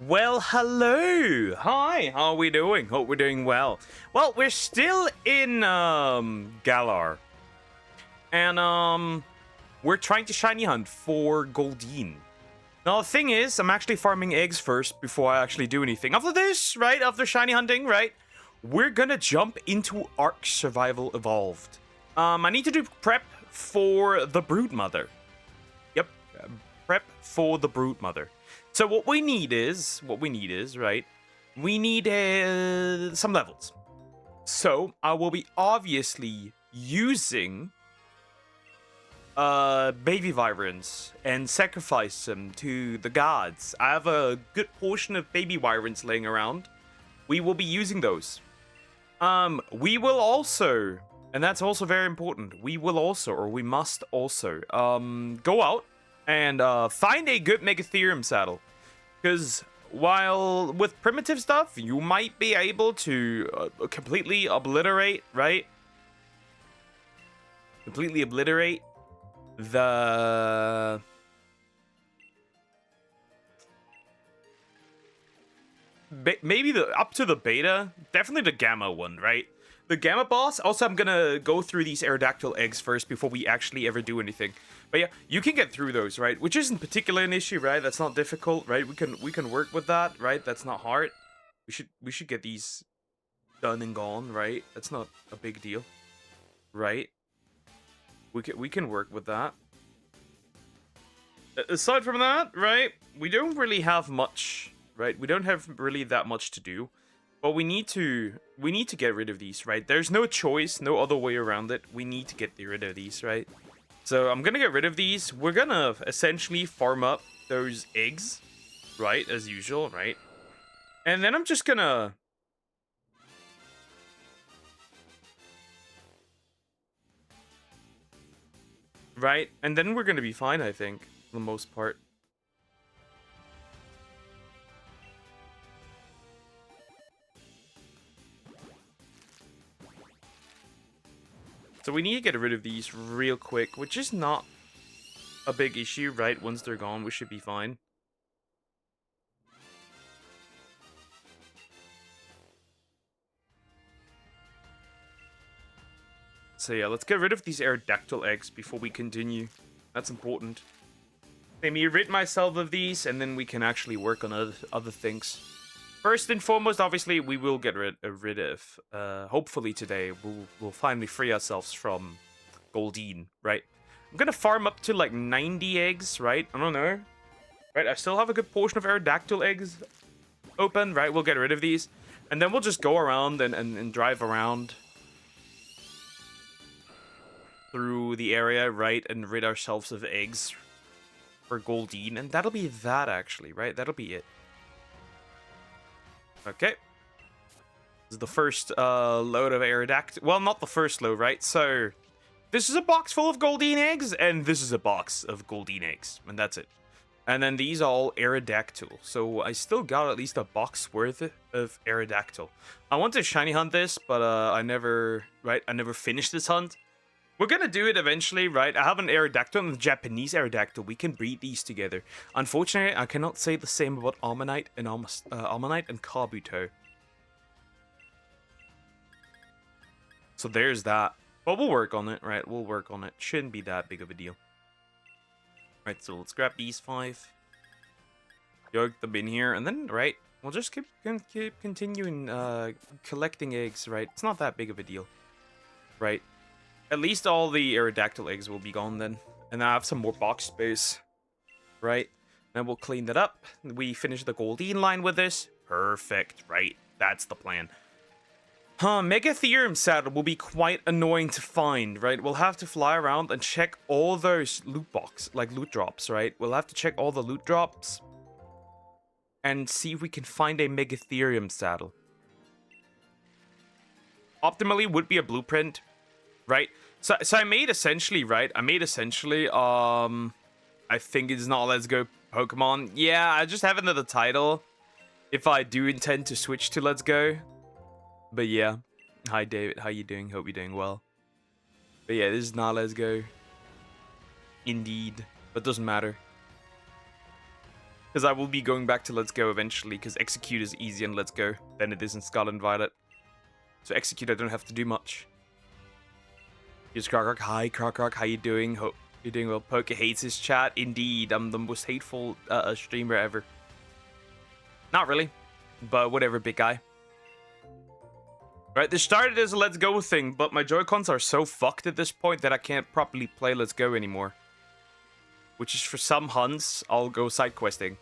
Well, hello. Hi, how are we doing? Hope we're doing well. Well, we're still in Galar. And we're trying to shiny hunt for Goldeen. Now the thing is, I'm actually farming eggs first before I actually do anything. After this, right? After shiny hunting, right? We're gonna jump into Ark Survival Evolved. I need to do prep for the Broodmother. Yep, prep for the Broodmother. So what we need is, right? We need some levels. So I will be obviously using baby Vyrons and sacrifice them to the gods. I have a good portion of baby Vyrons laying around. We will be using those. We will also, and that's also very important, we must also go out and find a good Megatherium saddle. Because while with primitive stuff, you might be able to completely obliterate, right? Completely obliterate the... maybe up to the beta. Definitely the gamma one, right? The gamma boss. Also, I'm gonna go through these Aerodactyl eggs first before we actually ever do anything. But yeah, you can get through those, right? Which isn't particularly an issue, right? That's not difficult, right? We can work with that, right? That's not hard. We should get these done and gone, right? That's not a big deal, right? We can work with that. Aside from that, right? We don't really have much, right? We don't have really that much to do. But we need to get rid of these, right? There's no choice, no other way around it. We need to get rid of these, right? So I'm gonna get rid of these. We're gonna essentially farm up those eggs, right? As usual, right? And then I'm just gonna... right? And then we're gonna be fine, I think, for the most part. So we need to get rid of these real quick, which is not a big issue, right? Once they're gone, we should be fine. So yeah, let's get rid of these Aerodactyl eggs before we continue. That's important. Let me rid myself of these, and then we can actually work on other things. First and foremost, obviously, we will get rid of, hopefully today, we'll finally free ourselves from Goldeen, right? I'm gonna farm up to like 90 eggs, right? I don't know. Right, I still have a good portion of Aerodactyl eggs open, right? We'll get rid of these. And then we'll just go around and drive around through the area, right? And rid ourselves of eggs for Goldeen. And that'll be that, actually, right? That'll be it. Okay. This is the first load of Aerodactyl. Well, not the first load, right? So this is a box full of Goldeen eggs, and this is a box of Goldeen eggs, and that's it. And then these are all Aerodactyl. So I still got at least a box worth of Aerodactyl. I want to shiny hunt this, but I never finished this hunt. We're gonna do it eventually, right? I have an Aerodactyl and a Japanese Aerodactyl. We can breed these together. Unfortunately, I cannot say the same about Ammonite and Kabuto. So there's that. But we'll work on it, right? We'll work on it. Shouldn't be that big of a deal. Right, so let's grab these 5. Yoke them in here, and then, right, we'll just keep continuing collecting eggs, right? It's not that big of a deal, right? At least all the Aerodactyl eggs will be gone then. And I have some more box space, right? Then we'll clean that up. We finish the Goldeen line with this. Perfect, right? That's the plan. Megatherium saddle will be quite annoying to find, right? We'll have to fly around and check all those loot drops, right? We'll have to check all the loot drops and see if we can find a Megatherium saddle. Optimally would be a blueprint, right? So I made essentially, right? I think it's not Let's Go Pokemon. Yeah, I just have it in the title if I do intend to switch to Let's Go. But yeah. Hi, David. How you doing? Hope you're doing well. But yeah, this is not Let's Go. Indeed. But doesn't matter. Because I will be going back to Let's Go eventually, because Execute is easy in Let's Go than it is in Scarlet Violet. So Execute, I don't have to do much. Here's Krokok. Hi, Krokok. How you doing? Hope you're doing well. Poke hates his chat. Indeed, I'm the most hateful streamer ever. Not really, but whatever, big guy. Right, this started as a Let's Go thing, but my Joy-Cons are so fucked at this point that I can't properly play Let's Go anymore. Which is for some hunts, I'll go side questing.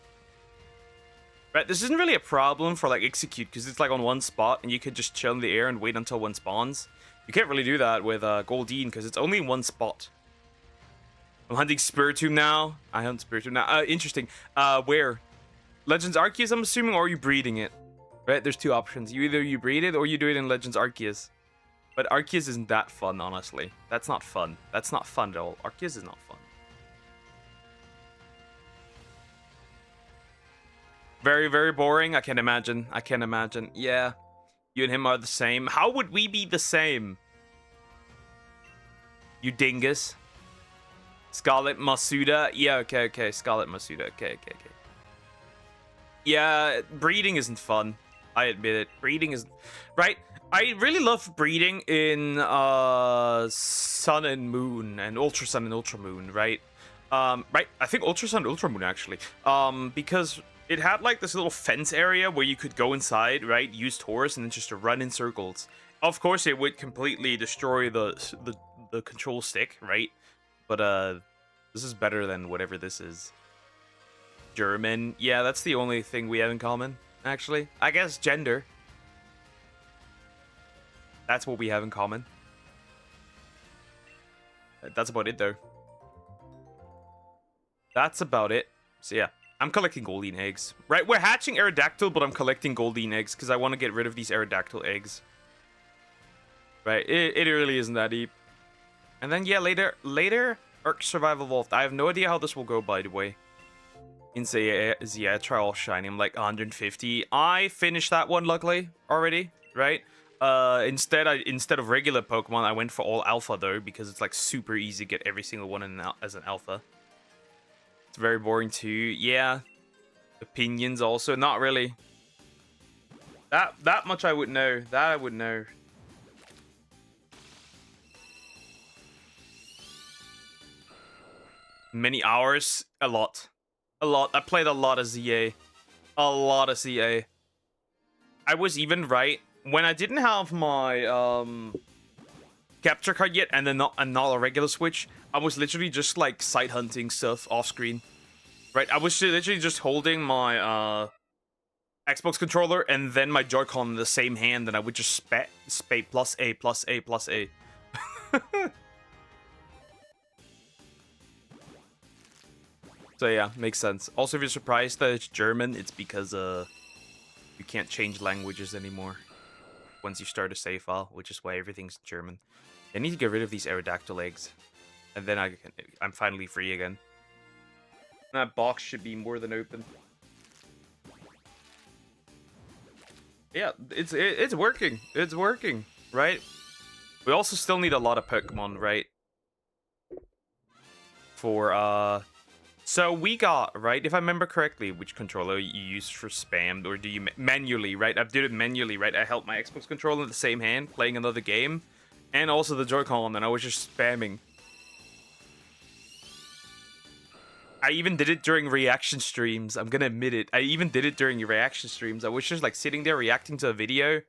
Right, this isn't really a problem for like Execute, because it's like on one spot, and you could just chill in the air and wait until one spawns. You can't really do that with Goldeen, because it's only one spot. I'm hunting Spiritomb now. I hunt Spiritomb now. Interesting. Where? Legends Arceus, I'm assuming, or are you breeding it? Right, there's two options. Either you breed it, or you do it in Legends Arceus. But Arceus isn't that fun, honestly. That's not fun. That's not fun at all. Arceus is not fun. Very, very boring. I can imagine. I can imagine. Yeah. You and him are the same. How would we be the same? You dingus. Scarlet Masuda. Yeah, okay. Scarlet Masuda. Okay. Yeah, breeding isn't fun. I admit it. Breeding is... Right? I really love breeding in Sun and Moon and Ultra Sun and Ultra Moon, right? Right? I think Ultra Sun and Ultra Moon, actually. Because... it had like this little fence area where you could go inside, right? Use Taurus and then just run in circles. Of course, it would completely destroy the control stick, right? But this is better than whatever this is. German, yeah, that's the only thing we have in common. Actually, I guess gender. That's what we have in common. That's about it, though. That's about it. So yeah. I'm collecting Goldeen eggs. Right, we're hatching Aerodactyl, but I'm collecting Goldeen eggs because I want to get rid of these Aerodactyl eggs. Right, it really isn't that deep. And then, yeah, later, Arc Survival Evolved. I have no idea how this will go, by the way. In try all shiny. I'm like 150. I finished that one, luckily, already, right? Instead of regular Pokemon, I went for all Alpha, though, because it's, like, super easy to get every single one as an Alpha. It's very boring too. Yeah. Opinions also. Not really. That much I would know. That I would know. Many hours? A lot. A lot. I played a lot of ZA. A lot of ZA. I was even right. When I didn't have my capture card yet and then not a regular Switch, I was literally just like side hunting stuff off screen. Right, I was literally just holding my Xbox controller and then my Joy-Con in the same hand, and I would just spam plus A, plus A, plus A. So yeah, makes sense. Also, if you're surprised that it's German, it's because you can't change languages anymore once you start a save file, which is why everything's German. I need to get rid of these Aerodactyl eggs, and then I'm finally free again. That box should be more than open. Yeah, it's working. It's working, right? We also still need a lot of Pokemon, right? For so we got, right, if I remember correctly, which controller you use for spam, or do you manually, right? I've did it manually, right? I held my Xbox controller in the same hand, playing another game, and also the Joy-Con, and I was just spamming. I even did it during reaction streams. I'm gonna admit it. I even did it during reaction streams. I was just like sitting there reacting to a video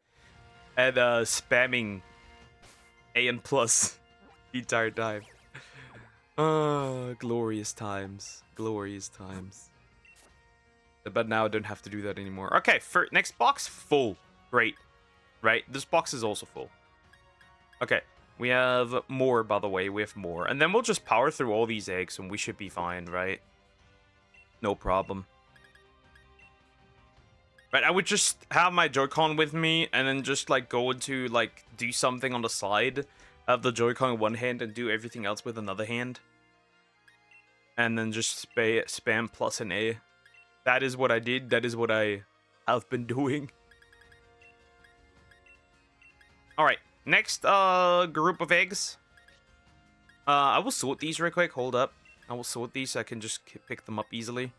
and spamming A and plus the entire time. Oh, glorious times. Glorious times. But now I don't have to do that anymore. Okay, for next box, full. Great. Right? This box is also full. Okay. We have more, by the way. We have more. And then we'll just power through all these eggs and we should be fine, right? No problem. Right, I would just have my Joy-Con with me and then just, like, go into, like, do something on the side. Have the Joy-Con in one hand and do everything else with another hand. And then just spam plus an A. That is what I did. That is what I have been doing. Alright. Next group of eggs. I will sort these real quick. Hold up. I will sort these so I can just pick them up easily.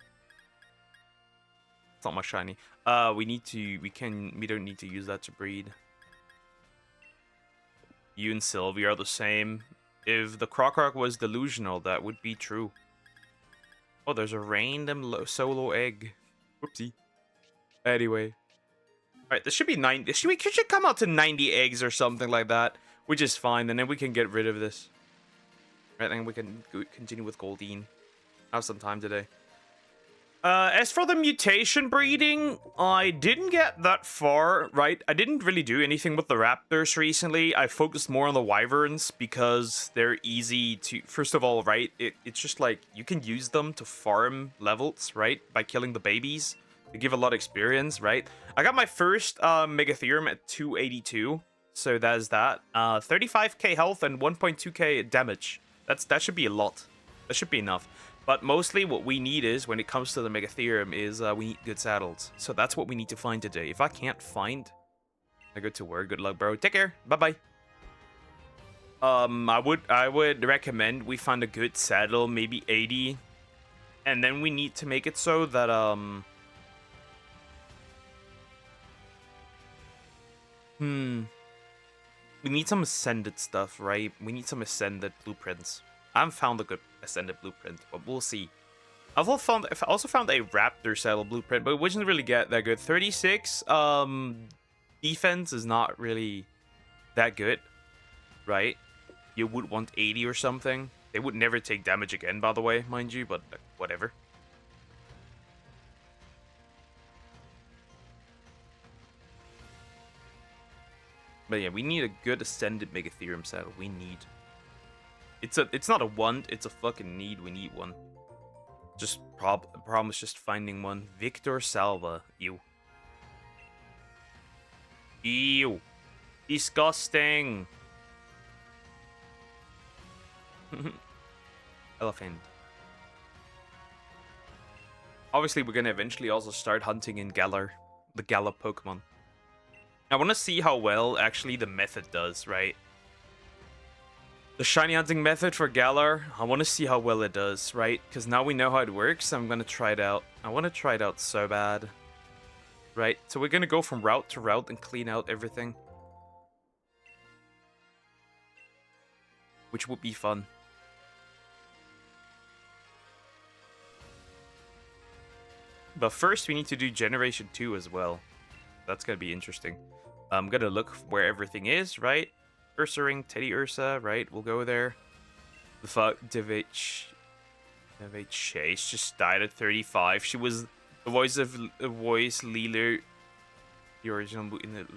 It's not much shiny. We don't need to use that to breed. You and Sylvie are the same. If the Crocock was delusional, that would be true. Oh, there's a random solo egg. Whoopsie. Anyway. Alright, this should be 90. Should come out to 90 eggs or something like that. Which is fine, and then we can get rid of this. Right, then we can continue with Goldeen. Have some time today. As for the mutation breeding, I didn't get that far, right? I didn't really do anything with the raptors recently. I focused more on the wyverns because they're easy to... First of all, right, it's just like you can use them to farm levels, right? By killing the babies. They give a lot of experience, right? I got my first Megatherium at 282, so that is that. 35k health and 1.2k damage. That should be a lot. That should be enough. But mostly what we need is, when it comes to the Megatherium, is we need good saddles. So that's what we need to find today. If I can't find... I go to work. Good luck, bro. Take care. Bye-bye. I would recommend we find a good saddle, maybe 80. And then we need to make it so that, we need some ascended stuff, right? We need some ascended blueprints. I haven't found a good ascended blueprint, but we'll see. I've also found a raptor saddle blueprint, but it wasn't really that good. 36 defense is not really that good, right? You would want 80 or something. They would never take damage again, by the way, mind you, but whatever. But yeah, we need a good ascended Megatherium saddle. We need. It's not a want, it's a fucking need. We need one. Just problem is just finding one. Victor Salva. Ew. Ew. Disgusting. Elephant. Obviously, we're gonna eventually also start hunting in Galar, the Galar Pokemon. I want to see how well actually the method does, right? The shiny hunting method for Galar, I want to see how well it does, right? Because now we know how it works, I'm going to try it out. I want to try it out so bad. Right, so we're going to go from route to route and clean out everything. Which would be fun. But first we need to do Generation 2 as well. That's going to be interesting. I'm going to look where everything is, right? Ursa Ring, Teddy Ursa, right? We'll go there. The fuck, Devich Chase just died at 35. She was the voice of Leela, the original in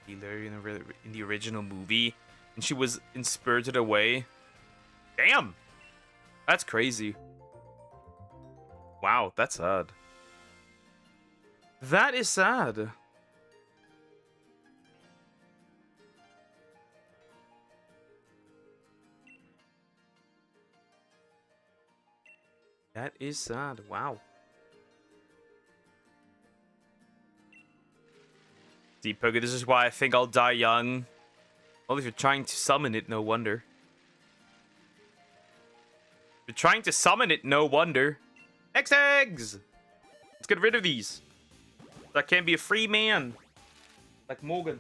the original movie, and she was in Spirited Away. Damn, that's crazy. Wow, that's sad. That is sad. That is sad. Wow. Deep Poker, this is why I think I'll die young. Well, if you're trying to summon it, no wonder. If you're trying to summon it, no wonder. Eggs! Let's get rid of these. That can't be a free man. Like Morgan.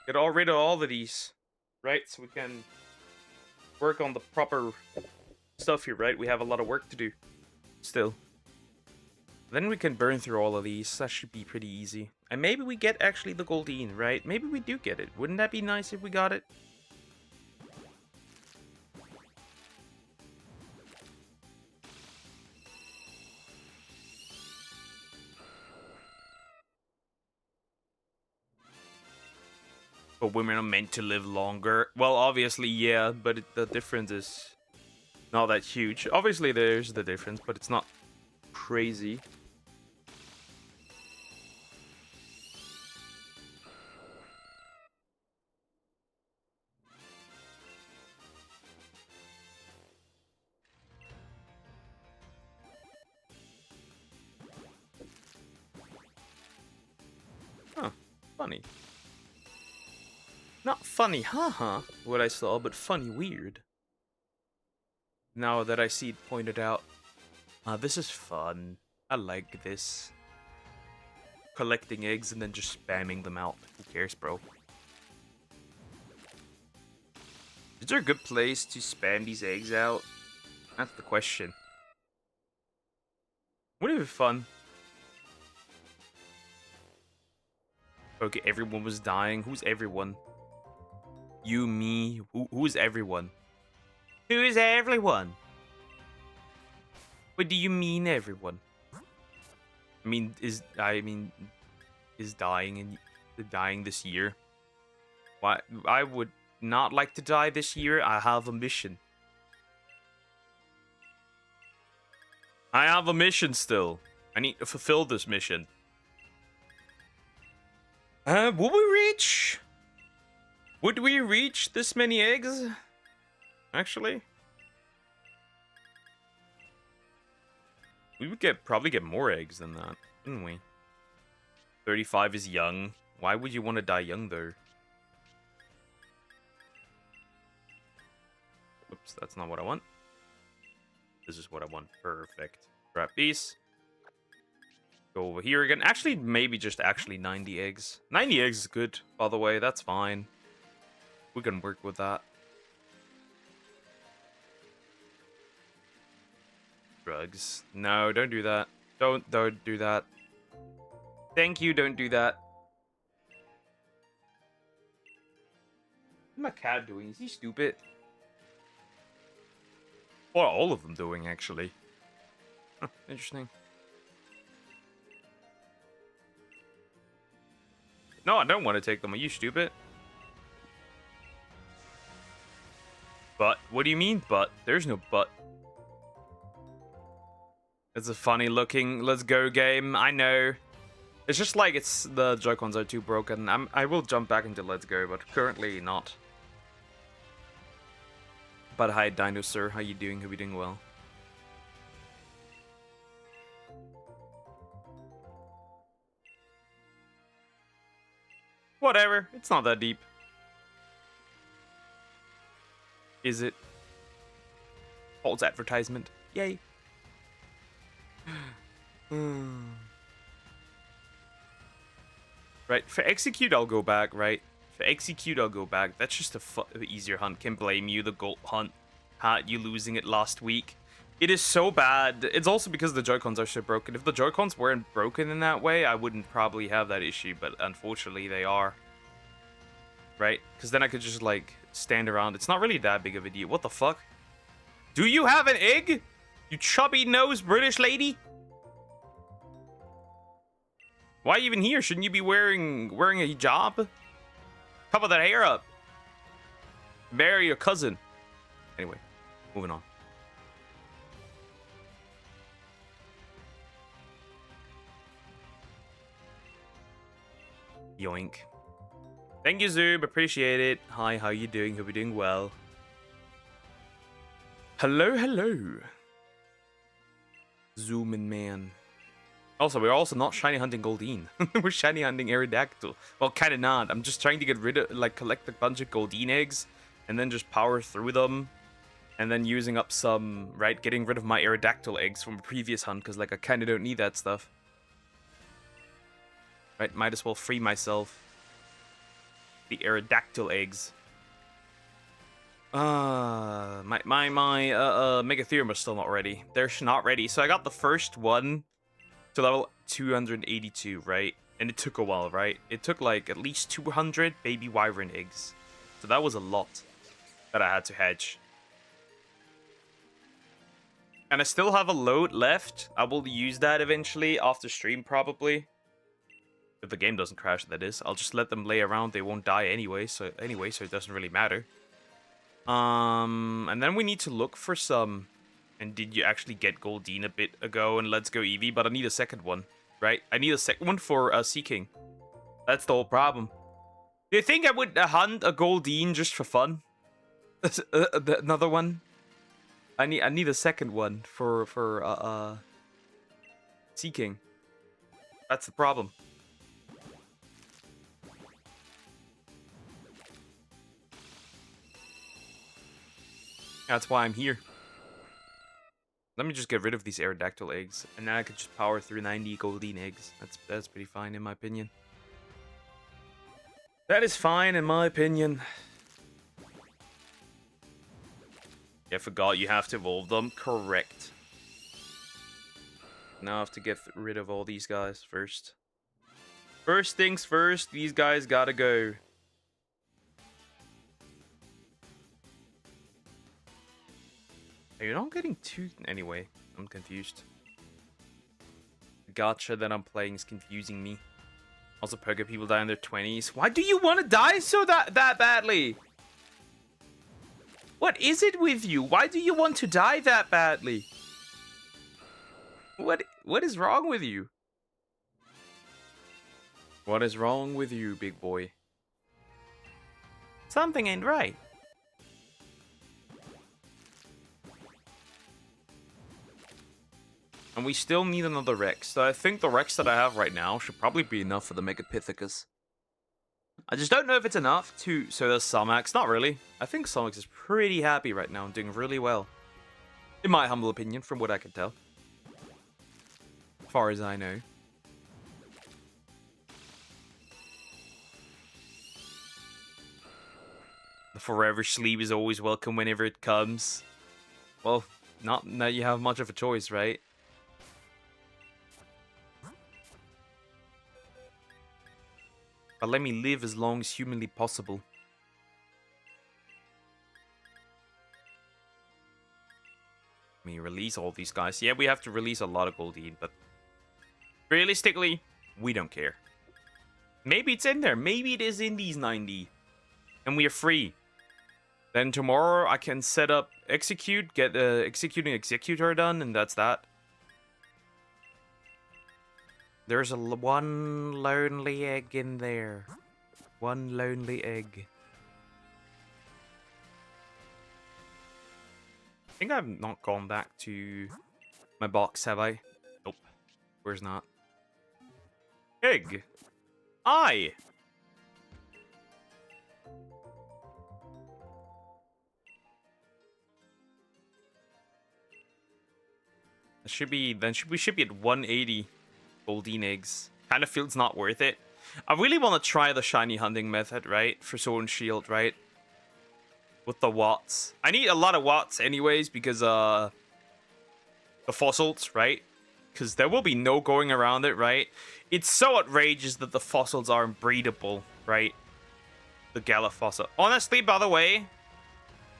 Get rid of all of these. Right, so we can work on the proper stuff here, right? We have a lot of work to do still. Then we can burn through all of these. That should be pretty easy. And maybe we get actually the Goldeen, right? Maybe we do get it. Wouldn't that be nice if we got it? But women are meant to live longer. Well, obviously, yeah, but the difference is not that huge. Obviously, there's the difference, but it's not crazy. Huh, funny. Not funny, haha, what I saw, but funny weird. now that I see it pointed out. This is fun. I like this. Collecting eggs and then just spamming them out. Who cares, bro? Is there a good place to spam these eggs out? That's the question. Would it be fun? Okay, everyone was dying. Who's everyone? You, me. Who's everyone? Who is everyone? What do you mean, everyone? Is dying this year? Why? I would not like to die this year. I have a mission. I have a mission still. I need to fulfill this mission. Will we reach? Would we reach this many eggs? Actually, we would probably get more eggs than that, wouldn't we? 35 is young. Why would you want to die young though? Oops, that's not what I want. This is what I want. Perfect. Grab these. Go over here again. Actually, maybe just 90 eggs. 90 eggs is good, by the way. That's fine. We can work with that. Drugs. No, don't do that. Don't do that. Thank you, don't do that. What's my cat doing? Is he stupid? What are all of them doing, actually? Huh, interesting. No, I don't want to take them. Are you stupid? But? What do you mean, but? There's no but. It's a funny looking let's go game. I know. It's just like the Joy-Cons are too broken. I will jump back into Let's Go, but currently not. But hi, Dinosaur. How you doing? Hope you doing well. Whatever. It's not that deep. Is it? False advertisement. Yay. Right, for execute I'll go back, right? For execute I'll go back. That's just a easier hunt. Can blame you, the gold hunt. Had you losing it last week. It is so bad. It's also because the Joy-Cons are so broken. If the Joy-Cons weren't broken in that way, I wouldn't probably have that issue, but unfortunately they are. Right? Because then I could just, like, stand around. It's not really that big of a deal. What the fuck? Do you have an egg? You chubby-nosed British lady? Why are you even here? Shouldn't you be wearing a hijab? Cover that hair up. Marry your cousin. Anyway, moving on. Yoink. Thank you, Zoob. Appreciate it. Hi, how you doing? Hope you're doing well. Hello, hello. Zooming man. Also, we're also not shiny hunting Goldeen. We're shiny hunting Aerodactyl. Well, kind of not. I'm just trying to get rid of, like, collect a bunch of Goldeen eggs and then just power through them. And then using up some, right, getting rid of my Aerodactyl eggs from a previous hunt because, like, I kind of don't need that stuff. Right, might as well free myself. The Aerodactyl eggs. My Megatherium are still not ready. They're not ready. So I got the first one to level 282, right? And it took a while, right? It took like at least 200 baby wyvern eggs. So that was a lot that I had to hedge. And I still have a load left. I will use that eventually after stream, probably. If the game doesn't crash, that is. I'll just let them lay around. They won't die anyway, so it doesn't really matter. And then we need to look for some. And did you actually get Goldeen a bit ago? And let's go Eevee, but I need a second one, right? I need a second one for Seeking. That's the whole problem. Do you think I would hunt a Goldeen just for fun? Another one? I need a second one for Seeking. That's the problem. That's why I'm here. Let me just get rid of these Aerodactyl eggs, and then I could just power through 90 Goldeen eggs. That's pretty fine in my opinion. That is fine in my opinion. Yeah, I forgot you have to evolve them. Correct. Now I have to get rid of all these guys first. First things first, these guys gotta go. You're not getting two... Anyway, I'm confused. The gacha that I'm playing is confusing me. Also, poker people die in their 20s. Why do you want to die so that badly? What is it with you? Why do you want to die that badly? What is wrong with you? What is wrong with you, big boy? Something ain't right. And we still need another Rex. So I think the Rex that I have right now should probably be enough for the Megapithecus. I just don't know if it's enough to... So there's Somax. Not really. I think Somax is pretty happy right now and doing really well. In my humble opinion, from what I can tell. As far as I know. The Forever Sleep is always welcome whenever it comes. Well, not that you have much of a choice, right? But let me live as long as humanly possible. Let me release all these guys. Yeah, we have to release a lot of Goldeen, but realistically, we don't care. Maybe it's in there. Maybe it is in these 90. And we are free. Then tomorrow I can set up execute, get the executing executor done, and that's that. There's one lonely egg in there. One lonely egg. I think I've not gone back to my box, have I? Nope. Where's not? Egg! I! Should be, then we should be at 180 Goldeen eggs. Kind of feels not worth it. I really want to try the shiny hunting method, right? For Sword and Shield, right? With the watts. I need a lot of watts anyways because the fossils, right? Because there will be no going around it, right? It's so outrageous that the fossils aren't breedable, right? The Gala fossil. Honestly, by the way,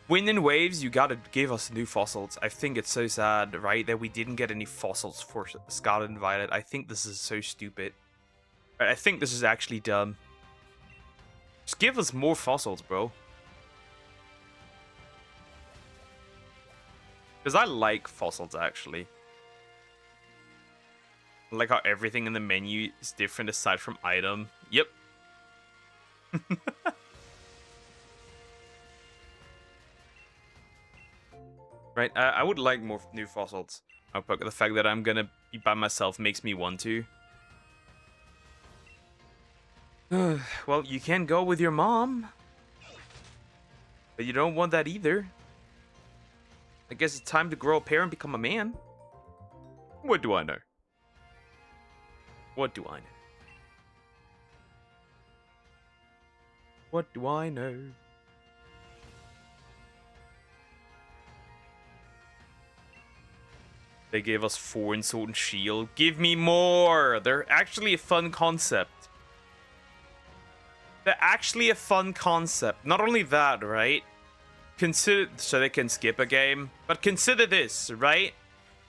Wind and Waves, you gotta give us new fossils. I think it's so sad, right, that we didn't get any fossils for Scarlet and Violet. I think this is so stupid. I think this is actually dumb. Just give us more fossils, bro. Because I like fossils, actually. I like how everything in the menu is different aside from item. Yep. Right, I would like more new fossils. But the fact that I'm gonna be by myself makes me want to. Well, you can go with your mom. But you don't want that either. I guess it's time to grow a pair and become a man. What do I know? What do I know? What do I know? They gave us 4 in Sword and Shield. Give me more! They're actually a fun concept. They're actually a fun concept. Not only that, right? Consider... So they can skip a game. But consider this, right?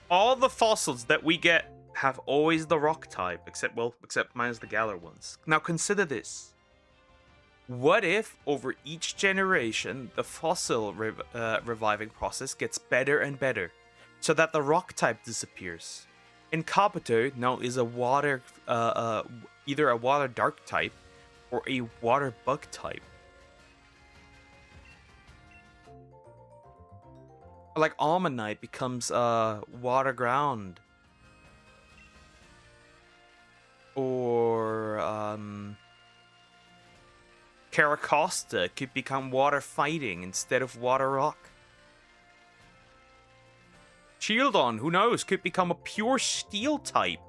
All the fossils that we get have always the rock type. Except minus the Galar ones. Now consider this. What if, over each generation, the fossil reviving process gets better and better? So that the rock type disappears. And Kabuto now is a water, either a water dark type or a water bug type. Like Almanite becomes water ground. Or Caracosta could become water fighting instead of water rock. shield on. Who knows? Could become a pure steel type.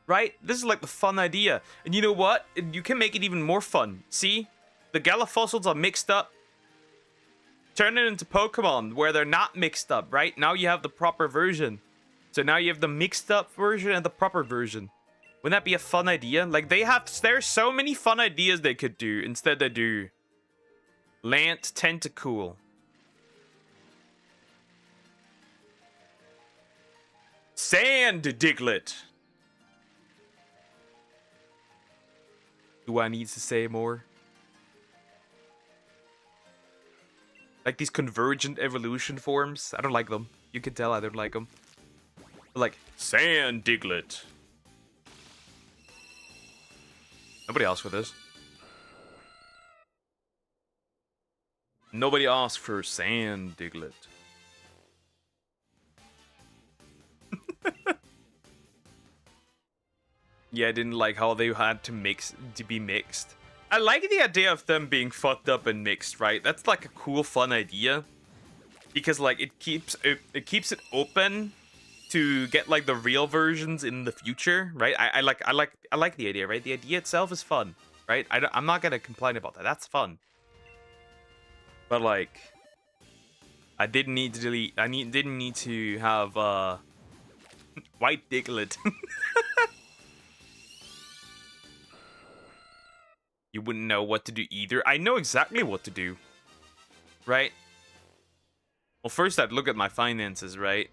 Right? This is like the fun idea. And you know what? You can make it even more fun. See? The Gala fossils are mixed up. Turn it into Pokemon where they're not mixed up, right? Now you have the proper version. So now you have the mixed up version and the proper version. Wouldn't that be a fun idea? Like, there's so many fun ideas they could do. Instead they do Lant Tentacool. Sand Diglett. Do I need to say more? Like these convergent evolution forms. I don't like them. You can tell I don't like them. Like, Sand Diglett. Nobody asked for this. Nobody asked for Sand Diglett. Yeah, I didn't like how they had to be mixed. I like the idea of them being fucked up and mixed, right? That's like a cool, fun idea. Because like it keeps it open to get like the real versions in the future, right? I like the idea, right? The idea itself is fun, right? I'm not gonna complain about that. That's fun. But like, I didn't need to delete. Didn't need to have White Diglett. You wouldn't know what to do either. I know exactly what to do, right? Well, first I'd look at my finances, right?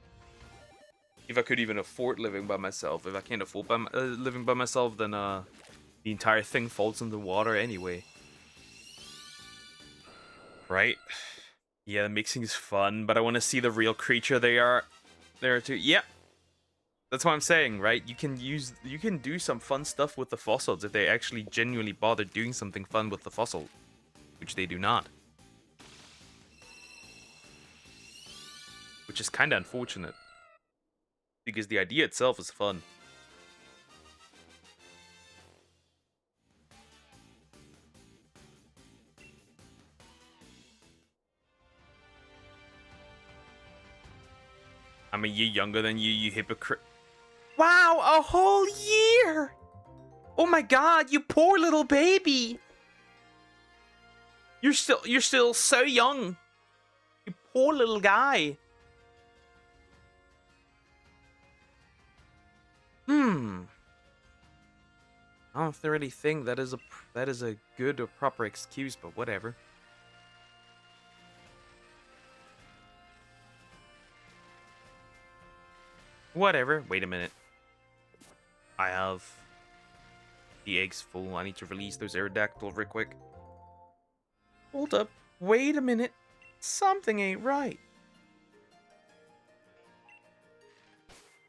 If I could even afford living by myself. If I can't afford living by myself, then the entire thing falls in the water anyway. Right? Yeah, the mixing is fun, but I want to see the real creature they are there too. Yeah. That's what I'm saying, right? You can do some fun stuff with the fossils if they actually genuinely bother doing something fun with the fossil, which they do not. Which is kind of unfortunate, because the idea itself is fun. I'm a year younger than you, you hypocrite. Wow, a whole year! Oh my god, you poor little baby! You're still so young. You poor little guy. I don't really think that is a good or proper excuse, but whatever. Whatever. Wait a minute. I have the eggs full. I need to release those Aerodactyl real quick. Hold up. Wait a minute. Something ain't right.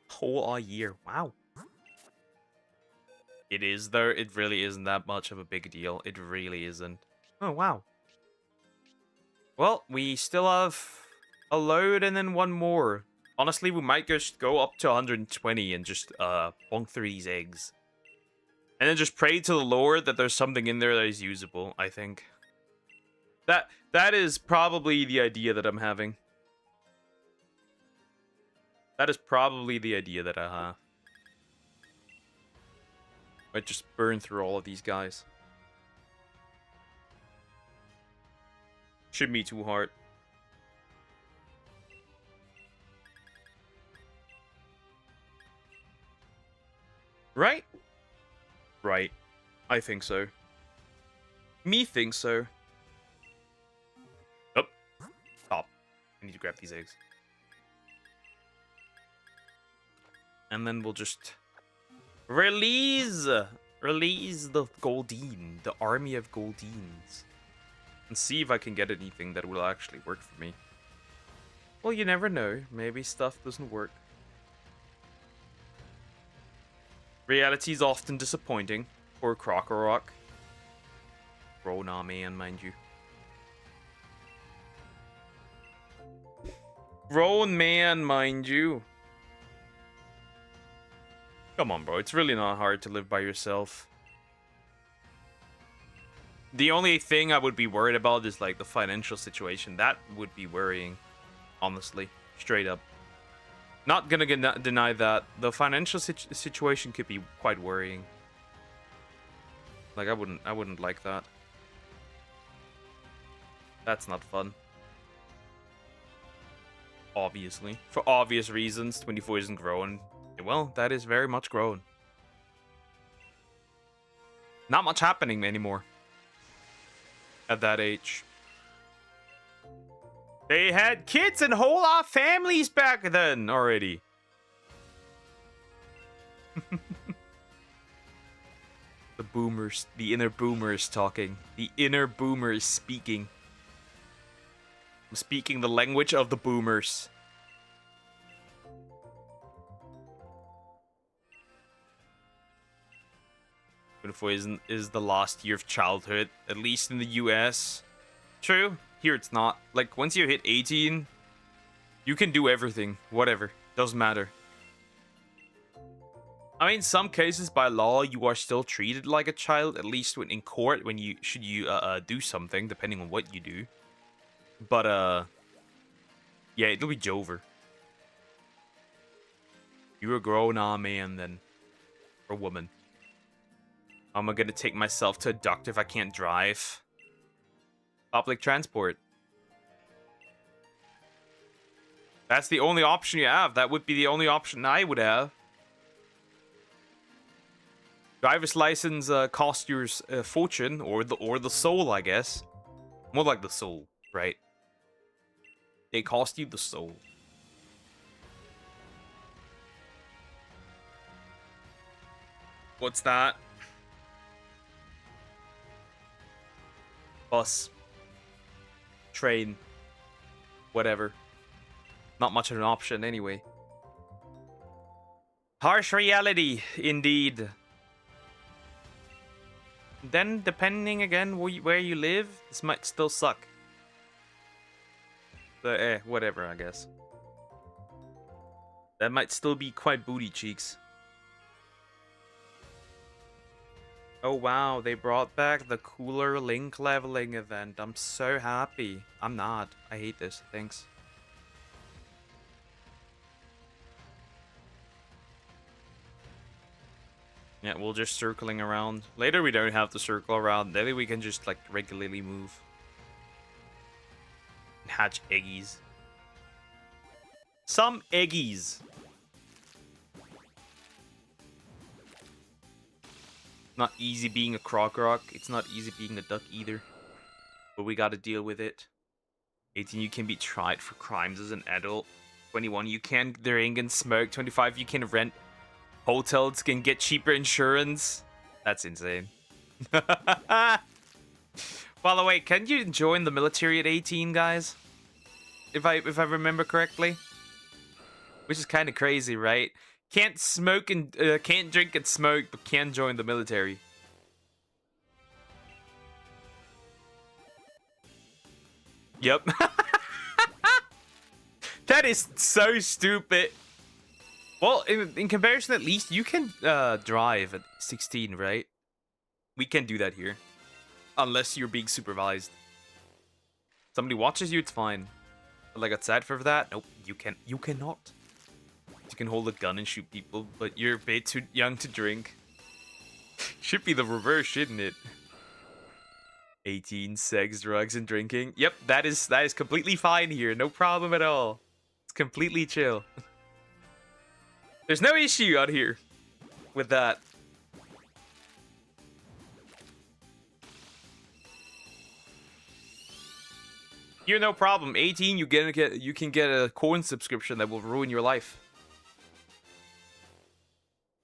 Whole year. Wow. It is, though. It really isn't that much of a big deal. It really isn't. Oh, wow. Well, we still have a load and then one more. Honestly, we might just go up to 120 and just bonk through these eggs. And then just pray to the Lord that there's something in there that is usable, I think. That is probably the idea that I'm having. That is probably the idea that I have. Might just burn through all of these guys. Shouldn't be too hard. Right? Right. I think so. Me think so. Oh. Stop. I need to grab these eggs. And then we'll just release the Goldeen, the army of Goldeens. And see if I can get anything that will actually work for me. Well, you never know. Maybe stuff doesn't work. Reality is often disappointing. Poor Krokorok. Grown man, mind you. Grown man, mind you. Come on, bro. It's really not hard to live by yourself. The only thing I would be worried about is like the financial situation. That would be worrying. Honestly, straight up. Not gonna deny that the financial situation could be quite worrying. Like I wouldn't like that. That's not fun. Obviously, for obvious reasons, 24 isn't growing. Well, that is very much growing. Not much happening anymore at that age. They had kids and whole lot of families back then already. The boomers, the inner boomers talking. The inner boomers speaking. I'm speaking the language of the boomers. Is the last year of childhood, at least in the US. True. Here it's not. Like, once you hit 18, you can do everything. Whatever. Doesn't matter. I mean, in some cases, by law, you are still treated like a child, at least when in court, when you do something, depending on what you do. But, yeah, it'll be over. You're a grown-on man, then. Or woman. How am I gonna take myself to a doctor if I can't drive? Public transport. That's the only option you have. That would be the only option I would have. Driver's license costs you a fortune, or the soul, I guess. More like the soul, right? They cost you the soul. What's that? Bus. Train. Whatever. Not much of an option anyway. Harsh reality, indeed. Then, depending again where you live, this might still suck. But, whatever, I guess. That might still be quite booty cheeks. Oh wow, they brought back the cooler Link leveling event. I'm so happy. I'm not. I hate this. Thanks. Yeah, we're just circling around. Later we don't have to circle around. Maybe we can just like regularly move. Hatch eggies. Some eggies. Not easy being a croc rock. It's not easy being a duck either. But we gotta deal with it. 18, you can be tried for crimes as an adult. 21, you can drink and smoke. 25, you can rent hotels, can get cheaper insurance. That's insane. By the way, can you join the military at 18, guys? If I remember correctly. Which is kind of crazy, right? Can't smoke and can't drink and smoke, but can join the military. Yep. That is so stupid. Well, in comparison, at least you can drive at 16, right? We can't do that here, unless you're being supervised. Somebody watches you, it's fine. But like outside for that, nope. You cannot. You can hold a gun and shoot people, but you're a bit too young to drink. Should be the reverse, shouldn't it? 18, sex, drugs, and drinking. Yep, that is completely fine here. No problem at all. It's completely chill. There's no issue out here with that. Here, no problem. 18, you can get a corn subscription that will ruin your life.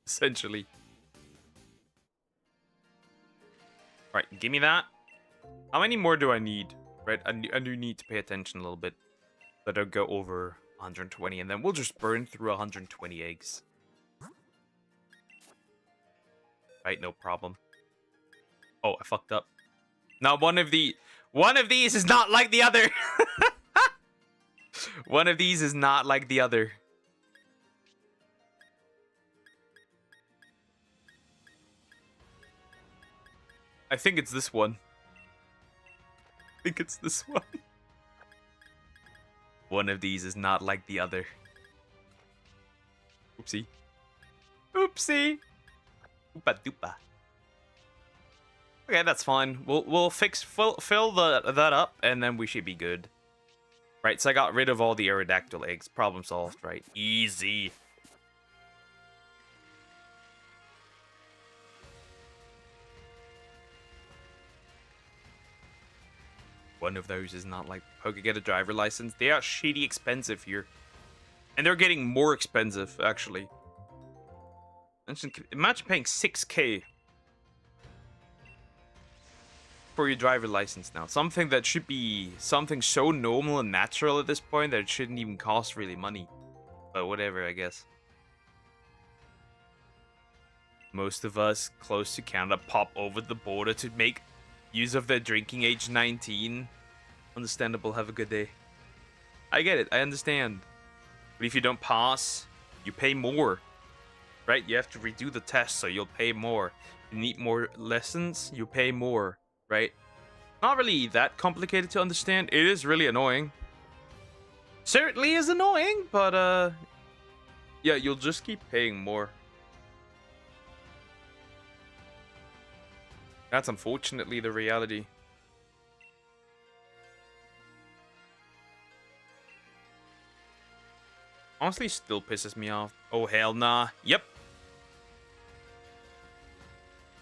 Essentially. Right, give me that. How many more do I need? Right, I do need to pay attention a little bit. Let it go over 120, and then we'll just burn through 120 eggs. Right, no problem. Oh, I fucked up. Now one of these is not like the other. One of these is not like the other. I think it's this one. I think it's this one. One of these is not like the other. Oopsie. Oopsie. Oopa doopa. Okay, that's fine. We'll fill that up, and then we should be good. Right, so I got rid of all the Aerodactyl eggs. Problem solved, right? Easy. One of those is not like Poke get a driver license. They are shitty expensive here. And they're getting more expensive, actually. Imagine paying 6K for your driver license now. Something that should be something so normal and natural at this point that it shouldn't even cost really money. But whatever, I guess. Most of us close to Canada pop over the border to make use of their drinking age 19. Understandable, have a good day. I get it, I understand. But if you don't pass, you pay more. Right? You have to redo the test, so you'll pay more. You need more lessons, you pay more. Right? Not really that complicated to understand. It is really annoying. Certainly is annoying, but yeah, you'll just keep paying more. That's unfortunately the reality. Honestly, still pisses me off. Oh, hell nah. Yep.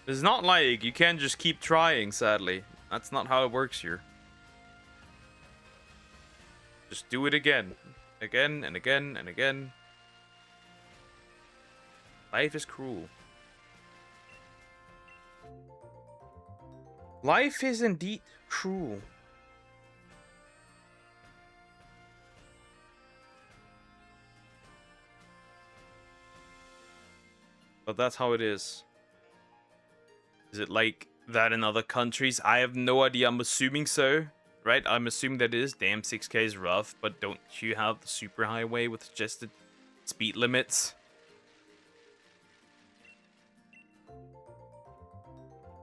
It's not like you can just keep trying, sadly. That's not how it works here. Just do it again. Again and again and again. Life is cruel. Life is indeed cruel. But that's how it is. Is it like that in other countries? I have no idea. I'm assuming so. Right? I'm assuming that it is. Damn, 6K is rough. But don't you have the superhighway with suggested speed limits?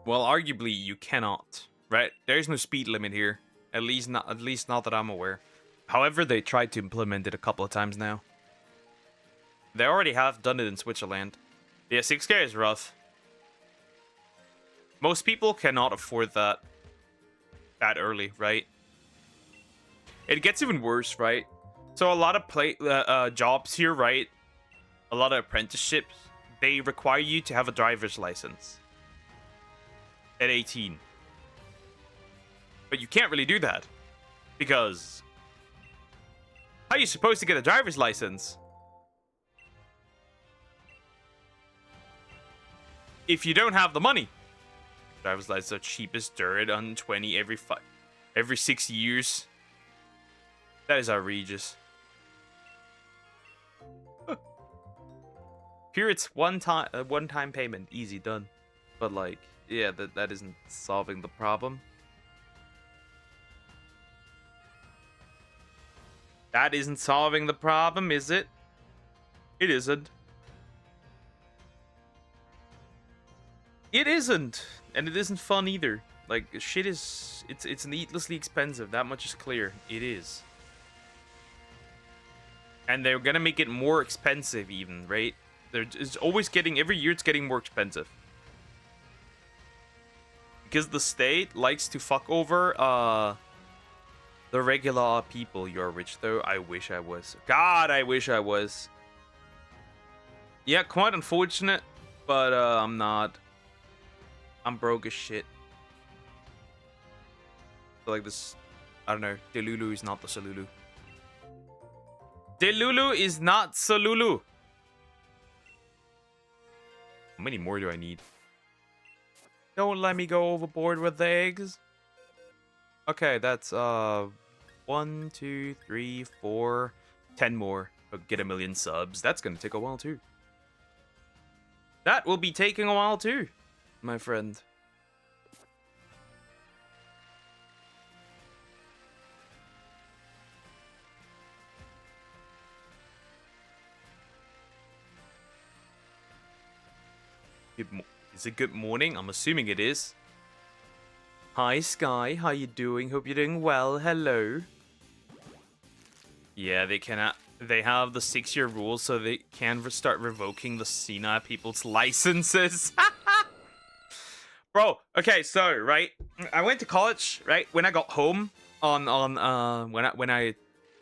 Well, arguably you cannot. Right? There's no speed limit here. At least not that I'm aware. However, they tried to implement it a couple of times now. They already have done it in Switzerland. Yeah, 6K is rough. Most people cannot afford that early, right? It gets even worse, right? So a lot of jobs here, right? A lot of apprenticeships, they require you to have a driver's license at 18. But you can't really do that because how are you supposed to get a driver's license if you don't have the money? Driver's license are cheap as dirt, 120 every 6 years. That is outrageous. Here it's one-time payment, easy done. But like, yeah, that isn't solving the problem. That isn't solving the problem, is it? It isn't. It isn't. And it isn't fun either. Like, shit is... It's needlessly expensive. That much is clear. It is. And they're gonna make it more expensive even, right? It's always getting... Every year it's getting more expensive. Because the state likes to fuck over, the regular people. You're rich, though. I wish I was. God, I wish I was. Yeah, quite unfortunate. But, I'm not. I'm broke as shit. So like this, I don't know. Delulu is not the Salulu. Delulu is not Salulu. How many more do I need? Don't let me go overboard with the eggs. Okay, that's 1, 2, 3, 4, 10 more. I'll get 1 million subs. That's gonna take a while too. That will be taking a while too, my friend. Is it good morning? I'm assuming it is. Hi Sky, how you doing? Hope you're doing well. Hello. Yeah, they cannot. They have the 6-year rule, so they can start revoking the senile people's licenses. Bro, okay, so right, I went to college. Right when I got home when I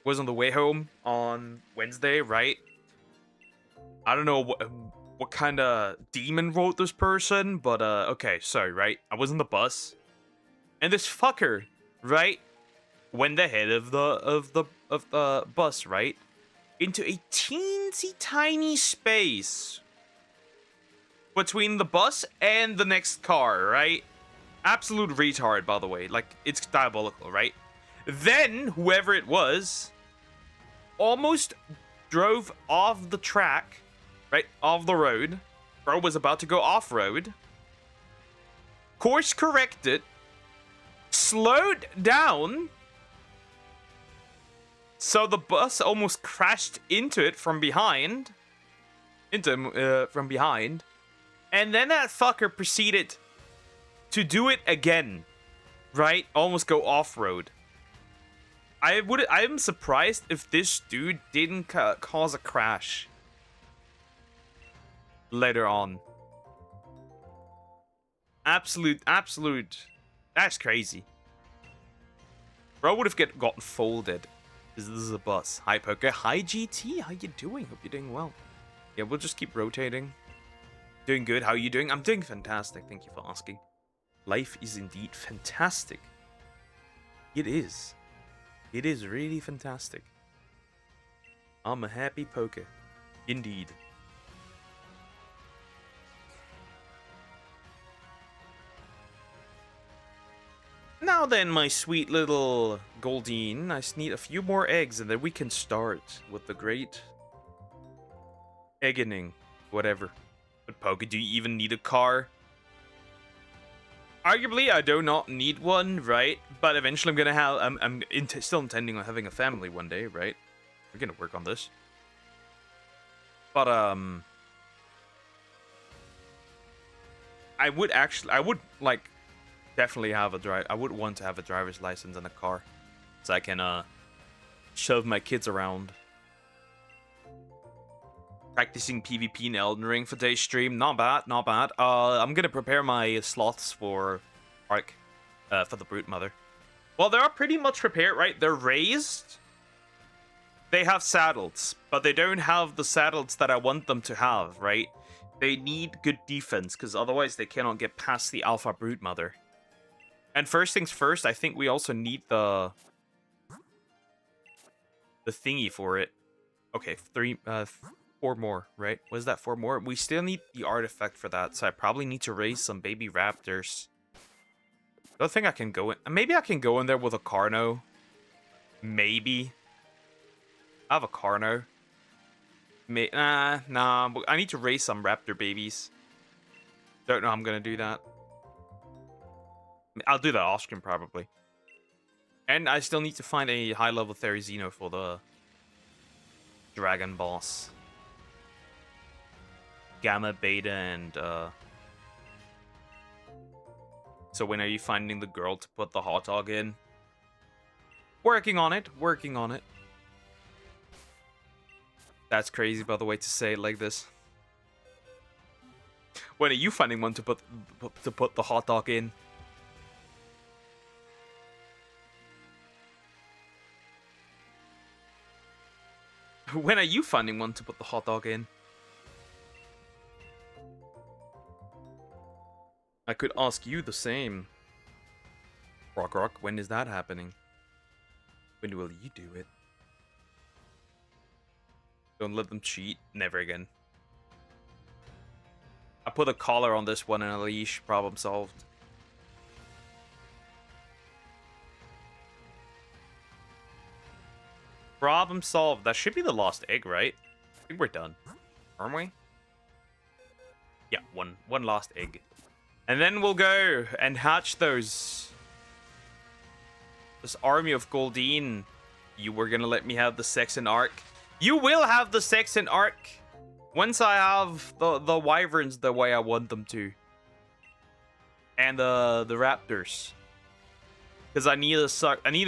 was on the way home on Wednesday. Right, I don't know what kind of demon wrote this person, but okay, so right, I was on the bus, and this fucker, right, went ahead of the bus, right, into a teensy tiny space between the bus and the next car, right? Absolute retard, by the way. Like, it's diabolical, right? Then, whoever it was, almost drove off the track, right? Off the road. Bro was about to go off-road. Course corrected. Slowed down. So the bus almost crashed into it from behind. From behind. And then that fucker proceeded to do it again. Right? Almost go off-road. I'm surprised if this dude didn't cause a crash later on. Absolute. That's crazy. Bro would have gotten folded. This is a bus. Hi, Poker. Hi, GT. How you doing? Hope you're doing well. Yeah, we'll just keep rotating. Doing good. How are you doing? I'm doing fantastic. Thank you for asking. Life is indeed fantastic. It is. It is really fantastic. I'm a happy poker. Indeed. Now then, my sweet little Goldine, I just need a few more eggs and then we can start with the great eggening. Whatever. But Poker, do you even need a car? Arguably, I do not need one, right? But eventually I'm gonna have... I'm still intending on having a family one day, right? We're gonna work on this. But, I would, like... definitely have I would want to have a driver's license and a car, so I can shove my kids around. Practicing PvP in Elden Ring for today's stream, not bad, not bad. I'm gonna prepare my sloths for Arc, for the Broodmother. Well, they are pretty much prepared, right? They're raised. They have saddles, but they don't have the saddles that I want them to have, right? They need good defense, because otherwise they cannot get past the Alpha Broodmother. And first things first, I think we also need the thingy for it. Okay, 4 more, right? Was that 4 more? We still need the artifact for that, so I probably need to raise some baby raptors. I don't think I can go in. Maybe I can go in there with a Carno. Maybe. I have a Carno. Nah. I need to raise some raptor babies. Don't know how I'm gonna do that. I'll do that off screen probably. And I still need to find a high level Therizino for the dragon boss. Gamma, Beta, and so when are you finding the girl to put the hot dog in? Working on it. That's crazy, by the way, to say it like this. When are you finding one to put the hot dog in? When are you finding one to put the hot dog in? I could ask you the same. Rock, when is that happening? When will you do it? Don't let them cheat. Never again. I put a collar on this one and a leash. Problem solved. Problem solved. That should be the lost egg, right? I think we're done. Aren't we? Yeah, one lost egg. And then we'll go and hatch this army of Goldine. You were gonna let me have the Saxon Arc. You will have the Saxon Arc once I have the wyverns the way I want them to. And the raptors. Because I need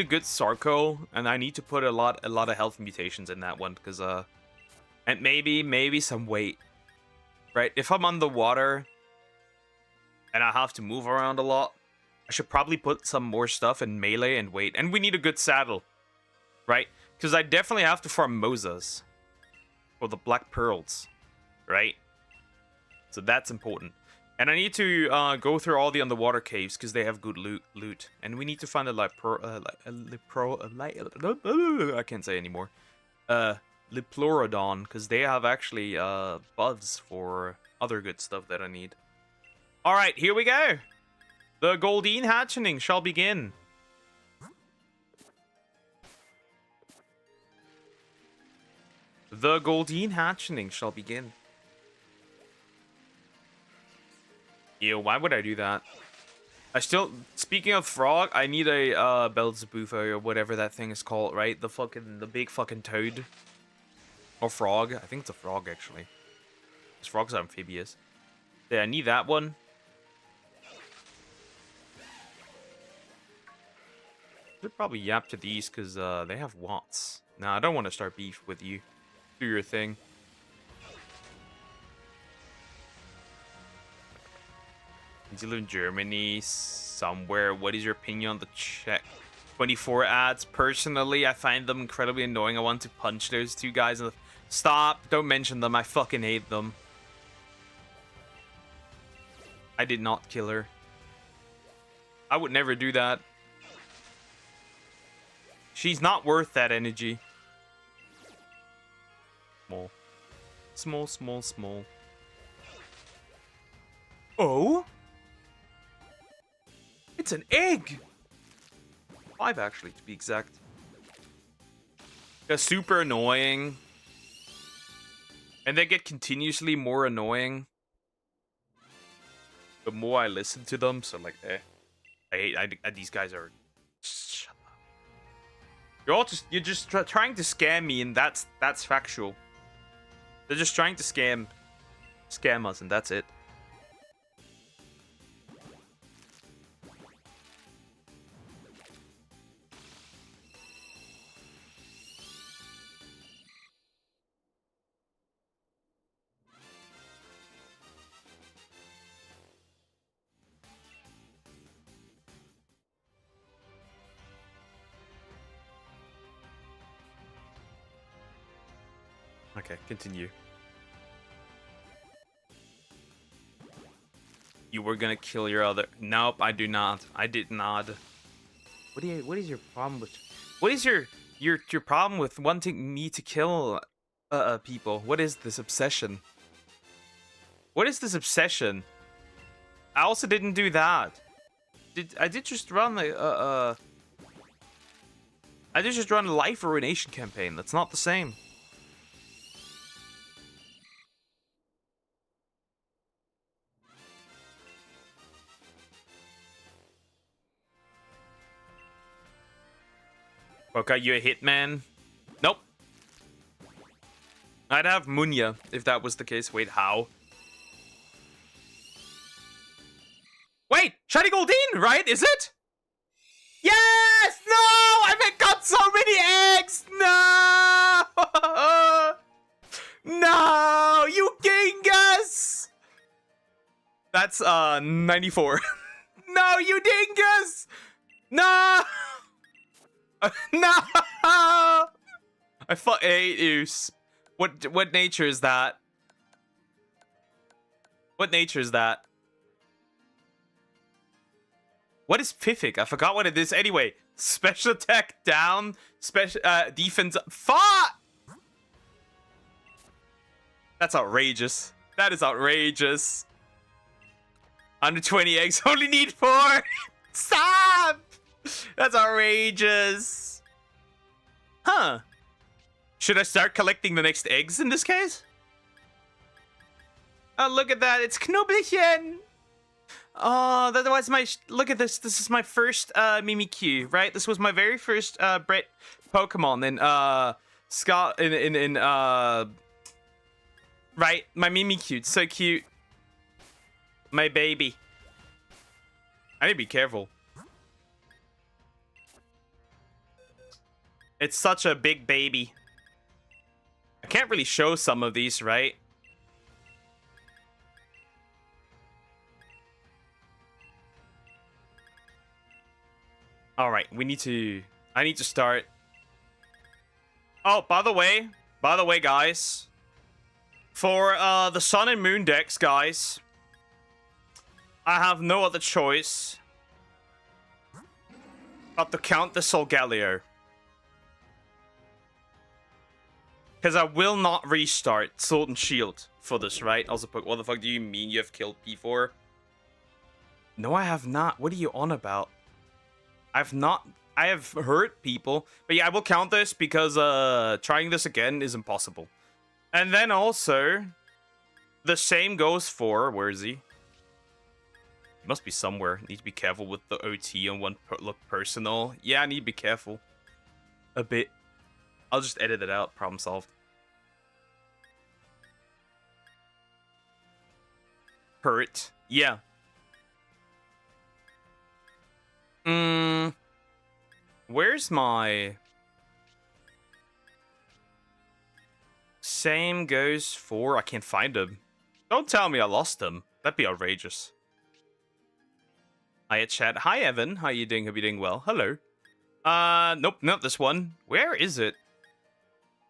a good Sarco, and I need to put a lot of health mutations in that one. Because and maybe some weight, right? If I'm underwater and I have to move around a lot, I should probably put some more stuff in melee and weight. And we need a good saddle, right? Because I definitely have to farm Mosas for the Black Pearls, right? So that's important. And I need to go through all the underwater caves because they have good loot. And we need to find I can't say anymore. Liplorodon, because they have actually buffs for other good stuff that I need. All right, here we go. The Goldeen hatching shall begin. The Goldeen hatching shall begin. Ew, why would I do that? Speaking of frog, I need a Belzebufo or whatever that thing is called, right? The big fucking toad. Or frog. I think it's a frog, actually. Because frogs are amphibious. Yeah, I need that one. Should probably yap to these because they have watts. Nah, I don't want to start beef with you. Do your thing. You live in Germany somewhere. What is your opinion on the Czech 24 ads? Personally, I find them incredibly annoying. I want to punch those two guys in the... Stop! Don't mention them. I fucking hate them. I did not kill her. I would never do that. She's not worth that energy. Small. Small, small, small. Oh? It's an egg! 5, actually, to be exact. They're super annoying. And they get continuously more annoying the more I listen to them. So, like, these guys are... Shut up. You're just trying to scam me, and that's factual. They're just trying to scam us, and that's it. Okay, continue. You were gonna kill your other... Nope, I do not. I did not. What is your problem with... What is your problem with wanting me to kill people? What is this obsession? What is this obsession? I also didn't do that. I did just run a I did just run a life ruination campaign. That's not the same. Okay, you a hitman? Nope. I'd have Munya if that was the case. Wait, how? Wait, shiny Goldeen, right? Is it? Yes! No! I got so many eggs! No! No! You dingus! That's 94. No, you dingus! No! No! I hate you. What nature is that? What nature is that? What is Piffic? I forgot what it is. Anyway, special attack down, special defense. Fuck! That's outrageous. That is outrageous. 120 eggs. Only need 4. Stop! That's outrageous. Huh. Should I start collecting the next eggs in this case? Oh, look at that. It's Knoblauchchen. Oh, that was my... Look at this. This is my first Mimikyu, right? This was my very first Brett Pokemon in Scott in right, my Mimikyu. It's so cute. My baby. I need to be careful. It's such a big baby. I can't really show some of these, right? Alright, we need to... I need to start... Oh, by the way, guys. For the Sun and Moon decks, guys, I have no other choice but to count the Solgaleo. Because I will not restart Sword and Shield for this, right? Also, what the fuck do you mean you have killed P4? No, I have not. What are you on about? I've not... I have hurt people. But yeah, I will count this because trying this again is impossible. And then also, the same goes for... Where is he? He must be somewhere. Need to be careful with the OT on one look personal. Yeah, I need to be careful. A bit. I'll just edit it out. Problem solved. Hurt. Yeah. Where's my... Same goes for... I can't find him. Don't tell me I lost him. That'd be outrageous. Hiya, chat. Hi, Evan. How you doing? Hope you're doing well. Hello. Nope, not this one. Where is it?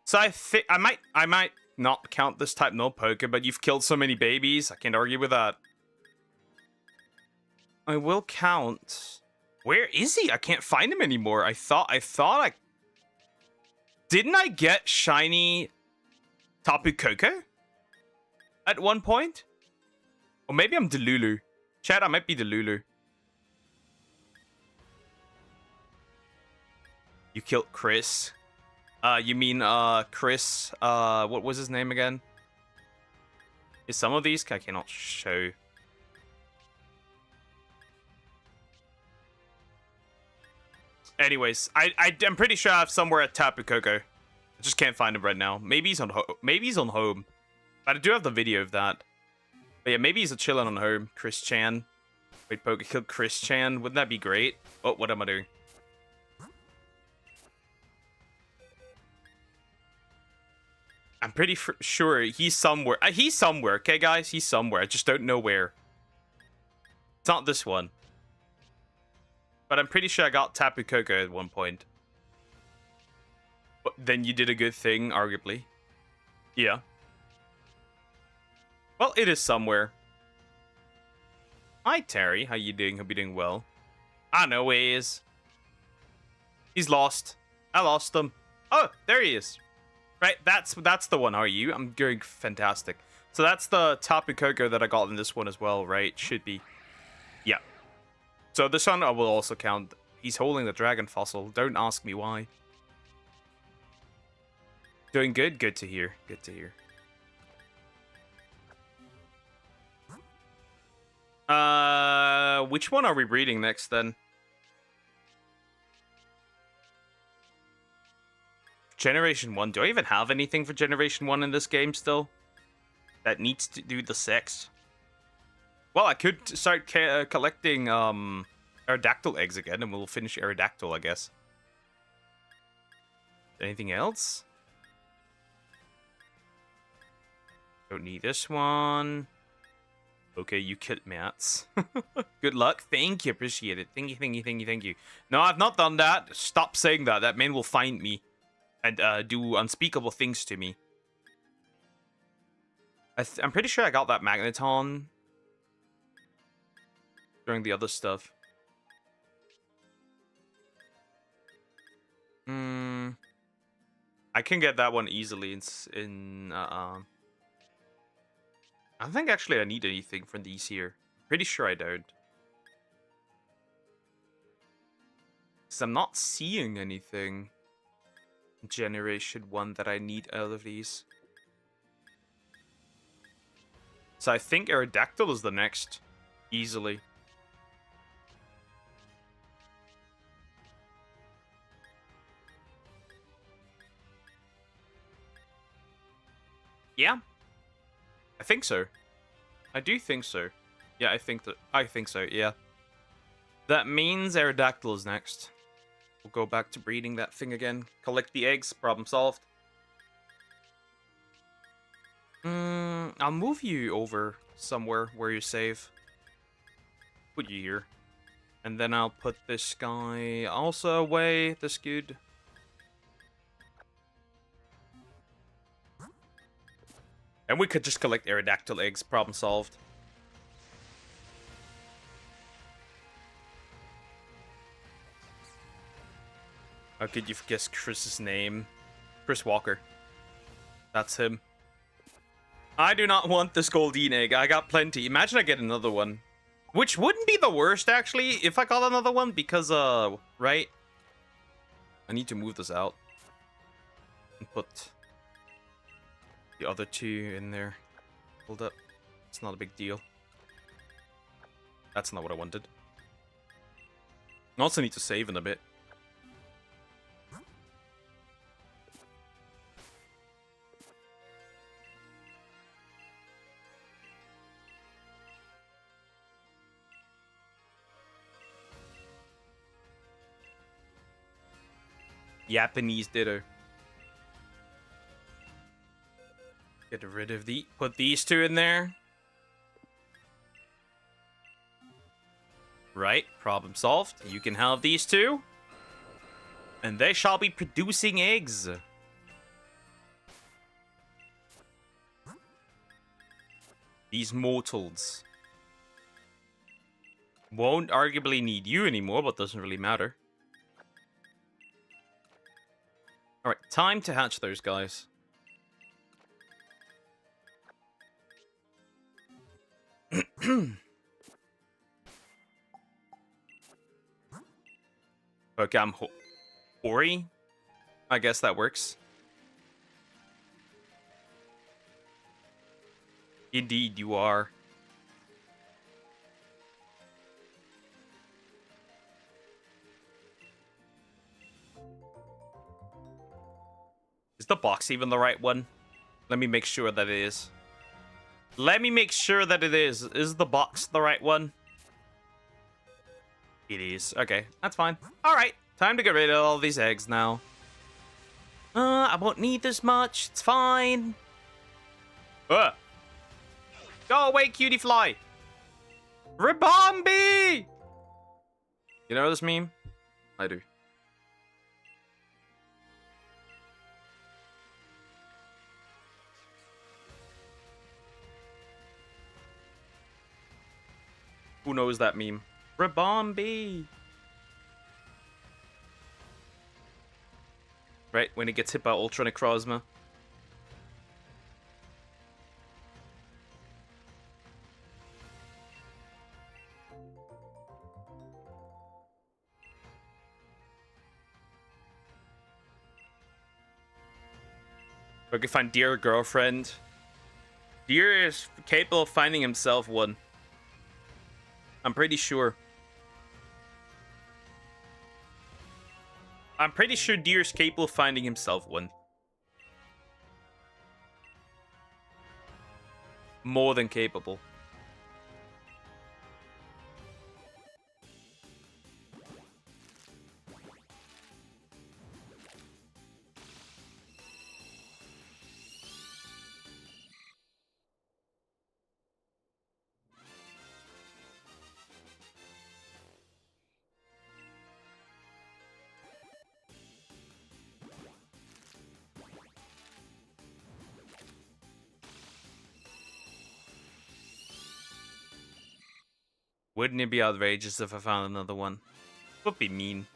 So I think I might not count this type null poker, but you've killed so many babies. I can't argue with that. I will count. Where is he? I can't find him anymore. I thought I... Didn't I get shiny Tapu Koko at one point? Or maybe I'm Delulu. Chat, I might be Delulu. You killed Chris. You mean, Chris, what was his name again? Is some of these I cannot show. Anyways, I'm pretty sure I have somewhere at Tapu Koko. I just can't find him right now. Maybe he's on home. But I do have the video of that. But yeah, maybe he's chilling on home. Chris Chan. Wait, Poke killed Chris Chan. Wouldn't that be great? Oh, what am I doing? I'm pretty sure he's somewhere. He's somewhere, okay, guys? He's somewhere. I just don't know where. It's not this one. But I'm pretty sure I got Tapu Koko at one point. But then you did a good thing, arguably. Yeah. Well, it is somewhere. Hi, Terry. How you doing? Hope you're doing well. I know where he is. He's lost. I lost him. Oh, there he is. Right, that's the one, are you? I'm doing fantastic. So that's the Tapu Koko that I got in this one as well, right? Should be. Yeah. So this one I will also count. He's holding the dragon fossil. Don't ask me why. Doing good? Good to hear. Good to hear. Which one are we reading next then? Generation 1. Do I even have anything for Generation 1 in this game still? That needs to do the sex? Well, I could start collecting Aerodactyl eggs again, and we'll finish Aerodactyl, I guess. Anything else? Don't need this one. Okay, you killed Mats. Good luck. Thank you. Appreciate it. Thank you, thank you, thank you, thank you. No, I've not done that. Stop saying that. That man will find me and do unspeakable things to me. I'm pretty sure I got that Magneton during the other stuff. I can get that one easily I don't think actually I need anything from these here. Pretty sure I don't. Because I'm not seeing anything in Generation 1 that I need out of these. So I think Aerodactyl is the next. Easily. Yeah. I think so. I do think so. Yeah, I think so, yeah. That means Aerodactyl is next. We'll go back to breeding that thing again. Collect the eggs. Problem solved. I'll move you over somewhere where you're safe. Put you here. And then I'll put this guy also away. That's good. And we could just collect Aerodactyl eggs. Problem solved. How could you guess Chris's name? Chris Walker. That's him. I do not want this Goldeen egg. I got plenty. Imagine I get another one. Which wouldn't be the worst, actually, if I got another one, because, right? I need to move this out. And put the other two in there. Hold up. It's not a big deal. That's not what I wanted. I also need to save in a bit. Japanese ditto. Get rid of the... Put these two in there. Right, problem solved. You can have these two. And they shall be producing eggs. These mortals. Won't arguably need you anymore, but doesn't really matter. Alright, time to hatch those guys. Okay, I'm Hori. I guess that works. Indeed, you are. Is the box even the right one? Let me make sure that it is. Let me make sure that it is. Is the box the right one? It is. Okay, that's fine. Alright, time to get rid of all these eggs now. I won't need this much. It's fine. Go away, cutie fly. Ribombi! You know this meme? I do. Who knows that meme? Ribombi! Right, when he gets hit by Ultra Necrozma. I can find Dear Girlfriend. Dear is capable of finding himself one. I'm pretty sure. I'm pretty sure Deer's capable of finding himself one. More than capable. Wouldn't it be outrageous if I found another one? Would be mean.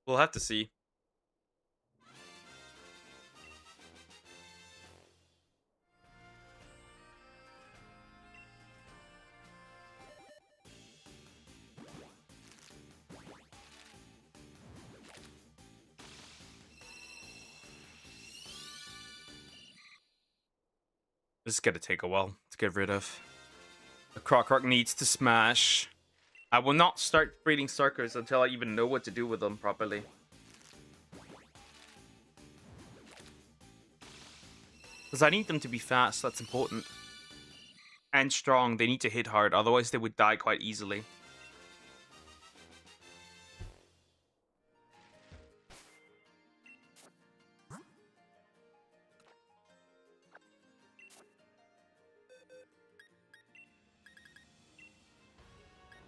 We'll have to see. This is gonna take a while to get rid of. The Croc needs to smash. I will not start breeding Starkers until I even know what to do with them properly. Because I need them to be fast, that's important. And strong, they need to hit hard, otherwise they would die quite easily.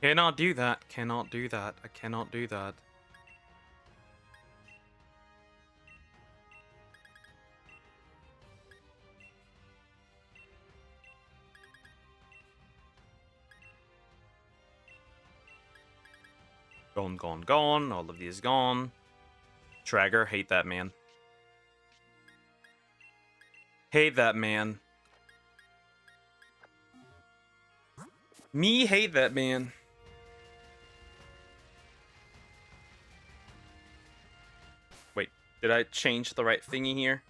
Cannot do that, cannot do that, I cannot do that. Gone, gone, gone. All of these gone. Trager, hate that man. Hate that man. Me hate that man. Wait, did I change the right thingy here?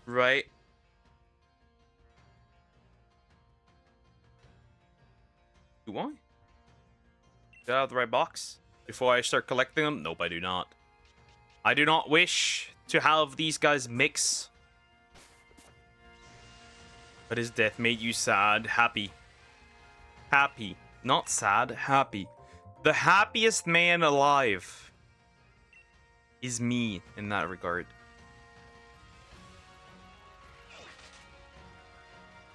Right. Do I? Get out of the right box? Before I start collecting them? Nope, I do not. I do not wish to have these guys mix. But his death made you sad. Happy. Happy. Not sad, happy. The happiest man alive is me in that regard.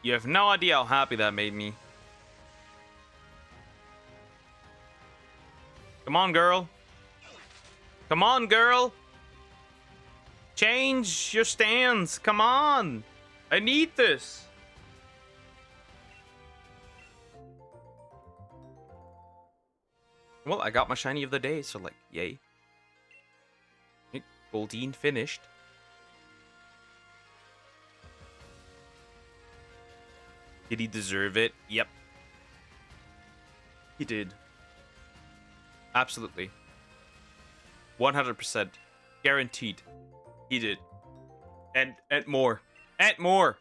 You have no idea how happy that made me. Come on, girl. Come on, girl. Change your stance. Come on. I need this. Well, I got my shiny of the day, so like, yay. Goldeen finished. Did he deserve it? Yep. He did. Absolutely. 100%. Guaranteed. He did. And more. And more.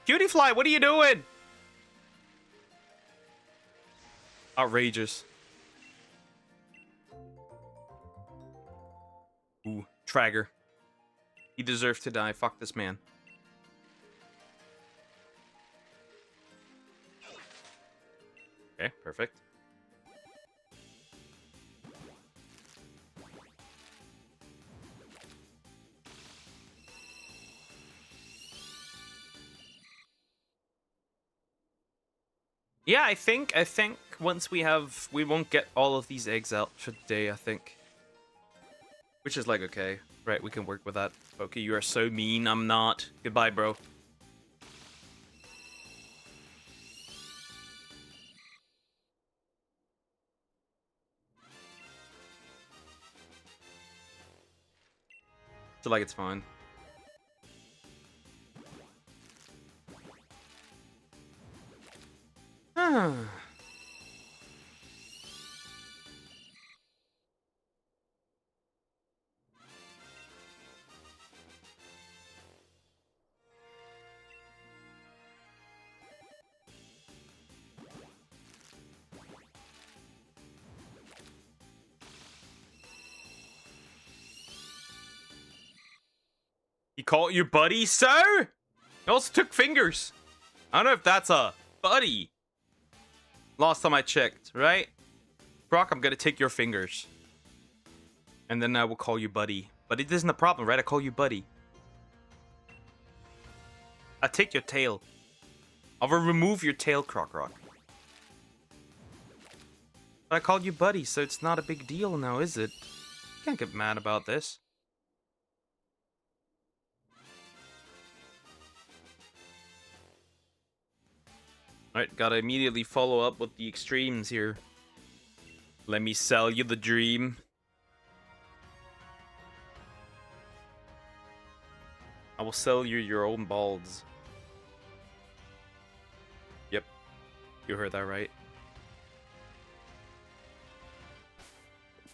Cutiefly, what are you doing? Outrageous. Ooh, Trager. He deserves to die. Fuck this man. Okay, perfect. Yeah, I think once we won't get all of these eggs out for the day, I think. Which is like, okay. Right, we can work with that. Okay, you are so mean, I'm not. Goodbye, bro. So like it's fine. He called you buddy, sir? He also took fingers. I don't know if that's a buddy. Last time I checked, right? Brock, I'm gonna take your fingers. And then I will call you buddy. But it isn't a problem, right? I call you buddy. I take your tail. I will remove your tail, Croc Rock. But I called you buddy, so it's not a big deal now, is it? Can't get mad about this. Alright, gotta immediately follow up with the extremes here. Let me sell you the dream. I will sell you your own balls. Yep. You heard that right.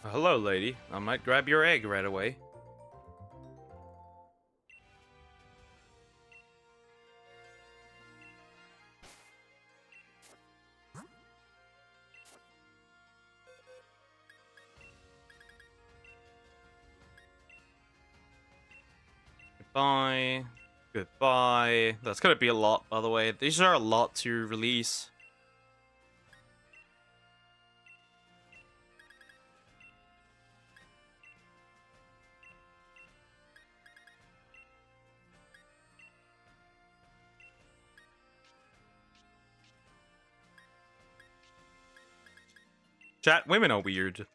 Hello, lady. I might grab your egg right away. Bye. Goodbye. That's gonna be a lot, by the way. These are a lot to release. Chat, women are weird.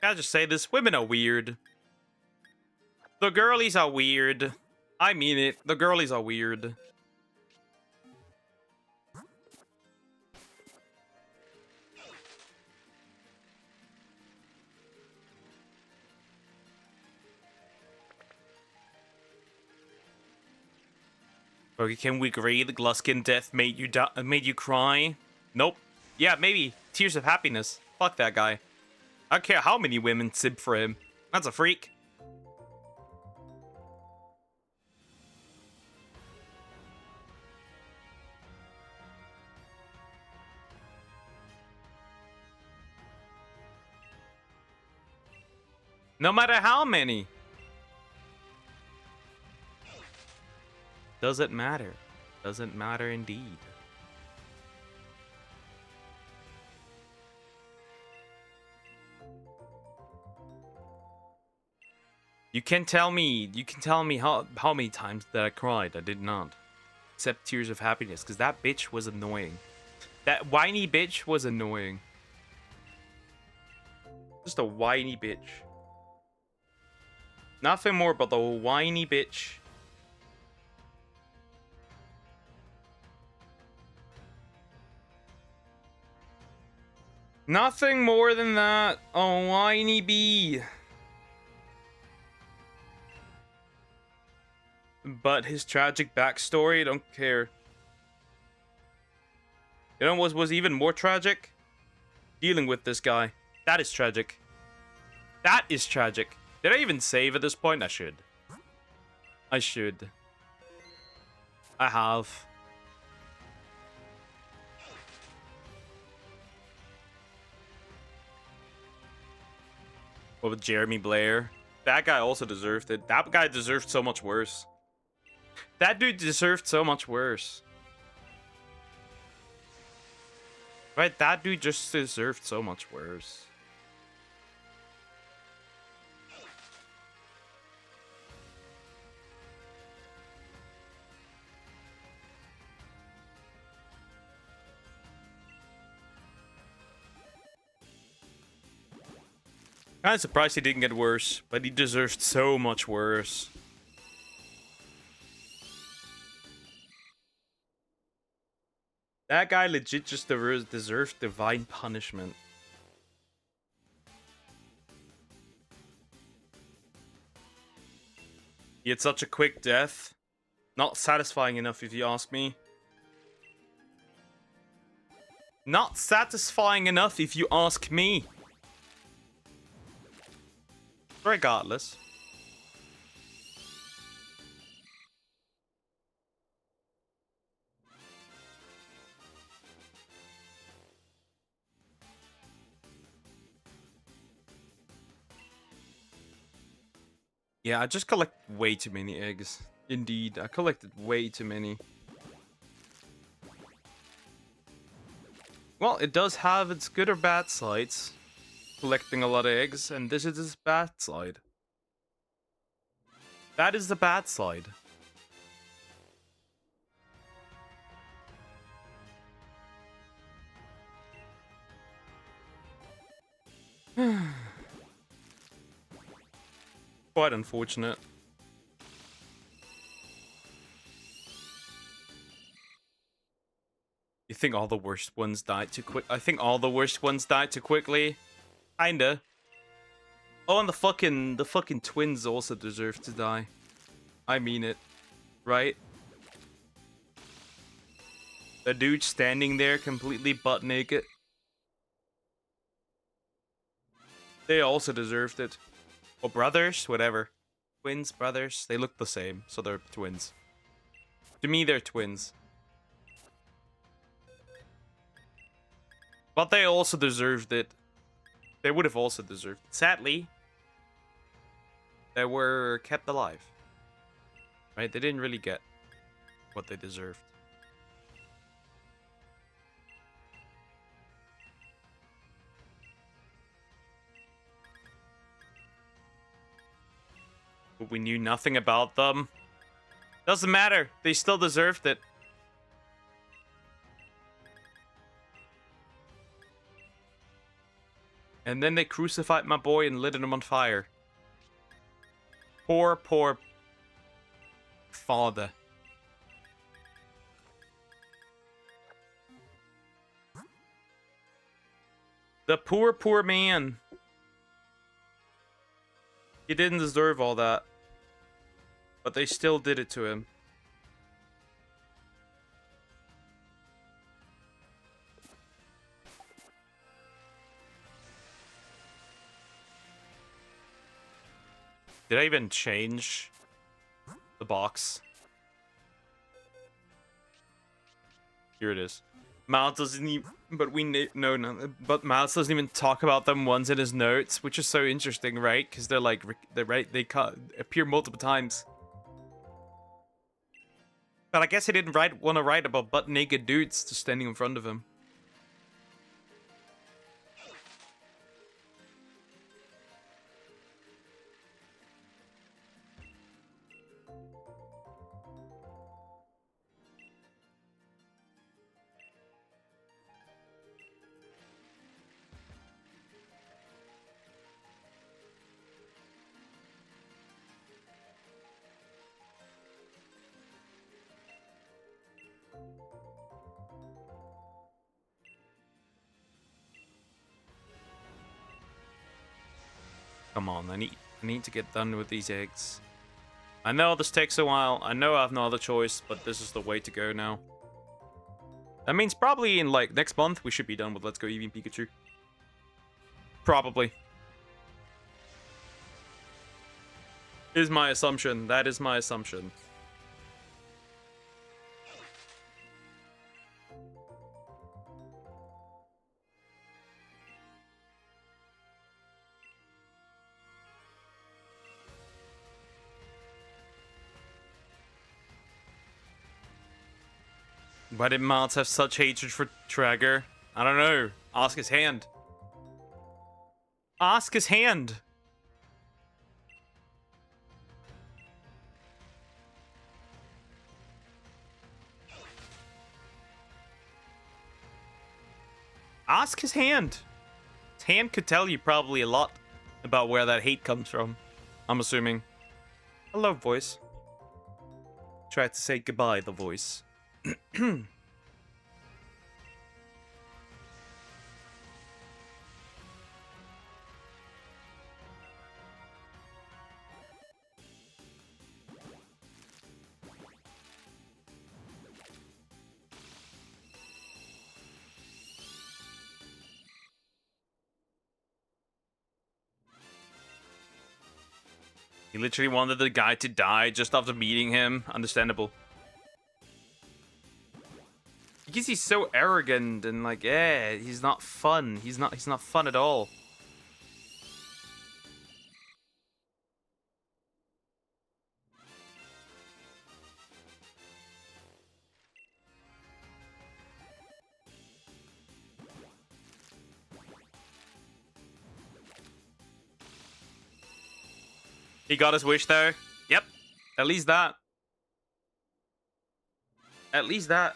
Gotta just say this, women are weird. The girlies are weird. I mean it, the girlies are weird. Okay, can we agree the Gluskin death made you cry? Nope. Yeah, maybe. Tears of happiness. Fuck that guy. I don't care how many women sib for him. That's a freak. No matter how many. Doesn't matter. Doesn't matter indeed. You can tell me how many times that I cried. I did not. Except tears of happiness, because that bitch was annoying. That whiny bitch was annoying. Just a whiny bitch. Nothing more but the whiny bitch. Nothing more than that. A whiny bee. But his tragic backstory, don't care. You know what was even more tragic? Dealing with this guy. That is tragic. That is tragic. Did I even save at this point? I should. I should. I have. What with Jeremy Blair? That guy also deserved it. That guy deserved so much worse. That dude deserved so much worse. Right, that dude just deserved so much worse. Kinda surprised he didn't get worse, but he deserved so much worse. That guy legit just deserved divine punishment. He had such a quick death. Not satisfying enough, if you ask me. Not satisfying enough, if you ask me. Regardless. Yeah, I just collect way too many eggs. Indeed, I collected way too many. Well, it does have its good or bad sides. Collecting a lot of eggs, and this is its bad side. That is the bad side. Quite unfortunate. You think all the worst ones died too quick? I think all the worst ones died too quickly. Kinda. Oh, and the fucking twins also deserve to die. I mean it. Right? The dude standing there completely butt naked. They also deserved it. Or brothers, whatever. Twins, brothers, they look the same, so they're twins. To me, they're twins. But they also deserved it. They would have also deserved it. Sadly, they were kept alive. Right? They didn't really get what they deserved. But we knew nothing about them. Doesn't matter. They still deserved it. And then they crucified my boy and lit him on fire. Poor, poor father. The poor, poor man. He didn't deserve all that. But they still did it to him. Did I even change the box? Here it is. Miles doesn't even, but but Miles doesn't even talk about them once in his notes, which is so interesting, right? Because they're like, they appear multiple times. But I guess he didn't want to write about butt naked dudes just standing in front of him. Come on, I need to get done with these eggs. I know this takes a while. I know I have no other choice, but this is the way to go now. That means probably in like next month we should be done with Let's Go Eevee and Pikachu. Probably. Is my assumption. That is my assumption. Why did Miles have such hatred for Traeger? I don't know. Ask his hand. Ask his hand. Ask his hand. His hand could tell you probably a lot about where that hate comes from. I'm assuming. Hello, voice. Tried to say goodbye, the voice. He literally wanted the guy to die just after meeting him. Understandable. Because he's so arrogant and like, yeah, he's not fun. He's not fun at all. He got his wish though. Yep. At least that. At least that.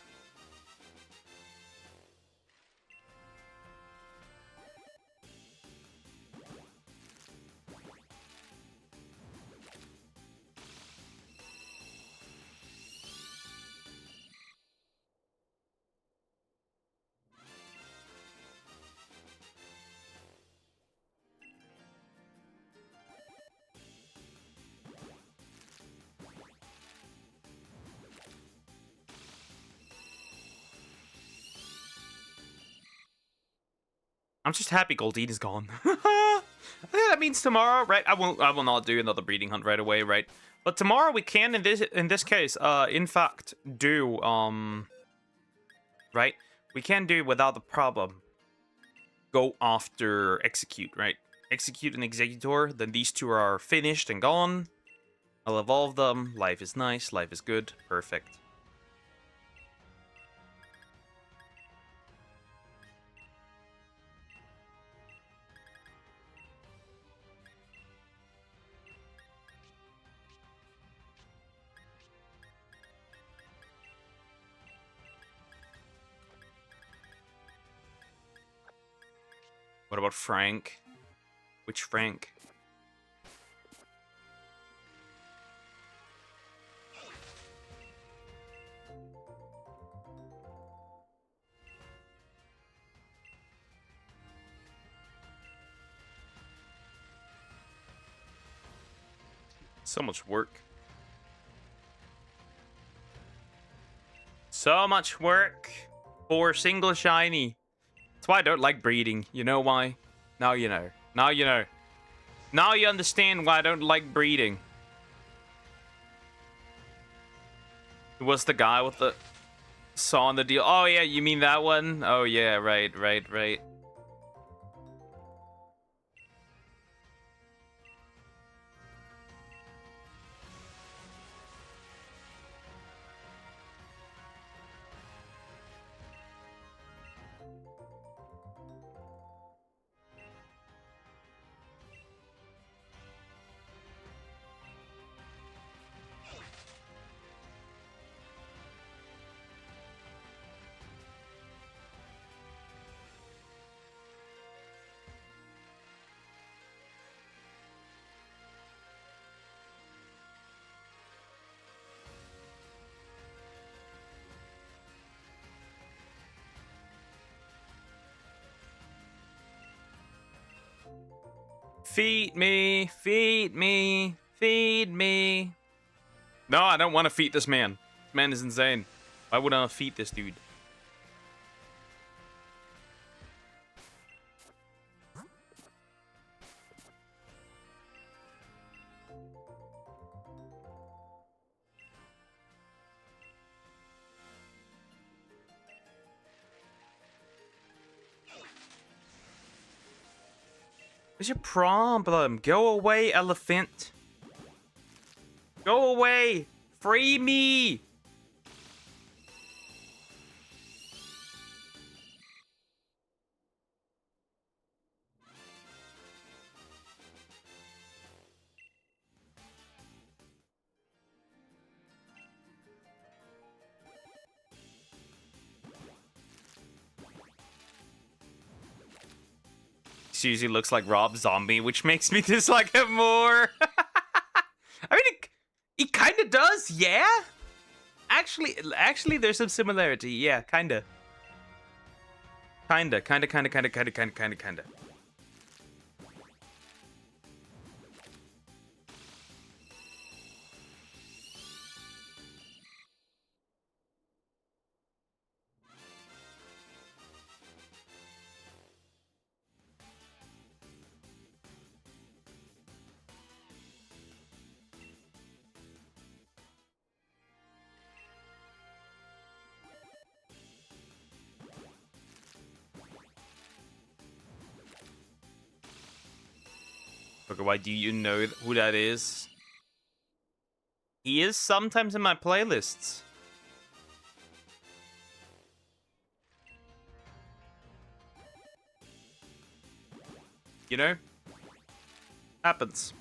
I'm just happy Goldeen is gone. That means tomorrow, right? I will not do another breeding hunt right away, right? But tomorrow we can in this case, in fact, do right? We can do without a problem. Go after execute, right? Execute and executor, then these two are finished and gone. I'll evolve them. Life is nice. Life is good. Perfect. What about Frank? Which Frank? So much work. So much work for a single shiny. That's why I don't like breeding. You know why? Now you know. Now you know. Now you understand why I don't like breeding. It was the guy with the saw on the deal. Oh yeah, you mean that one? Oh yeah, right. Feed me, feed me, feed me. No, I don't want to feed this man. This man is insane. Why would I feed this dude? What's your problem? Go away, elephant. Go away. Free me. Susie looks like Rob Zombie, which makes me dislike him more. I mean, he kind of does, yeah? Actually, there's some similarity. Yeah, kinda. Kinda. Okay, why do you know who that is? He is sometimes in my playlists. You know? Happens.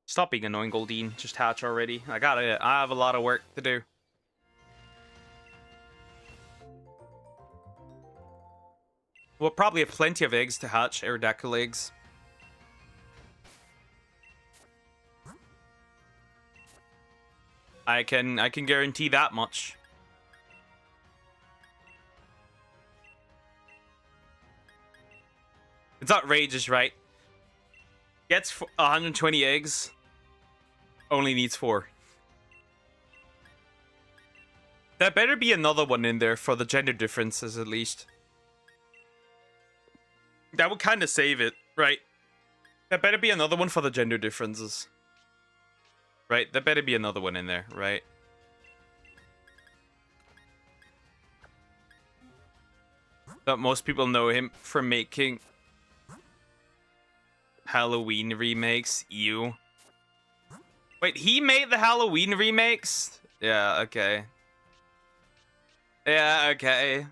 Stop being annoying, Goldine. Just hatch already. I have a lot of work to do. We'll probably have plenty of eggs to hatch, Aerodactyl eggs. I can guarantee that much. It's outrageous, right? Gets 120 eggs. Only needs 4. There better be another one in there for the gender differences, at least. That would kind of save it, right? There better be another one for the gender differences. Right? There better be another one in there, right? That most people know him for making Halloween remakes. Ew. Wait, he made the Halloween remakes? Yeah, okay. Yeah, okay.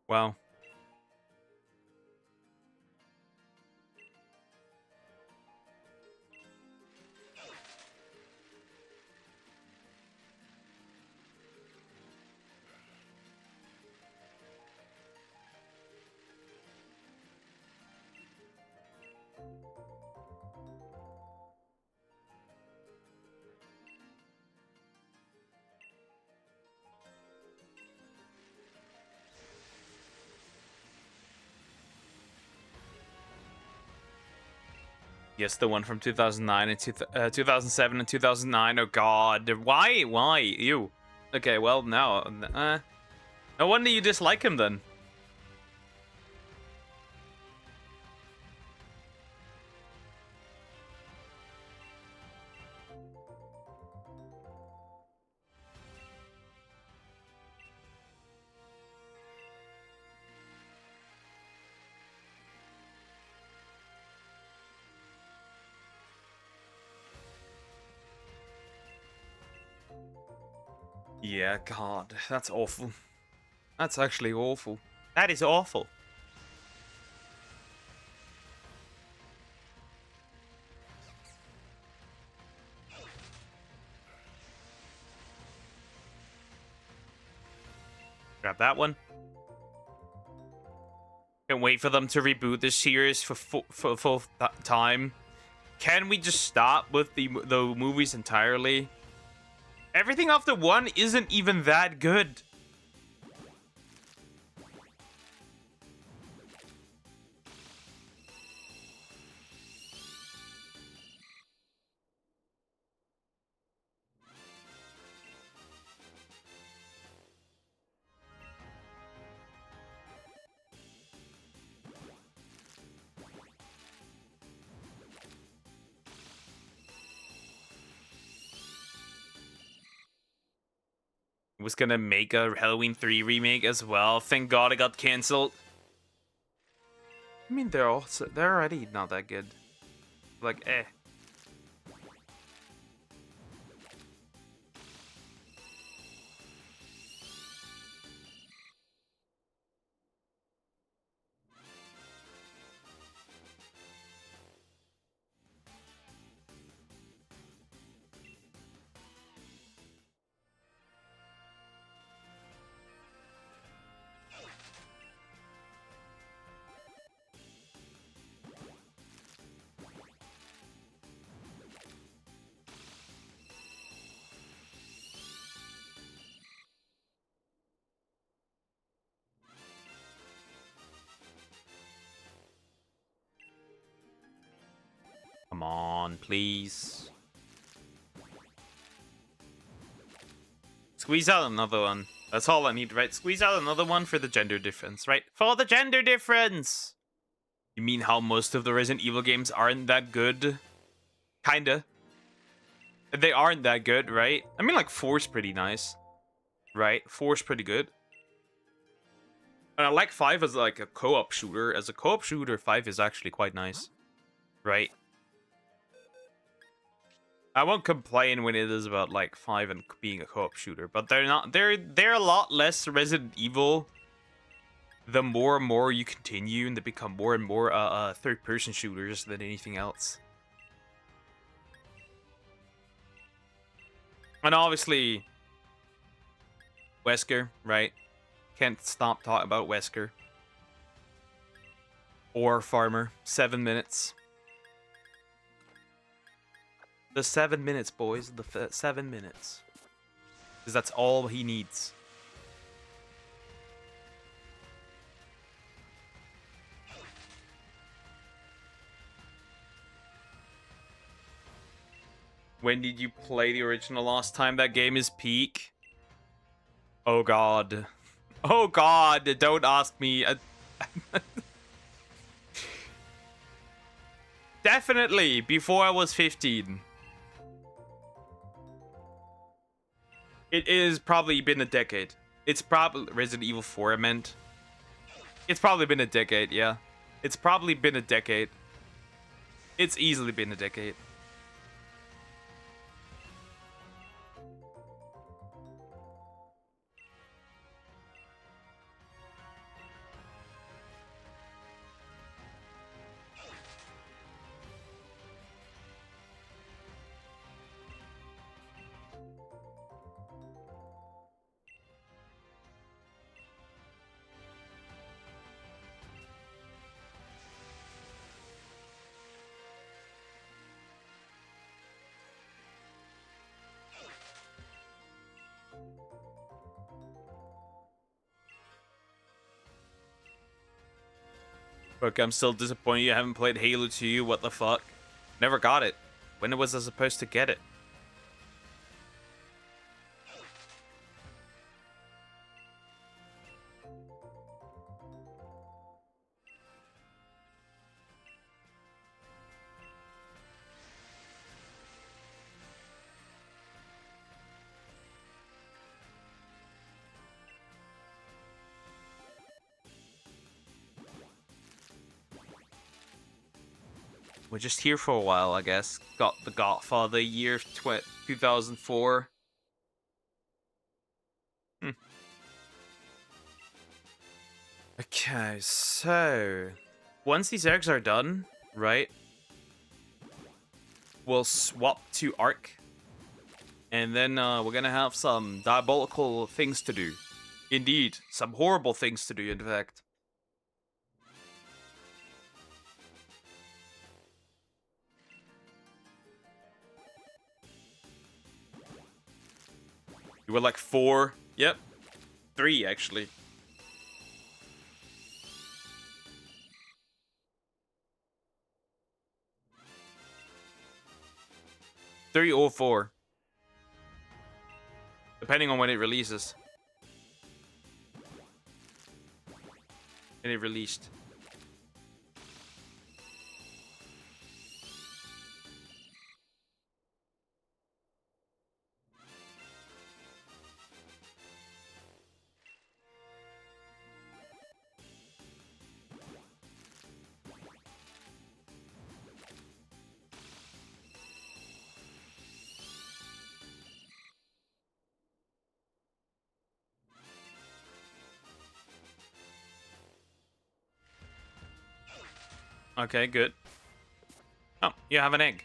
Wow. Yes, the one from 2009 and 2007 and 2009. Oh god, why? Why? Ew. Okay, well, no. No wonder you dislike him then. Yeah, god, that's awful. That's actually awful. That is awful. Grab that one. Can't wait for them to reboot this series for full time. Can we just stop with the movies entirely? Everything after one isn't even that good. Was gonna make a Halloween 3 remake as well. Thank God it got cancelled. I mean, they're already not that good. Like, eh. Come on, please. Squeeze out another one. That's all I need, right? Squeeze out another one for the gender difference, right? For the gender difference! You mean how most of the Resident Evil games aren't that good? Kinda. They aren't that good, right? I mean, like, 4's pretty nice. Right? 4's pretty good. And I like 5 as, like, a co-op shooter. As a co-op shooter, 5 is actually quite nice. Right? I won't complain when it is about, like, 5 and being a co-op shooter. But they're not... They're a lot less Resident Evil the more and more you continue, and they become more and more third-person shooters than anything else. And obviously, Wesker, right? Can't stop talking about Wesker. Or Farmer. 7 minutes. The 7 minutes, boys. The 7 minutes. Because that's all he needs. When did you play the original last time? That game is peak. Oh god. Oh God, don't ask me. Definitely before I was 15. It is probably been a decade. It's probably Resident Evil 4, I meant. It's probably been a decade, yeah. It's probably been a decade. It's easily been a decade. Look, I'm still disappointed you haven't played Halo 2. What the fuck? Never got it. When was I supposed to get it? We're just here for a while, I guess. Got the Godfather year 2004. Okay, so once these eggs are done, right, we'll swap to Arc, and then we're gonna have some diabolical things to do. Indeed, some horrible things to do, in fact. You were like 4. Yep. 3, actually. Three or 4. Depending on when it releases. And it released. Okay, good. Oh, you have an egg.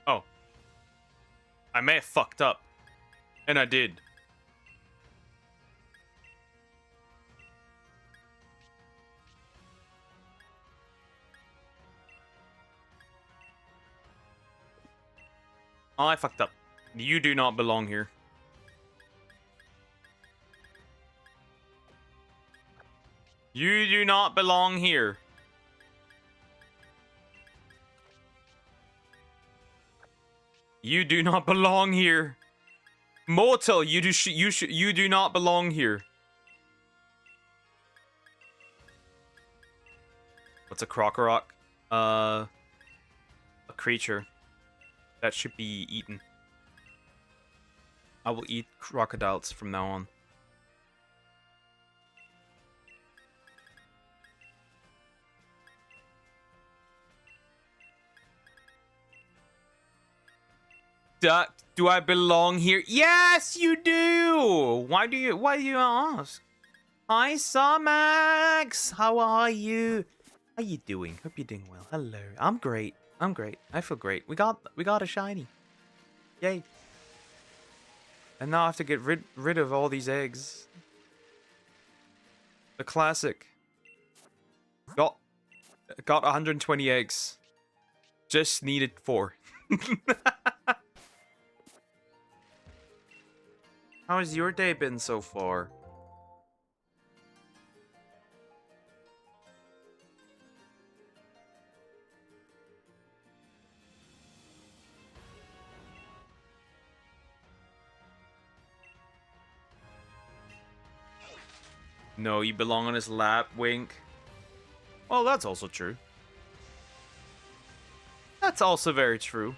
Oh. I may have fucked up. And I did. Oh, I fucked up. You do not belong here. You do not belong here. You do not belong here. Mortal, you do not belong here. What's a Krokorok? A creature that should be eaten. I will eat crocodiles from now on. Do I belong here? Yes, you do. Why do you ask? Hi, Sarmax. How are you? How you doing? Hope you're doing well. Hello. I'm great. I'm great. I feel great. We got a shiny. Yay. And now I have to get rid of all these eggs. The classic. Got 120 eggs. Just needed 4. How has your day been so far? No, you belong on his lap, wink. Well, that's also true. That's also very true.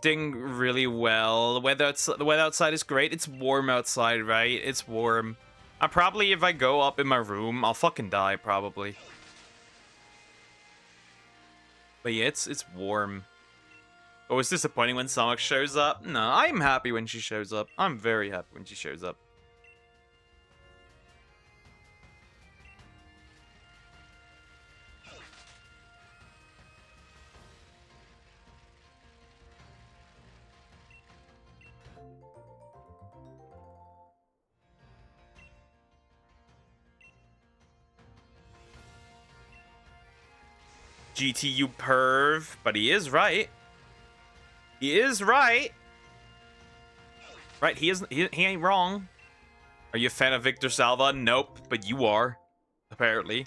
Doing really well. The weather outside is great. It's warm outside, right? It's warm. Probably, if I go up in my room, I'll fucking die, probably. But yeah, it's warm. Oh, it's disappointing when Sonic shows up. No, I'm happy when she shows up. I'm very happy when she shows up. GTU perv, but he is right. He is right. Right, he ain't wrong. Are you a fan of Victor Salva? Nope, but you are, apparently.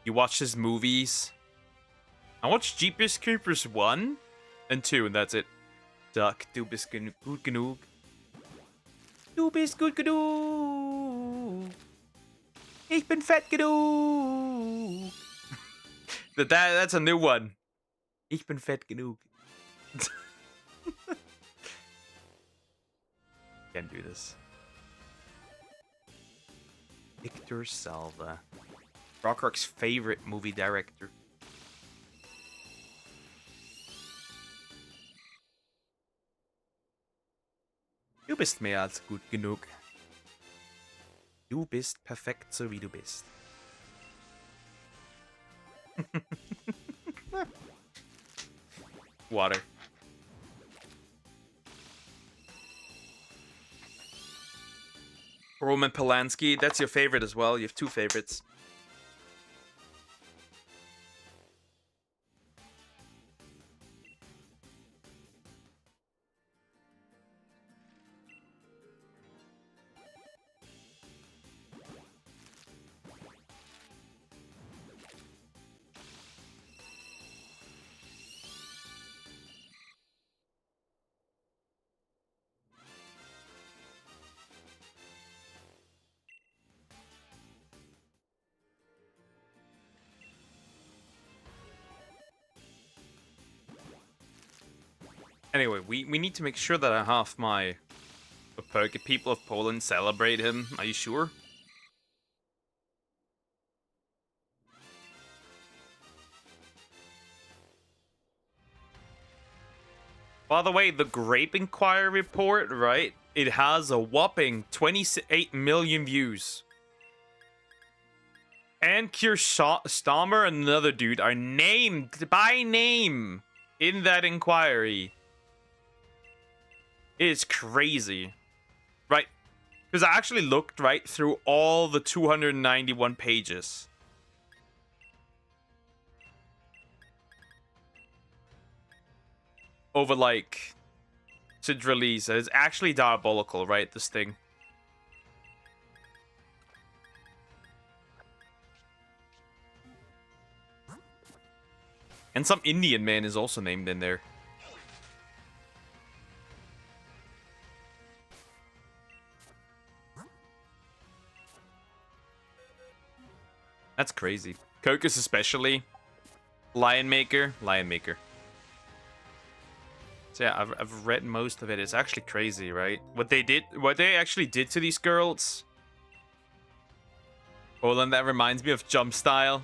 You watch his movies. I watched Jeepers Creepers 1 and 2, and that's it. Duck, du bist gut genug. Du bist gut genug. Ich bin fett genug. That's a new one. Ich bin fett genug. Can't do this. Victor Salva. Rockrock's favorite movie director. Du bist mehr als gut genug. Du bist perfekt, so wie du bist. Water. Roman Polanski, that's your favorite as well. You have two favorites. Anyway, we need to make sure that half my Poke people of Poland celebrate him. Are you sure? By the way, the Grape Inquiry report, right? It has a whopping 28 million views. And Keir Starmer and another dude are named by name in that inquiry. It is crazy. Right? Because I actually looked right through all the 291 pages. Over, like, since release. It's actually diabolical, right? This thing. And some Indian man is also named in there. That's crazy. Kokus especially. Lion Maker. So yeah, I've read most of it. It's actually crazy, right? What they actually did to these girls. Poland, that reminds me of Jump Style.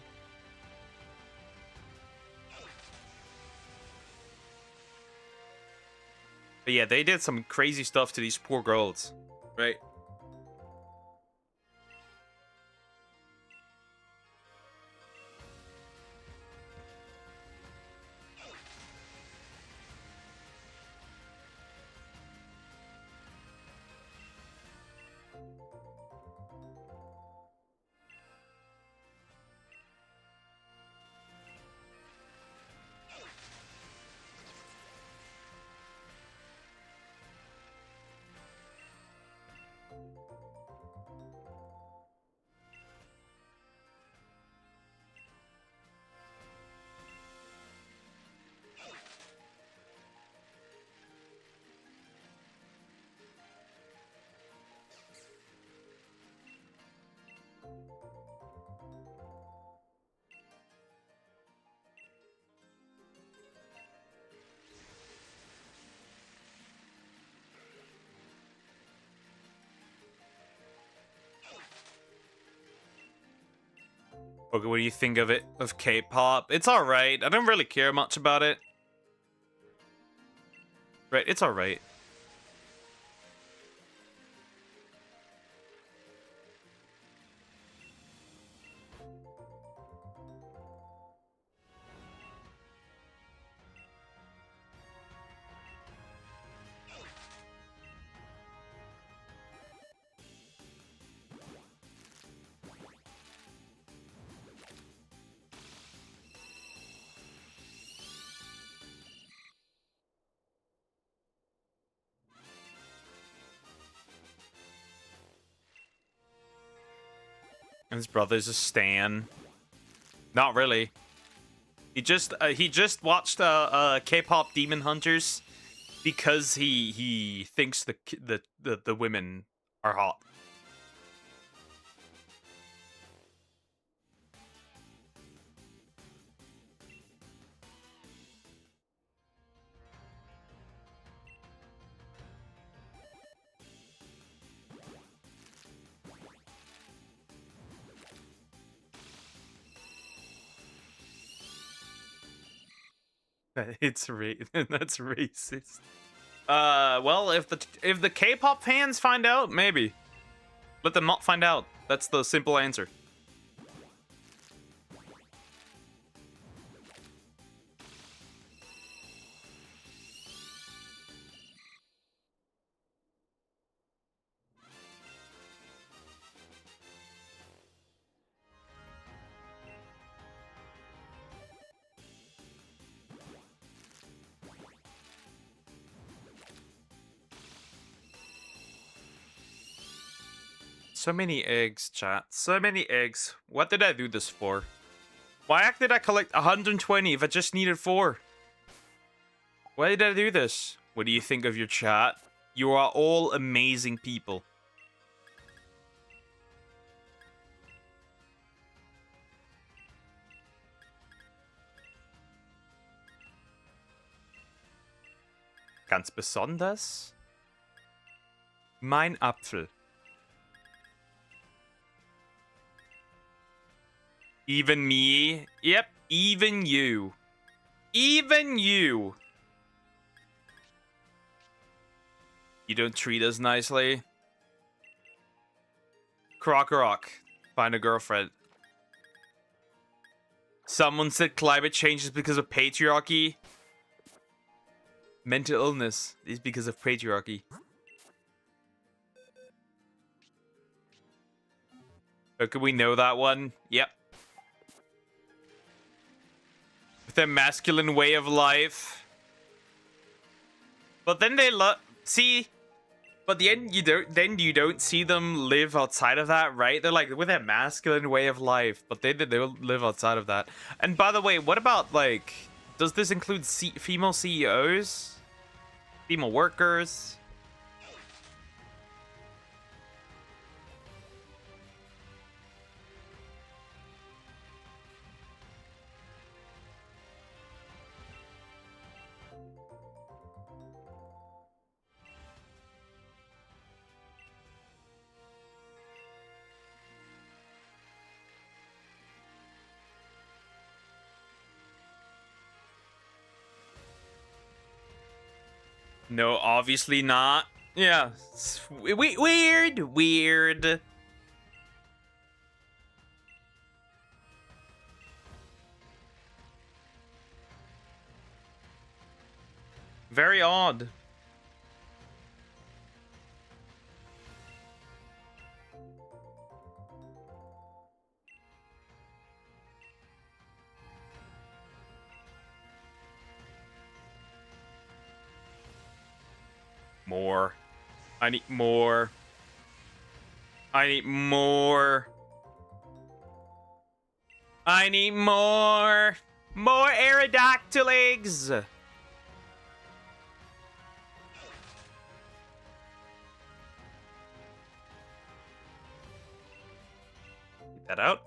But yeah, they did some crazy stuff to these poor girls, right? Okay, what do you think of it? Of K-pop? It's alright. I don't really care much about it. Right, it's alright. And his brother's a stan. Not really. He just watched K-pop Demon Hunters because he thinks the women are hot. It's that's racist. Well, if the K-pop fans find out, maybe. Let them not find out. That's the simple answer. So many eggs, chat. So many eggs. What did I do this for? Why did I collect 120 if I just needed 4? Why did I do this? What do you think of your chat? You are all amazing people. Ganz besonders mein Apfel. Even me? Yep, even you. Even you. You don't treat us nicely. Croc, find a girlfriend. Someone said climate change is because of patriarchy. Mental illness is because of patriarchy. How could we know that one? Yep. With their masculine way of life. But then they see, but then you don't see them live outside of that, right? They're like with their masculine way of life, but they don't live outside of that. And by the way, what about like, does this include female CEOs? Female workers? No, obviously not. Yeah, weird. Very odd. More. I need more. I need more. I need more. More Aerodactyligs. Get that out.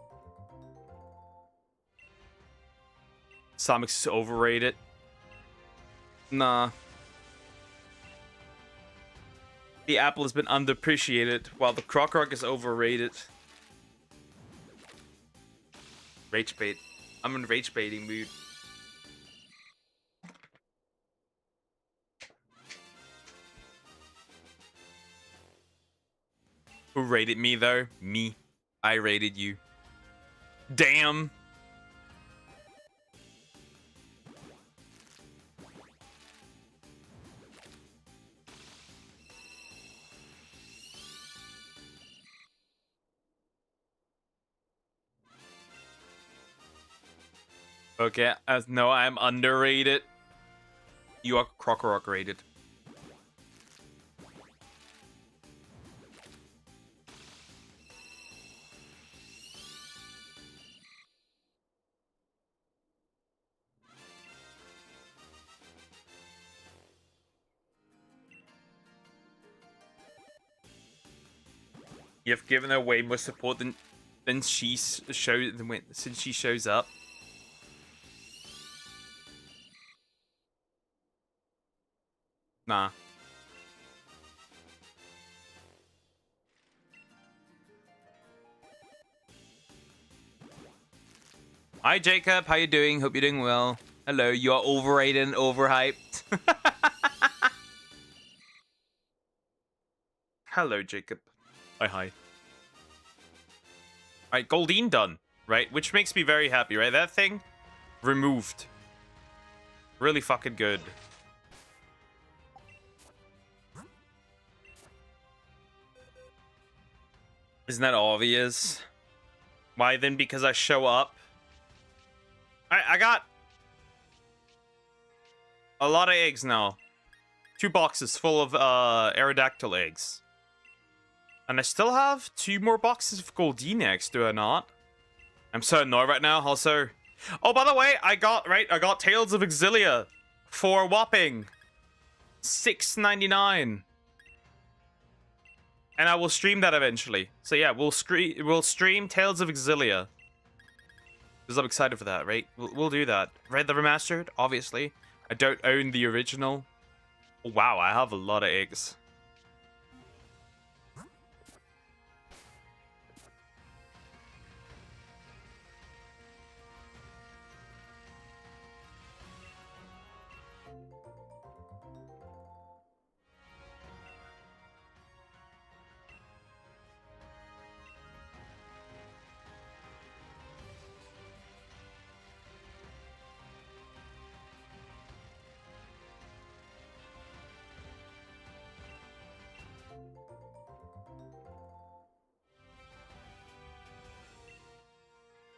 Somix is overrated. Nah. The apple has been underappreciated, while the Croc is overrated. Rage bait. I'm in rage baiting mood. Who rated me though? Me. I rated you. Damn. Okay, no, I'm underrated. You are Crocker rated. You've given her way more support than she since she shows up. Nah. Hi Jacob, how you doing? Hope you're doing well. Hello, you are overrated and overhyped. Hello Jacob. Hi. Alright, Goldeen done, right? Which makes me very happy, right? That thing removed. Really fucking good. Isn't that obvious? Why then? Because I show up. I got a lot of eggs now. 2 boxes full of Aerodactyl eggs. And I still have 2 more boxes of Goldeen eggs, do I not? I'm so annoyed right now, also. Oh, by the way, I got Tales of Exilia for a whopping $6.99. And I will stream that eventually. So yeah, we'll stream Tales of Exilia. Because I'm excited for that, right? We'll do that. Right, the remastered, obviously. I don't own the original. Oh, wow, I have a lot of eggs.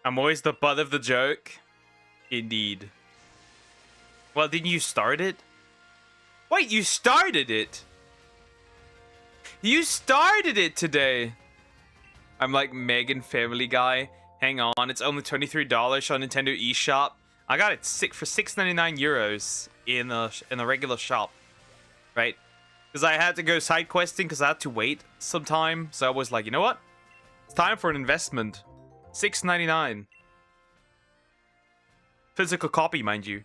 I'm always the butt of the joke. Indeed. Well, didn't you start it? Wait, you started it? You started it today! I'm like Megan Family Guy. Hang on, it's only $23 on Nintendo eShop. I got it for 6.99 euros in a regular shop, right? Because I had to go side questing because I had to wait some time. So I was like, you know what? It's time for an investment. $6.99. Physical copy, mind you.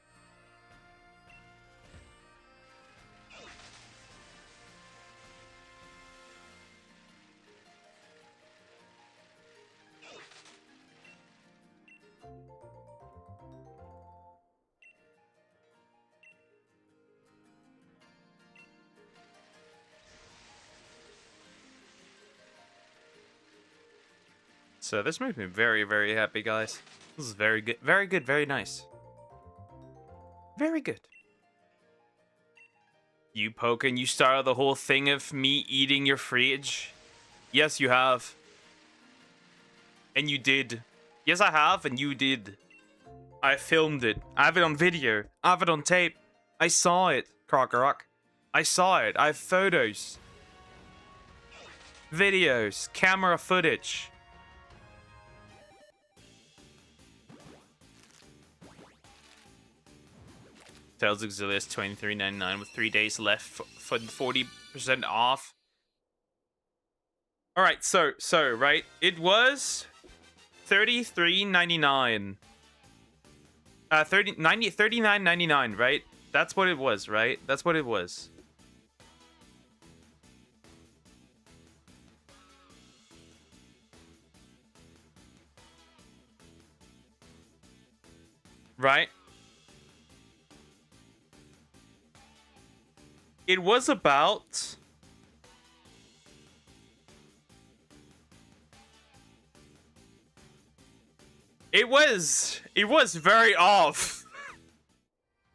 So this makes me very, very happy, guys. This is very good, very nice. Very good. You Pokin, you started the whole thing of me eating your fridge. Yes, you have. And you did. Yes, I have, and you did. I filmed it. I have it on video. I have it on tape. I saw it, Crocorock. I saw it. I have photos. Videos. Camera footage. Tales of Exilia is $23.99 with 3 days left for 40% off. All right, so right, it was $33.99. $39.99, right? That's what it was, right? That's what it was. right? It was about... It was very off.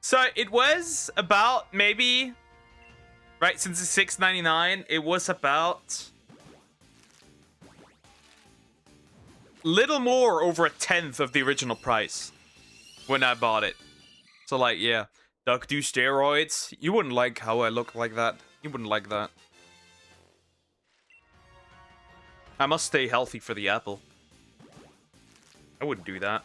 So it was about maybe, right, since it's $6.99, it was about little more over a tenth of the original price when I bought it. So like, yeah, Duck do steroids. You wouldn't like how I look like that. You wouldn't like that. I must stay healthy for the apple. I wouldn't do that.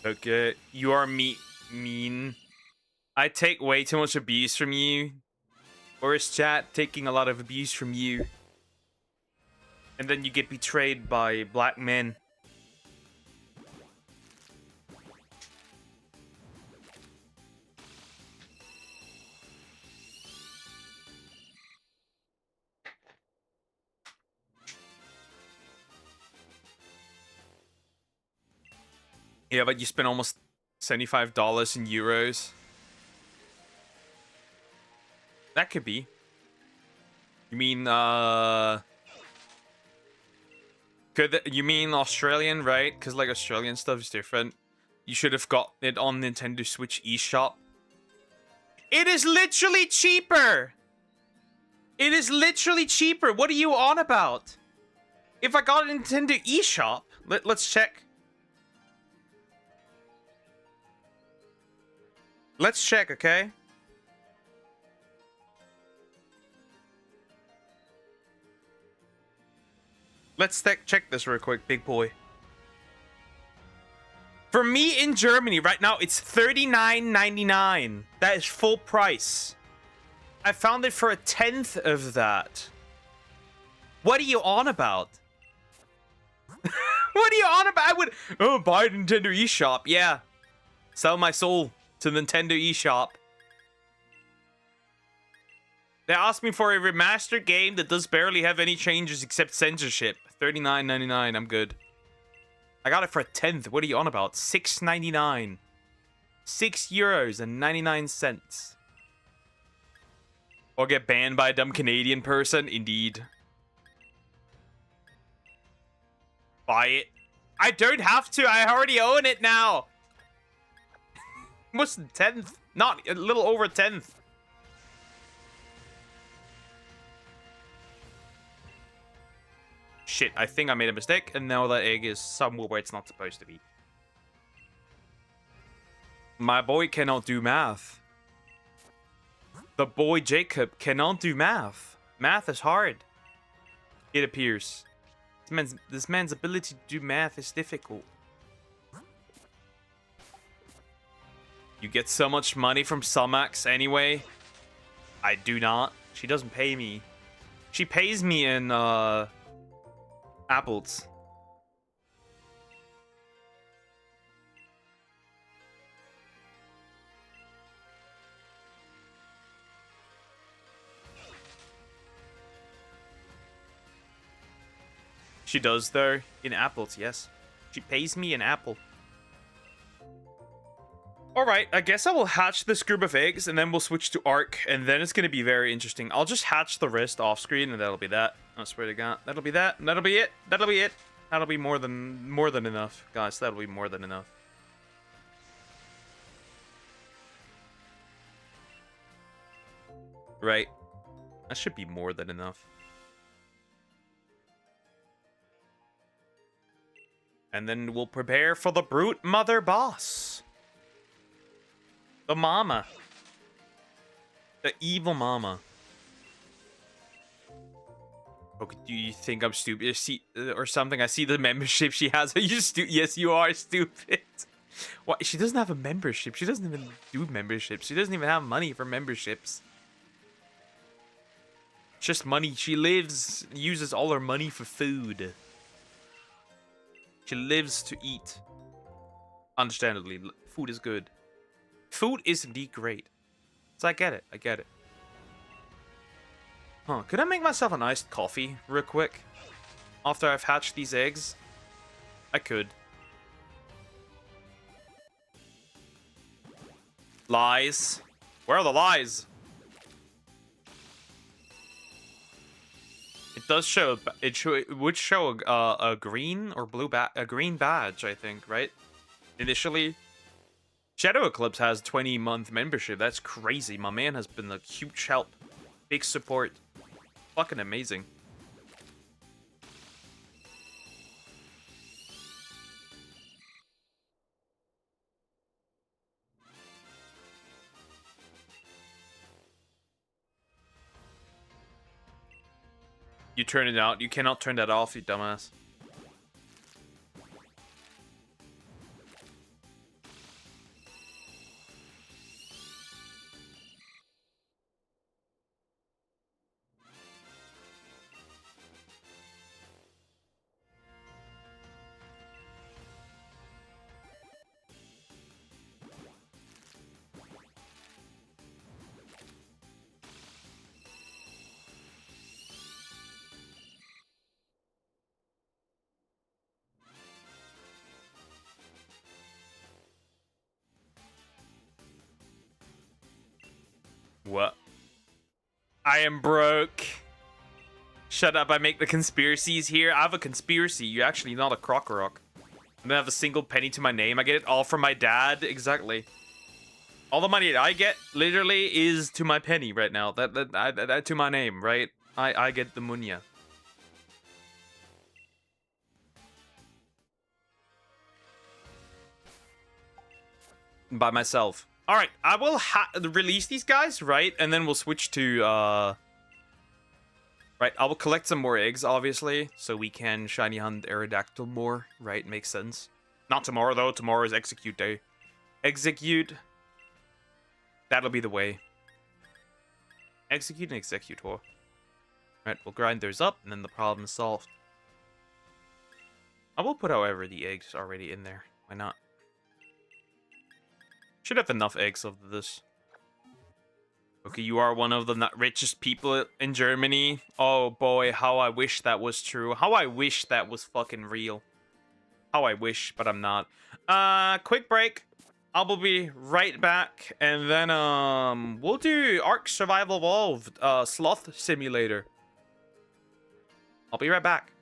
Okay, you are mean. I take way too much abuse from you. Or is chat taking a lot of abuse from you? And then you get betrayed by black men. Yeah, but you spent almost $75 in euros. That could be. You mean, you mean Australian, right? Because, like, Australian stuff is different. You should have got it on Nintendo Switch eShop. It is literally cheaper! It is literally cheaper! What are you on about? If I got a Nintendo eShop... Let's check. Let's check, okay? Let's check this real quick, big boy. For me in Germany right now, it's $39.99. That is full price. I found it for a tenth of that. What are you on about? What are you on about? I would buy a Nintendo eShop. Yeah. Sell my soul to Nintendo eShop. They asked me for a remastered game that does barely have any changes except censorship. $39.99. I'm good. I got it for a tenth. What are you on about? $6.99. €6.99. Or get banned by a dumb Canadian person? Indeed. Buy it. I don't have to. I already own it now. What's the tenth? Not a little over a tenth. Shit, I think I made a mistake, and now that egg is somewhere where it's not supposed to be. My boy cannot do math. The boy Jacob cannot do math. Math is hard. It appears. This man's ability to do math is difficult. You get so much money from Sumax anyway. I do not. She doesn't pay me. She pays me in, apples. She does, though. In apples, yes. She pays me in apple. Alright, I guess I will hatch this group of eggs, and then we'll switch to Ark, and then it's going to be very interesting. I'll just hatch the rest off screen, and that'll be that. I swear to God. That'll be that, and that'll be it. That'll be it. That'll be more than enough. Guys, that'll be more than enough. Right. That should be more than enough. And then we'll prepare for the Broodmother boss. The mama. The evil mama. Okay, do you think I'm stupid? Or something? I see the membership she has. Are you stupid? Yes, you are stupid. What? She doesn't have a membership. She doesn't even do memberships. She doesn't even have money for memberships. It's just money. She uses all her money for food. She lives to eat. Understandably, food is good. Food is indeed great. So I get it. I get it. Huh. Could I make myself an iced coffee real quick? After I've hatched these eggs? I could. Lies. Where are the lies? It does show. It would show a green or blue a green badge, I think, right? Initially. Shadow Eclipse has 20-month membership. That's crazy. My man has been a huge help. Big support. Fucking amazing. You turn it out. You cannot turn that off, you dumbass. What? I am broke. Shut up, I make the conspiracies here. I have a conspiracy. You're actually not a Crocorock. I don't have a single penny to my name. I get it all from my dad. Exactly. All the money that I get, literally, is to my penny right now. That to my name, right? I get the munya. By myself. Alright, I will release these guys, right? And then we'll switch to, right, I will collect some more eggs, obviously, so we can shiny hunt Aerodactyl more, right? Makes sense. Not tomorrow, though. Tomorrow is execute day. Execute. That'll be the way. Execute and executor. Right, we'll grind those up, and then the problem's solved. I will put, however, the eggs already in there. Why not? Should have enough eggs of this. Okay, you are one of the richest people in Germany. Oh boy, how I wish that was true. How I wish that was fucking real. How I wish, but I'm not. Quick break. I will be right back, and then we'll do Ark Survival Evolved, Sloth Simulator. I'll be right back.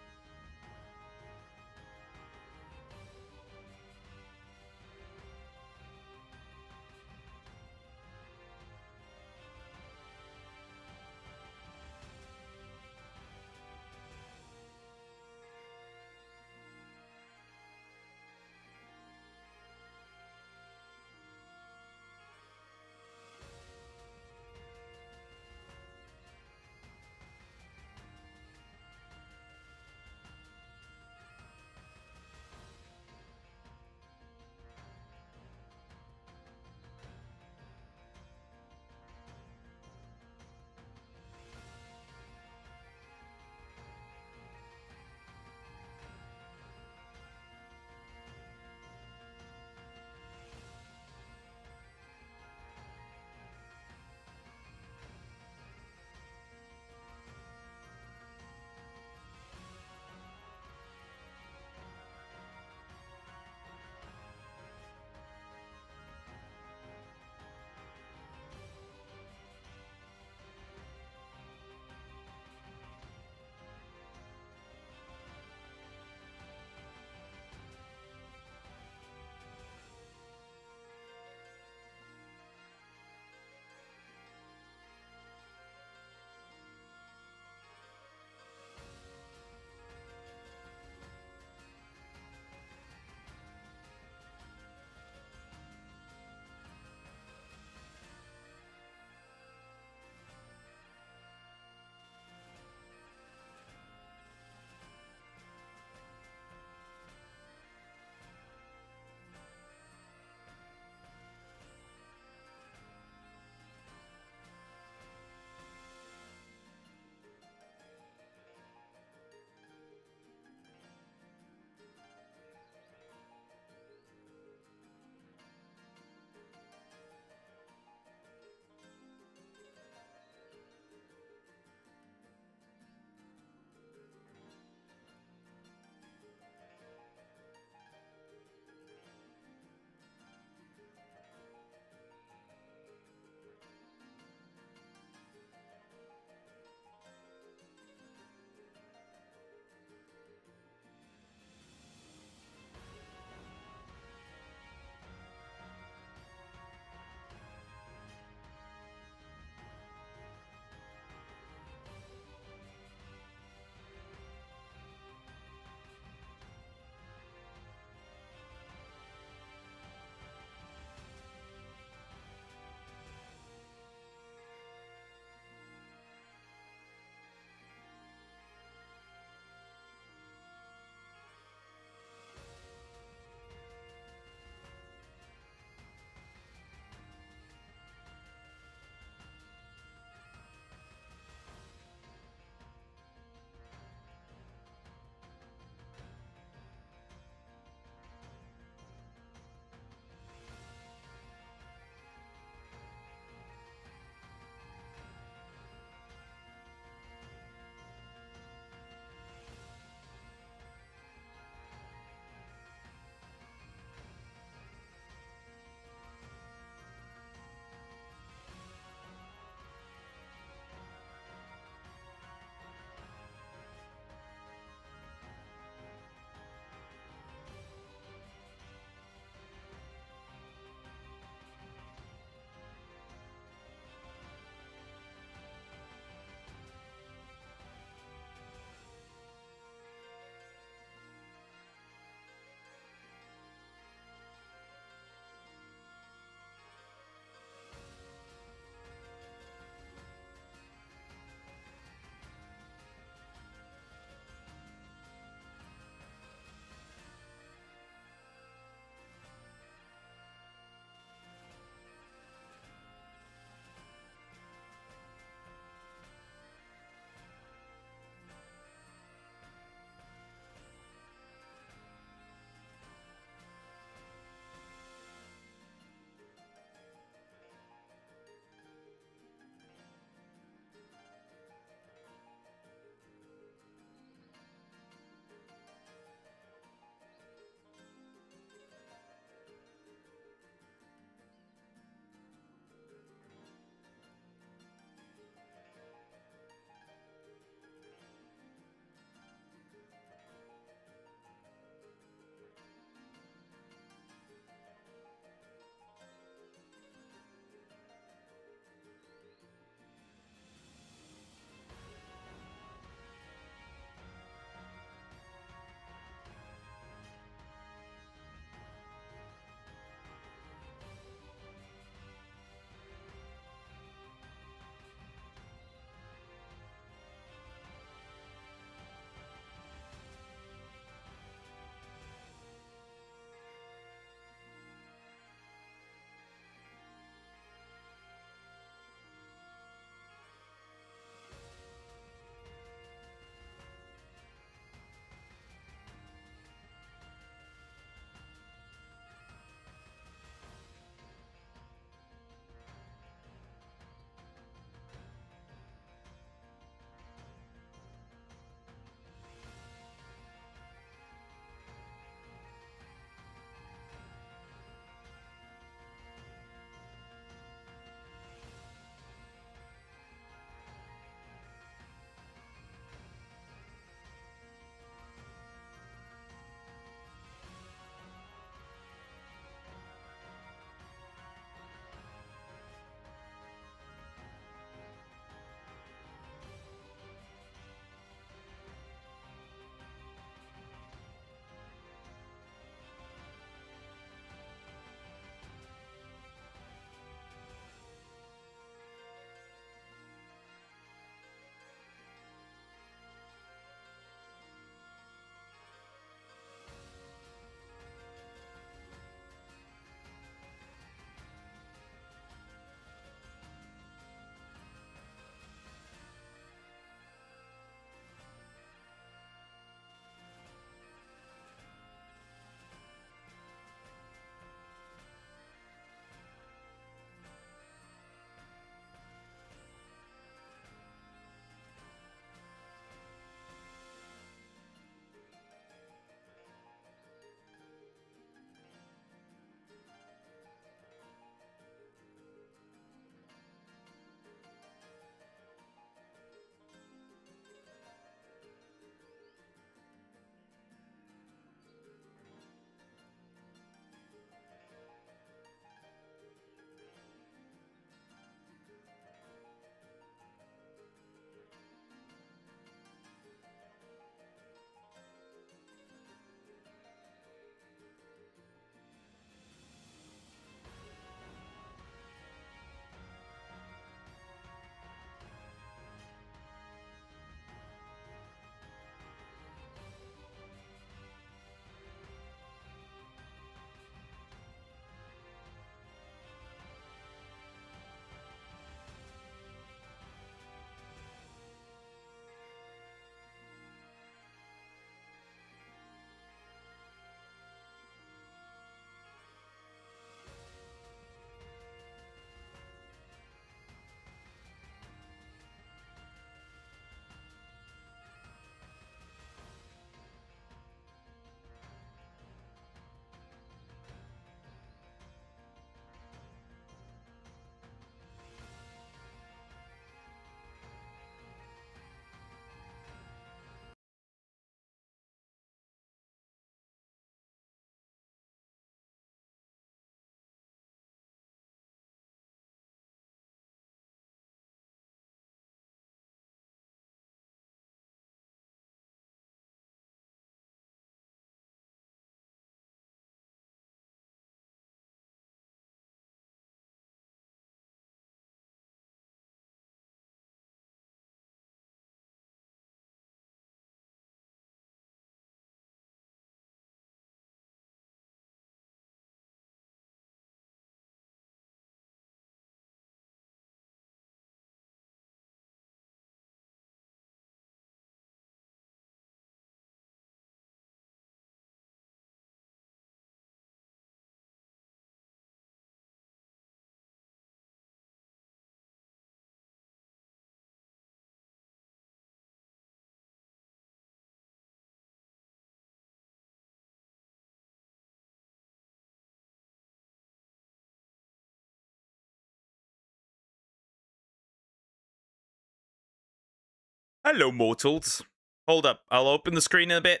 Hello, mortals. Hold up, I'll open the screen in a bit.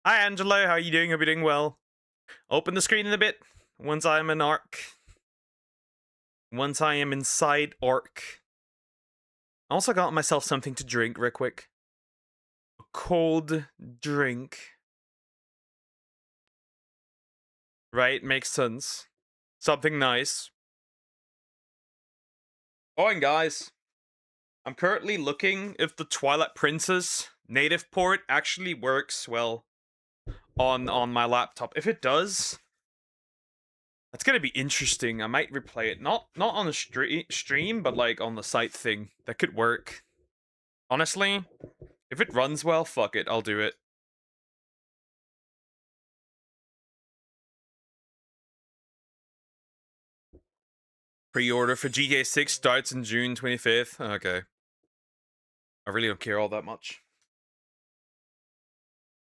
Hi, Angelo. How are you doing? Hope you're doing well. Open the screen in a bit. Once I am in Ark. Once I am inside Ark. I also got myself something to drink real quick. A cold drink. Right? Makes sense. Something nice. Oh, and guys, I'm currently looking if the Twilight Princess native port actually works well on my laptop. If it does, that's gonna be interesting. I might replay it. Not on the stream, but like on the site thing. That could work. Honestly, if it runs well, fuck it, I'll do it. Pre-order for GTA 6 starts in June 25th. Okay. I really don't care all that much.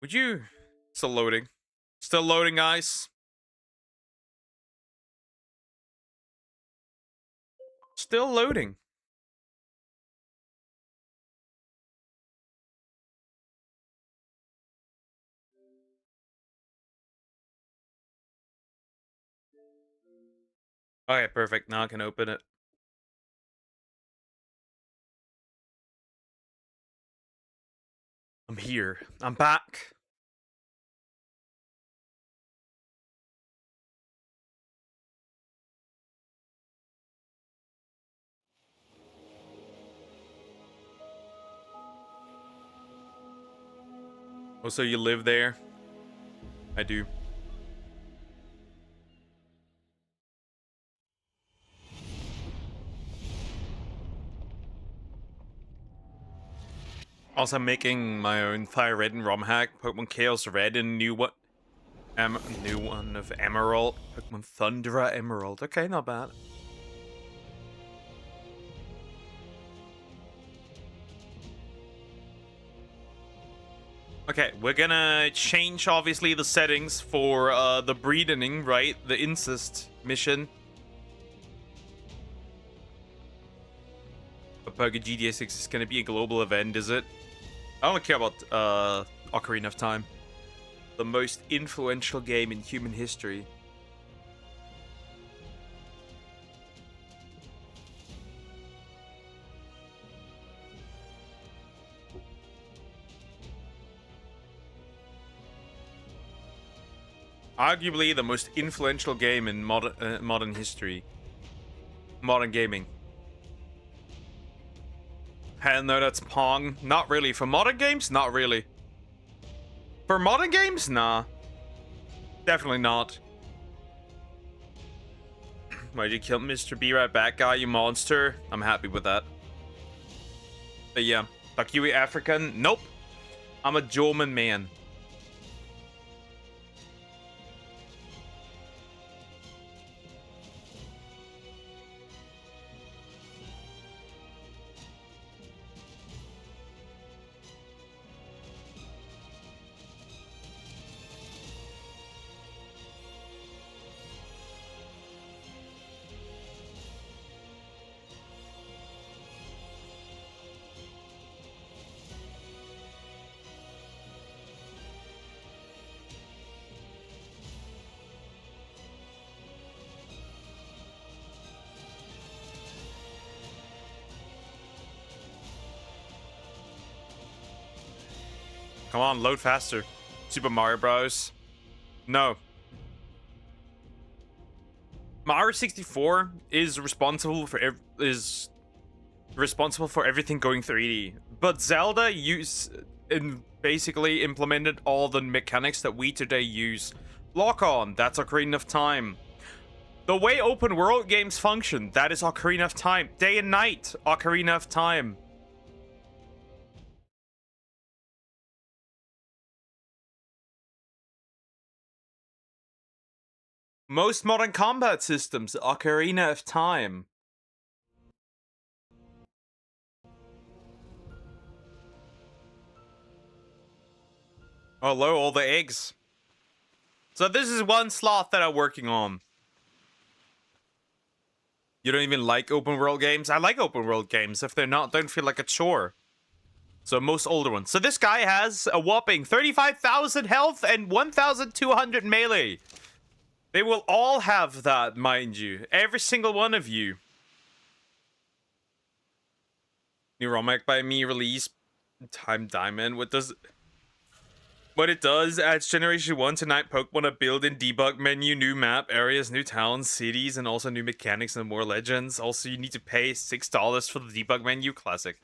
Would you... Still loading. Still loading, guys. Still loading. Okay, perfect. Now I can open it. I'm here. I'm back. Oh, so you live there? I do. Also, I'm making my own Fire Red and ROM hack. Pokemon Chaos Red and new one of Emerald. Pokemon Thundera Emerald. Okay, not bad. Okay, we're gonna change, obviously, the settings for the breeding, right? The incest mission. But Poké GTA 6 is gonna be a global event, is it? I don't care about Ocarina of Time. The most influential game in human history. Arguably the most influential game in modern history. Modern gaming. Hell no, that's Pong. Not really. For modern games? Not really. For modern games? Nah. Definitely not. Why'd you kill Mr. Be Right Back guy, you monster? I'm happy with that. But yeah. Fuck you, African? Nope. I'm a German man. Come on, load faster. Super Mario Bros. No. Mario 64 is responsible for everything going 3D. But Zelda basically implemented all the mechanics that we today use. Lock on, that's Ocarina of Time. The way open world games function, that is Ocarina of Time. Day and night, Ocarina of Time. Most modern combat systems, Ocarina of Time. Hello, all the eggs. So this is one slot that I'm working on. You don't even like open world games? I like open world games. If they're not, don't feel like a chore. So most older ones. So this guy has a whopping 35,000 health and 1,200 melee. They will all have that, mind you. Every single one of you. New Romac by me release Time Diamond. What it does adds Generation 1 to 9 Pokemon, a build-in debug menu, new map, areas, new towns, cities, and also new mechanics and more legends. Also, you need to pay $6 for the debug menu. Classic.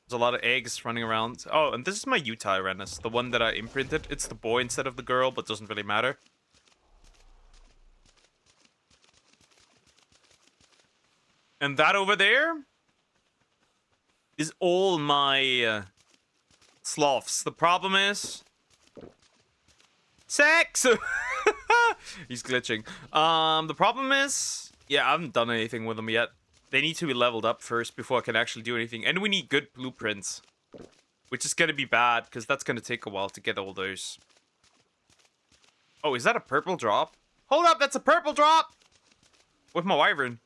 There's a lot of eggs running around. Oh, and this is my Utah Renus, the one that I imprinted. It's the boy instead of the girl, but doesn't really matter. And that over there is all my sloths. The problem is sex. He's glitching. The problem is, yeah, I haven't done anything with them yet. They need to be leveled up first before I can actually do anything. And we need good blueprints. Which is going to be bad, because that's going to take a while to get all those. Oh, is that a purple drop? Hold up, that's a purple drop! With my wyvern.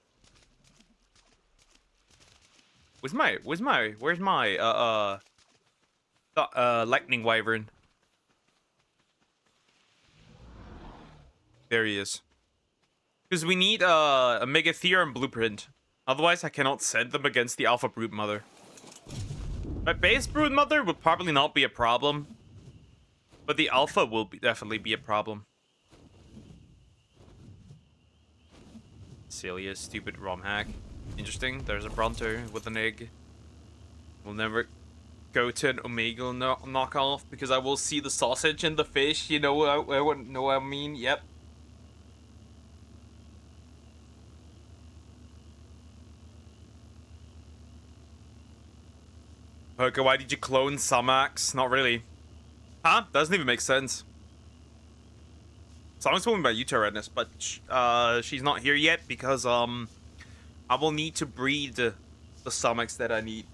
Where's my lightning wyvern? There he is. Because we need a Megatherium blueprint. Otherwise, I cannot send them against the Alpha Broodmother. My base Broodmother would probably not be a problem. But the Alpha will definitely be a problem. Celia, stupid ROM hack. Interesting, there's a Bronto with an egg. We'll never go to an Omegle knockoff because I will see the sausage and the fish. You know what I mean? Yep. Okay, why did you clone Samax? Not really. Huh? Doesn't even make sense. Someone's talking about Utah Redness, but she's not here yet because I will need to breed the Samax that I need,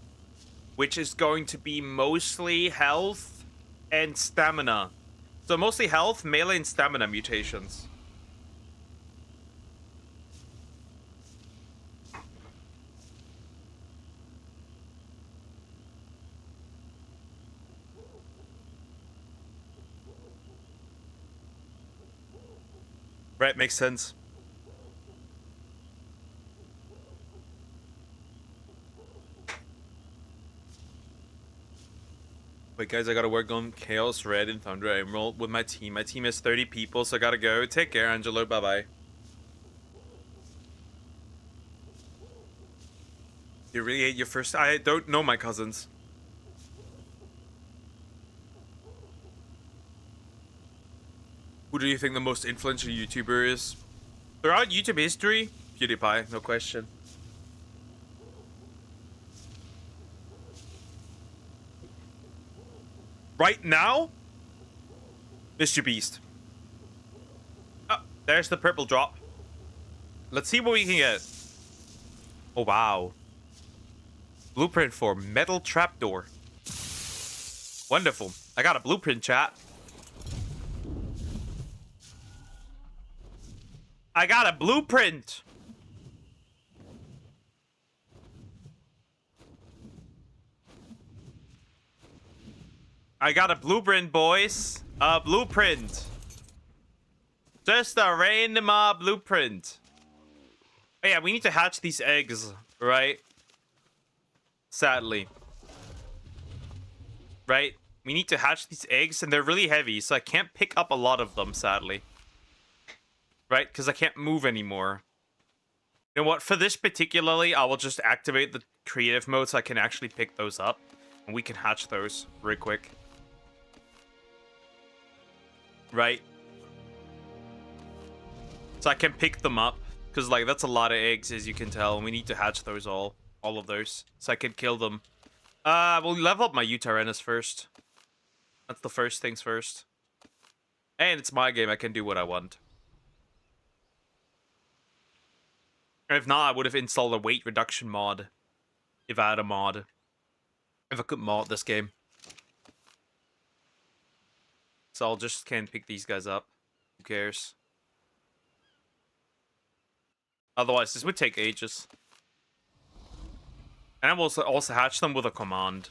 which is going to be mostly health and stamina. So mostly health, melee, and stamina mutations. Right, makes sense. Wait, guys, I gotta work on Chaos Red and Thunder Emerald with my team. My team has 30 people, so I gotta go. Take care, Angelo. Bye-bye. You really hate your first... I don't know my cousins. Who do you think the most influential YouTuber is? Throughout YouTube history, PewDiePie, no question. Right now, Mr. Beast. Oh, there's the purple drop. Let's see what we can get. Oh, wow. Blueprint for metal trapdoor. Wonderful. I got a blueprint, chat. I got a blueprint. I got a blueprint, boys. A blueprint. Just a random blueprint. Oh, yeah, we need to hatch these eggs, right? Sadly. Right? We need to hatch these eggs, and they're really heavy, so I can't pick up a lot of them, sadly. Right? Because I can't move anymore. You know what? For this particularly, I will just activate the creative mode so I can actually pick those up. And we can hatch those real quick. Right? So I can pick them up. Because, like, that's a lot of eggs, as you can tell. And we need to hatch those all of those. So I can kill them. We'll level up my Utarenus first. That's the first things first. And it's my game. I can do what I want. If not, I would have installed a weight reduction mod. If I had a mod. If I could mod this game. So I'll just can't pick these guys up. Who cares? Otherwise, this would take ages. And I will also hatch them with a command.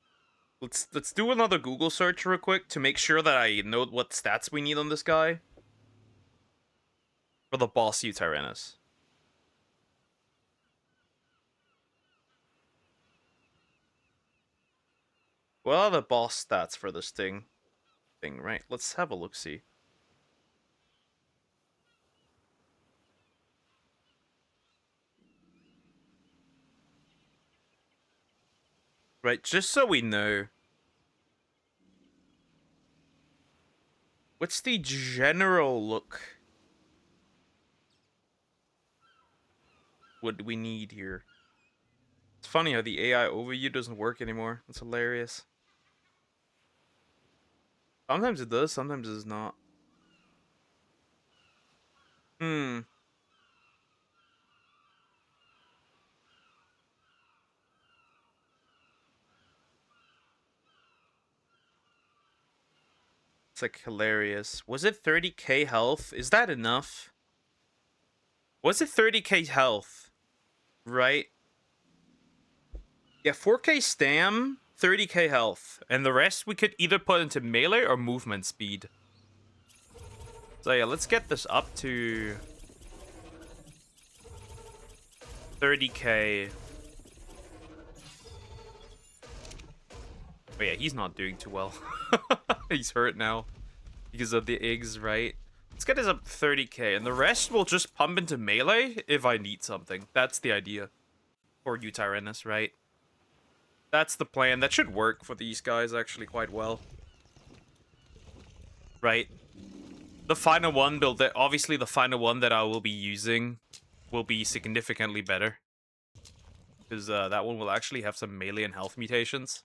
Let's do another Google search real quick to make sure that I know what stats we need on this guy. For the boss Utyrannus. What are the boss stats for this thing, right? Let's have a look-see. Right, just so we know. What's the general look? What do we need here? It's funny how the AI overview doesn't work anymore. That's hilarious. Sometimes it does, sometimes it does not. It's like hilarious. Was it 30k health? Is that enough? Was it 30k health? Right? Yeah, 4k stam, 30k health. And the rest we could either put into melee or movement speed. So yeah, let's get this up to 30k. Oh yeah, he's not doing too well. He's hurt now because of the eggs, right? Let's get this up 30k, and the rest will just pump into melee if I need something. That's the idea. For Utyrannus, right? That's the plan. That should work for these guys actually quite well. Right? The final one build, obviously the final one that I will be using will be significantly better. Because that one will actually have some melee and health mutations.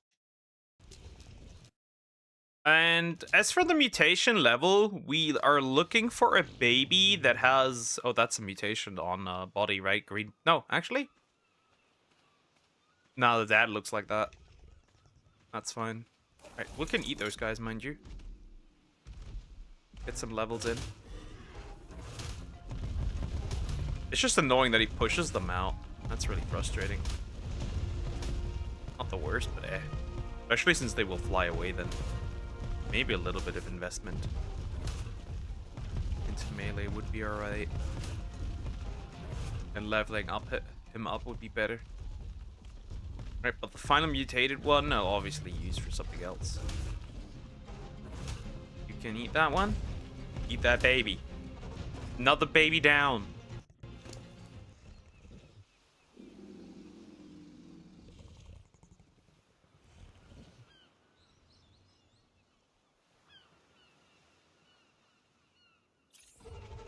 And as for the mutation level, we are looking for a baby that has... Oh, that's a mutation on body, right? Green. No, actually. No, the dad looks like that. That's fine. Alright, we can eat those guys, mind you. Get some levels in. It's just annoying that he pushes them out. That's really frustrating. Not the worst, but eh. Especially since they will fly away then. Maybe a little bit of investment into melee would be alright. And leveling up him up would be better. Right, but the final mutated one, I'll obviously use for something else. You can eat that one. Eat that baby. Another baby down.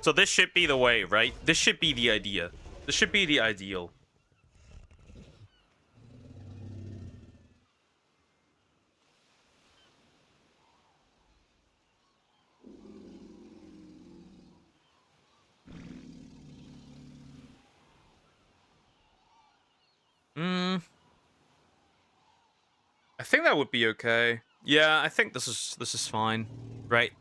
So this should be the way, right? This should be the idea. This should be the ideal. I think that would be okay. Yeah, I think this is fine. Right.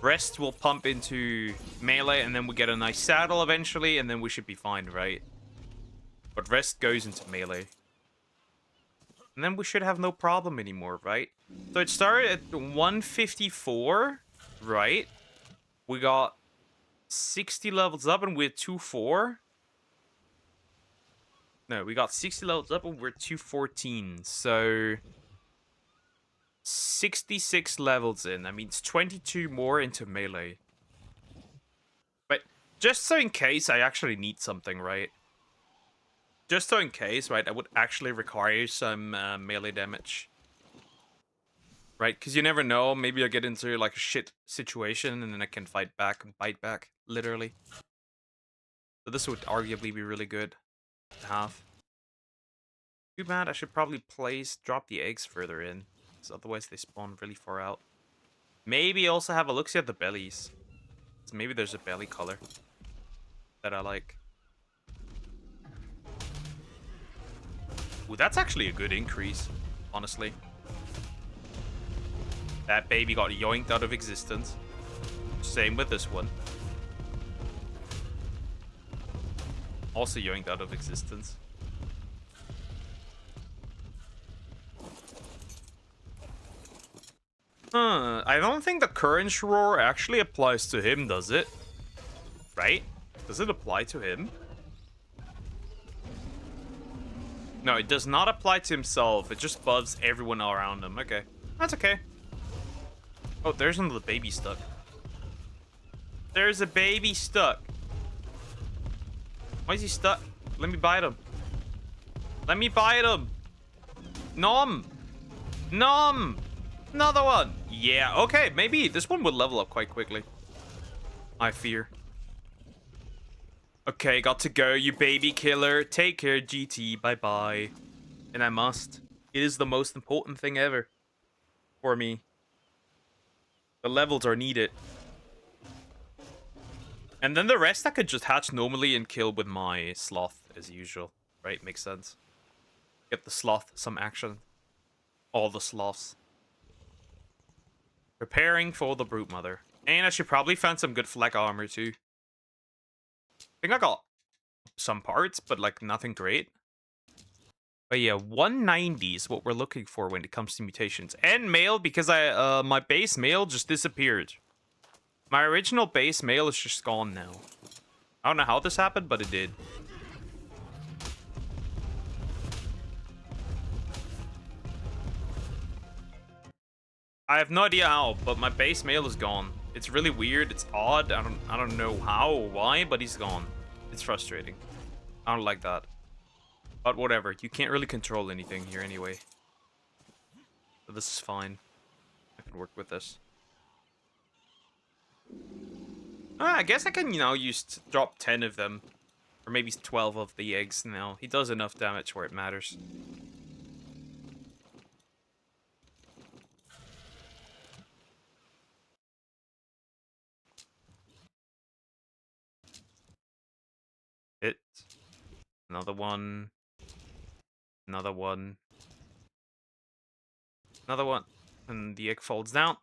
Rest will pump into melee, and then we get a nice saddle eventually, and then we should be fine, right? But rest goes into melee. And then we should have no problem anymore, right? So it started at 154, right? We got 60 levels up, and we're 2-4. No, we got 60 levels up, and we're 214. So 66 levels in. That means 22 more into melee. But just so in case I actually need something, right? Just so in case, right, I would actually require some melee damage. Right? Because you never know. Maybe I get into like a shit situation and then I can fight back and bite back. Literally. So this would arguably be really good to have. Too bad. I should probably drop the eggs further in. Because otherwise they spawn really far out. Maybe also have a look-see at the bellies. So maybe there's a belly color that I like. Ooh, that's actually a good increase, honestly. That baby got yoinked out of existence. Same with this one. Also yoinked out of existence. I don't think the current roar actually applies to him, does it? Right? Does it apply to him? No, it does not apply to himself. It just buffs everyone around him. Okay. That's okay. Oh, there's another baby stuck. There's a baby stuck. Why is he stuck? Let me bite him. Let me bite him. Nom. Nom. Another one. Yeah, okay. Maybe this one would level up quite quickly. I fear. Okay, got to go, you baby killer. Take care, GT. Bye-bye. And I must. It is the most important thing ever. For me. The levels are needed. And then the rest I could just hatch normally and kill with my sloth, as usual. Right? Makes sense. Get the sloth some action. All the sloths. Preparing for the Broodmother. And I should probably find some good flak armor, too. I think I got some parts, but, like, nothing great. But yeah, 190 is what we're looking for when it comes to mutations. And mail, because my base mail just disappeared. My original base mail is just gone now. I don't know how this happened, but it did. I have no idea how, but my base mail is gone. It's really weird. It's odd. I don't know how or why, but he's gone. It's frustrating. I don't like that. But whatever. You can't really control anything here anyway. So this is fine. I can work with this. I guess I can, you know, drop 10 of them. Or maybe 12 of the eggs now. He does enough damage where it matters. Hit. Another one. Another one. Another one. And the egg folds down.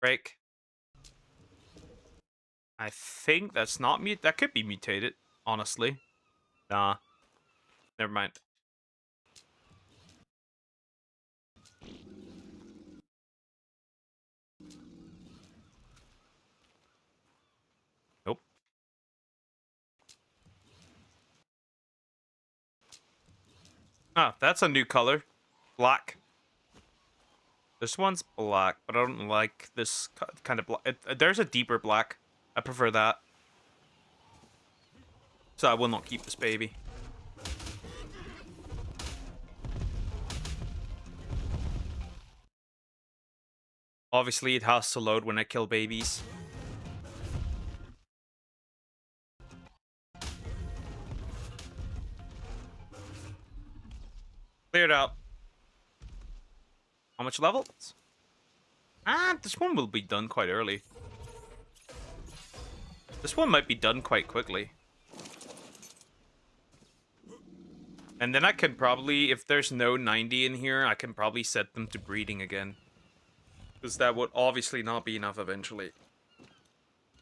Break. I think that's not that could be mutated, honestly. Nah. Never mind. Nope. Ah, that's a new color. Black. This one's black, but I don't like this kind of black. There's a deeper black. I prefer that. So I will not keep this baby. Obviously, it has to load when I kill babies. Cleared out. How much levels? Ah, this one will be done quite early. This one might be done quite quickly. And then I can probably, if there's no 90 in here, I can probably set them to breeding again. Because that would obviously not be enough eventually.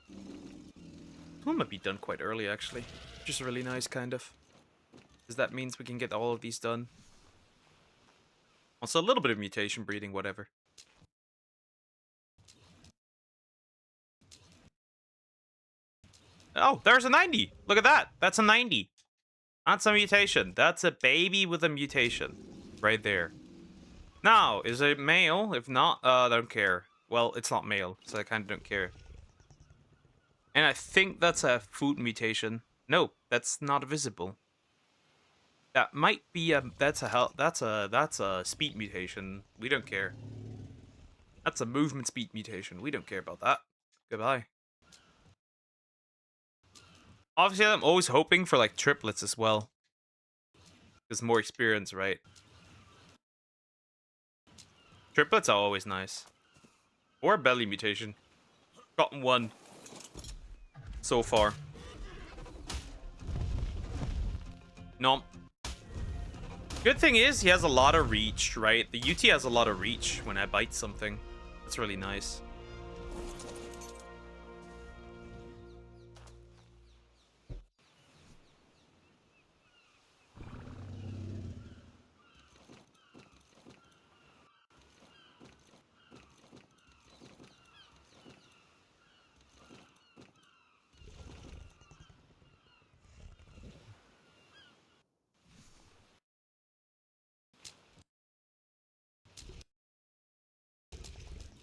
This one might be done quite early, actually. Which is really nice, kind of. Because that means we can get all of these done. Also, a little bit of mutation breeding, whatever. Oh, there's a 90! Look at that! That's a 90! That's a mutation. That's a baby with a mutation. Right there. Now, is it male? If not, I don't care. Well, it's not male, so I kind of don't care. And I think that's a food mutation. No, that's not visible. That might be a that's a speed mutation. We don't care. That's a movement speed mutation. We don't care about that. Goodbye. Obviously, I'm always hoping for like triplets as well. There's more experience, right? Triplets are always nice. Or a belly mutation. Gotten one so far. No. Good thing is he has a lot of reach, right? The UT has a lot of reach when I bite something. That's really nice.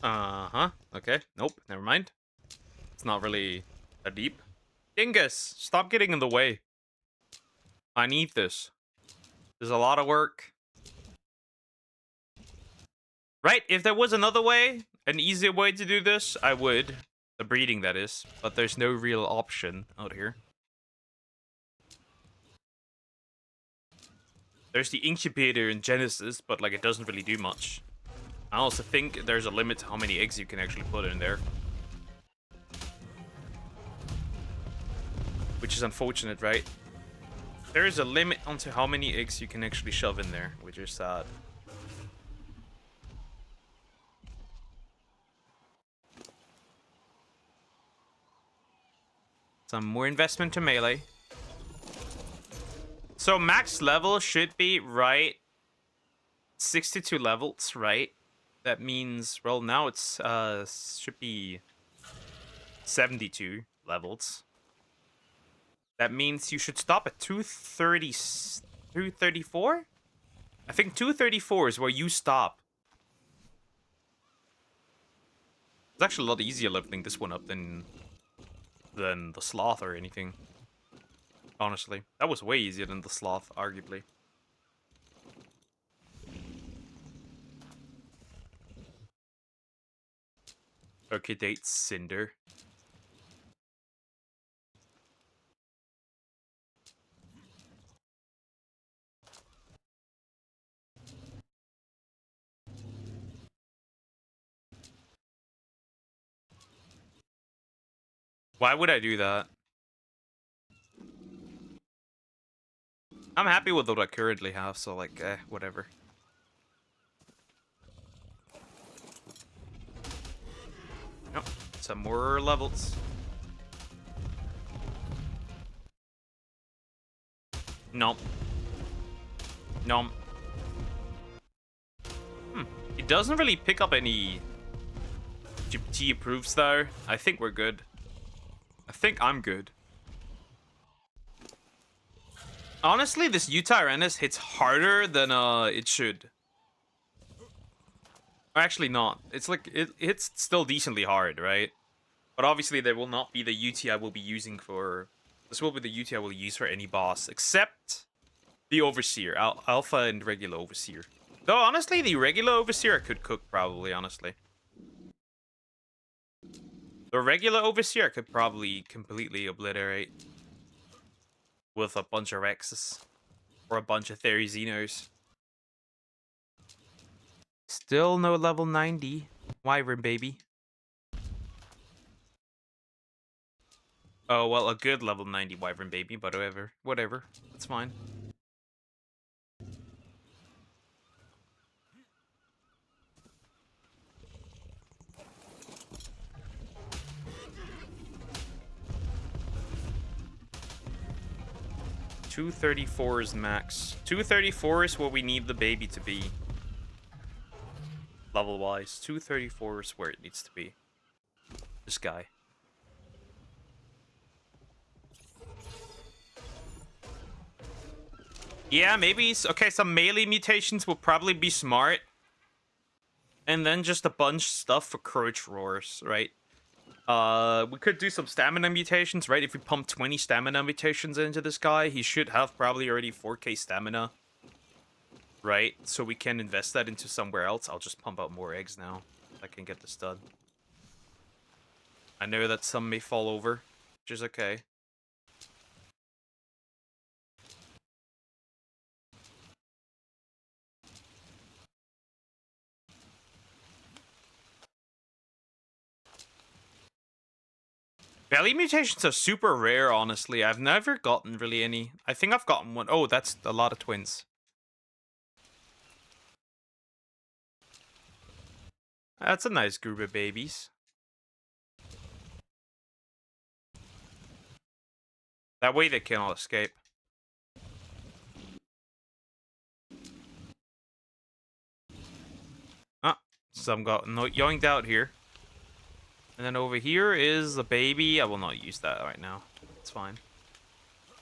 Uh-huh. Okay. Nope. Never mind. It's not really that deep. Dingus, stop getting in the way. I need this. There's a lot of work. Right? If there was another way, an easier way to do this, I would. The breeding, that is. But there's no real option out here. There's the incubator in Genesis, but like it doesn't really do much. I also think there's a limit to how many eggs you can actually put in there. Which is unfortunate, right? There is a limit onto how many eggs you can actually shove in there, which is sad. Some more investment to melee. So max level should be, right, 62 levels, right? That means, well, now it's, should be 72 levels. That means you should stop at 230, 234? I think 234 is where you stop. It's actually a lot easier leveling this one up than the sloth or anything. Honestly, that was way easier than the sloth, arguably. Okay, date Cinder. Why would I do that? I'm happy with what I currently have, so like, whatever. Yep, some more levels. Nope. Nope. It doesn't really pick up any GPT approves though. I think we're good. I think I'm good. Honestly, this U-Tyrannus hits harder than it should. Or actually not. It's like it hits still decently hard, right? But obviously there will not be the UT I will be using for... This will be the UT I will use for any boss, except the Overseer. Alpha and regular Overseer. Though, honestly, the regular Overseer I could cook, probably, honestly. The regular Overseer I could probably completely obliterate. With a bunch of Rexes. Or a bunch of Therizzinos. Still no level 90. Wyvern, baby. Oh, well, a good level 90 Wyvern, baby, but whatever. Whatever. That's fine. $234 is max. 234 is what we need the baby to be. Level-wise. 234 is where it needs to be. This guy. Yeah, maybe... Okay, some melee mutations will probably be smart. And then just a bunch of stuff for Courage Roars, right? We could do some stamina mutations, right? If we pump 20 stamina mutations into this guy, he should have probably already 4k stamina. Right? So we can invest that into somewhere else. I'll just pump out more eggs now. I can get this done. I know that some may fall over, which is okay. Belly mutations are super rare, honestly. I've never gotten really any. I think I've gotten one. Oh, that's a lot of twins. That's a nice group of babies. That way they cannot escape. Ah, some got yoinked out here. And then over here is a baby. I will not use that right now. It's fine.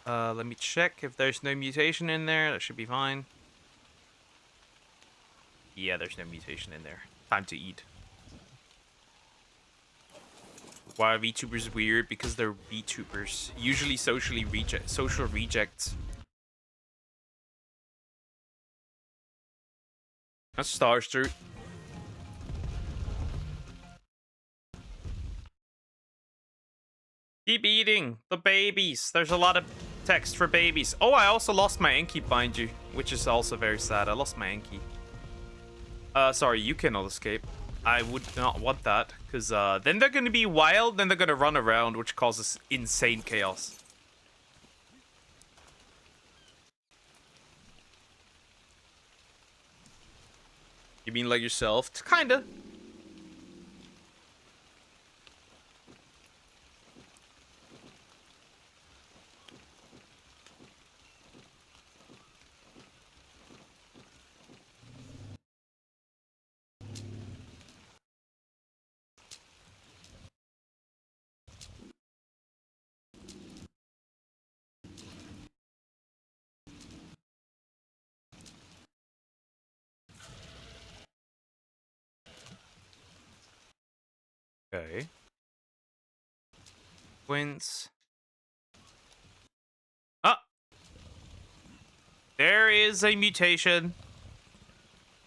Let me check if there's no mutation in there. That should be fine. Yeah, there's no mutation in there. Time to eat. Why are VTubers weird? Because they're VTubers. Usually social rejects. That's Starstruck. Keep eating the babies. There's a lot of text for babies. Oh, I also lost my Enki, mind you, which is also very sad. I lost my Enki. Sorry, you cannot escape. I would not want that, because then they're going to be wild, then they're going to run around, which causes insane chaos. You mean like yourself? Kinda. Okay. Twins. Ah! There is a mutation.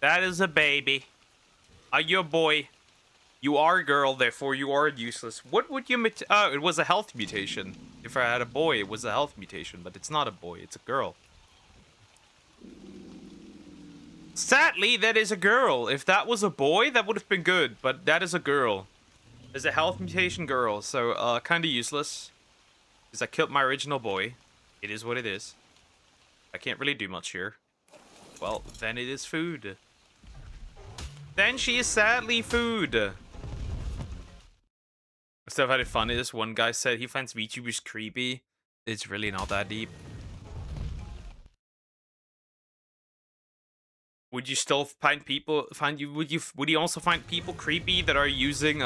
That is a baby. Are you a boy? You are a girl, therefore you are useless. What would you oh, it was a health mutation. If I had a boy, it was a health mutation, but it's not a boy, it's a girl. Sadly, that is a girl. If that was a boy, that would have been good, but that is a girl. There's a health mutation girl, so kind of useless. Because I killed my original boy. It is what it is. I can't really do much here. Well, then it is food. Then she is sadly food. Stuff I find it funny. This one guy said he finds VTubers creepy. It's really not that deep. Would you still find people would you also find people creepy that are using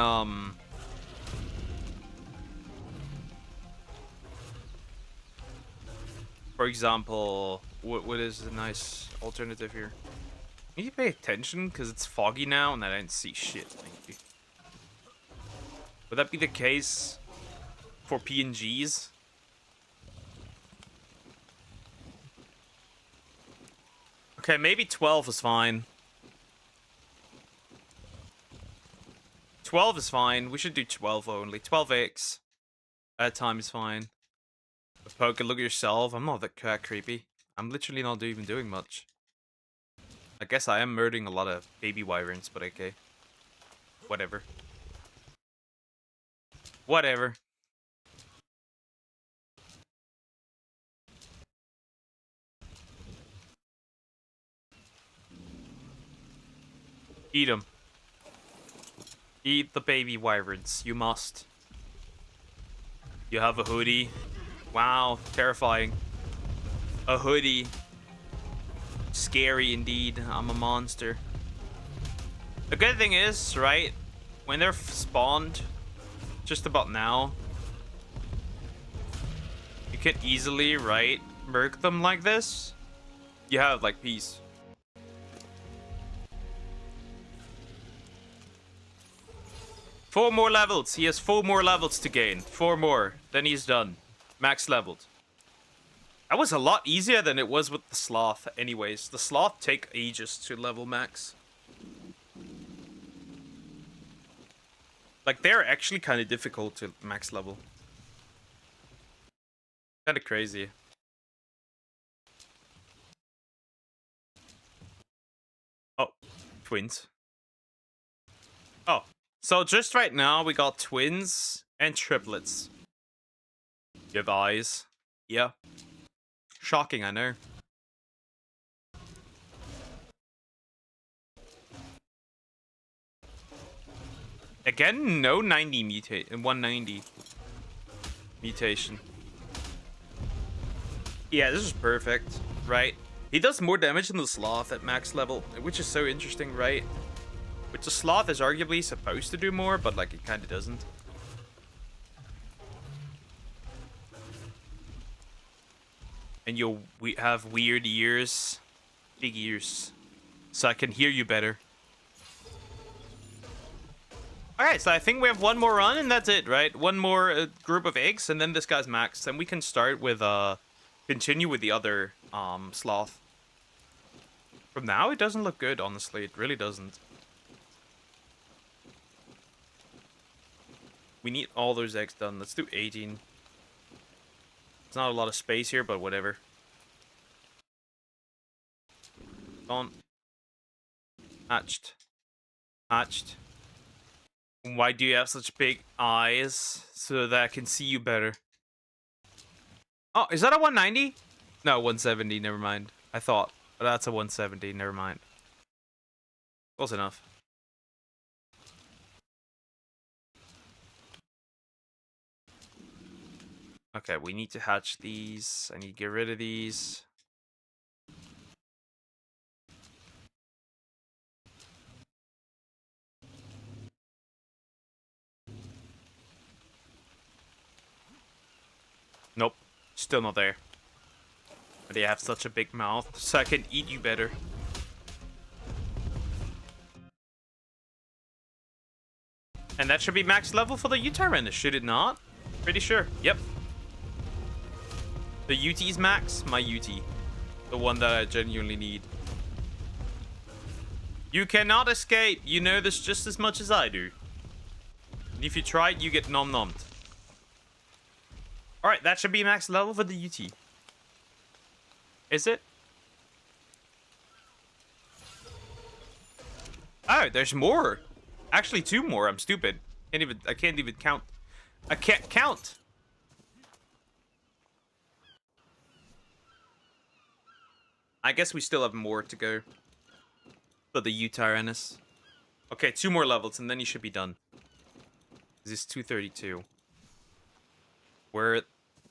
for example, what is a nice alternative here? Need to pay attention because it's foggy now and I didn't see shit. Thank you. Would that be the case for PNGs? Okay, maybe 12 is fine. 12 is fine. We should do 12 only. 12x at a time is fine. But poke and look at yourself. I'm not that creepy. I'm literally not even doing much. I guess I am murdering a lot of baby wyverns, but okay. Whatever. Whatever. Eat them. Eat the baby wyverns. You must. You have a hoodie. Wow, terrifying. A hoodie. Scary indeed. I'm a monster. The good thing is, right, when they're spawned, just about now, you can easily, right, murk them like this. You have, like, peace. Four more levels. He has 4 more levels to gain. 4 more. Then he's done. Max leveled. That was a lot easier than it was with the sloth anyways. The sloth take ages to level max. Like, they're actually kind of difficult to max level. Kind of crazy. Oh, twins. Oh, so just right now we got twins and triplets. You have eyes. Yeah. Shocking, I know. Again, no 90 mutate and 190 mutation. Yeah, this is perfect, right? He does more damage than the sloth at max level, which is so interesting, right? Which the sloth is arguably supposed to do more, but like it kind of doesn't. And you'll have weird ears, big ears, so I can hear you better. Alright, so I think we have one more run and that's it, right? One more group of eggs and then this guy's maxed. Then we can start with, continue with the other, sloth. From now, it doesn't look good, honestly. It really doesn't. We need all those eggs done. Let's do 18. It's not a lot of space here, but whatever. On. Hatched. Hatched. Why do you have such big eyes? So that I can see you better. Oh, is that a 190? No, 170, never mind. I thought. But that's a 170, never mind. Close enough. Okay, we need to hatch these. I need to get rid of these. Nope. Still not there. But they have such a big mouth, so I can eat you better. And that should be max level for the U-Tyrant, should it not? Pretty sure. Yep. The UT is max, my UT. The one that I genuinely need. You cannot escape. You know this just as much as I do. And if you try it, you get nom-nommed. Alright, that should be max level for the UT. Is it? Oh, there's more. Actually, 2 more. I'm stupid. I can't even count. I can't count. I guess we still have more to go. For the U-Tyrannus. Okay, 2 more levels and then you should be done. This is 232.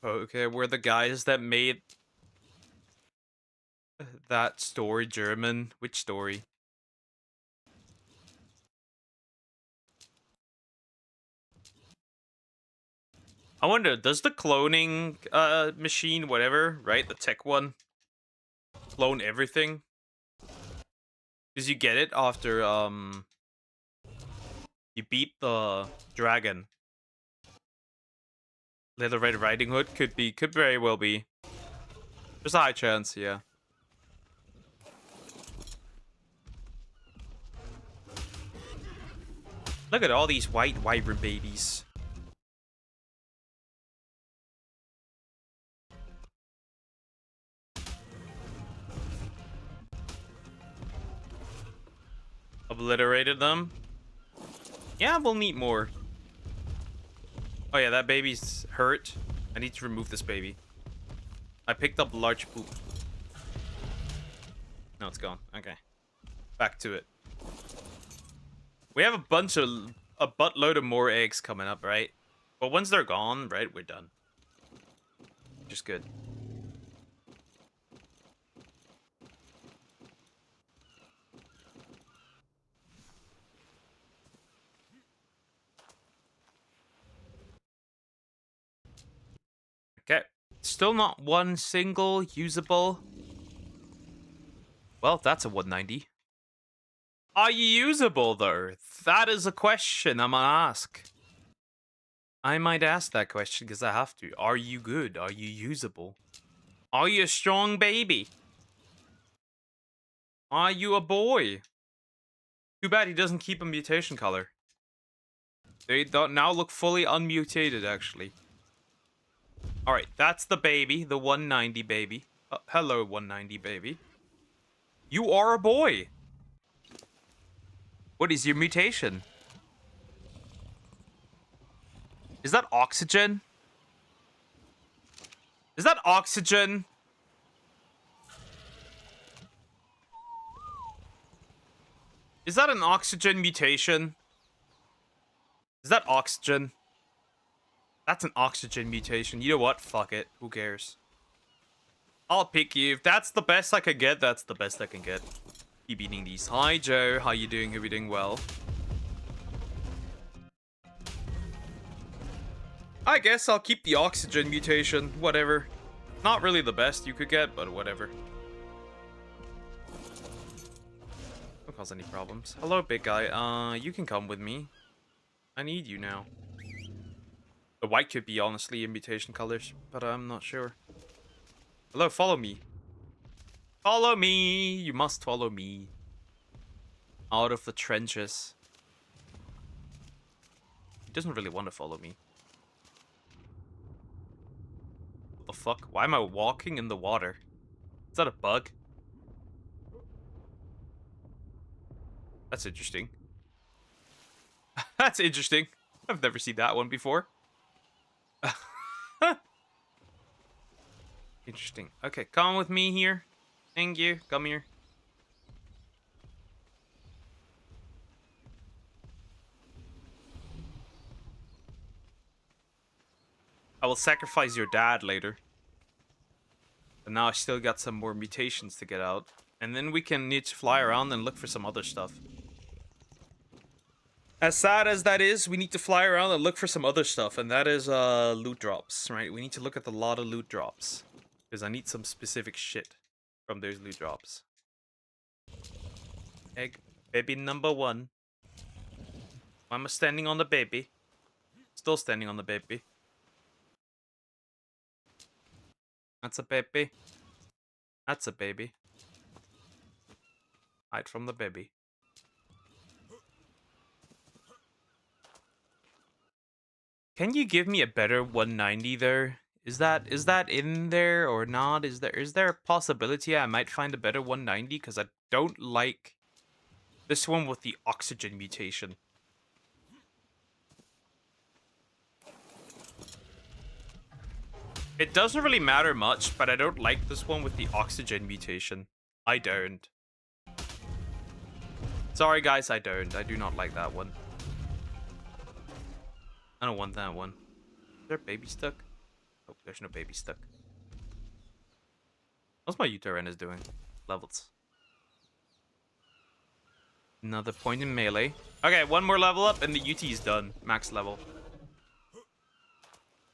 Okay, we're the guys that made that story German. Which story? I wonder, does the cloning machine, whatever, right? The tech one, clone everything? Because you get it after you beat the dragon. Little Red Riding Hood could very well be. There's a high chance, yeah. Look at all these white wyvern babies. Obliterated them. Yeah, we'll need more. Oh yeah, that baby's hurt. I need to remove this baby. I picked up large poop. No, it's gone. Okay. Back to it. We have a buttload of more eggs coming up, right? But once they're gone, right, we're done. Which is good. Okay. Still not one single usable. Well, that's a 190. Are you usable, though? That is a question I'm gonna ask. I might ask that question because I have to. Are you good? Are you usable? Are you a strong baby? Are you a boy? Too bad he doesn't keep a mutation color. They don't now look fully unmutated, actually. Alright, that's the baby. The 190 baby. Hello, 190 baby. You are a boy. What is your mutation? Is that oxygen? Is that oxygen? Is that an oxygen mutation? Is that oxygen? That's an oxygen mutation. You know what? Fuck it. Who cares? I'll pick you. If that's the best I can get, that's the best I can get. Keep eating these. Hi, Joe. How you doing? Hope you're doing well. I guess I'll keep the oxygen mutation. Whatever. Not really the best you could get, but whatever. Don't cause any problems. Hello, big guy. You can come with me. I need you now. The white could be honestly imitation colors, but I'm not sure. Hello, follow me. Follow me! You must follow me. Out of the trenches. He doesn't really want to follow me. What the fuck? Why am I walking in the water? Is that a bug? That's interesting. That's interesting. I've never seen that one before. Interesting. Okay, come with me here. Thank you. Come here. I will sacrifice your dad later. And now I still got some more mutations to get out. And then we can need to fly around and look for some other stuff. As sad as that is, we need to fly around and look for some other stuff. And that is loot drops, right? We need to look at a lot of loot drops. Because I need some specific shit from those loot drops. Egg. Baby number 1. Why am I standing on the baby? Still standing on the baby. That's a baby. That's a baby. Hide from the baby. Can you give me a better 190 there? Is that in there or not? Is there a possibility I might find a better 190? Because I don't like this one with the oxygen mutation. It doesn't really matter much, but I don't like this one with the oxygen mutation. I don't. Sorry guys, I don't. I do not like that one. I don't want that one. Is there a baby stuck? Oh, there's no baby stuck. What's my Uterine doing? Levels. Another point in melee. Okay, one more level up and the UT is done. Max level.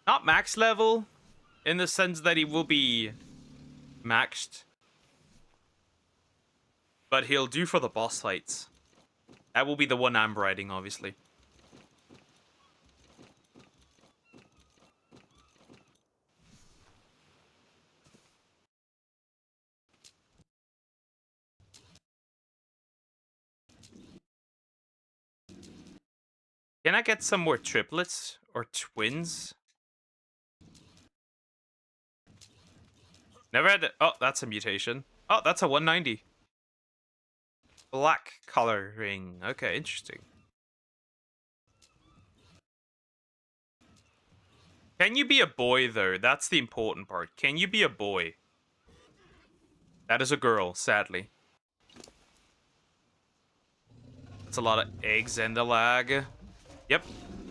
Not max level. In the sense that he will be maxed. But he'll do for the boss fights. That will be the one I'm riding, obviously. Can I get some more triplets or twins? Never had it. Oh, that's a mutation. Oh, that's a 190. Black coloring. Okay, interesting. Can you be a boy, though? That's the important part. Can you be a boy? That is a girl, sadly. That's a lot of eggs and the lag. Yep,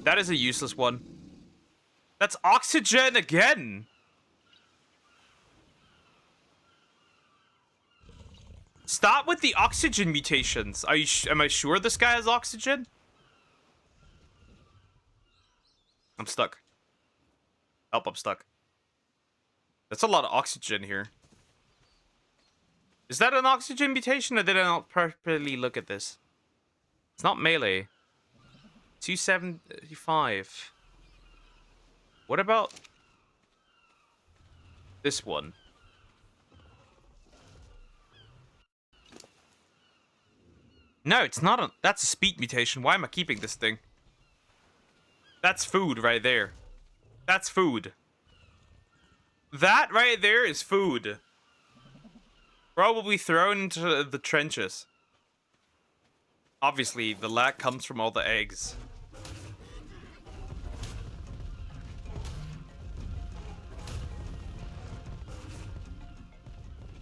that is a useless one. That's oxygen again! Stop with the oxygen mutations. Are you? Am I sure this guy has oxygen? I'm stuck. Help, I'm stuck. That's a lot of oxygen here. Is that an oxygen mutation, or did I not properly look at this? It's not melee. 275. What about this one? No, it's not a... That's a speed mutation. Why am I keeping this thing? That's food right there. That's food. That right there is food. Probably thrown into the trenches. Obviously, the lag comes from all the eggs.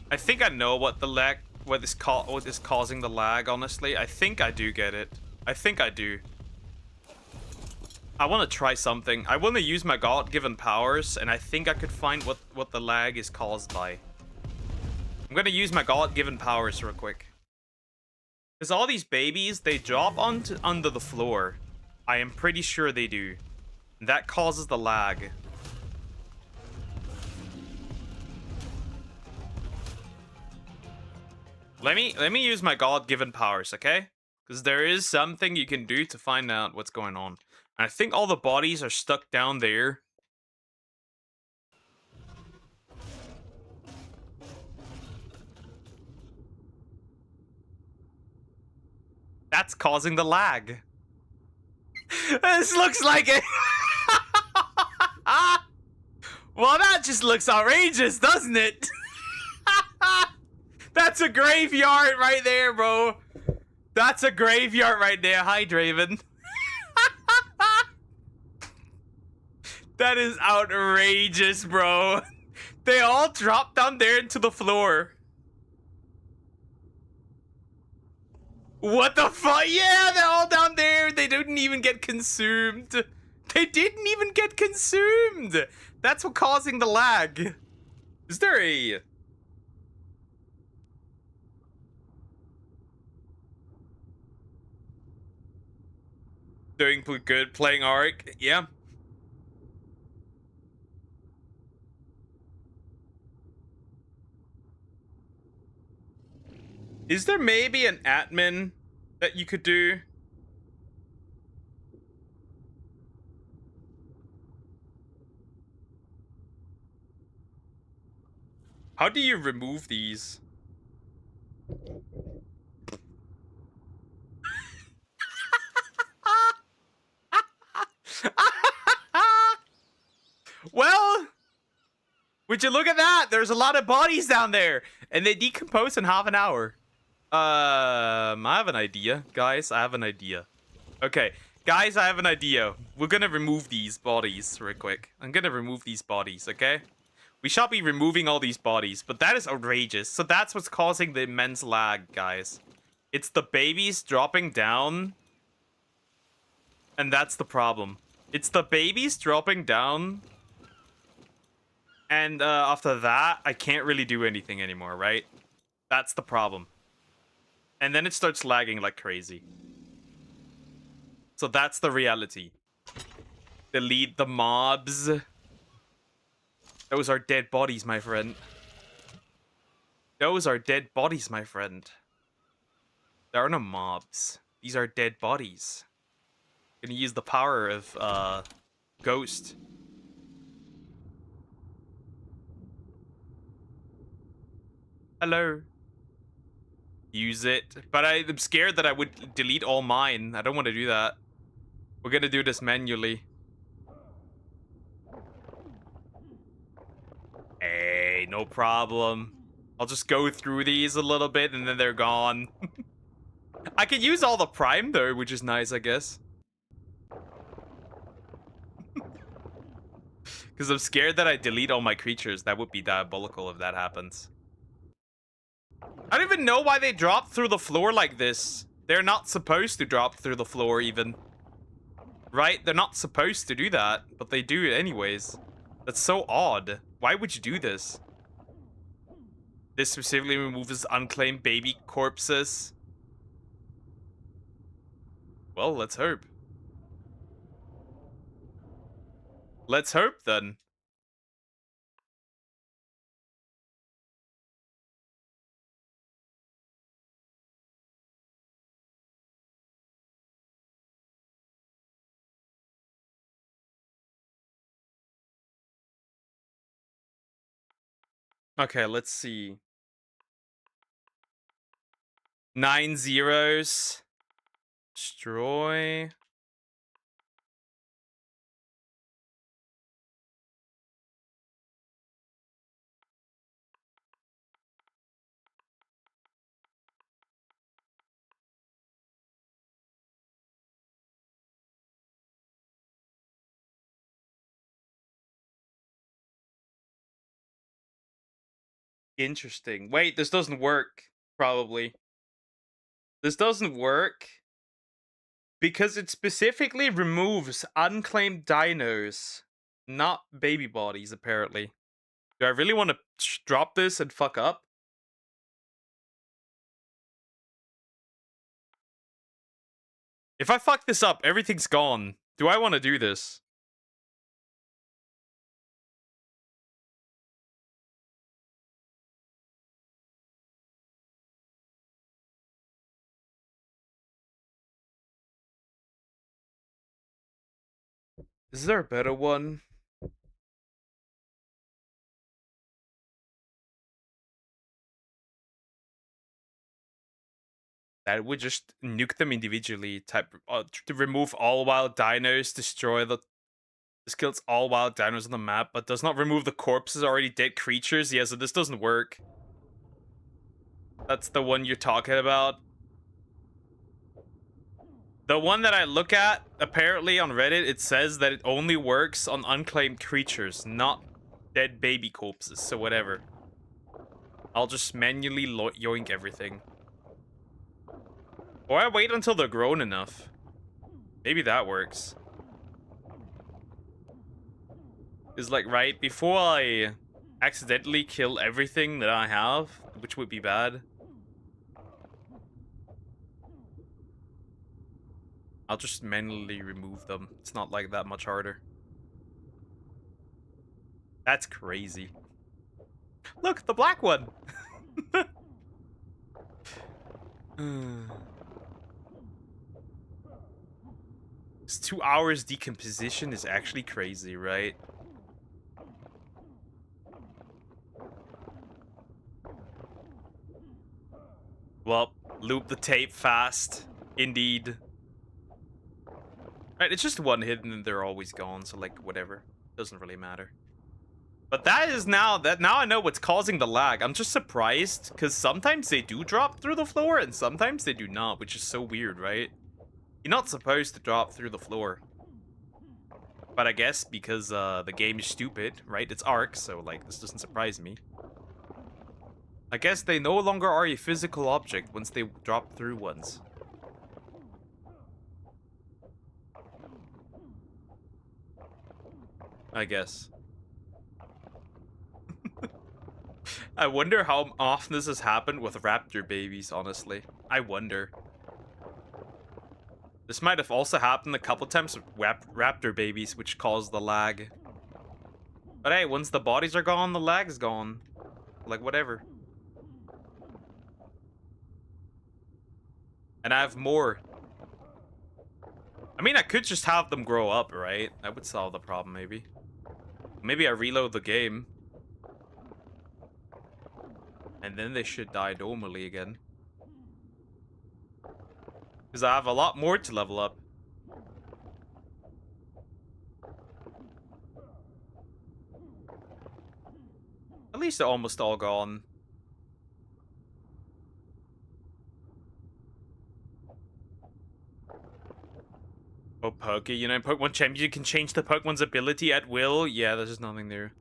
I think I know what the lag... what is causing the lag, honestly. I think I do get it. I think I do. I want to try something. I want to use my God-given powers, and I think I could find what the lag is caused by. I'm going to use my God-given powers real quick. Because all these babies, they drop under the floor. I am pretty sure they do. That causes the lag. Let me use my God-given powers, okay? Because there is something you can do to find out what's going on. And I think all the bodies are stuck down there. That's causing the lag. This looks like it. Well, that just looks outrageous, doesn't it? That's a graveyard right there, bro. That's a graveyard right there. Hi, Draven. That is outrageous, bro. They all dropped down there into the floor. What the fuck? Yeah, they're all down there. They didn't even get consumed. They didn't even get consumed. That's what causing the lag. Is there a... Doing good, playing Auric? Yeah. Is there maybe an admin that you could do? How do you remove these? Well, would you look at that? There's a lot of bodies down there, and they decompose in half an hour. I have an idea, guys. I have an idea. Okay, guys, I have an idea. We're gonna remove these bodies real quick. I'm gonna remove these bodies, okay? We shall be removing all these bodies, but that is outrageous. So that's what's causing the immense lag, guys. It's the babies dropping down, and that's the problem. It's the babies dropping down, and after that, I can't really do anything anymore, right? That's the problem. And then it starts lagging like crazy. So that's the reality. Delete the mobs. Those are dead bodies, my friend. Those are dead bodies, my friend. There are no mobs. These are dead bodies. Gonna use the power of Ghost. Hello. Use it. But I'm scared that I would delete all mine. I don't want to do that. We're gonna do this manually. Hey, no problem. I'll just go through these a little bit and then they're gone. I can use all the prime though, which is nice, I guess. Because I'm scared that I delete all my creatures. That would be diabolical if that happens. I don't even know why they drop through the floor like this. They're not supposed to drop through the floor even. Right? They're not supposed to do that, but they do it anyways. That's so odd. Why would you do this? This specifically removes unclaimed baby corpses. Well, let's hope. Let's hope then. Okay, let's see. 9 zeros. Destroy. Interesting. Wait, this doesn't work. Probably. This doesn't work because it specifically removes unclaimed dinos, not baby bodies, apparently. Do I really want to drop this and fuck up? If I fuck this up, everything's gone. Do I want to do this? Is there a better one? That would just nuke them individually, to remove all wild dinos, destroy the this kills all wild dinos on the map, but does not remove the corpses of already dead creatures. Yeah, so this doesn't work. That's the one you're talking about. The one that I look at, apparently on Reddit, it says that it only works on unclaimed creatures, not dead baby corpses, so whatever. I'll just manually yoink everything. Or I wait until they're grown enough. Maybe that works. Is like, right, before I accidentally kill everything that I have, which would be bad, I'll just manually remove them. It's not like that much harder. That's crazy. Look, the black one! This 2 hours decomposition is actually crazy, right? Well, loop the tape fast. Indeed. Right, it's just one hit and they're always gone, so like, whatever. Doesn't really matter. But that is now I know what's causing the lag. I'm just surprised, because sometimes they do drop through the floor, and sometimes they do not, which is so weird, right? You're not supposed to drop through the floor. But I guess because the game is stupid, right? It's Ark, so like, this doesn't surprise me. I guess they no longer are a physical object once they drop through ones. I guess. I wonder how often this has happened with raptor babies, honestly. I wonder. This might have also happened a couple times with raptor babies, which caused the lag. But hey, once the bodies are gone, the lag's gone. Like, whatever. And I have more. I mean, I could just have them grow up, right? That would solve the problem, maybe. Maybe I reload the game. And then they should die normally again. Because I have a lot more to level up. At least they're almost all gone. Oh, Poke, you know, Pokemon Champion can change the Pokemon's ability at will. Yeah, there's just nothing there.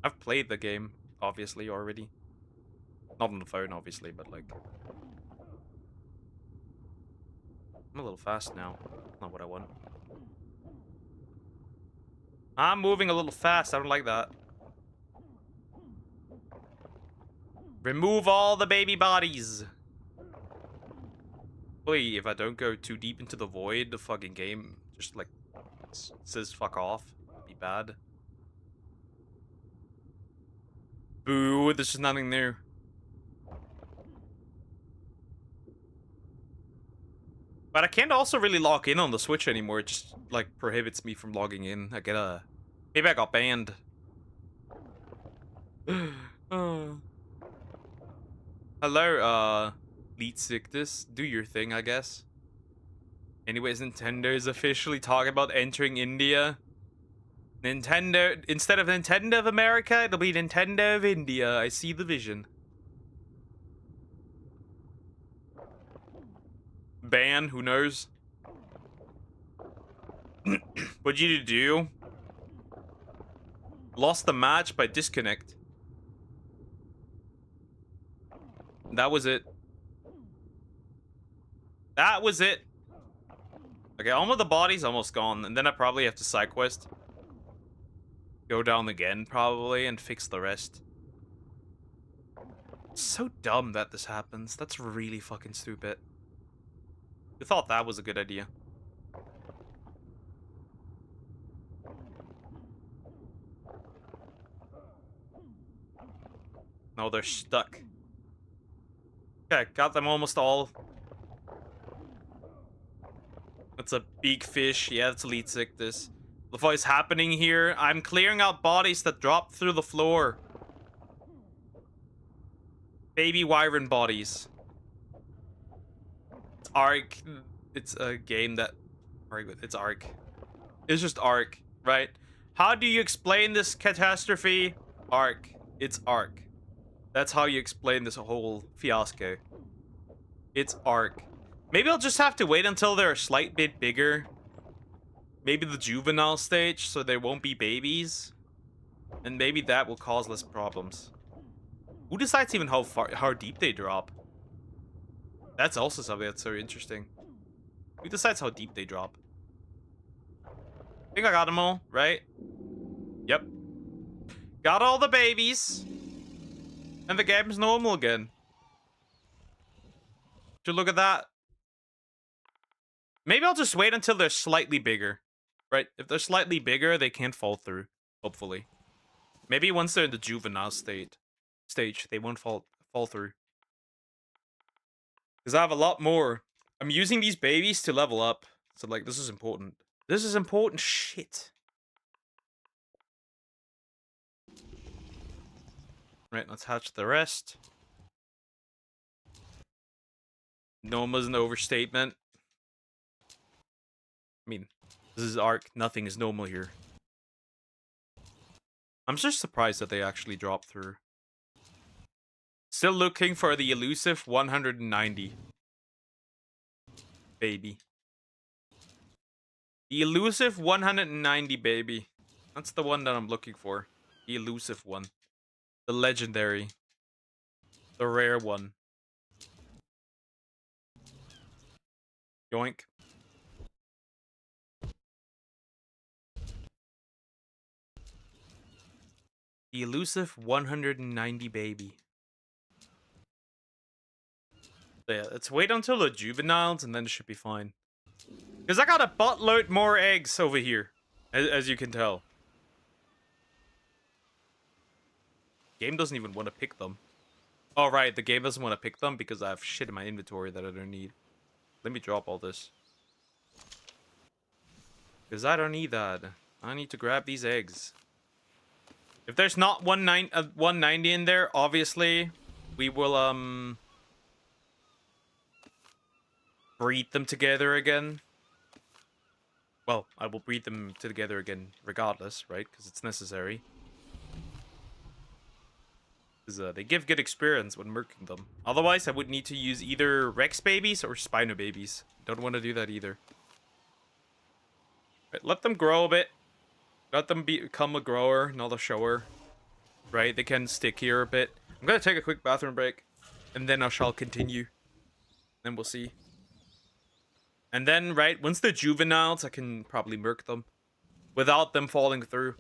I've played the game, obviously, already. Not on the phone, obviously, but like... I'm a little fast now. Not what I want. I'm moving a little fast. I don't like that. Remove all the baby bodies. Boy, if I don't go too deep into the void, the fucking game just like says fuck off. It'd be bad. Boo, there's just nothing new. But I can't also really log in on the Switch anymore. It just like prohibits me from logging in. Maybe I got banned. Oh. Hello, Leet Sickness. Do your thing, I guess. Anyways, Nintendo is officially talking about entering India. Nintendo, instead of Nintendo of America, it'll be Nintendo of India. I see the vision. Ban, who knows? What'd you do? Lost the match by disconnect. That was it. That was it. Okay, all of the bodies almost gone, and then I probably have to side quest. Go down again, probably, and fix the rest. It's so dumb that this happens. That's really fucking stupid. Who thought that was a good idea? No, they're stuck. Okay, got them almost all. That's a big fish. Yeah, that's Elite Sickness. what is happening here. I'm clearing out bodies that dropped through the floor. Baby wyvern bodies. It's Ark. It's a game that... It's Ark. It's just Ark, right? How do you explain this catastrophe? Ark. It's Ark. That's how you explain this whole fiasco. It's Ark. Maybe I'll just have to wait until they're a slight bit bigger. Maybe the juvenile stage, so they won't be babies. And maybe that will cause less problems. Who decides even how deep they drop? That's also something that's so interesting. Who decides how deep they drop? I think I got them all, right? Yep. Got all the babies. And the game's normal again. Would you look at that? Maybe I'll just wait until they're slightly bigger. Right? If they're slightly bigger, they can't fall through. Hopefully. Maybe once they're in the juvenile stage, they won't fall through. Because I have a lot more. I'm using these babies to level up. So, like, this is important. This is important shit. Right, let's hatch the rest. Normal is an overstatement. I mean, this is Ark. Nothing is normal here. I'm just surprised that they actually dropped through. Still looking for the elusive 190. Baby. The elusive 190 baby. That's the one that I'm looking for. The elusive one. The legendary. The rare one. Yoink. The elusive 190 baby. So yeah, let's wait until the juveniles and then it should be fine. Because I got a buttload more eggs over here. As you can tell. Game doesn't even want to pick them. Oh, right. The game doesn't want to pick them because I have shit in my inventory that I don't need. Let me drop all this. Because I don't need that. I need to grab these eggs. If there's not 190 in there, obviously, we will, breed them together again. Well, I will breed them together again regardless, right? Because it's necessary. Because they give good experience when murking them. Otherwise, I would need to use either Rex babies or Spino babies. Don't want to do that either. Right, let them grow a bit. Let them become a grower, not a shower. Right, they can stick here a bit. I'm gonna take a quick bathroom break. And then I shall continue. Then we'll see. And then, right, once they're juveniles, I can probably murk them. Without them falling through.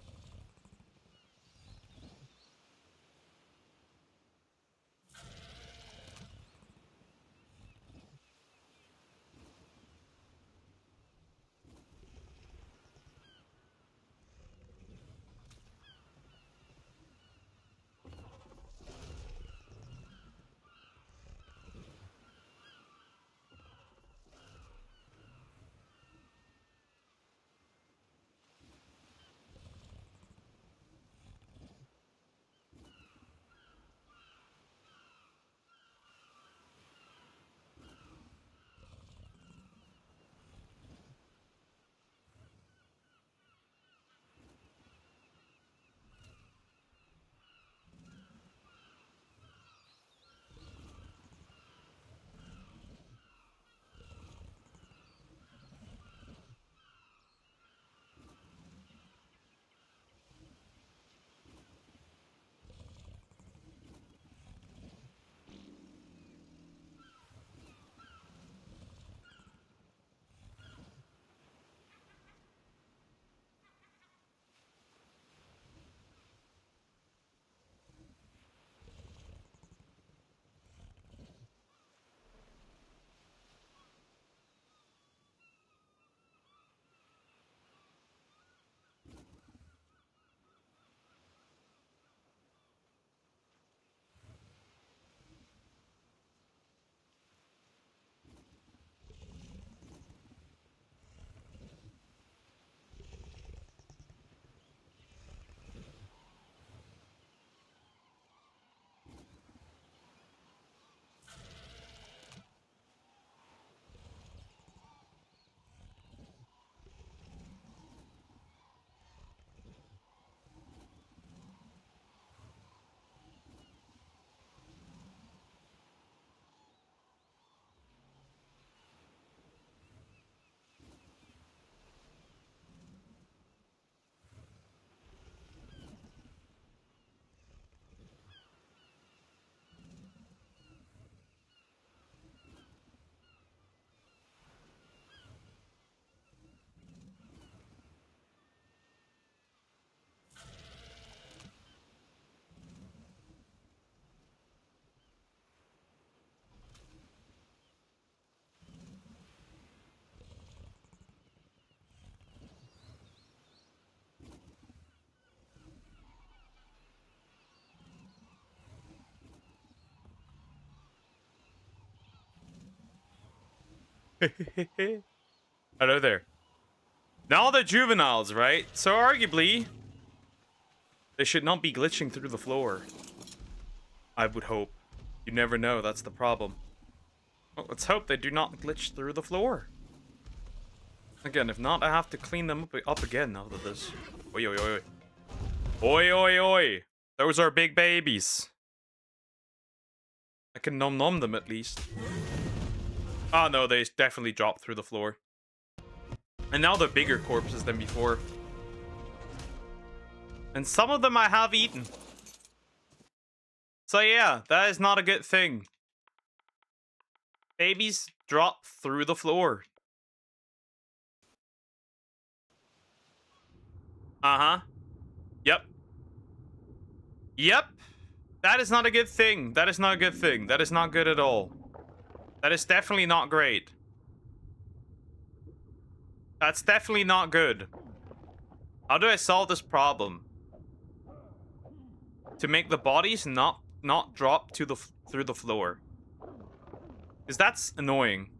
Hello there. Now they're juveniles, right? So arguably, they should not be glitching through the floor. I would hope. You never know, that's the problem. Well, let's hope they do not glitch through the floor. Again, if not, I have to clean them up again after this. Oi, oi, oi. Oi, oi, oi. Those are big babies. I can nom them at least. Oh no, they definitely dropped through the floor. And now they're bigger corpses than before. And some of them I have eaten. So yeah, that is not a good thing. Babies drop through the floor. Uh-huh. Yep. Yep. That is not a good thing. That is not a good thing. That is not good at all. That is definitely not great. That's definitely not good. How do I solve this problem? To make the bodies not drop to the through the floor. Because that's annoying.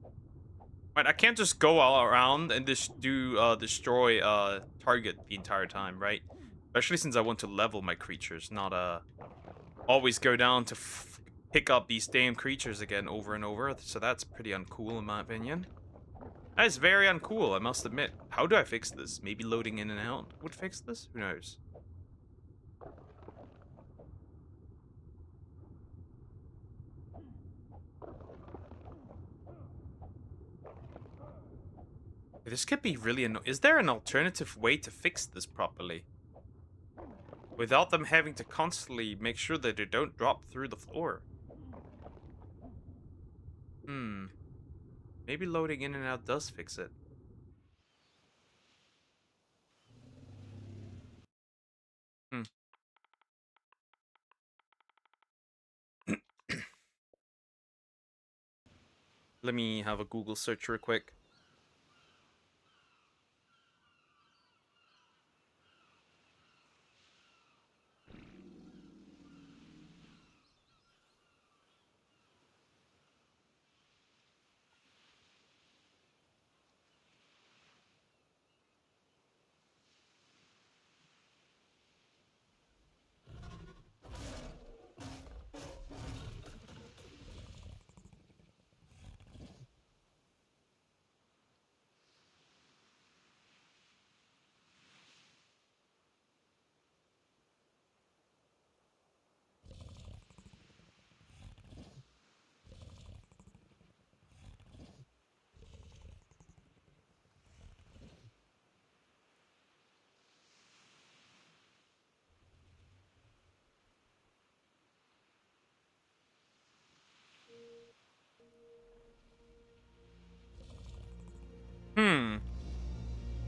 Right, I can't just go all around and just do destroy target the entire time, right? Especially since I want to level my creatures, not always go down to pick up these damn creatures again over and over. So that's pretty uncool in my opinion. That is very uncool, I must admit. How do I fix this? Maybe loading in and out would fix this? Who knows? This could be really annoying. Is there an alternative way to fix this properly? Without them having to constantly make sure that they don't drop through the floor. Maybe loading in and out does fix it. Let me have a Google search real quick.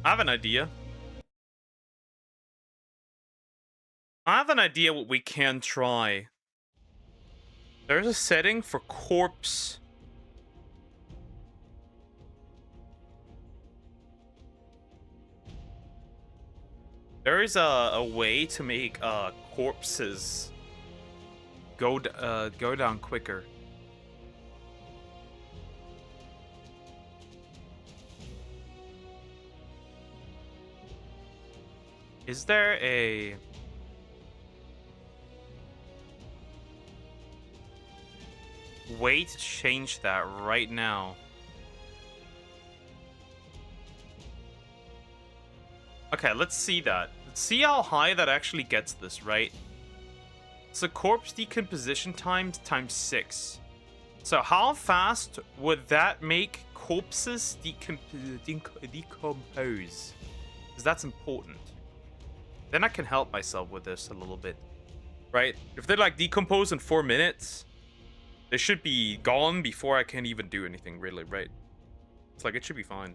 I have an idea. I have an idea what we can try. There's a setting for corpse. There is a way to make corpses go down quicker. Is there a way to change that right now? Okay, let's see that. Let's see how high that actually gets this, right? So corpse decomposition times 6. So how fast would that make corpses decompose? Because that's important. Then I can help myself with this a little bit. Right? If they like decompose in 4 minutes, they should be gone before I can even do anything, really, right? It's like, it should be fine.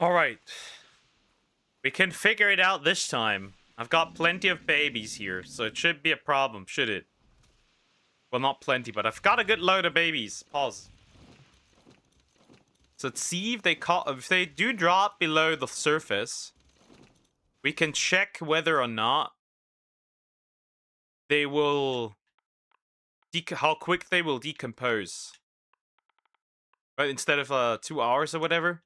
All right. We can figure it out this time. I've got plenty of babies here, so it should be a problem, should it? Well, not plenty, but I've got a good load of babies. Pause. So let's see if they do drop below the surface. We can check whether or not they will how quick they will decompose. Right, instead of 2 hours or whatever.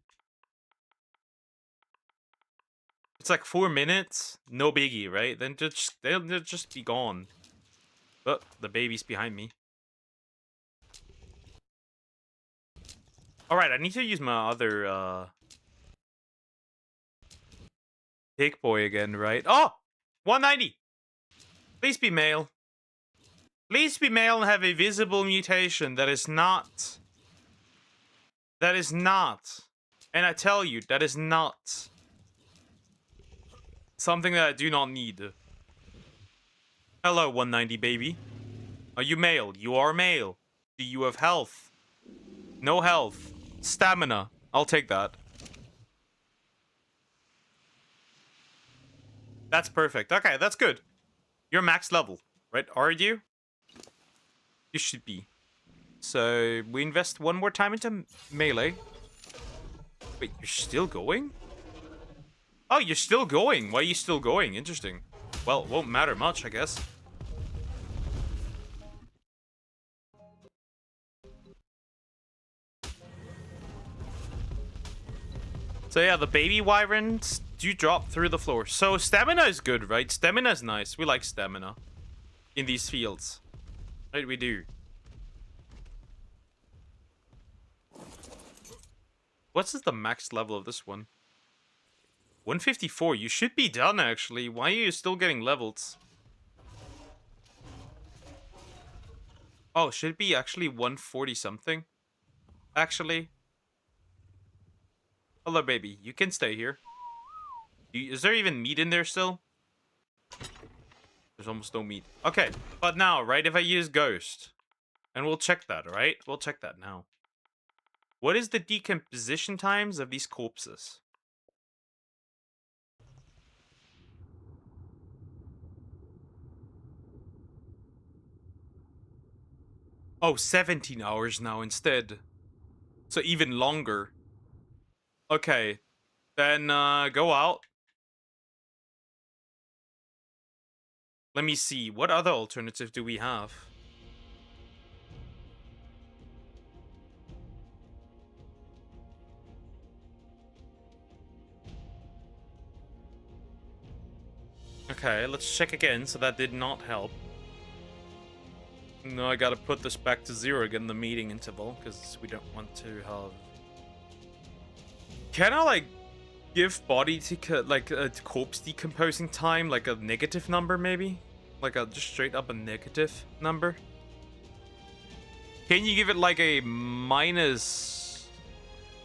It's like 4 minutes, no biggie, right? Then they'll just be gone. Oh, the baby's behind me. All right, I need to use my other pig boy again, right? Oh, 190. Please be male. Please be male and have a visible mutation that is not. That is not. And I tell you, that is not something that I do not need. Hello, 190 baby. Are you male? You are male. Do you have health? No health. Stamina. I'll take that. That's perfect. Okay, that's good. You're max level, right? Are you? You should be. So, we invest one more time into melee. Wait, you're still going? Oh, you're still going. Why are you still going? Interesting. Well, it won't matter much, I guess. So yeah, the baby wyverns do drop through the floor. So stamina is good, right? Stamina is nice. We like stamina in these fields. Right, we do. What's the max level of this one? 154. You should be done, actually. Why are you still getting levels? Oh, should it be actually 140 something? Actually. Hello, baby. You can stay here. Is there even meat in there still? There's almost no meat. Okay, but now, right, if I use Ghost, and we'll check that, right? We'll check that now. What is the decomposition times of these corpses? Oh, 17 hours now instead. So even longer. Okay, then go out. Let me see. What other alternative do we have? Okay, let's check again. So that did not help. No, I gotta put this back to 0 again in the meeting interval, because we don't want to have... Can I, like, give body like a corpse decomposing time, like a negative number, maybe? Like a just straight up a negative number? Can you give it like a minus...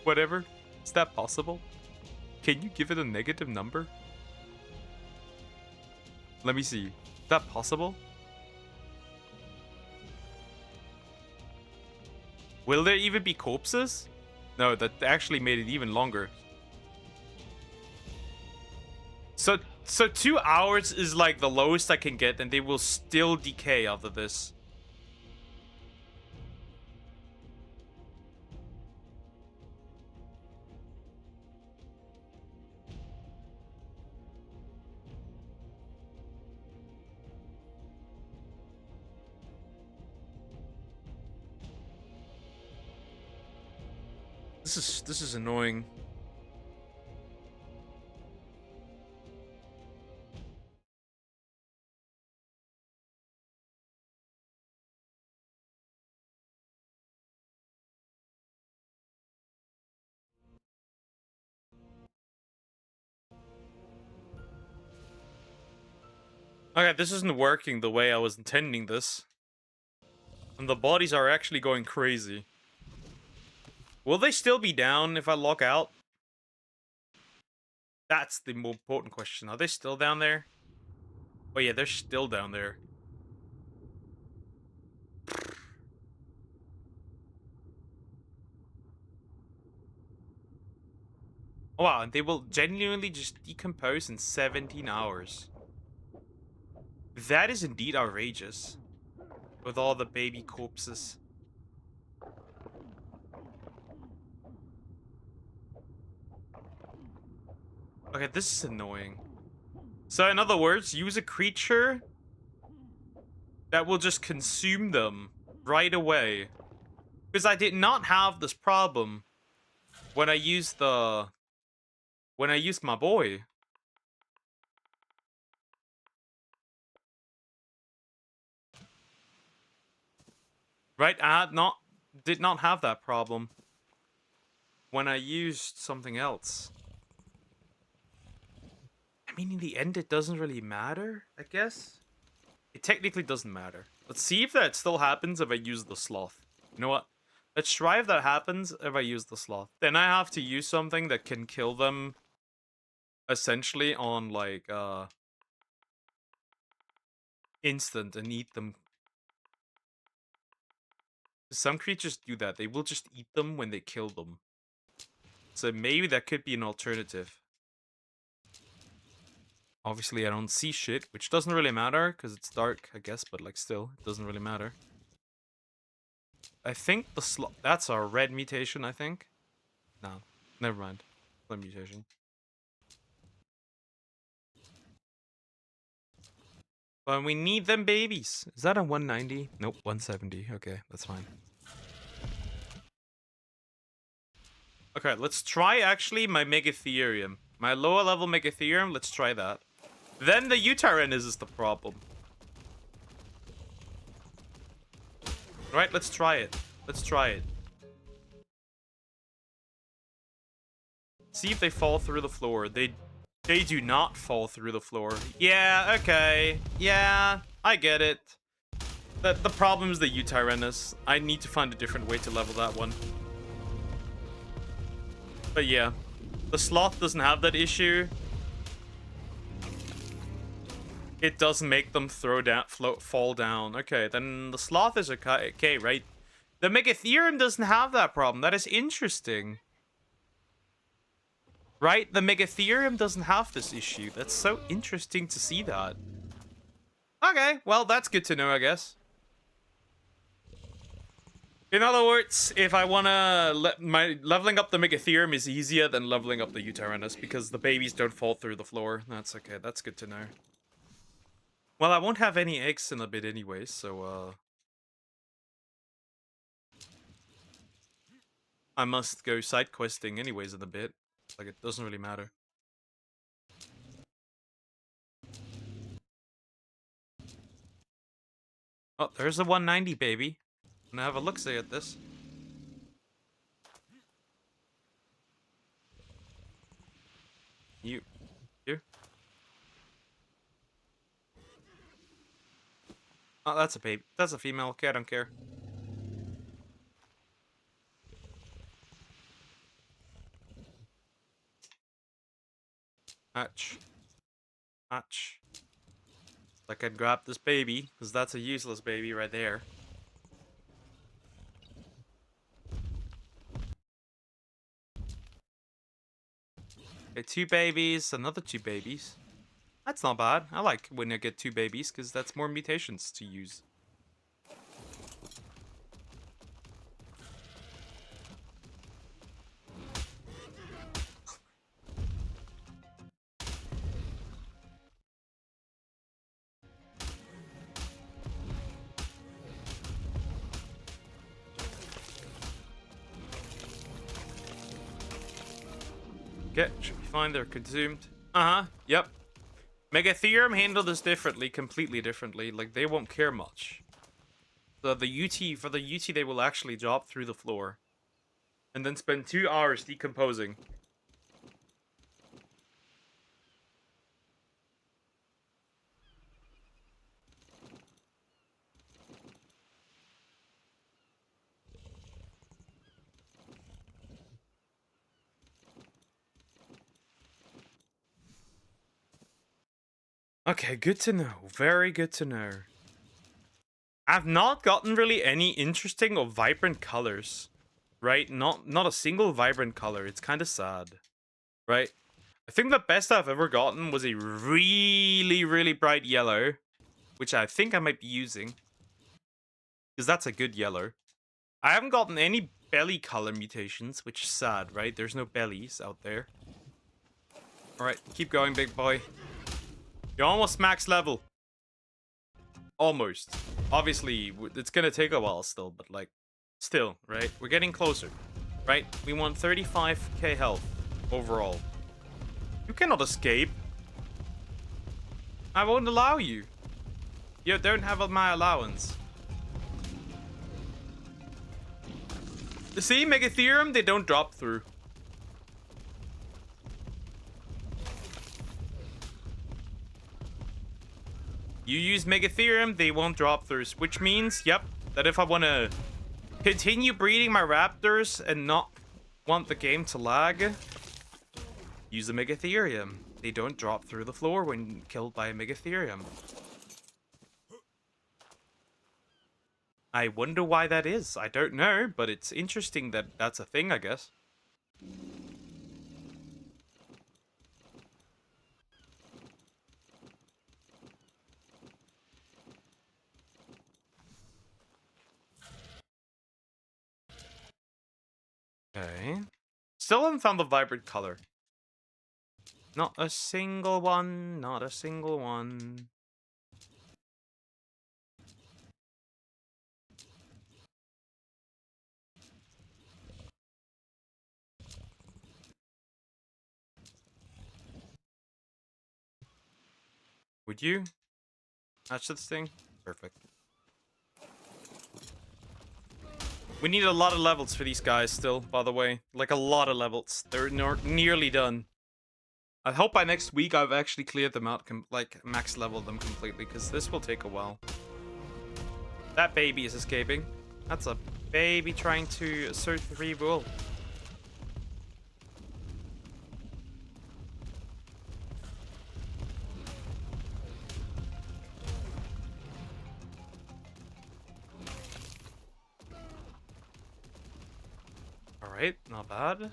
whatever? Is that possible? Can you give it a negative number? Let me see. Is that possible? Will there even be corpses? No, that actually made it even longer. So 2 hours is like the lowest I can get, and they will still decay after this. This is annoying. Okay, this isn't working the way I was intending this. And the bodies are actually going crazy. Will they still be down if I log out? That's the more important question. Are they still down there? Oh yeah, they're still down there. Oh, wow, and they will genuinely just decompose in 17 hours. That is indeed outrageous. With all the baby corpses. Okay, this is annoying. So in other words, use a creature that will just consume them right away. Because I did not have this problem when I used my boy. Right? Did not have that problem when I used something else. I mean, in the end, it doesn't really matter, I guess. It technically doesn't matter. Let's see if that still happens if I use the sloth. You know what? Let's try if that happens if I use the sloth. Then I have to use something that can kill them essentially on like instant and eat them. Some creatures do that. They will just eat them when they kill them. So maybe that could be an alternative. Obviously I don't see shit, which doesn't really matter because it's dark, I guess, but like still, it doesn't really matter. I think the sloth, that's our red mutation, I think. No, never mind. Red mutation. But we need them babies. Is that a 190? Nope, 170. Okay, that's fine. Okay, let's try actually my Megatherium. My lower level Megatherium, let's try that. Then the Utarenus is the problem. Right, let's try it. Let's try it. See if they fall through the floor. They do not fall through the floor. Yeah, okay. Yeah, I get it. The problem is the Utarenus. I need to find a different way to level that one. But yeah, the sloth doesn't have that issue. It does make them fall down. Okay, then the sloth is okay, right? The Megatherium doesn't have that problem. That is interesting. Right? The Megatherium doesn't have this issue. That's so interesting to see that. Okay, well, that's good to know, I guess. In other words, if I wanna leveling up the Megatherium is easier than leveling up the Utarenus because the babies don't fall through the floor. That's okay. That's good to know. Well, I won't have any eggs in a bit anyway, so I must go side questing anyways in a bit. Like it doesn't really matter. Oh, there's a 190 baby. I'm gonna have a look-see at this. You. Oh, that's a baby. That's a female. Okay, I don't care. Hatch. Hatch. I can grab this baby, because that's a useless baby right there. Okay, 2 babies, another 2 babies. That's not bad. I like when I get 2 babies, because that's more mutations to use. Okay, should be fine. They're consumed. Yep. Megatherium handle this differently, completely differently. Like, they won't care much. So for the UT, they will actually drop through the floor. And then spend 2 hours decomposing. Okay, good to know. Very good to know. I've not gotten really any interesting or vibrant colors. Right? Not a single vibrant color. It's kind of sad. right? I think the best I've ever gotten was a really, really bright yellow, which I think I might be using. Because that's a good yellow. I haven't gotten any belly color mutations, which is sad, right? There's no bellies out there. Alright, keep going, big boy. You're almost max level. Almost. Obviously, it's gonna take a while still, but like, still, right? We're getting closer, right? We want 35k health overall. You cannot escape. I won't allow you. You don't have my allowance. See, Megatherium, they don't drop through. You use Megatherium, they won't drop through, which means, yep, that if I want to continue breeding my raptors and not want the game to lag, use a Megatherium. They don't drop through the floor when killed by a Megatherium. I wonder why that is. I don't know, but it's interesting that that's a thing, I guess. Okay. Still haven't found the vibrant color. Not a single one. Not a single one. Would you? Match this thing? Perfect. We need a lot of levels for these guys still, by the way. Like, a lot of levels. They're nearly done. I hope by next week I've actually cleared them out, like, max leveled them completely, because this will take a while. That baby is escaping. That's a baby trying to assert the free will. Alright, not bad. Okay,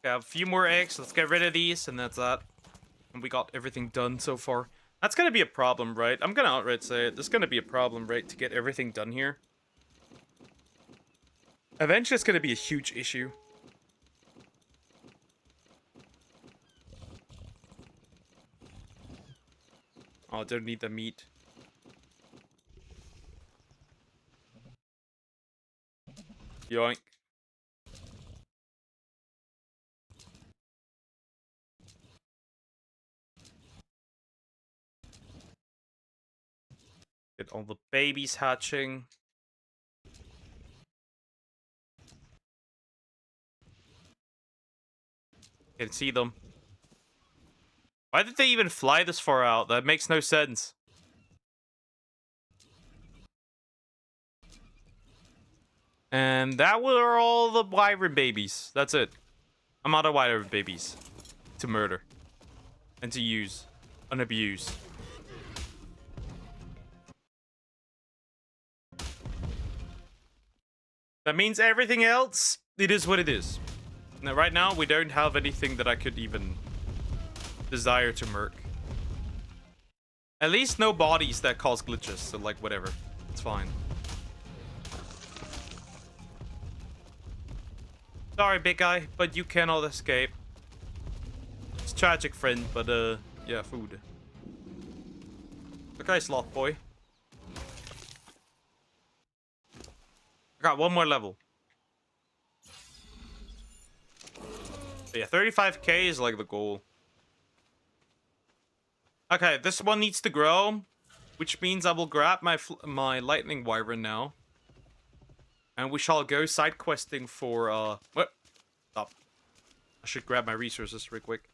I have a few more eggs. Let's get rid of these, and that's that. And we got everything done so far. That's gonna be a problem, right? I'm gonna outright say it. There's gonna be a problem, right, to get everything done here. Eventually, it's gonna be a huge issue. Oh, I don't need the meat. Yoink. Get all the babies hatching. Can see them. Why did they even fly this far out? That makes no sense. And that were all the wyvern babies. That's it. I'm out of wyvern babies to murder and to use and abuse. That means everything else, it is what it is. Now, right now, we don't have anything that I could even desire to murk. At least no bodies that cause glitches, so like, whatever. It's fine. Sorry, big guy, but you cannot escape. It's tragic, friend, but, yeah, food. Okay, sloth boy. I got one more level. But yeah, 35k is like the goal. Okay, this one needs to grow, which means I will grab my lightning wyvern now. And we shall go side questing for, what? Stop. I should grab my resources real quick.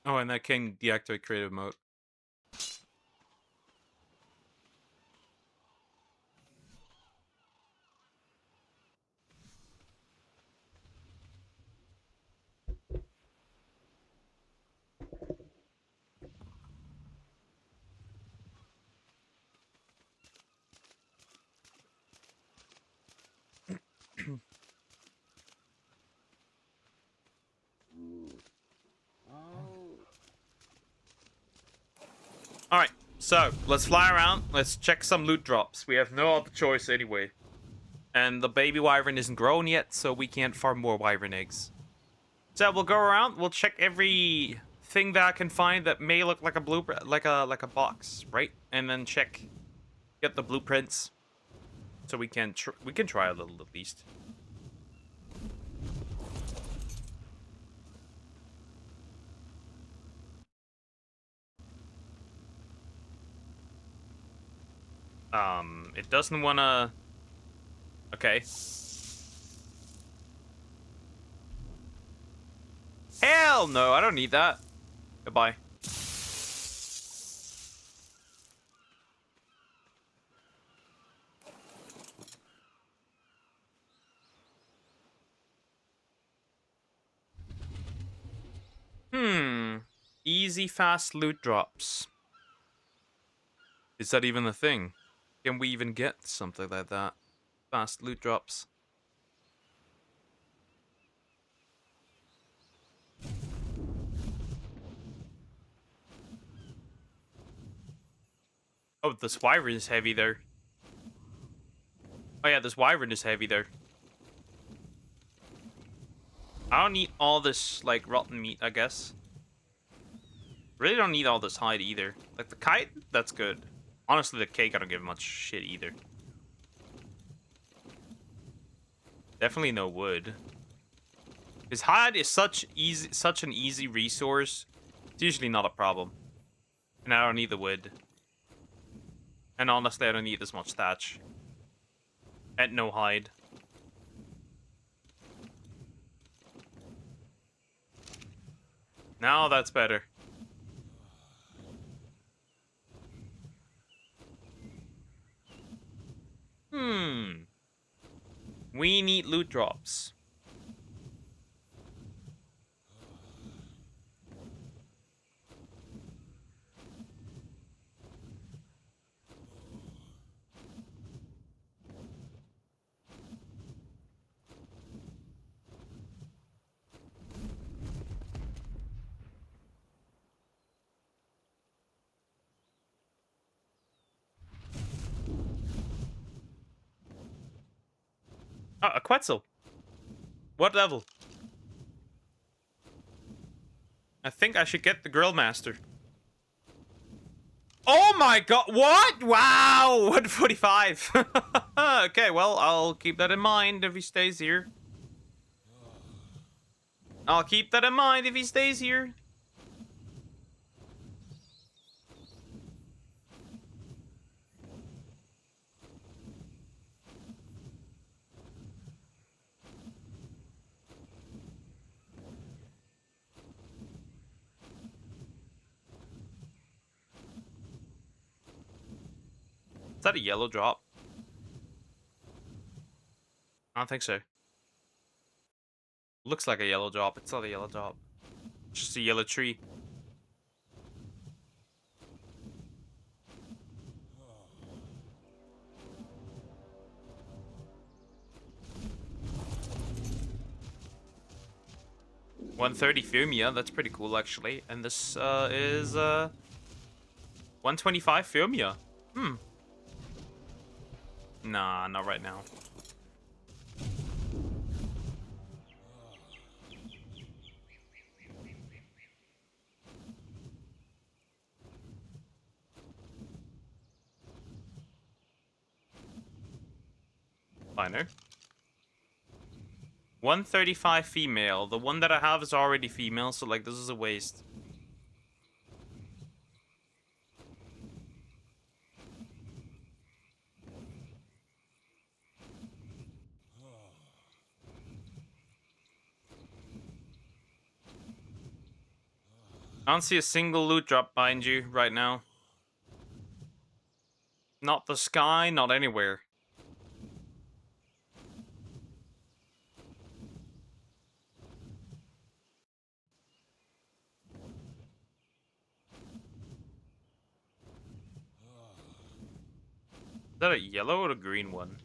Oh, and that can deactivate creative mode. So, let's fly around. Let's check some loot drops. We have no other choice anyway. And the baby wyvern isn't grown yet, so we can't farm more wyvern eggs. So we'll go around. We'll check every thing that I can find that may look like a blueprint, like a box, right? And then get the blueprints, so we can try a little at least. It doesn't wanna. Okay. Hell no, I don't need that. Goodbye. Easy, fast loot drops. Is that even a thing? Can we even get something like that? Fast loot drops. Oh, this wyvern is heavy there. Oh yeah, this wyvern is heavy there. I don't need all this, like, rotten meat, I guess. Really don't need all this hide either. Like, the kite, that's good. Honestly, the cake, I don't give much shit either. Definitely no wood. His hide is such an easy resource. It's usually not a problem. And I don't need the wood. And honestly, I don't need this much thatch. And no hide. Now that's better. We need loot drops. Ah, a Quetzal. What level? I think I should get the Grill Master. Oh my god, what? Wow, 145. Okay, well, I'll keep that in mind if he stays here. I'll keep that in mind if he stays here. Is that a yellow drop? I don't think so. Looks like a yellow drop. It's not a yellow drop. It's just a yellow tree. $130 Fumia, that's pretty cool actually. And this is $125 Fumia. Nah, not right now. Finer. 135 female. The one that I have is already female, so like this is a waste. I don't see a single loot drop behind you right now. Not the sky, not anywhere. Is that a yellow or a green one?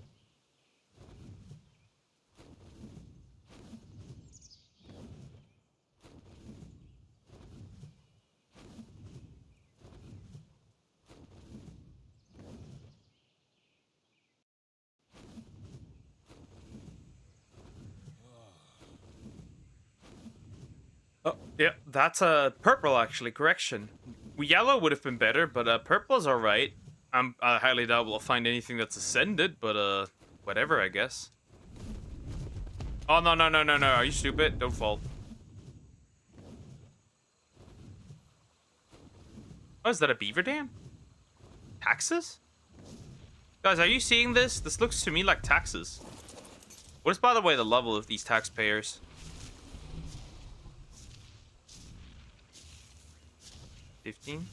Oh, yeah, that's a purple actually. Correction. Yellow would have been better, but purple's all right. I highly doubt we'll find anything that's ascended, but whatever, I guess. Oh no no no no no! Are you stupid? Don't fall. Oh, is that a beaver dam? Taxes? Guys, are you seeing this? This looks to me like taxes. What is, by the way, the level of these taxpayers? 15?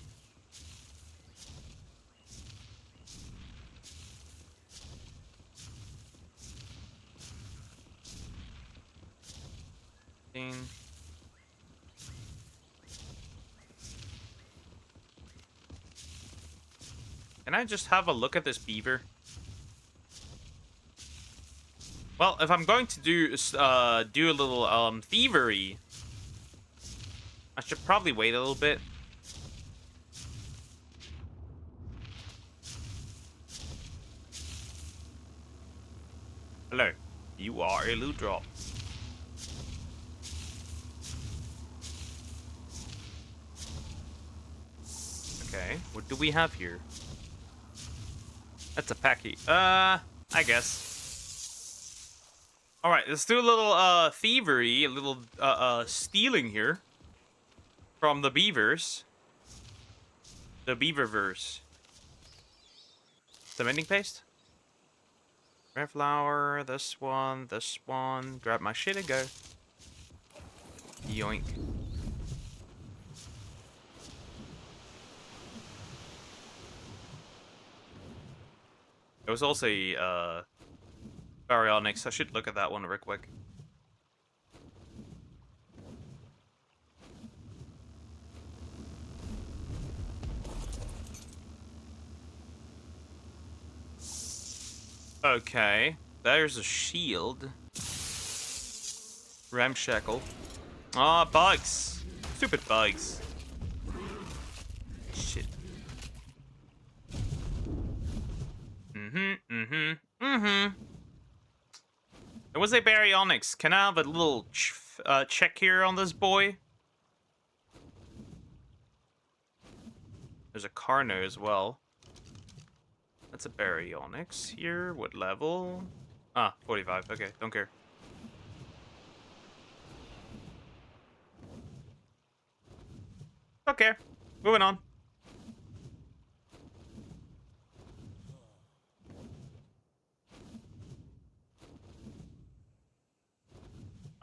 Can I just have a look at this beaver? Well, if I'm going to do a little thievery, I should probably wait a little bit. Hello, you are a loot drop. Okay, what do we have here? That's a packy. I guess. All right, let's do a little thievery, a little stealing here from the beavers. The beaververse. Cementing paste. Red flower. This one. This one. Grab my shit and go. Yoink. There was also baryonyx. I should look at that one real quick. Okay, there's a shield. Ramshackle. Ah, bugs. Stupid bugs. Shit. There was a baryonyx. Can I have a little check here on this boy? There's a Carno as well. That's a baryonyx here. What level? Ah, 45. Okay, don't care. Okay, moving on.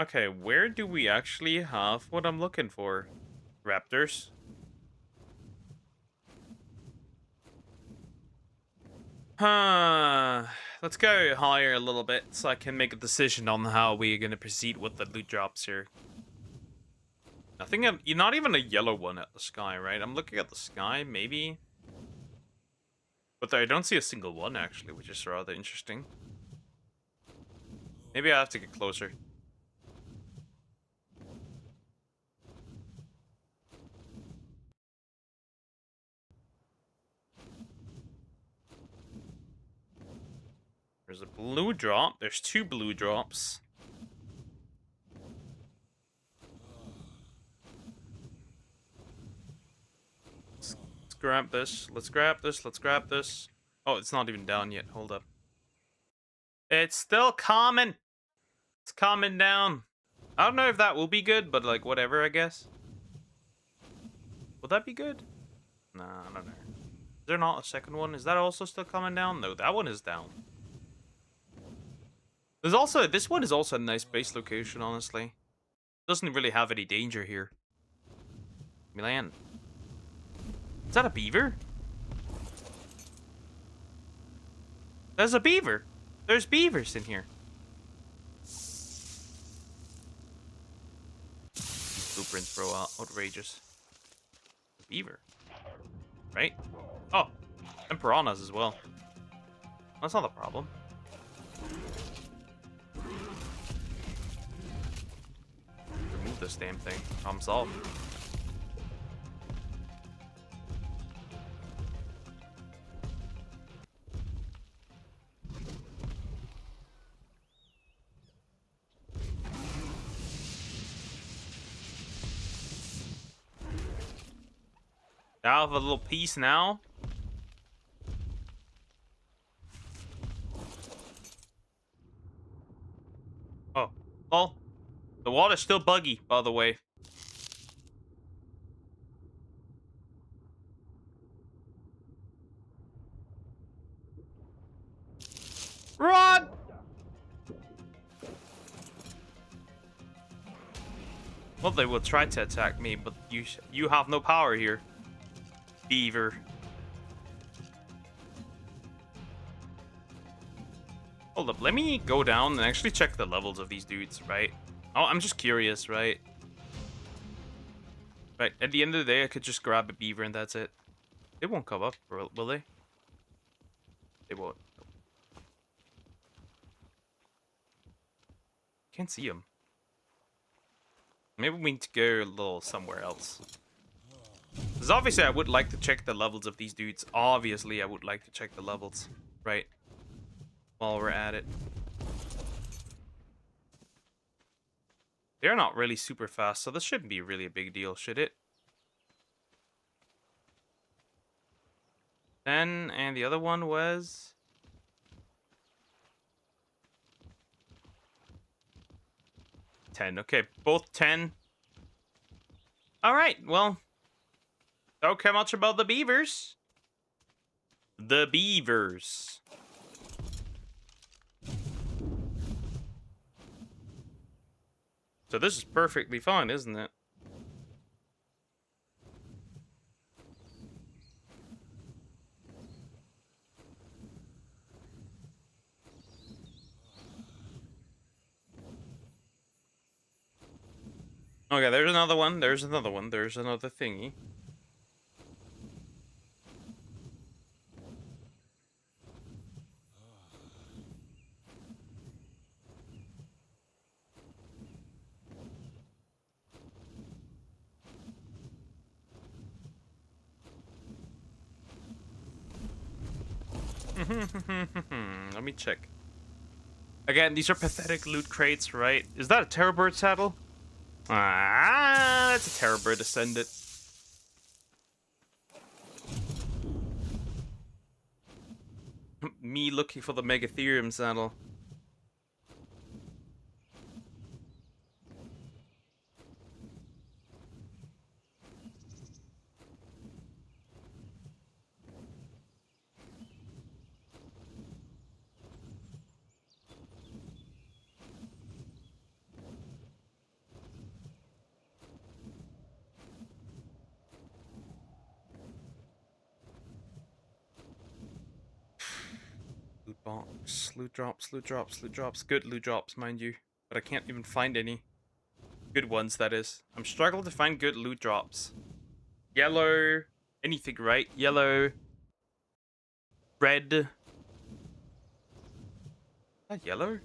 Okay, where do we actually have what I'm looking for? Raptors? Huh. Let's go higher a little bit so I can make a decision on how we're gonna proceed with the loot drops here. Nothing. You're not even a yellow one at the sky, right? I'm looking at the sky, maybe. But I don't see a single one actually, which is rather interesting. Maybe I have to get closer. There's a blue drop. There's two blue drops. Let's grab this. Let's grab this. Let's grab this. Oh, it's not even down yet. Hold up. It's still coming. It's coming down. I don't know if that will be good, but like whatever, I guess. Will that be good? Nah, I don't know. Is there not a second one? Is that also still coming down? No, that one is down. There's also, this one is also a nice base location, honestly. Doesn't really have any danger here. Milan. Is that a beaver? There's a beaver. There's beavers in here. These blueprints, bro, are outrageous. Beaver. Right? Oh, and piranhas as well. That's not a problem. Remove this damn thing. Problem solved. Out of a little piece now. Oh, well, the water's still buggy, by the way. Run! Well, they will try to attack me, but you have no power here, beaver. Hold up, let me go down and actually check the levels of these dudes, right? Oh, I'm just curious, right? Right, at the end of the day, I could just grab a beaver and that's it. They won't come up, will they? They won't. Can't see them. Maybe we need to go a little somewhere else. Because obviously I would like to check the levels of these dudes. Obviously I would like to check the levels, right? While we're at it. They're not really super fast, so this shouldn't be really a big deal, should it? 10, and the other one was... 10. Okay, both 10. Alright, well. Don't care much about the beavers. The beavers. So this is perfectly fine, isn't it? Okay, there's another one. There's another one. There's another thingy. Let me check. Again, these are pathetic loot crates, right? Is that a terrorbird saddle? Ah, that's a terrorbird ascendant. Me looking for the Megatherium saddle. Loot box, loot drops, loot drops, loot drops. Good loot drops, mind you. But I can't even find any. Good ones, that is. I'm struggling to find good loot drops. Yellow. Anything, right? Yellow. Red. Is that yellow?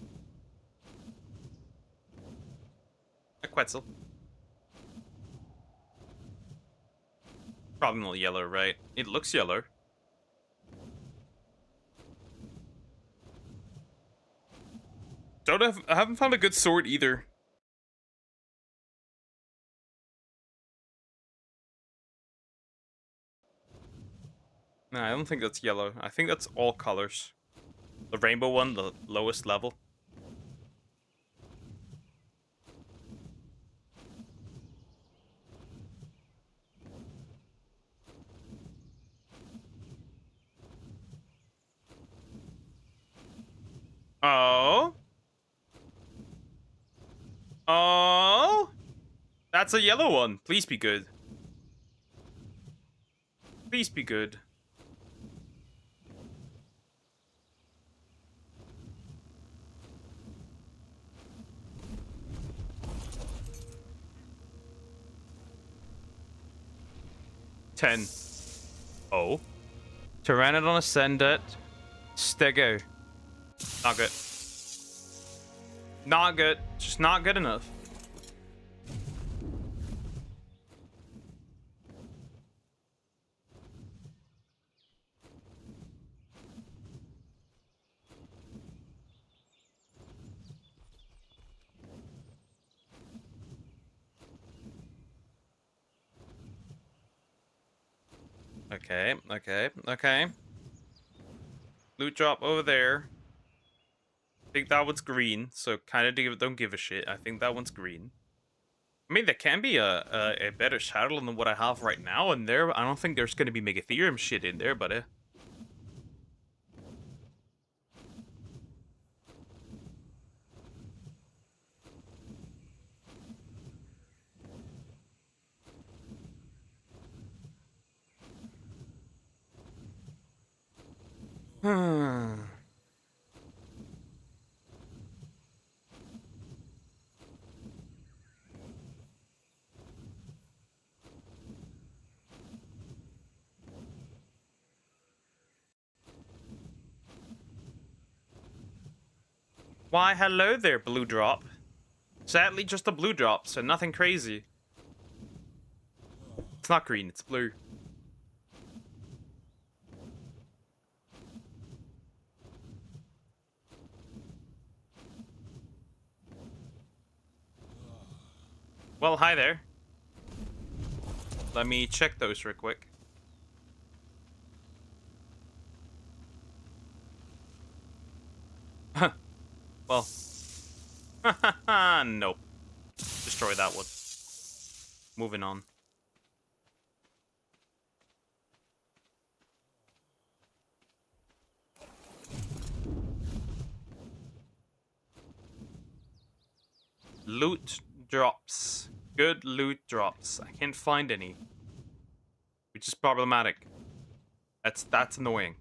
A Quetzal. Probably not yellow, right? It looks yellow. I haven't found a good sword either. No, I don't think that's yellow. I think that's all colors. The rainbow one, the lowest level. Oh. Oh. That's a yellow one. Please be good. Please be good. Ten. Oh. Pteranodon Ascendant. Stego. Not good. Not good. Just not good enough. Okay, okay, okay. Loot drop over there. I think that one's green, so kind of don't give a shit. I think that one's green. I mean, there can be a better shadow than what I have right now in there. I don't think there's going to be Megatherium shit in there, but Why, hello there, blue drop. Sadly, just a blue drop, so nothing crazy. It's not green, it's blue. Well, hi there. Let me check those real quick. Well. Nope. Destroy that one. Moving on. Loot drops. Good loot drops. I can't find any. Which is problematic. That's annoying.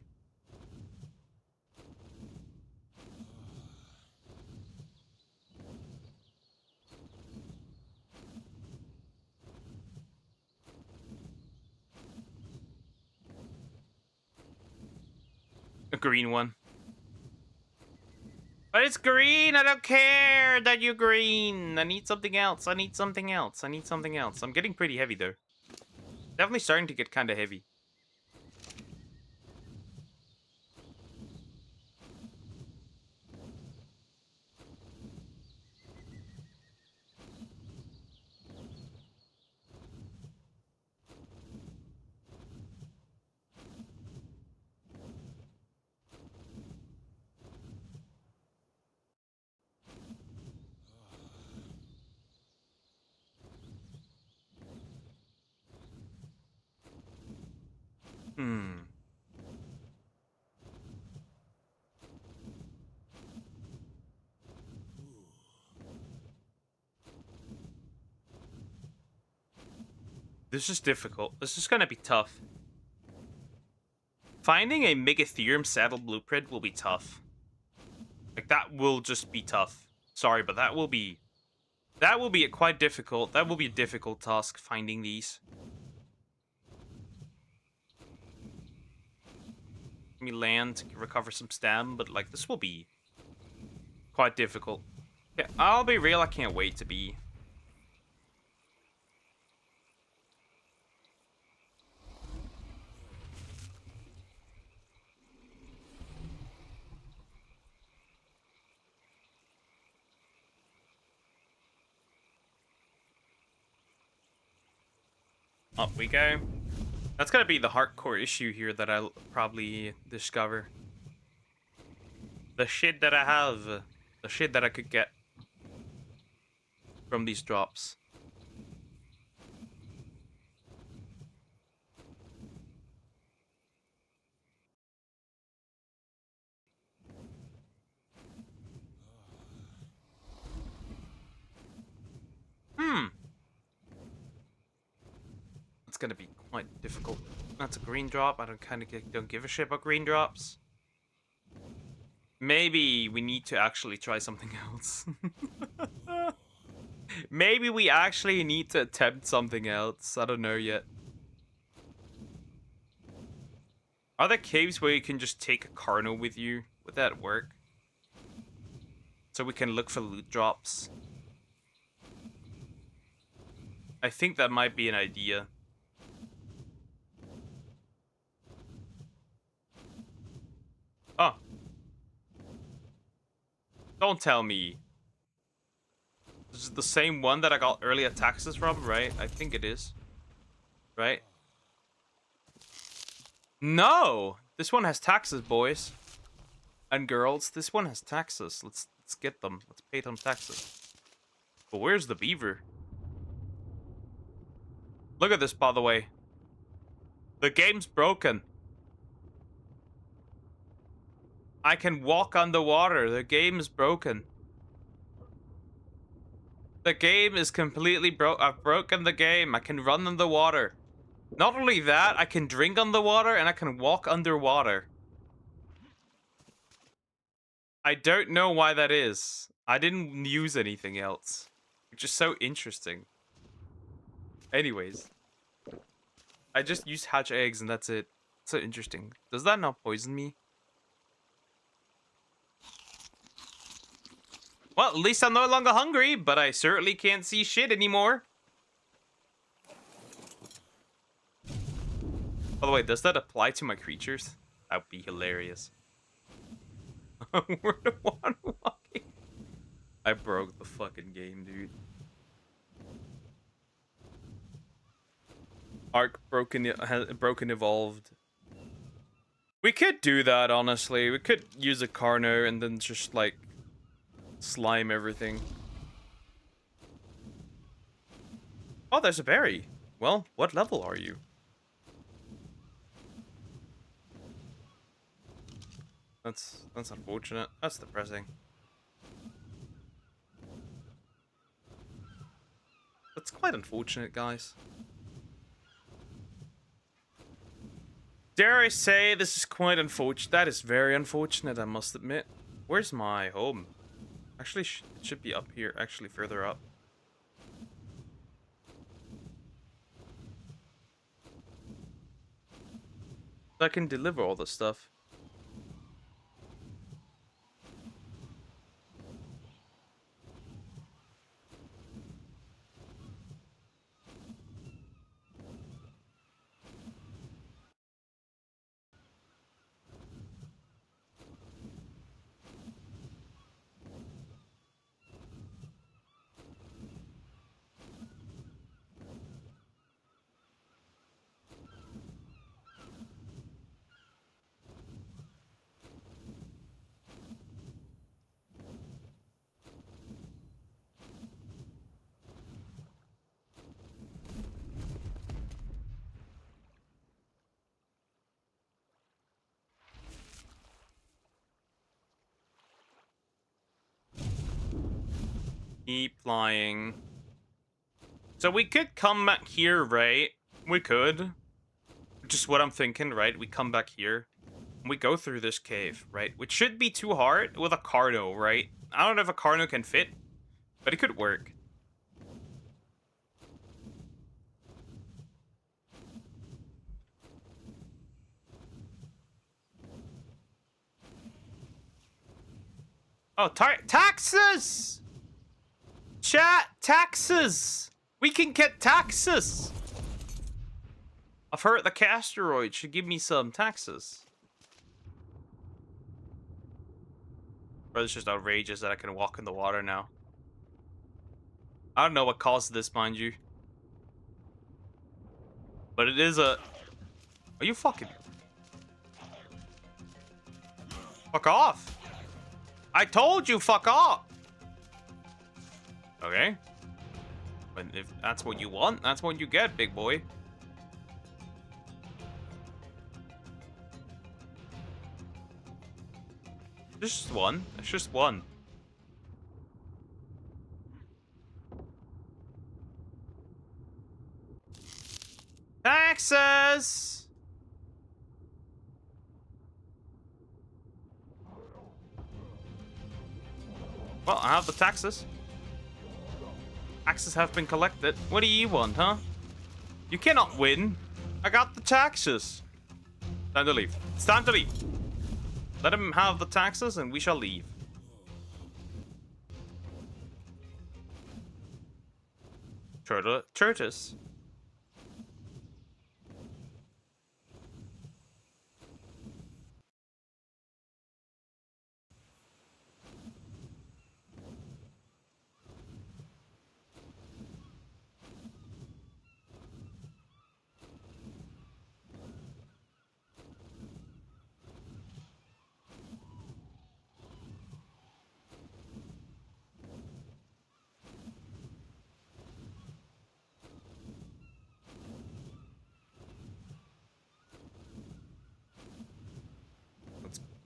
A green one. But it's green! I don't care that you're green! I need something else. I need something else. I need something else. I'm getting pretty heavy though. Definitely starting to get kind of heavy. Hmm. This is difficult. This is gonna be tough. Finding a Megatherium saddle blueprint will be tough. Like, that will just be tough. Sorry, but that will be a quite difficult. That will be a difficult task, finding these. Let me land to recover some stam, but, like, this will be quite difficult. Yeah, I'll be real, I can't wait to be. Up we go. That's gonna be the hardcore issue here that I'll probably discover. The shit that I have. The shit that I could get from these drops. It's gonna be quite difficult. That's a green drop. I don't give a shit about green drops. Maybe we need to actually try something else. Maybe we actually need to attempt something else. I don't know yet. Are there caves where you can just take a Carno with you? Would that work? So we can look for loot drops. I think that might be an idea. Oh. Don't tell me. This is the same one that I got early attacks from, right? I think it is. Right? No! This one has taxes, boys. And girls, this one has taxes. Let's get them. Let's pay them taxes. But where's the beaver? Look at this, by the way. The game's broken. I can walk underwater. The game is broken. The game is completely broke. I've broken the game. I can run underwater. Not only that, I can drink underwater and I can walk underwater. I don't know why that is. I didn't use anything else. Which is so interesting. Anyways. I just used hatch eggs and that's it. So interesting. Does that not poison me? Well, at least I'm no longer hungry, but I certainly can't see shit anymore. By the way, does that apply to my creatures? That would be hilarious. We're the one walking. I broke the fucking game, dude. Arc broken evolved. We could do that, honestly. We could use a Carno and then just, like, slime everything. Oh, there's a berry. Well, what level are you? That's unfortunate. That's depressing. That's quite unfortunate, guys. Dare I say this is quite unfortunate. That is very unfortunate, I must admit. Where's my home? Actually, it should be up here. Actually, further up. I can deliver all this stuff. Keep flying. So we could come back here, right? We could. Just what I'm thinking, right? We come back here. And we go through this cave, right? Which should be too hard with a Carno, right? I don't know if a Carno can fit, but it could work. Oh, taxes! Chat, taxes! We can get taxes! I've heard the Casteroid should give me some taxes. Bro, it's just outrageous that I can walk in the water now. I don't know what caused this, mind you. But it is a... Are you fucking... Fuck off! I told you, fuck off! Okay. But if that's what you want, that's what you get, big boy. Just one. It's just one. Taxes! Well, I have the taxes. Taxes have been collected. What do you want, huh? You cannot win. I got the taxes. Time to leave. It's time to leave. Let him have the taxes and we shall leave. Turtus.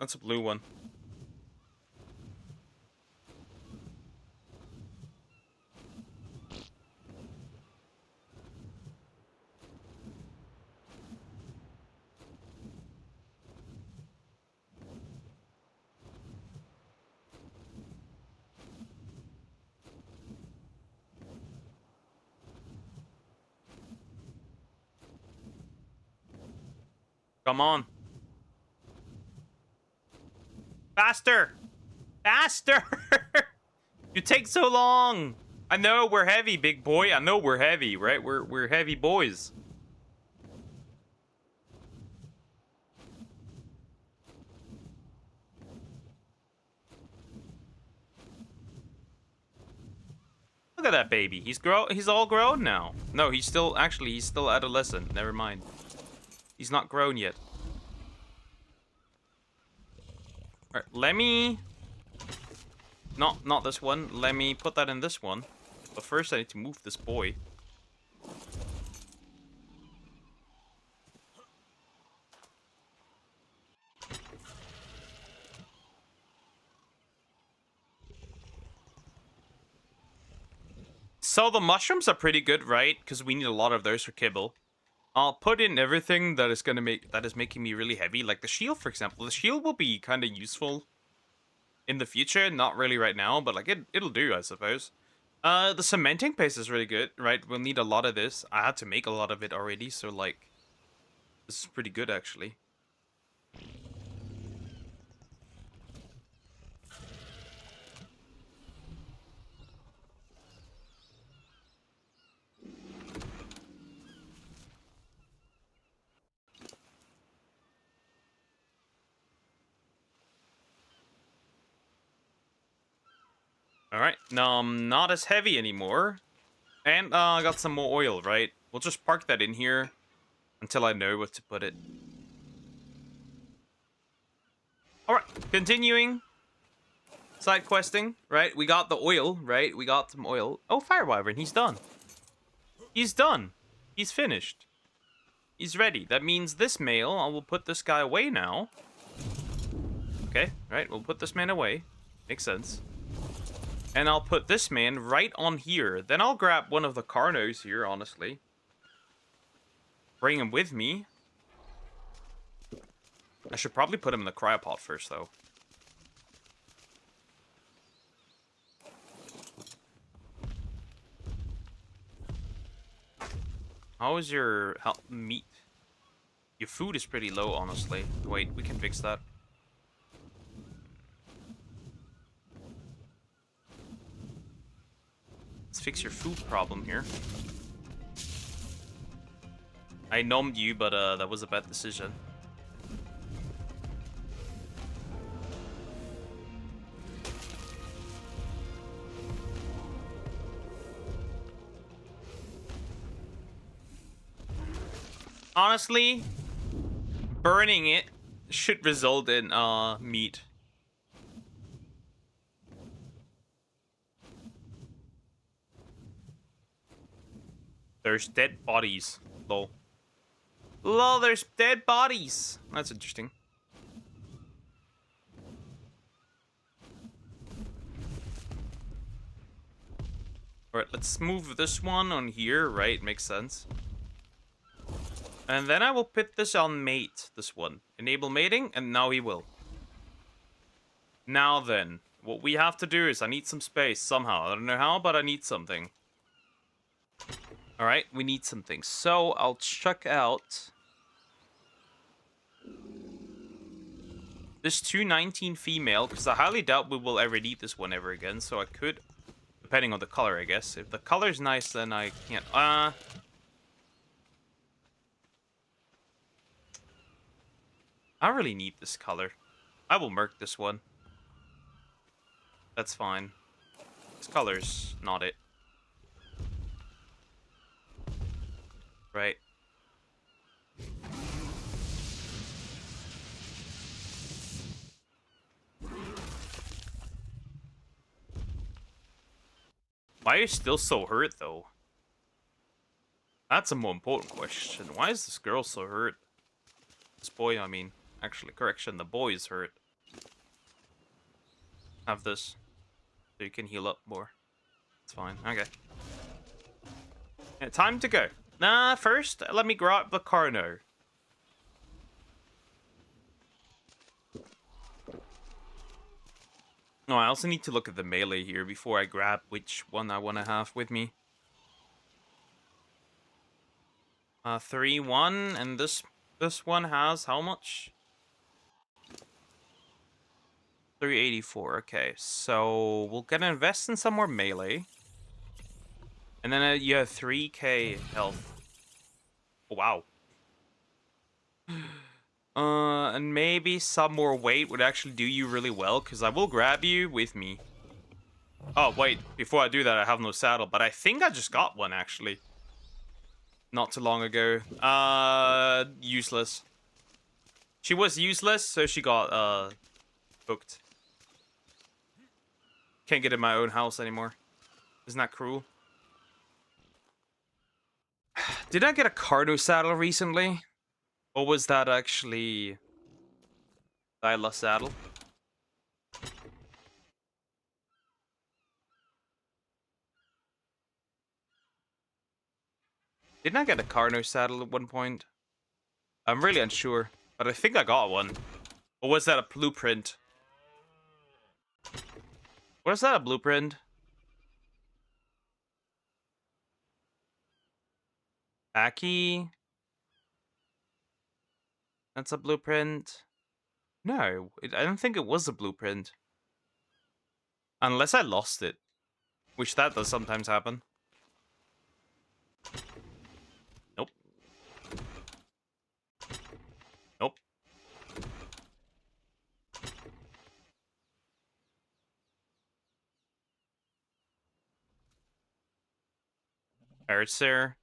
That's a blue one. Come on. Faster! Faster! You take so long! I know we're heavy, big boy. I know we're heavy, right? We're heavy boys. Look at that baby. He's all grown now. No, he's still adolescent. Never mind. He's not grown yet. Alright, let me... Not this one. Let me put that in this one. But first I need to move this boy. So the mushrooms are pretty good, right? Because we need a lot of those for kibble. I'll put in everything that is making me really heavy, like the shield, for example. The shield will be kind of useful in the future, not really right now, but like it'll do, I suppose. The cementing paste is really good, right? We'll need a lot of this. I had to make a lot of it already, so like this is pretty good actually. Alright, now I'm not as heavy anymore. And I got some more oil, right? We'll just park that in here until I know what to put it. Alright, continuing. Side questing, right? We got the oil, right? We got some oil. Oh, Fire Wyvern, he's done. He's done. He's finished. He's ready. That means this male, I will put this guy away now. Okay, right, we'll put this man away. Makes sense. And I'll put this man right on here. Then I'll grab one of the Carnos here, honestly. Bring him with me. I should probably put him in the cryopod first, though. How is your meat? Your food is pretty low, honestly. Wait, we can fix that. Let's fix your food problem here. I numbed you, but that was a bad decision. Honestly, burning it should result in meat. There's dead bodies. Lol. Lol, there's dead bodies. That's interesting. Alright, let's move this one on here, right? Makes sense. And then I will put this on mate, this one. Enable mating, and now he will. Now then, what we have to do is I need some space somehow. I don't know how, but I need something. Alright, we need something. So, I'll check out this 219 female, because I highly doubt we will ever need this one ever again, so I could, depending on the color, I guess. If the color's nice, then I can't. I really need this color. I will merc this one. That's fine. This color's not it. Right. Why are you still so hurt, though? That's a more important question. Why is this girl so hurt? This boy, I mean. Actually, correction, the boy is hurt. have this. So you can heal up more. It's fine. Okay. Yeah, time to go. Nah, first, let me grab the Carno. No, I also need to look at the melee here before I grab which one I want to have with me. 3-1, and this one has how much? 384. Okay, so we're gonna invest in some more melee, and then you have 3k health. Oh, wow. And maybe some more weight would actually do you really well, because I will grab you with me. Oh, wait, before I do that, I have no saddle, but I think I just got one, actually. Not too long ago. Useless. She was useless, so she got, hooked. Can't get in my own house anymore. Isn't that cruel? Did I get a Cardo saddle recently? Or was that actually Lila saddle? Didn't I get a Carno saddle at one point? I'm really unsure, but I think I got one. Or was that a blueprint? Was that a blueprint? Aki? That's a blueprint? No, I don't think it was a blueprint. Unless I lost it. Which that does sometimes happen. Nope. Nope. Parrots there.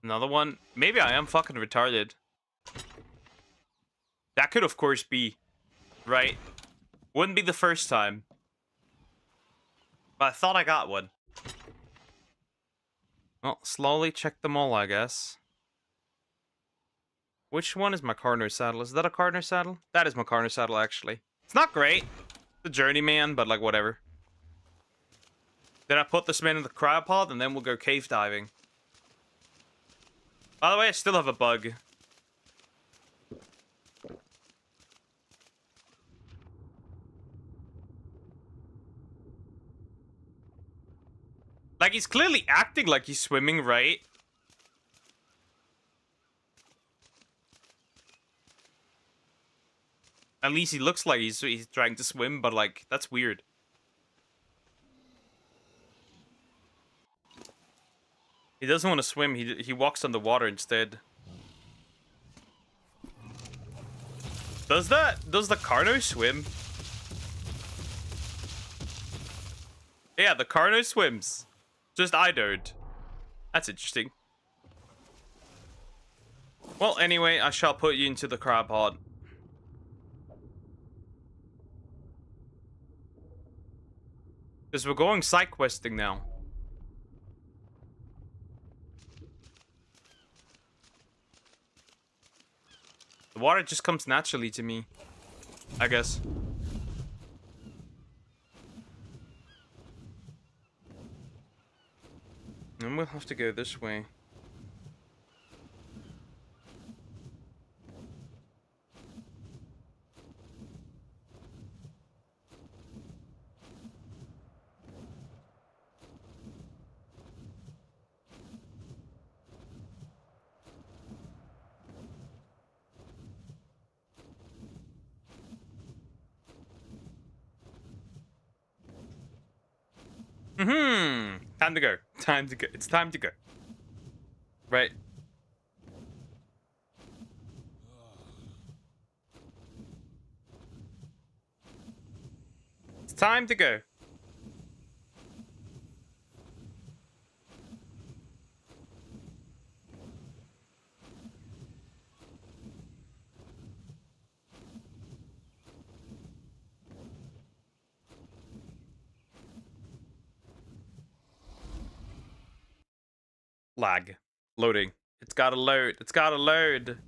Another one. Maybe I am fucking retarded. That could, of course, be. Right? Wouldn't be the first time. But I thought I got one. Well, slowly check them all, I guess. Which one is my Cardinal saddle? Is that a Cardinal saddle? That is my Cardinal saddle, actually. It's not great. The journeyman, but like whatever. Then I put this man in the cryopod, and then we'll go cave diving. By the way, I still have a bug. Like, he's clearly acting like he's swimming, right? At least he looks like he's trying to swim, but like, that's weird. He doesn't want to swim, he walks on the water instead. Does the Carno swim? Yeah, the Carno swims. Just I don't. That's interesting. Well, anyway, I shall put you into the cryopod. Because we're going side questing now. The water just comes naturally to me, I guess. And we'll have to go this way. Time to go. Time to go. It's time to go. Right. It's time to go. Lag. Loading. It's gotta load. It's gotta load.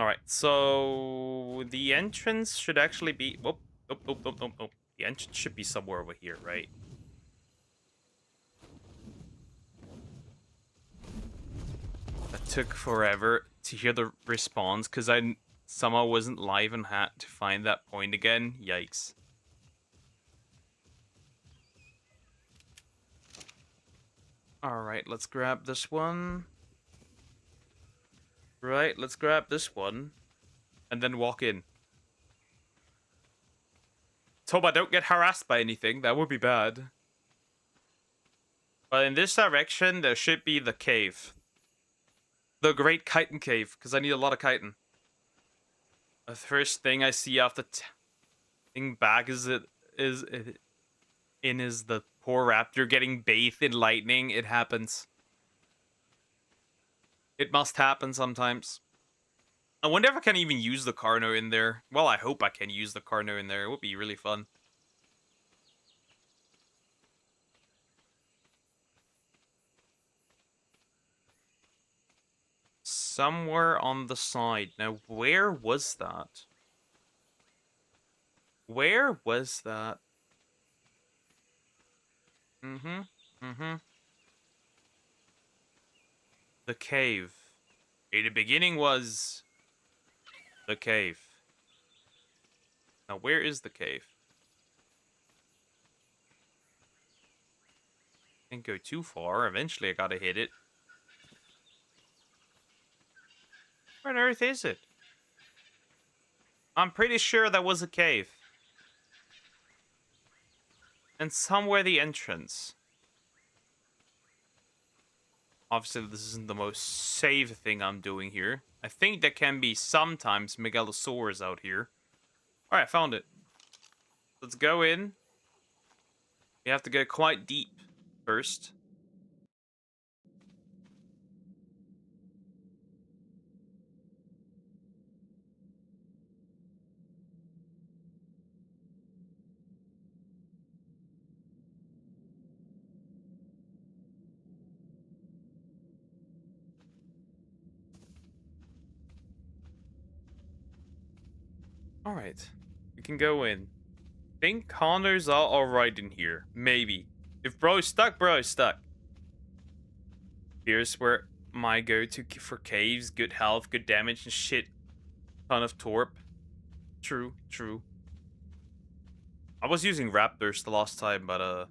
Alright, so the entrance should actually be... Oh, oh, oh, oh, oh, oh. The entrance should be somewhere over here, right? That took forever to hear the response because I somehow wasn't live and had to find that point again. Yikes. Alright, let's grab this one. Right, let's grab this one. And then walk in. Let's hope I don't get harassed by anything. That would be bad. But in this direction, there should be the cave. The Great Chitin Cave, because I need a lot of chitin. The first thing I see after thing back is the poor raptor getting bathed in lightning. It happens. It must happen sometimes. I wonder if I can even use the Carno in there. Well, I hope I can use the Carno in there. It would be really fun. Somewhere on the side. Now, where was that? Where was that? The cave. In the beginning was the cave. Now, where is the cave? Can't go too far. Eventually, I gotta hit it. Where on earth is it? I'm pretty sure that was a cave. And somewhere the entrance. Obviously, this isn't the most safe thing I'm doing here. I think there can be sometimes Megalosaurus out here. Alright, I found it. Let's go in. We have to go quite deep first. Alright, we can go in. Think Connors are alright in here. Maybe. If bro's stuck, bro is stuck. Here's where my go-to for caves. Good health, good damage, and shit. Ton of torp. True, true. I was using raptors the last time, but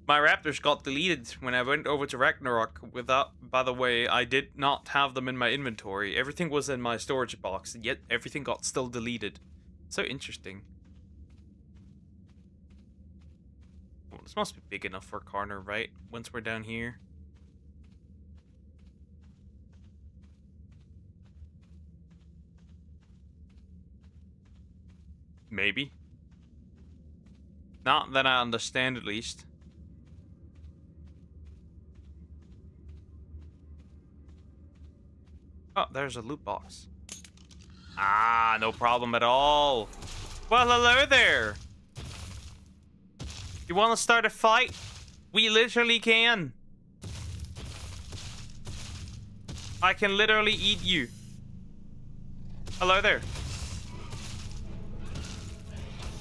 my raptors got deleted when I went over to Ragnarok without... By the way, I did not have them in my inventory. Everything was in my storage box, and yet everything got still deleted. So interesting. Well, this must be big enough for a corner, right? Once we're down here. Maybe. Not that I understand, at least. Oh, there's a loot box. Ah, no problem at all. Well, hello there. You want to start a fight? We literally can. I can literally eat you. Hello there.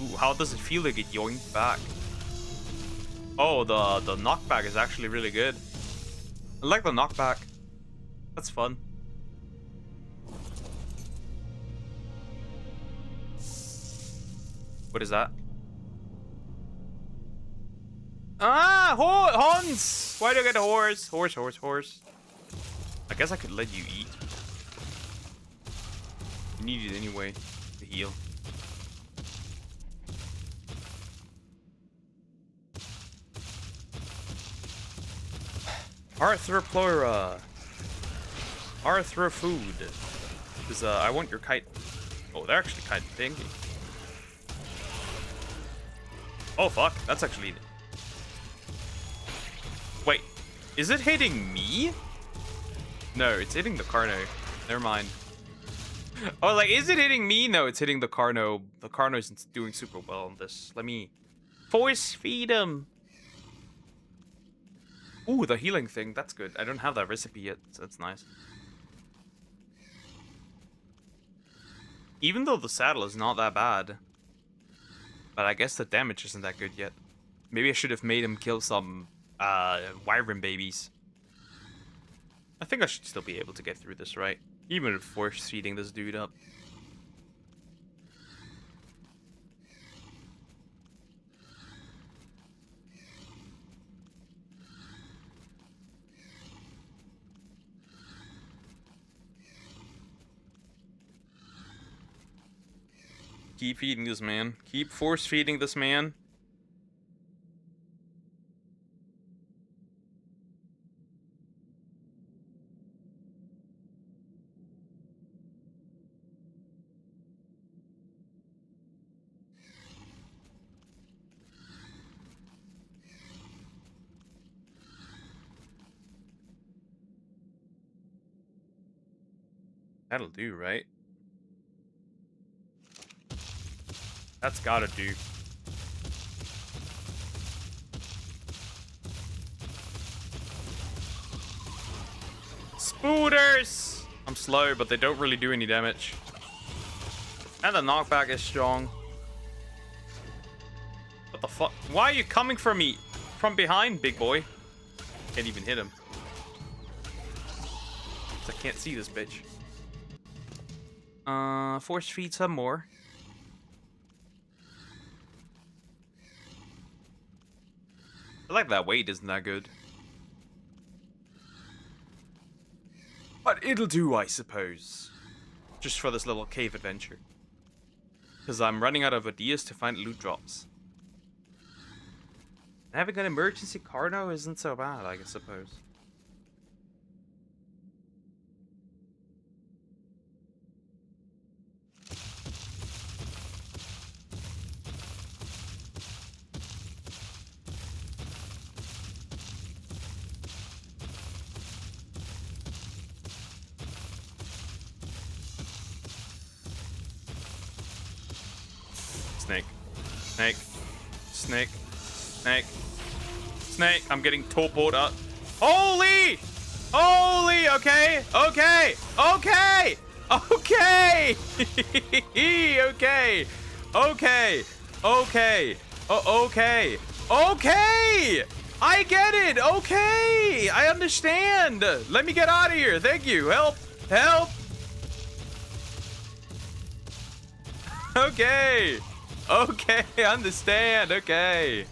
Ooh, how does it feel to get yoinked back? Oh, the knockback is actually really good. I like the knockback. That's fun. What is that? Ah, horns! Why do I get a horse? Horse, horse, horse. I guess I could let you eat. You need it anyway to heal. Arthroplora. Arthro food. Because I want your kite. Oh, they're actually kind of stinky. Oh fuck, that's actually... Wait, is it hitting me? No, it's hitting the Carno. Never mind. Oh, like, is it hitting me? No, it's hitting the Carno. The Carno isn't doing super well on this. Let me force feed him. Ooh, the healing thing. That's good. I don't have that recipe yet, so that's nice. Even though the saddle is not that bad. But I guess the damage isn't that good yet. Maybe I should have made him kill some wyvern babies. I think I should still be able to get through this, right? Even with force feeding this dude up. Keep feeding this man. Keep force feeding this man. That'll do, right? That's gotta do. Spooters! I'm slow, but they don't really do any damage. And the knockback is strong. What the fuck? Why are you coming for me? From behind, big boy. Can't even hit him. I can't see this bitch. Force feed some more. I like that weight isn't that good. But it'll do, I suppose. Just for this little cave adventure. Because I'm running out of ideas to find loot drops. Having an emergency carno isn't so bad, I suppose. Snake. Snake. Snake. Snake. Snake. I'm getting torpoed up. Holy! Holy! Okay. Okay. Okay. Okay. Okay. Okay. Okay. Okay. Okay. I get it. Okay. I understand. Let me get out of here. Thank you. Help. Help. Okay. Okay, understand. Okay.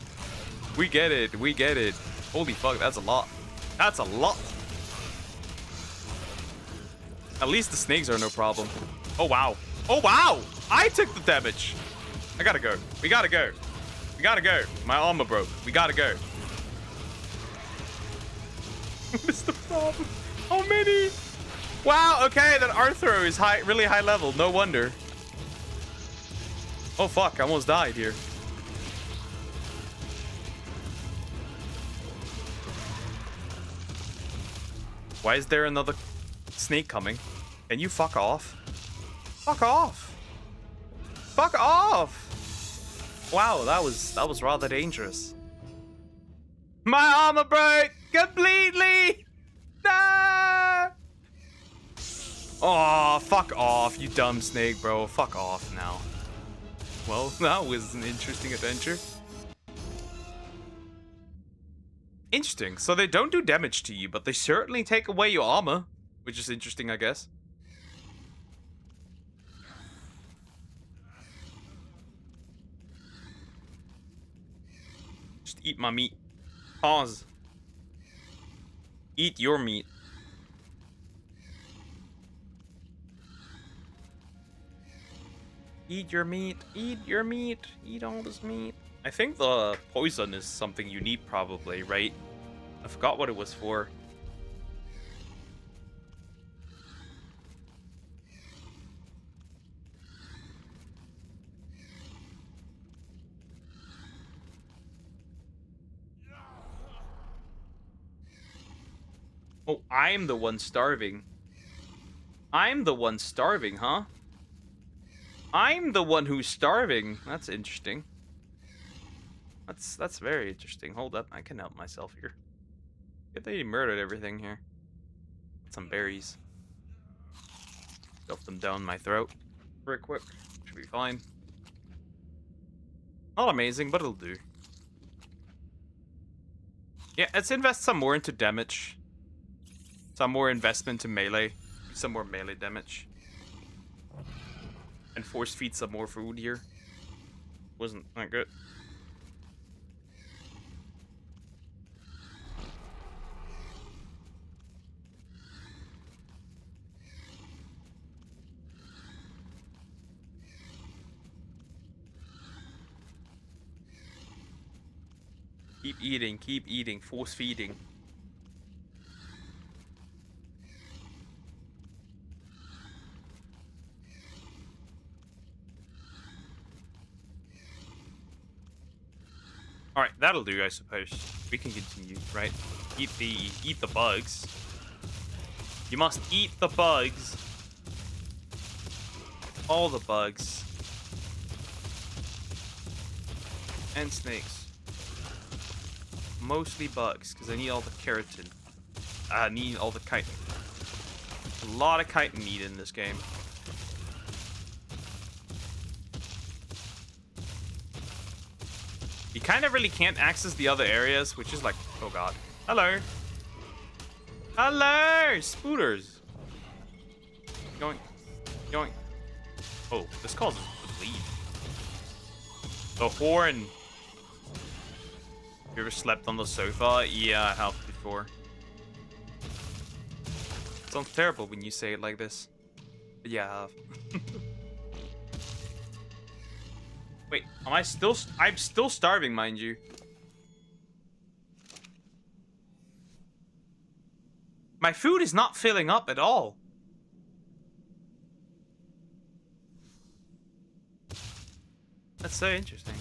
We get it. We get it. Holy fuck, that's a lot. That's a lot. At least the snakes are no problem. Oh, wow. Oh, wow. I took the damage. I gotta go. We gotta go. We gotta go. My armor broke. We gotta go. What is the problem? How many? Wow, okay, that Arthro is high, really high level. No wonder. Oh fuck, I almost died here. Why is there another snake coming? Can you fuck off? Fuck off! Fuck off! Wow, that was rather dangerous. My armor broke completely! Nah! Oh, fuck off, you dumb snake, bro. Fuck off now. Well, that was an interesting adventure. Interesting. So they don't do damage to you, but they certainly take away your armor, which is interesting, I guess. Just eat my meat. Pause. Eat your meat. Eat your meat, eat your meat, eat all this meat. I think the poison is something you need probably, right? I forgot what it was for. Oh, I'm the one starving. I'm the one starving, huh? I'm the one who's starving. That's interesting. That's very interesting. Hold up, I can help myself here. Get they murdered everything here. Some berries. Stuff them down my throat. Very quick. Should be fine. Not amazing, but it'll do. Yeah, let's invest some more into damage. Some more investment to melee. Some more melee damage. And force feed some more food here. Wasn't that good. Keep eating, force feeding. Alright, that'll do, I suppose. We can continue, right? Eat the bugs. You must eat the bugs. All the bugs. And snakes. Mostly bugs, because I need all the keratin. I need all the chitin. A lot of chitin needed in this game. You kind of really can't access the other areas, which is like, oh god. Hello. Hello, spooters. Going. Oh, this causes the bleed. The horn. You ever slept on the sofa? Yeah, I have before. It sounds terrible when you say it like this. But yeah, I have. Wait, am I still... I'm still starving, mind you. My food is not filling up at all. That's so interesting.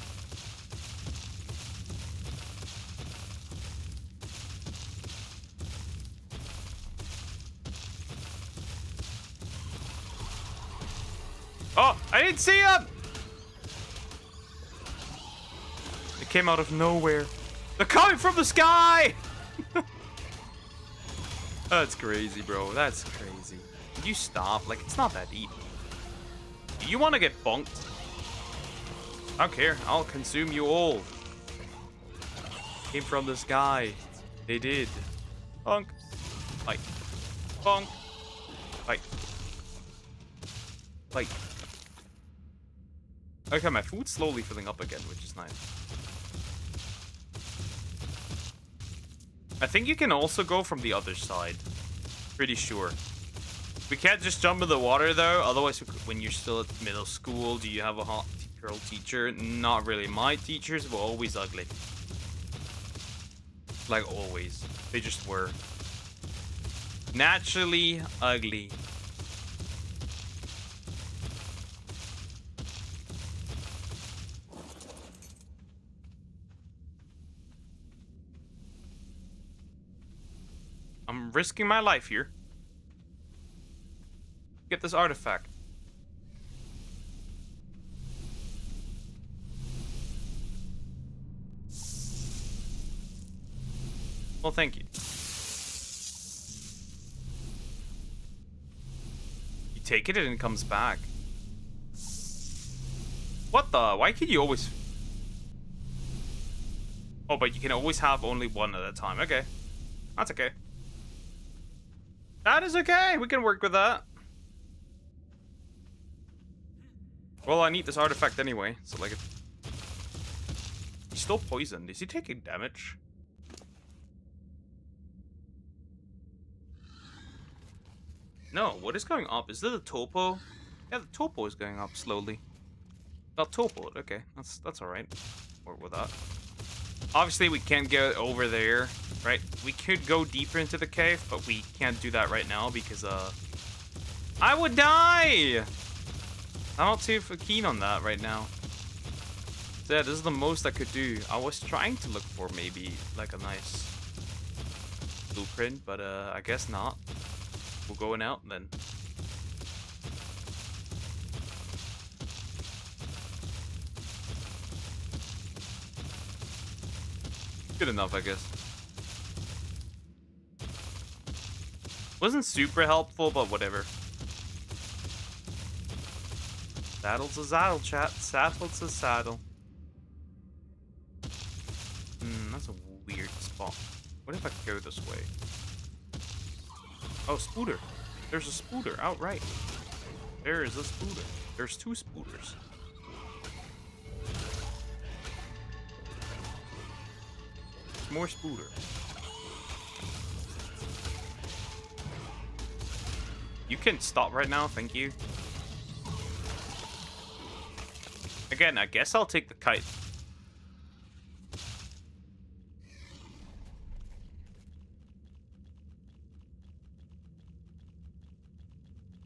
Oh, I didn't see him! It came out of nowhere. They're coming from the sky! That's crazy, bro. That's crazy. Can you stop? Like, it's not that deep. Do you want to get bonked? I don't care. I'll consume you all. Came from the sky. They did. Bonk. Fight. Bonk. Fight. Fight. Okay, my food's slowly filling up again, which is nice. I think you can also go from the other side. Pretty sure. We can't just jump in the water, though. Otherwise, when you're still at middle school, do you have a hot girl teacher? Not really. My teachers were always ugly. Like, always. They just were. Naturally ugly. I'm risking my life here. Get this artifact. Well, thank you. You take it and it comes back. What the? Why can you always... Oh, but you can always have only one at a time. Okay. That's okay. That is okay. We can work with that. Well, I need this artifact anyway. So, like, he's still poisoned. Is he taking damage? No. What is going up? Is it the topo? Yeah, the topo is going up slowly. Got topoed. Okay, that's all right. Work with that. Obviously, we can't get over there, right? We could go deeper into the cave, but we can't do that right now because, I would die! I'm not too keen on that right now. So yeah, this is the most I could do. I was trying to look for maybe, like, a nice blueprint, but, I guess not. We're going out then. Good enough, I guess. Wasn't super helpful, but whatever. Saddle's a saddle, chat. Saddle's a saddle. That's a weird spot. What if I go this way? Oh, Spooter. There's a Spooter outright. There is a Spooter. There's 2 Spooters. More Spooter. You can stop right now, thank you. Again, I guess I'll take the kite.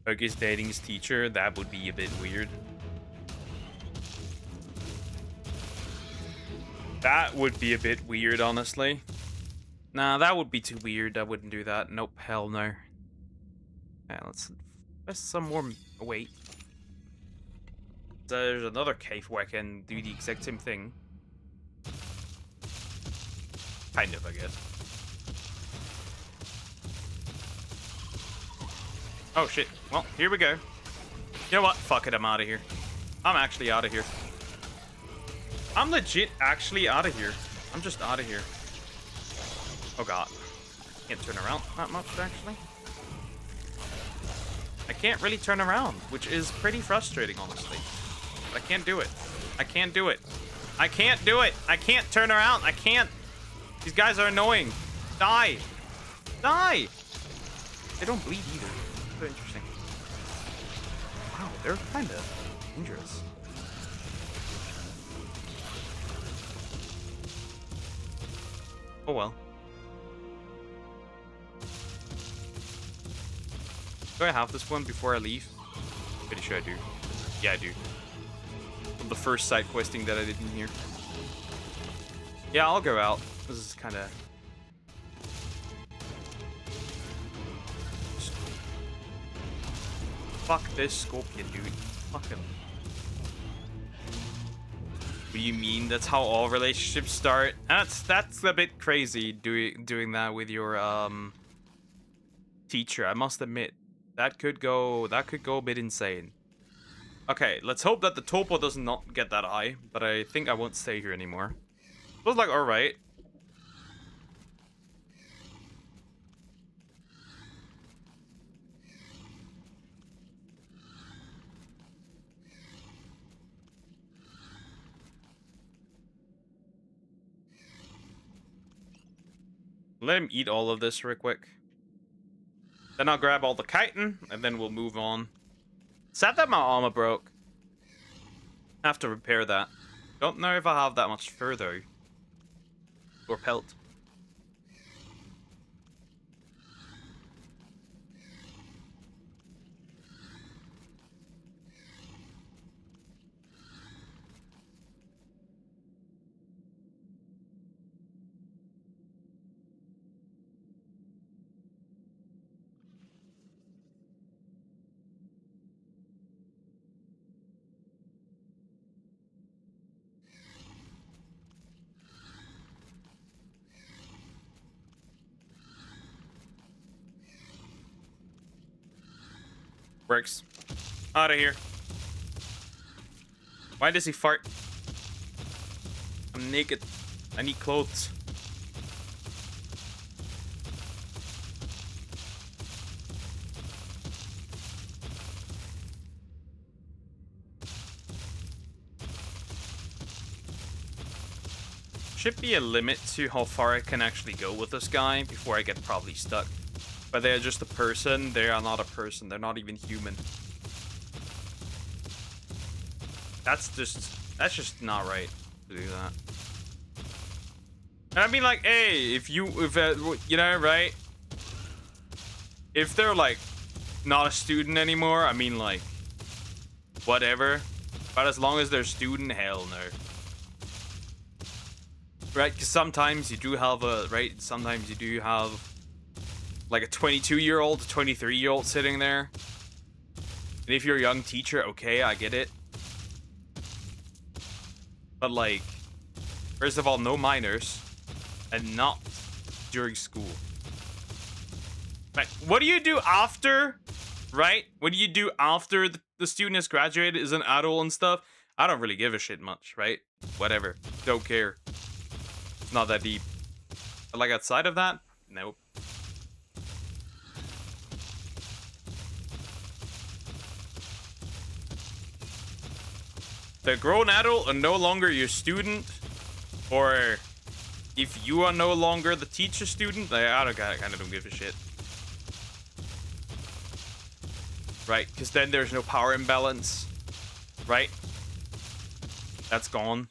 Huggy's dating his teacher, that would be a bit weird. That would be a bit weird, honestly. Nah, that would be too weird. I wouldn't do that. Nope, hell no. Yeah, let's some more. Oh, wait. There's another cave where I can do the exact same thing. Kind of, I guess. Oh shit. Well, here we go. You know what? Fuck it, I'm out of here. I'm actually out of here. I'm legit actually out of here. I'm just out of here. Oh god. Can't turn around that much, actually. I can't really turn around, which is pretty frustrating, honestly. But I can't do it. I can't do it. I can't do it. I can't turn around. I can't. These guys are annoying. Die. Die. They don't bleed either. So interesting. Wow, they're kind of dangerous. Oh well. Do I have this one before I leave? Pretty sure I do. Yeah, I do. From the first side questing that I did in here. Yeah, I'll go out. This is kind of... Fuck this scorpion, dude. Fuck him. What do you mean? That's how all relationships start? That's a bit crazy doing that with your teacher. I must admit, that could go a bit insane. Okay, let's hope that the topo does not get that high, but I think I won't stay here anymore. It was like alright. Let him eat all of this real quick. Then I'll grab all the chitin, and then we'll move on. Sad that my armor broke. I have to repair that. Don't know if I have that much fur though. Or pelt. Works. Out of here. Why does he fart? I'm naked. I need clothes. Should be a limit to how far I can actually go with this guy before I get probably stuck. But they're just a person. They are not a person. They're not even human. That's just not right to do that. And I mean, like, hey, if you know, right? If they're like not a student anymore, I mean, like, whatever. But as long as they're student, hell no. Right? Because sometimes you do have sometimes you do have like a 22-year-old, a 23-year-old sitting there. And if you're a young teacher, okay, I get it. But like, first of all, no minors. And not during school. Right, what do you do after, right? What do you do after the student has graduated, is an adult and stuff, I don't really give a shit much, right? Whatever. Don't care. It's not that deep. But like outside of that, nope. The grown adult are no longer your student, or if you are no longer the teacher student, I kind of don't give a shit. Right? Because then there's no power imbalance. Right? That's gone.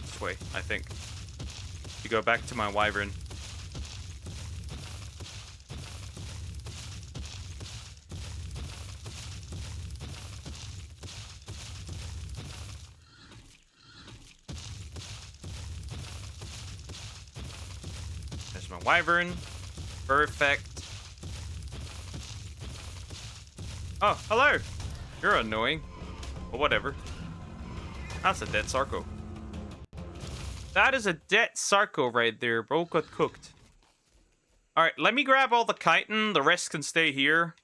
This way, I think. To go back to my wyvern. There's my wyvern. Perfect. Oh, hello. You're annoying. But whatever. That's a dead Sarco. That is a dead Sarco right there, bro. Got cooked. Alright, let me grab all the chitin. The rest can stay here.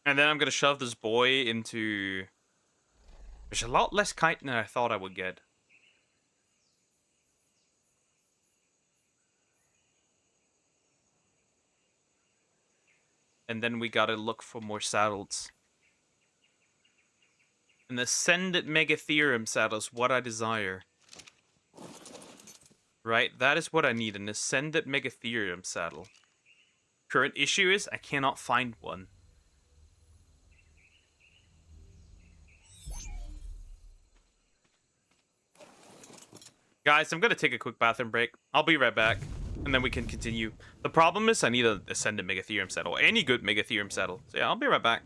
And then I'm gonna shove this boy into... There's a lot less chitin than I thought I would get. And then we gotta look for more saddles. An Ascended Megatherium saddle is what I desire. Right? That is what I need. An Ascended Megatherium saddle. Current issue is I cannot find one. Guys, I'm gonna take a quick bathroom break. I'll be right back. And then we can continue. The problem is I need an Ascended Megatherium saddle. Any good Megatherium saddle. So yeah, I'll be right back.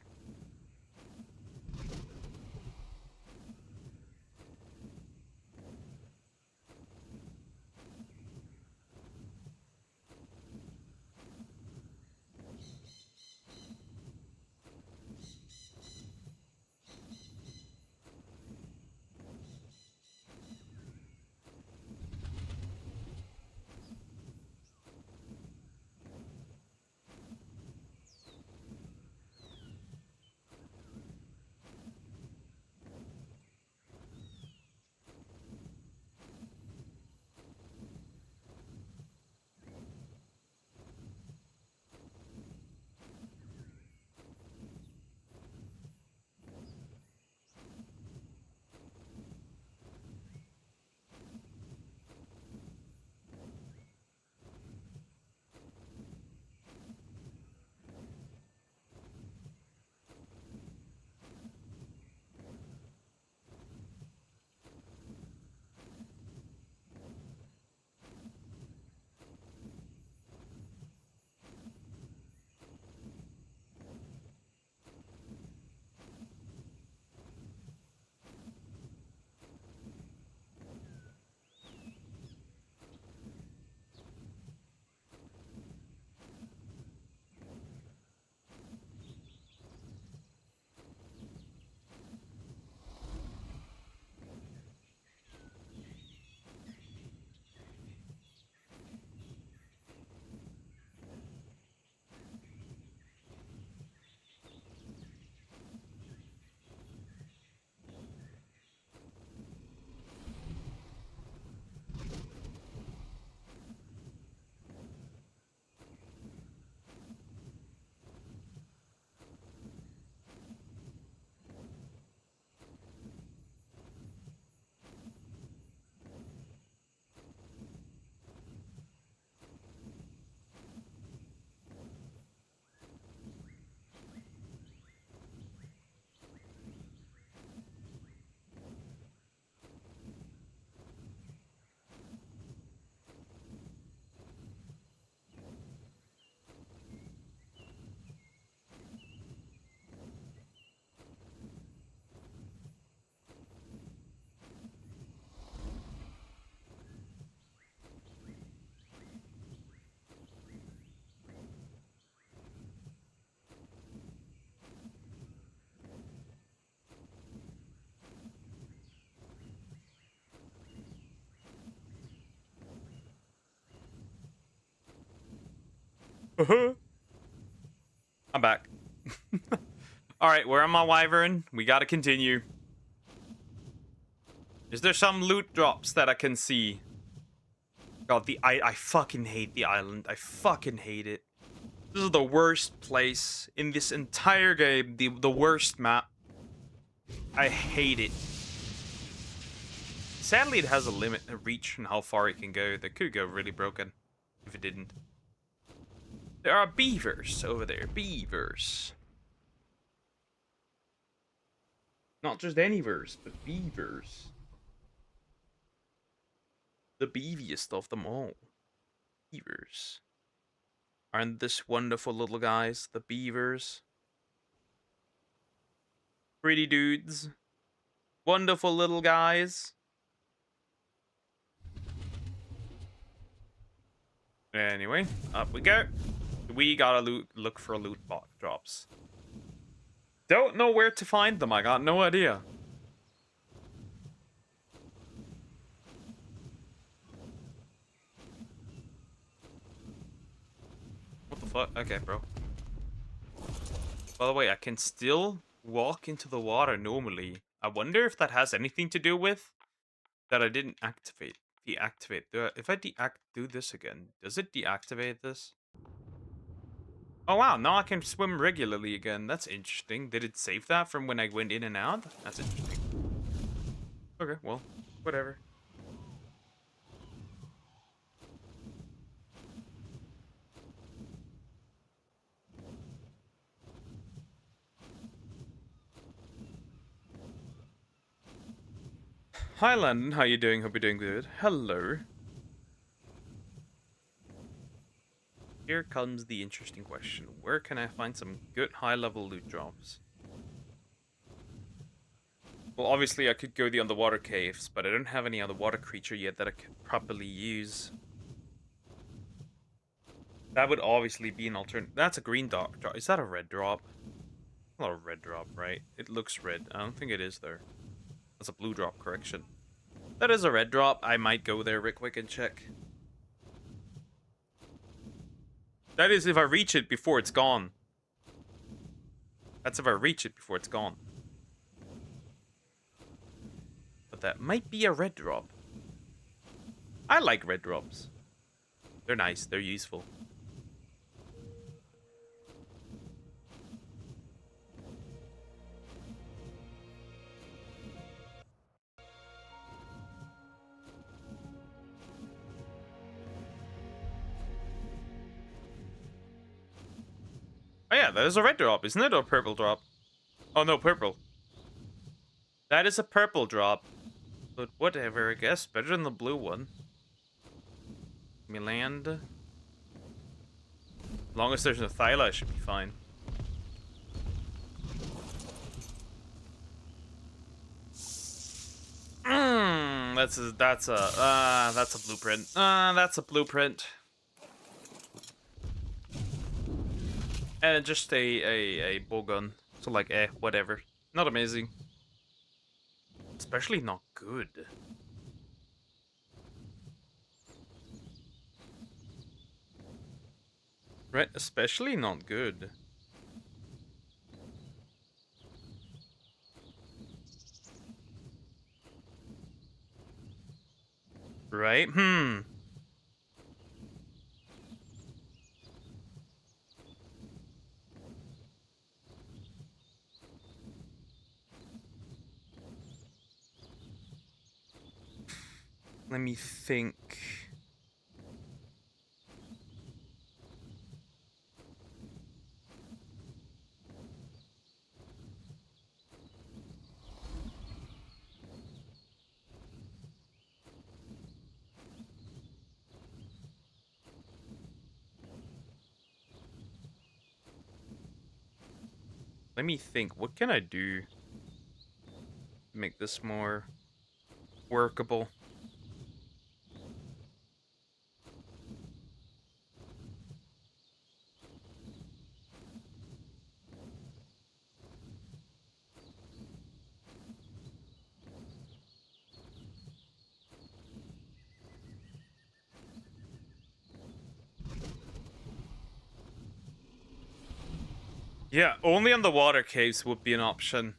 I'm back. Alright, where am I, Wyvern? We gotta continue. Is there some loot drops that I can see? God, I fucking hate the island. I fucking hate it. This is the worst place in this entire game. The worst map. I hate it. Sadly, it has a limit, a reach, and how far it can go. That could go really broken if it didn't. There are beavers over there. Beavers. Not just any verse, but beavers. The beeviest of them all. Beavers. Aren't this wonderful little guys? The beavers. Pretty dudes. Wonderful little guys. Anyway, up we go. We gotta look for loot box drops. Don't know where to find them. I got no idea. What the fuck? Okay, bro. By the way, I can still walk into the water normally. I wonder if that has anything to do with that I didn't activate. Deactivate. If I do this again, does it deactivate this? Oh wow, now I can swim regularly again. That's interesting. Did it save that from when I went in and out? That's interesting. Okay, well, whatever. Hi Landon, how you doing? Hope you're doing good. Hello. Here comes the interesting question. Where can I find some good high-level loot drops? Well, obviously I could go the underwater caves, but I don't have any underwater creature yet that I could properly use. That would obviously be an alternative. That's a green drop. Is that a red drop? Not a red drop, right? It looks red. I don't think it is, though. That's a blue drop, correction. That is a red drop. I might go there real quick and check. That is if I reach it before it's gone. That's if I reach it before it's gone. But that might be a red drop. I like red drops. They're nice. They're useful. Oh yeah, that is a red drop, isn't it? Or a purple drop? Oh no, purple. That is a purple drop. But whatever, I guess. Better than the blue one. Let me land. As long as there's no Thyla, I should be fine. That's a blueprint. That's a blueprint. And just a bow gun. So like, whatever. Not amazing. Especially not good. Right, especially not good. Right? Let me think. Let me think. What can I do to make this more workable? Yeah, only underwater caves would be an option.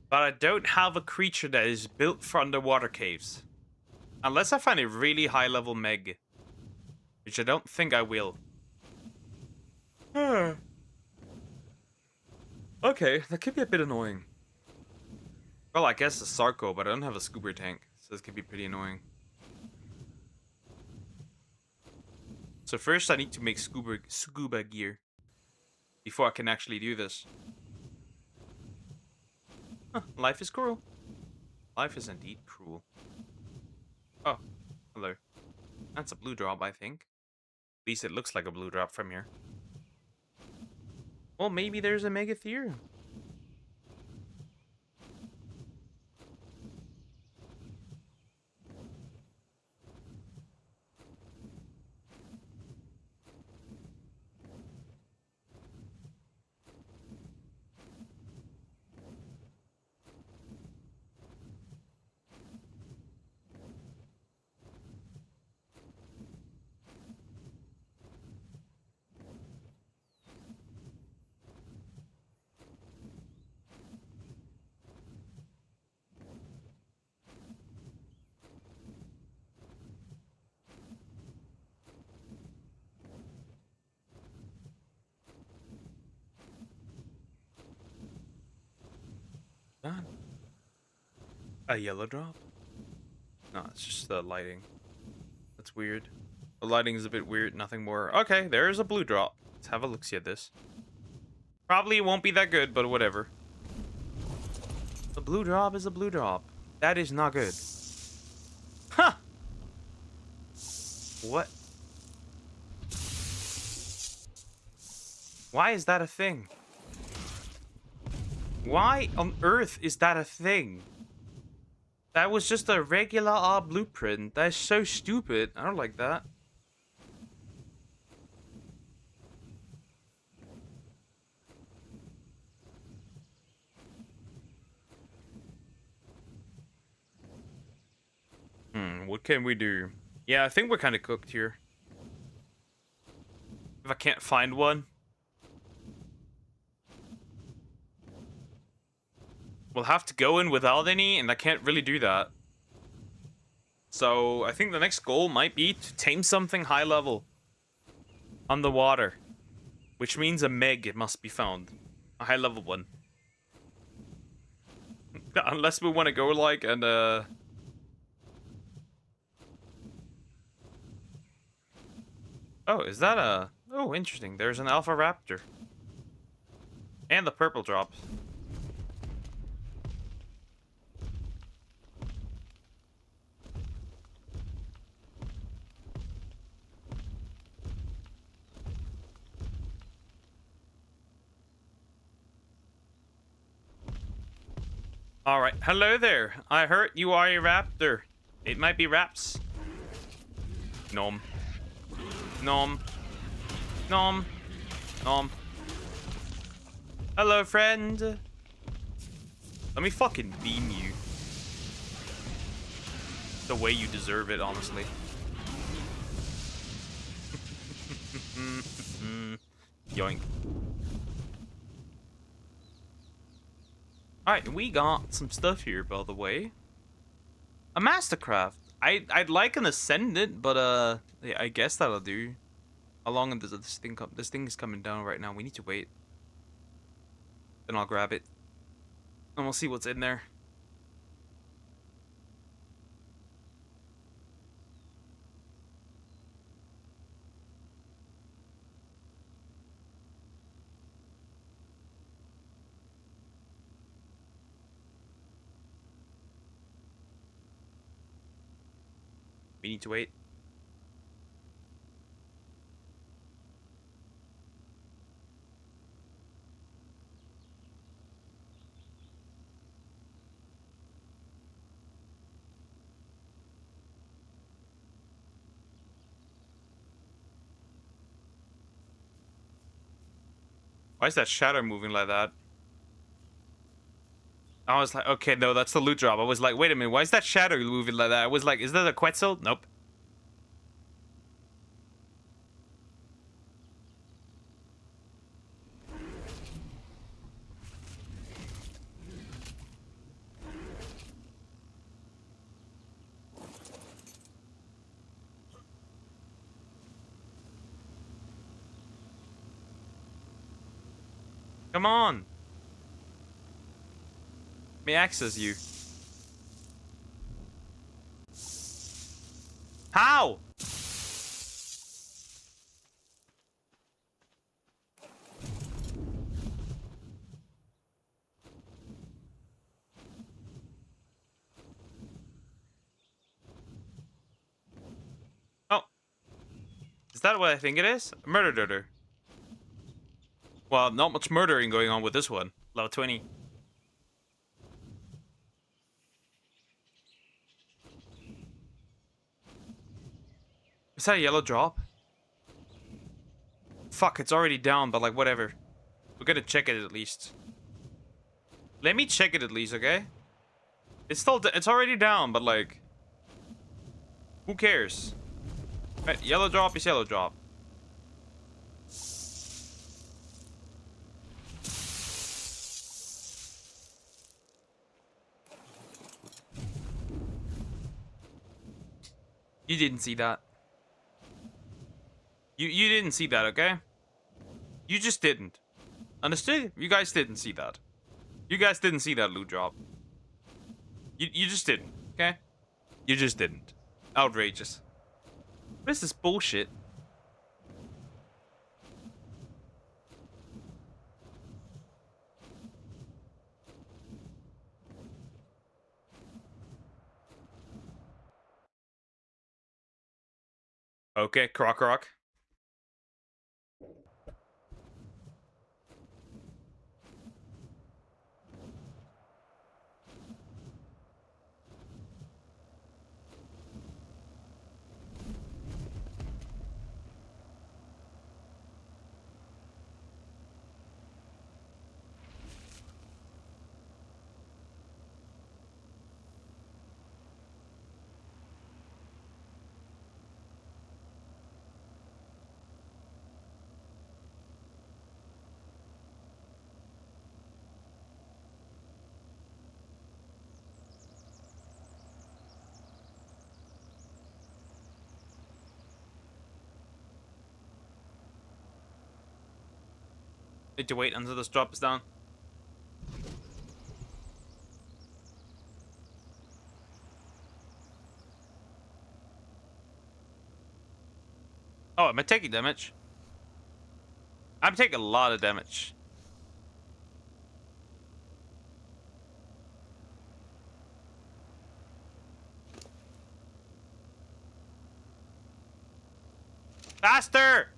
But I don't have a creature that is built for underwater caves. Unless I find a really high level Meg. Which I don't think I will. Okay, that could be a bit annoying. Well, I guess a Sarco, but I don't have a scuba tank. So this could be pretty annoying. So first I need to make scuba gear. Before I can actually do this. Huh, life is cruel. Life is indeed cruel. Oh, hello. That's a blue drop, I think. At least it looks like a blue drop from here. Well, maybe there's a Megatherium. Done. A yellow drop? No, it's just the lighting. That's weird. The lighting is a bit weird, nothing more. Okay, there's a blue drop. Let's have a look-see at this. Probably won't be that good, but whatever. A blue drop is a blue drop. That is not good. Huh! What? Why is that a thing? Why on earth is that a thing? That was just a regular blueprint. That is so stupid. I don't like that. What can we do? Yeah, I think we're kind of cooked here. If I can't find one. We'll have to go in without any, and I can't really do that. So, I think the next goal might be to tame something high level. On the water. Which means a Meg must be found. A high level one. Unless we want to go like, and oh, is that a... Oh, interesting. There's an Alpha Raptor. And the purple drops. Alright, hello there. I heard you are a raptor. It might be raps. Nom. Nom. Nom. Nom. Hello, friend. Let me fucking beam you. The way you deserve it, honestly. Yoink. Alright, we got some stuff here, by the way. A Mastercraft. I'd like an Ascendant, but yeah, I guess that'll do. How long does this thing come? This thing is coming down right now. We need to wait. Then I'll grab it. And we'll see what's in there. We need to wait. Why is that shadow moving like that? I was like, okay, no, that's the loot drop. I was like, wait a minute, why is that shadow moving like that? I was like, is that a Quetzal? Nope. Come on. Let me access you. How? Oh. Is that what I think it is? Murder. Well, not much murdering going on with this one. Level 20. Is that a yellow drop? Fuck, it's already down, but like, whatever. We're gonna check it at least. Let me check it at least, okay? It's still, it's already down, but like... Who cares? Right, yellow drop is yellow drop. You didn't see that. You didn't see that, okay? You just didn't. Understood? You guys didn't see that. You guys didn't see that loot drop. You just didn't, okay? You just didn't. Outrageous. What is this bullshit? Okay, croc. Need to wait until this drop is down. Oh, am I taking damage? I'm taking a lot of damage. Faster!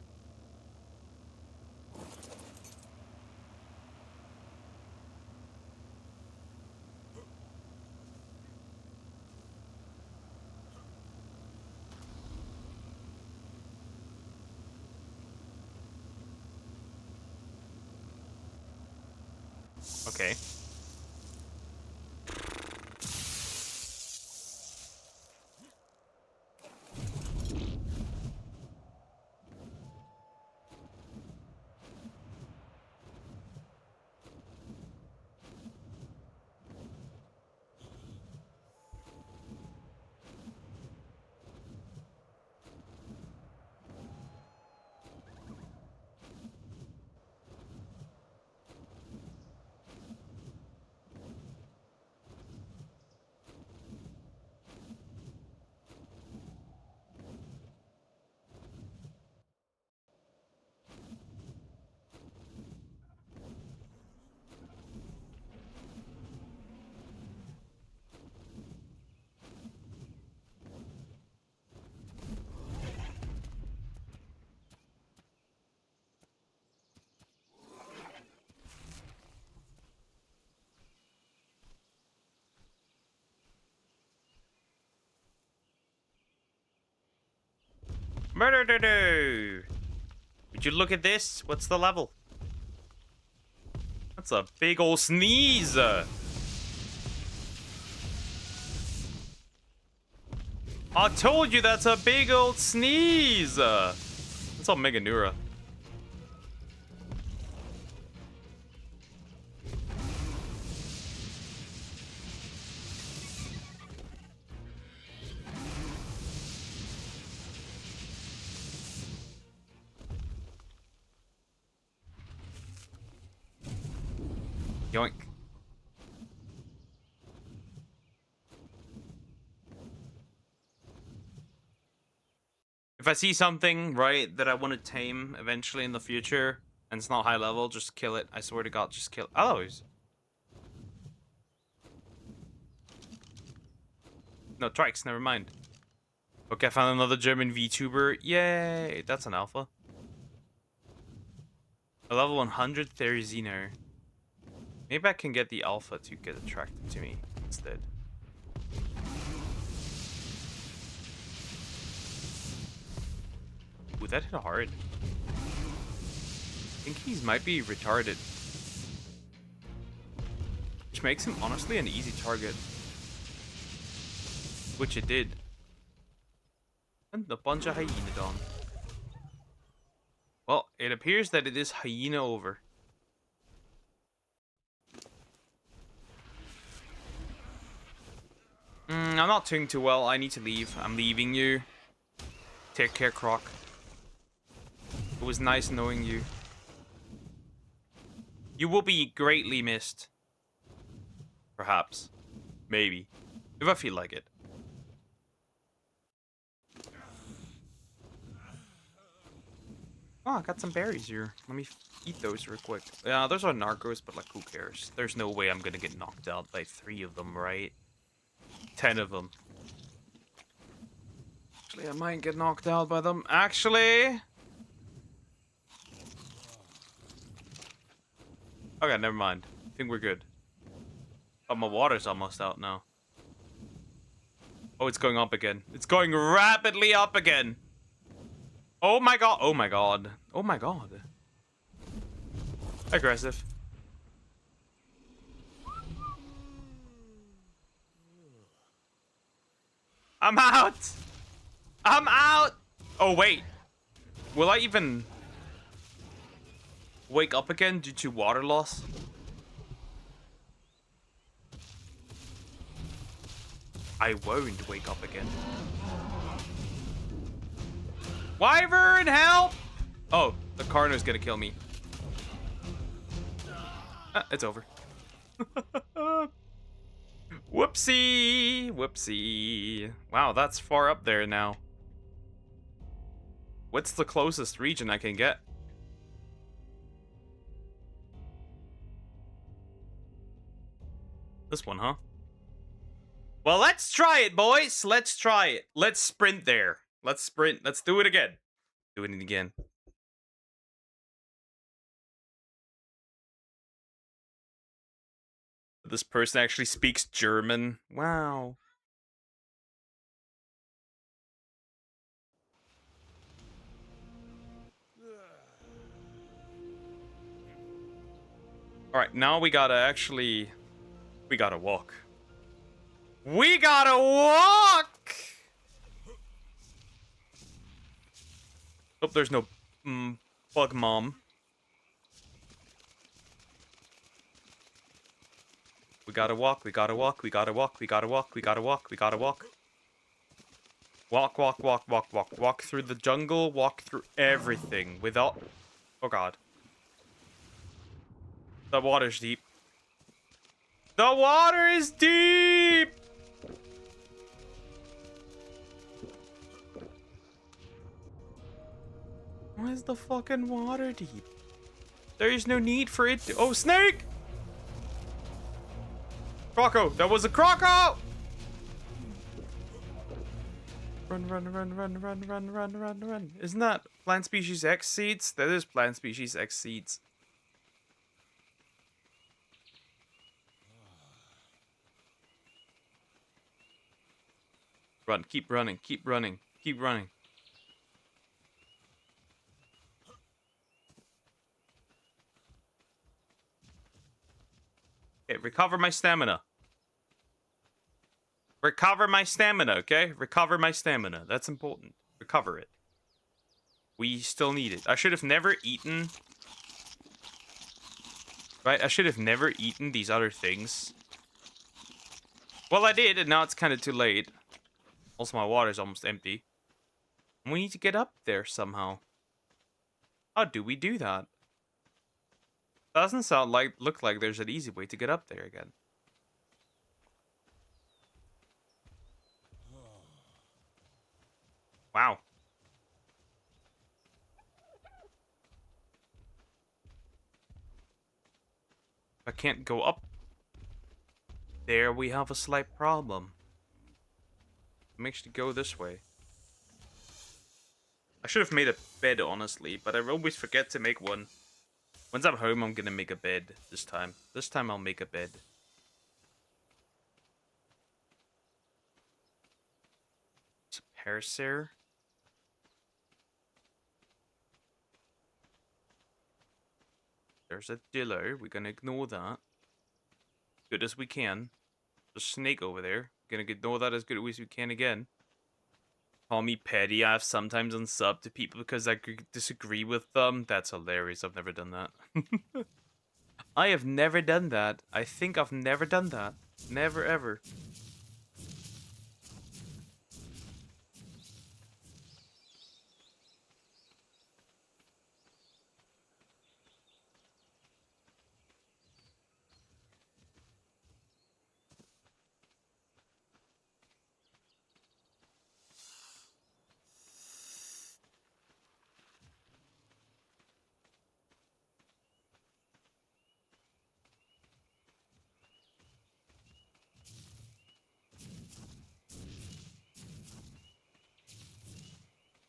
Okay. Murder. Would you look at this? What's the level? That's a big old sneeze. I told you that's a big old sneeze. That's all Mega Neura. Yoink. If I see something, right, that I want to tame eventually in the future, and it's not high level, just kill it. I swear to God, just kill it. Oh, no, Trikes, never mind. Okay, I found another German VTuber. Yay, that's an alpha. A level 100 Therizino. Maybe I can get the alpha to get attracted to me instead. Ooh, that hit hard. I think he might be retarded. Which makes him honestly an easy target. Which it did. And a bunch of Hyenodon. Well, it appears that it is hyena over. I'm not doing too well. I need to leave. I'm leaving you. Take care, Croc. It was nice knowing you. You will be greatly missed. Perhaps. Maybe. If I feel like it. Oh, I got some berries here. Let me eat those real quick. Yeah, those are narcos, but like, who cares? There's no way I'm gonna get knocked out by 3 of them, right? 10 of them. Actually, I might get knocked out by them. Actually... Okay, never mind. I think we're good. Oh, my water's almost out now. Oh, it's going up again. It's going rapidly up again. Oh my god. Oh my god. Oh my god. Aggressive. I'm out. I'm out. Oh, wait. Will I even wake up again due to water loss? I won't wake up again. Wyvern, help! Oh, the Carno's gonna kill me. It's over. Whoopsie! Whoopsie. Wow, that's far up there now. What's the closest region I can get? This one, huh? Well, let's try it, boys. Let's try it. Let's sprint there. Let's sprint. Let's do it again. Do it again. This person actually speaks German. Wow. Alright, now we gotta actually... We gotta walk. We gotta walk! Hope there's no bug mom. We gotta walk, we gotta walk, we gotta walk, we gotta walk, we gotta walk, we gotta walk. Walk, walk, walk, walk, walk. Walk through the jungle, walk through everything without... Oh god. The water's deep. The water is deep! Why is the fucking water deep? There is no need for it to... Oh, snake! Croco! That was a croco! Run, run, run, run, run, run, run, run, run. Isn't that plant species X seeds? That is plant species X seeds. Run, keep running, keep running, keep running. Okay, recover my stamina. Recover my stamina, okay? Recover my stamina. That's important. Recover it. We still need it. I should have never eaten... Right? I should have never eaten these other things. Well, I did, and now it's kind of too late. Also, my water's almost empty. We need to get up there somehow. How do we do that? Doesn't look like there's an easy way to get up there again. Wow. I can't go up there. We have a slight problem. Let me actually go this way. I should have made a bed, honestly, but I always forget to make one. Once I'm home, I'm gonna make a bed this time. This time I'll make a bed. It's a parasaur. There's a dillo. We're gonna ignore that. Good as we can. There's a snake over there. We're gonna ignore that as good as we can again. Call me petty. I've sometimes unsub to people because I disagree with them. That's hilarious. I've never done that. I have never done that. I think I've never done that. Never ever.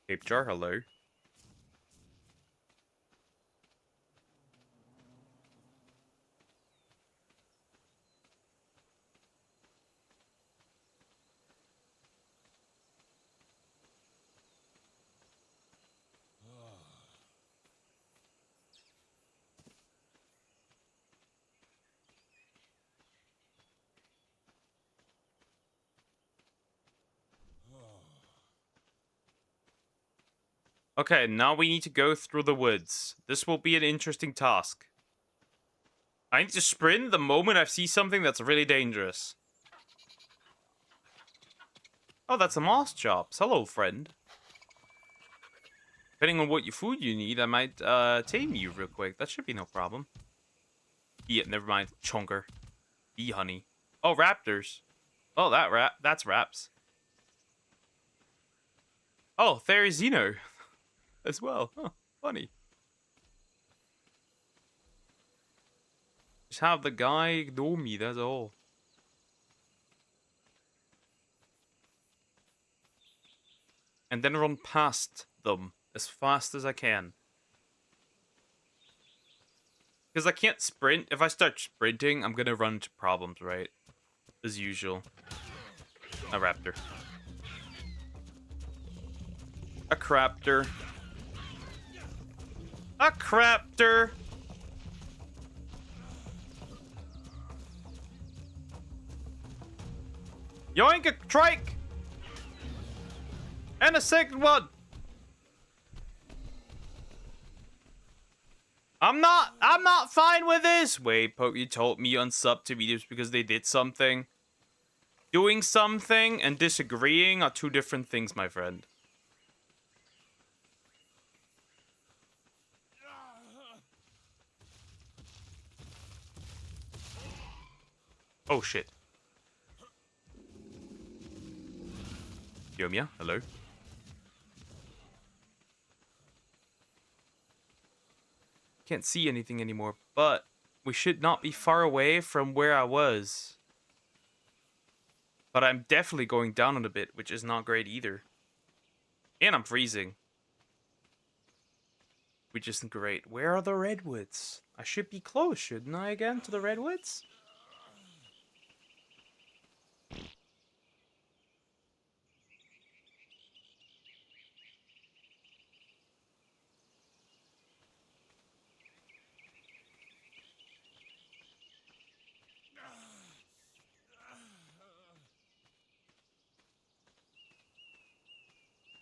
Cape Jar, hello. Okay, now we need to go through the woods. This will be an interesting task. I need to sprint the moment I see something that's really dangerous. Oh, that's a moss chops. Hello, friend. Depending on what your food you need, I might tame you real quick. That should be no problem. Yeah, never mind. Chunker. Bee honey. Oh, raptors. Oh, that's raps. Oh, there's Xeno as well. Huh, funny. Just have the guy ignore me, that's all. And then run past them as fast as I can. Because I can't sprint. If I start sprinting, I'm gonna run into problems, right? As usual. A raptor. A craptor. A craptor. Yoink, a trike. And a second one. I'm not fine with this. Wait, Poke, you told me unsub to videos because they did something. Doing something and disagreeing are two different things, my friend. Oh, shit. Yomia, hello. Can't see anything anymore, but we should not be far away from where I was. But I'm definitely going down on a bit, which is not great either. And I'm freezing. Which isn't great. Where are the redwoods? I should be close, shouldn't I, again, to the redwoods?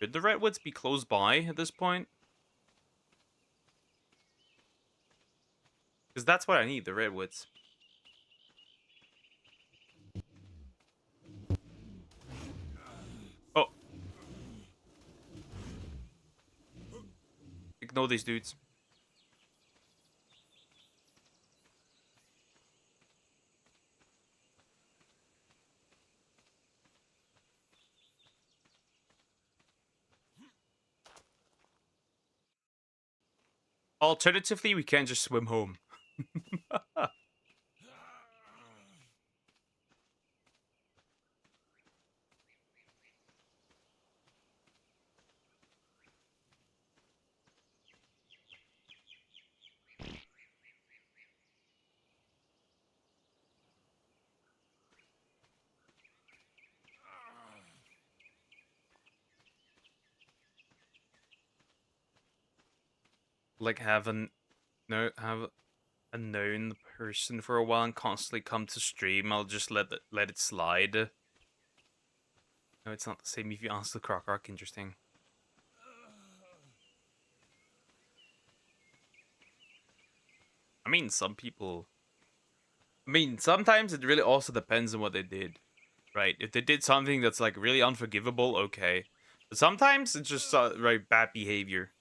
Should the redwoods be close by at this point? Because that's what I need, the redwoods. Oh. Ignore these dudes. Alternatively, we can just swim home. Like have a known person for a while and constantly come to stream. I'll just let it slide. No, it's not the same if you ask the Croc Arc. Interesting. I mean, some people. I mean, sometimes it really also depends on what they did, right? If they did something that's like really unforgivable, okay. But sometimes it's just right bad behavior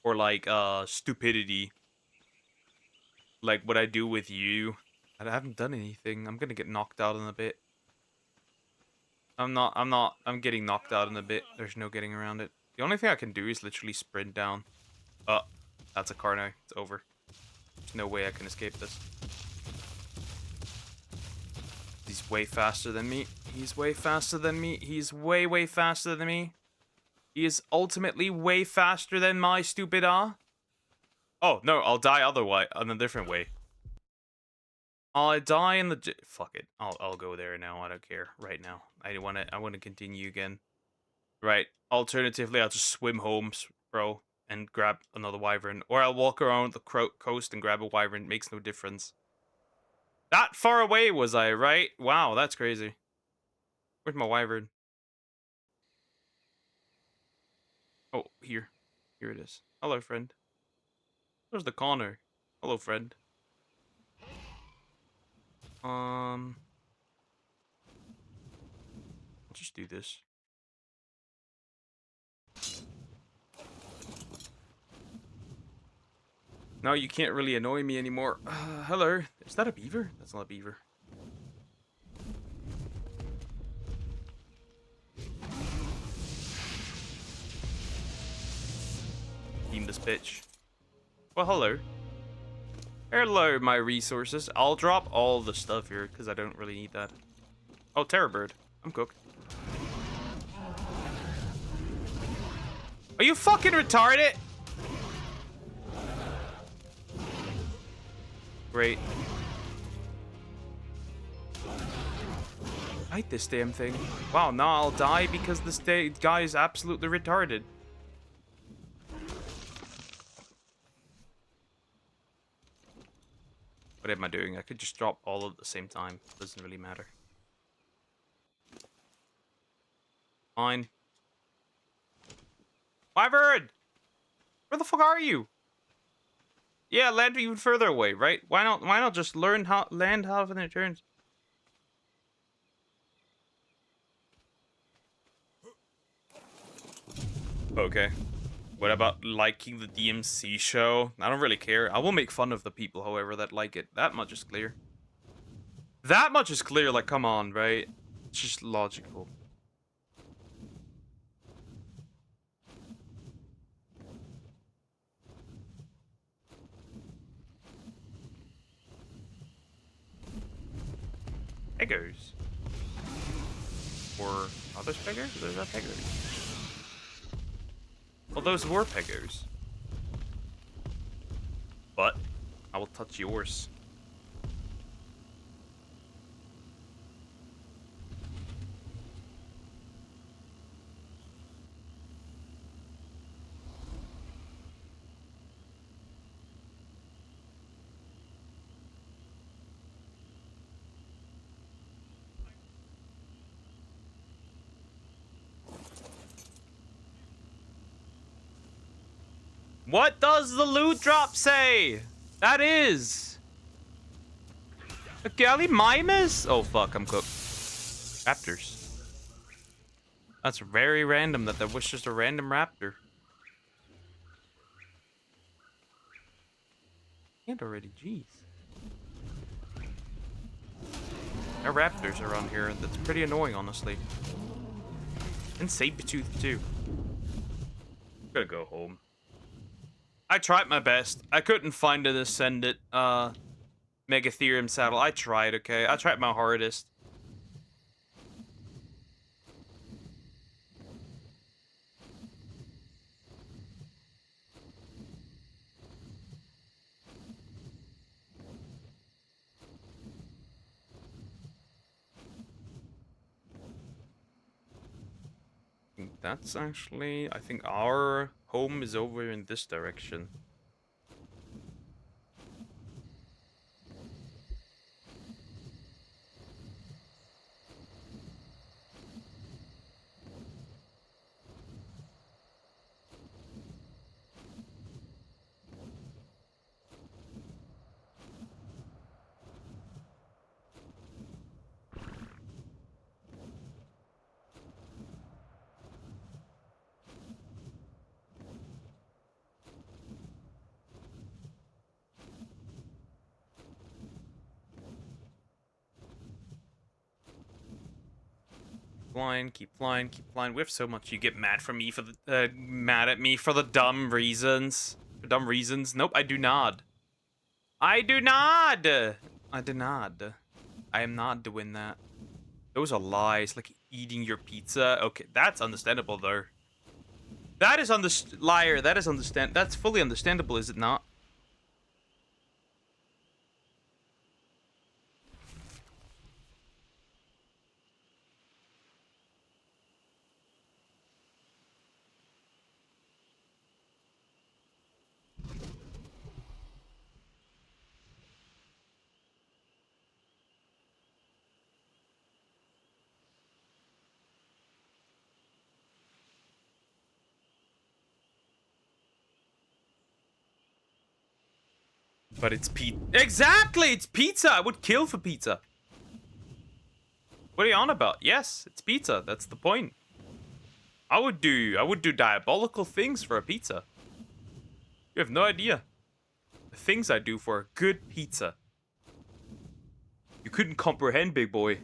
or like stupidity. Like what I do with you. I haven't done anything. I'm gonna get knocked out in a bit. I'm getting knocked out in a bit. There's no getting around it. The only thing I can do is literally sprint down. Oh, that's a car now. It's over. There's no way I can escape this. He's way faster than me. He's way faster than me. He's way, way faster than me. He is ultimately way faster than my stupid ah. Oh, no, I'll die otherwise, in a different way. I'll die in the... Fuck it. I'll go there now. I don't care right now. I want to continue again. Right. Alternatively, I'll just swim home, bro, and grab another wyvern. Or I'll walk around the coast and grab a wyvern. It makes no difference. That far away was I, right? Wow, that's crazy. Where's my wyvern? Oh, here. Here it is. Hello, friend. Where's the Connor? Hello, friend. I'll just do this. No, you can't really annoy me anymore. Hello. Is that a beaver? That's not a beaver. Team this bitch. Well, hello. Hello, my resources. I'll drop all the stuff here because I don't really need that. Oh, Terror Bird. I'm cooked. Are you fucking retarded? Great. I hate this damn thing. Wow, now I'll die because this guy is absolutely retarded. What am I doing? I could just drop all at the same time. Doesn't really matter. Fine. Wyvern! Where the fuck are you? Yeah, land even further away, right? Why not just learn how land half in it turns? Okay. What about liking the DMC show? I don't really care. I will make fun of the people, however, that like it. That much is clear. That much is clear, like, come on, right? It's just logical. Peggers. Or are those peggers? Those are peggers. Well, those were peggers. But I will touch yours. What does the loot drop say? That is a Gallimimus? Oh fuck, I'm cooked. Raptors. That's very random that was just a random raptor. And already, jeez. There are raptors around here. That's pretty annoying, honestly. And Sabertooth too. I'm gonna go home. I tried my best. I couldn't find an Ascendant Megatherium saddle. I tried, okay? I tried my hardest. That's actually, I think our home is over in this direction. Flying, keep flying, keep flying. We have so much. You get mad for me for the mad at me for the dumb reasons. For dumb reasons. Nope, I do not. I do not. I do not. I am not doing that. Those are lies. Like eating your pizza. Okay, that's understandable though. That is liar. That is That's fully understandable, is it not? But it's pizza. Exactly, it's pizza. I would kill for pizza. What are you on about? Yes, it's pizza. That's the point. I would do diabolical things for a pizza. You have no idea. The things I do for a good pizza. You couldn't comprehend, big boy.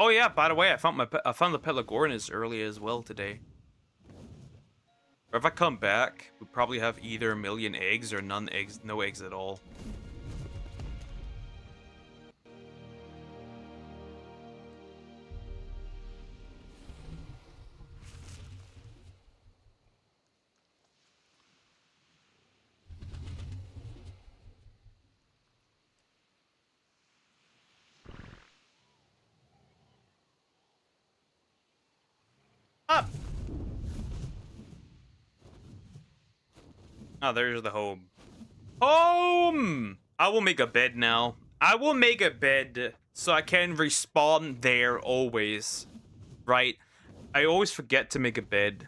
Oh yeah, by the way, I found the Pelagornis earlier as well today. Or if I come back, we probably have either a million eggs or no eggs at all. Up. Oh, there's the home. Home! I will make a bed now. I will make a bed so I can respawn there always. Right? I always forget to make a bed.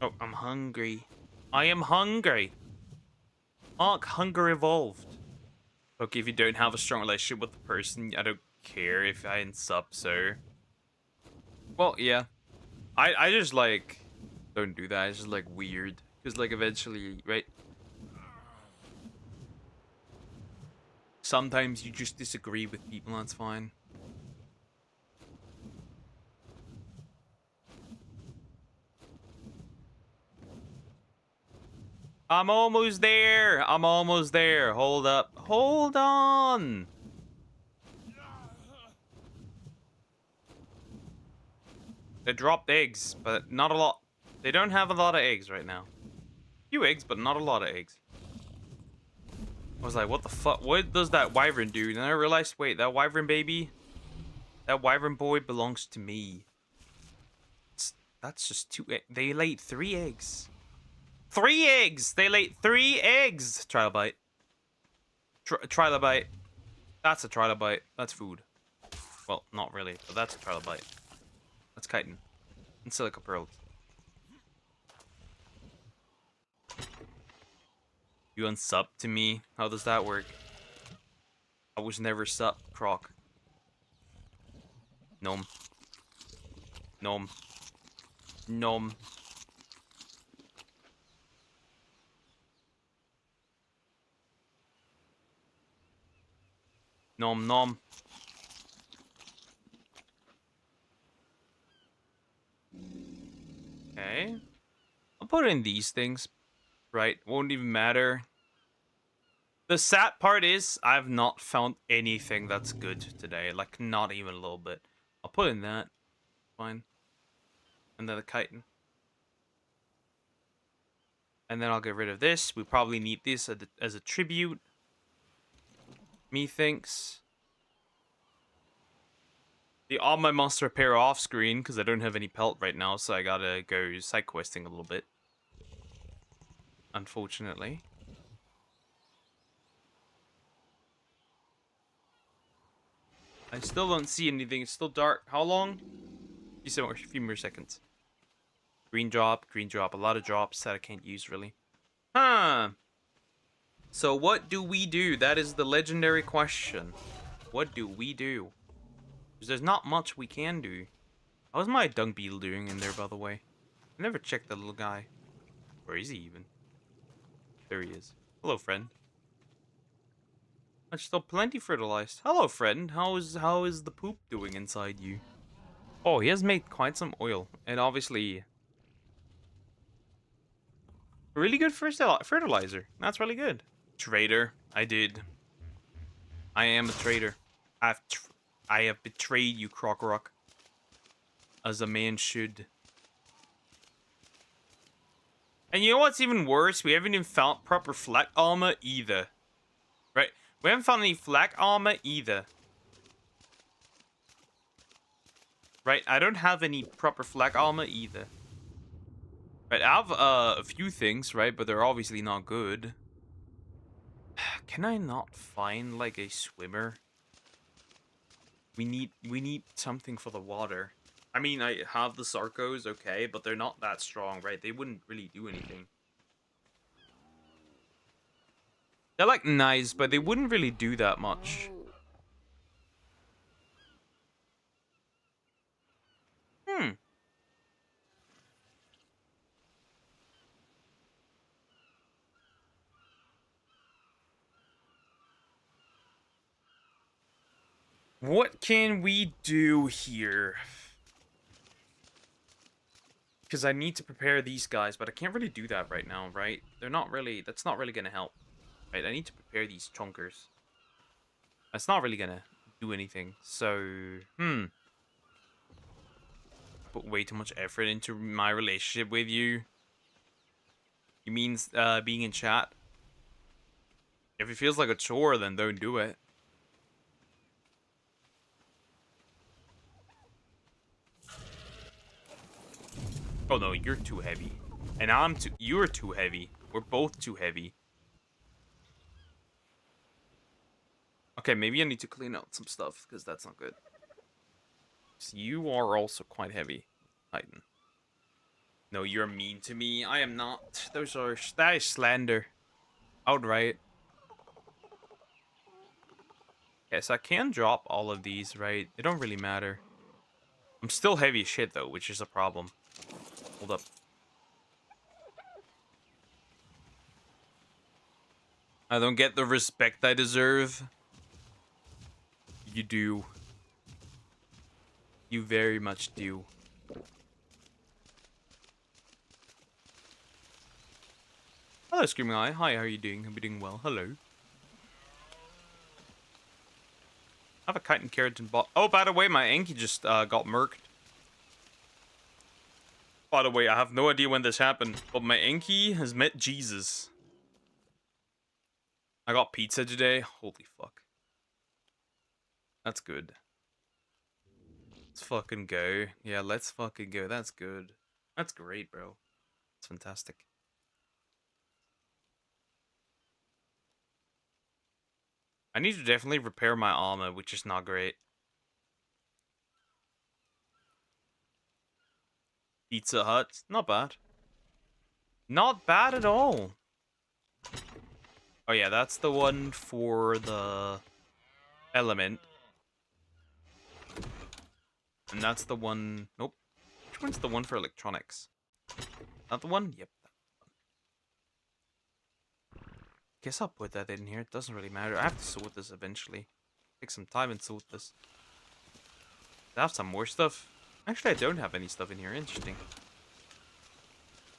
Oh, I'm hungry. I am hungry. Arc Hunger Evolved. Okay, if you don't have a strong relationship with the person, I don't care if I unsub, so... Well, yeah. I just, like, don't do that. It's just, like, weird. Because, like, eventually, right? Sometimes you just disagree with people, that's fine. I'm almost there. I'm almost there. Hold up. Hold on. They dropped eggs, but not a lot. They don't have a lot of eggs right now. A few eggs, but not a lot of eggs. I was like, what the fuck? What does that wyvern do? And then I realized, wait, that wyvern baby, that wyvern boy belongs to me. That's just 2 eggs. They laid 3 eggs. 3 eggs! They laid 3 eggs! Trilobite. Trilobite. That's a trilobite. That's food. Well, not really, but that's a trilobite. That's chitin. And silica pearls. You unsub to me? How does that work? I was never sub, Croc. Gnome. Gnome. Gnome. Nom nom. Okay. I'll put in these things. Right. Won't even matter. The sad part is I've not found anything that's good today. Like, not even a little bit. I'll put in that. Fine. And then the chitin. And then I'll get rid of this. We probably need this as a tribute. Methinks. The all my monster appear off screen because I don't have any pelt right now, so I gotta go side questing a little bit. Unfortunately. I still don't see anything. It's still dark. How long? A few more seconds. Green drop, green drop. A lot of drops that I can't use really. Huh. So what do we do? That is the legendary question. What do we do? Because there's not much we can do. How's my dung beetle doing in there, by the way? I never checked the little guy. Where is he even? There he is. Hello, friend. I'm still plenty fertilized. Hello, friend. How is the poop doing inside you? Oh, he has made quite some oil. And obviously... really good fertilizer. That's really good. Traitor. I did. I am a traitor. I have betrayed you, Croc. As a man should. And you know what's even worse? We haven't even found proper flak armor either. Right? We haven't found any flak armor either. Right? I don't have any proper flak armor either. Right? I have a few things, right? But they're obviously not good. Can I not find like a swimmer? We need something for the water. I mean, I have the Sarcos, okay, but they're not that strong, right? They wouldn't really do anything. They're like nice, but they wouldn't really do that much. What can we do here? Because I need to prepare these guys, but I can't really do that right now, right? They're not really... that's not really going to help. Right, I need to prepare these chunkers. That's not really going to do anything. So, put way too much effort into my relationship with you. You mean being in chat? If it feels like a chore, then don't do it. Oh no, you're too heavy. And you're too heavy. We're both too heavy. Okay, maybe I need to clean out some stuff, because that's not good. So you are also quite heavy, Titan. No, you're mean to me. I am not. That is slander. Outright. Yes, I can drop all of these, right? It don't really matter. I'm still heavy as shit, though, which is a problem. Hold up. I don't get the respect I deserve. You do. You very much do. Hello, Screaming Eye. Hi, how are you doing? Hope you're doing well. Hello. I have a chitin keratin bot. Oh, by the way, my Enki just got murked. By the way, I have no idea when this happened, but my Enki has met Jesus. I got pizza today. Holy fuck. That's good. Let's fucking go. Yeah, let's fucking go. That's good. That's great, bro. It's fantastic. I need to definitely repair my armor, which is not great. Pizza Hut, not bad. Not bad at all. Oh yeah, that's the one for the element. And that's the one... Nope. Which one's the one for electronics? Not the one? Yep. Guess I'll put that in here. It doesn't really matter. I have to sort this eventually. Take some time and sort this. I have some more stuff. Actually, I don't have any stuff in here. Interesting.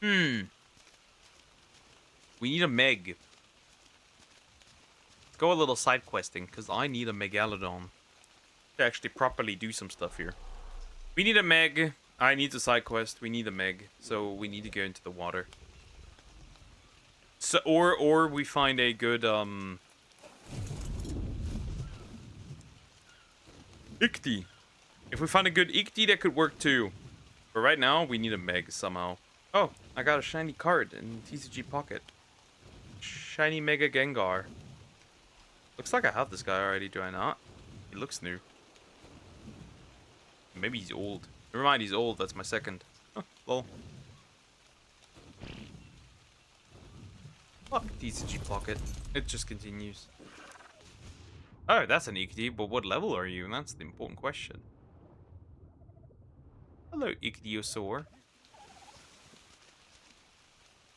We need a Meg. Let's go a little side questing, because I need a Megalodon to actually properly do some stuff here. We need a Meg. I need a side quest. We need a Meg. So we need to go into the water. So, or we find a good, Ichty. If we find a good Ichty, that could work too. But right now, we need a Meg somehow. Oh, I got a shiny card in TCG Pocket. Shiny Mega Gengar. Looks like I have this guy already, do I not? He looks new. Maybe he's old. Never mind, he's old. That's my second. Oh, lol. Fuck TCG Pocket. It just continues. Oh, that's an Ichty, but what level are you? And that's the important question. Hello, Ichthyosaur.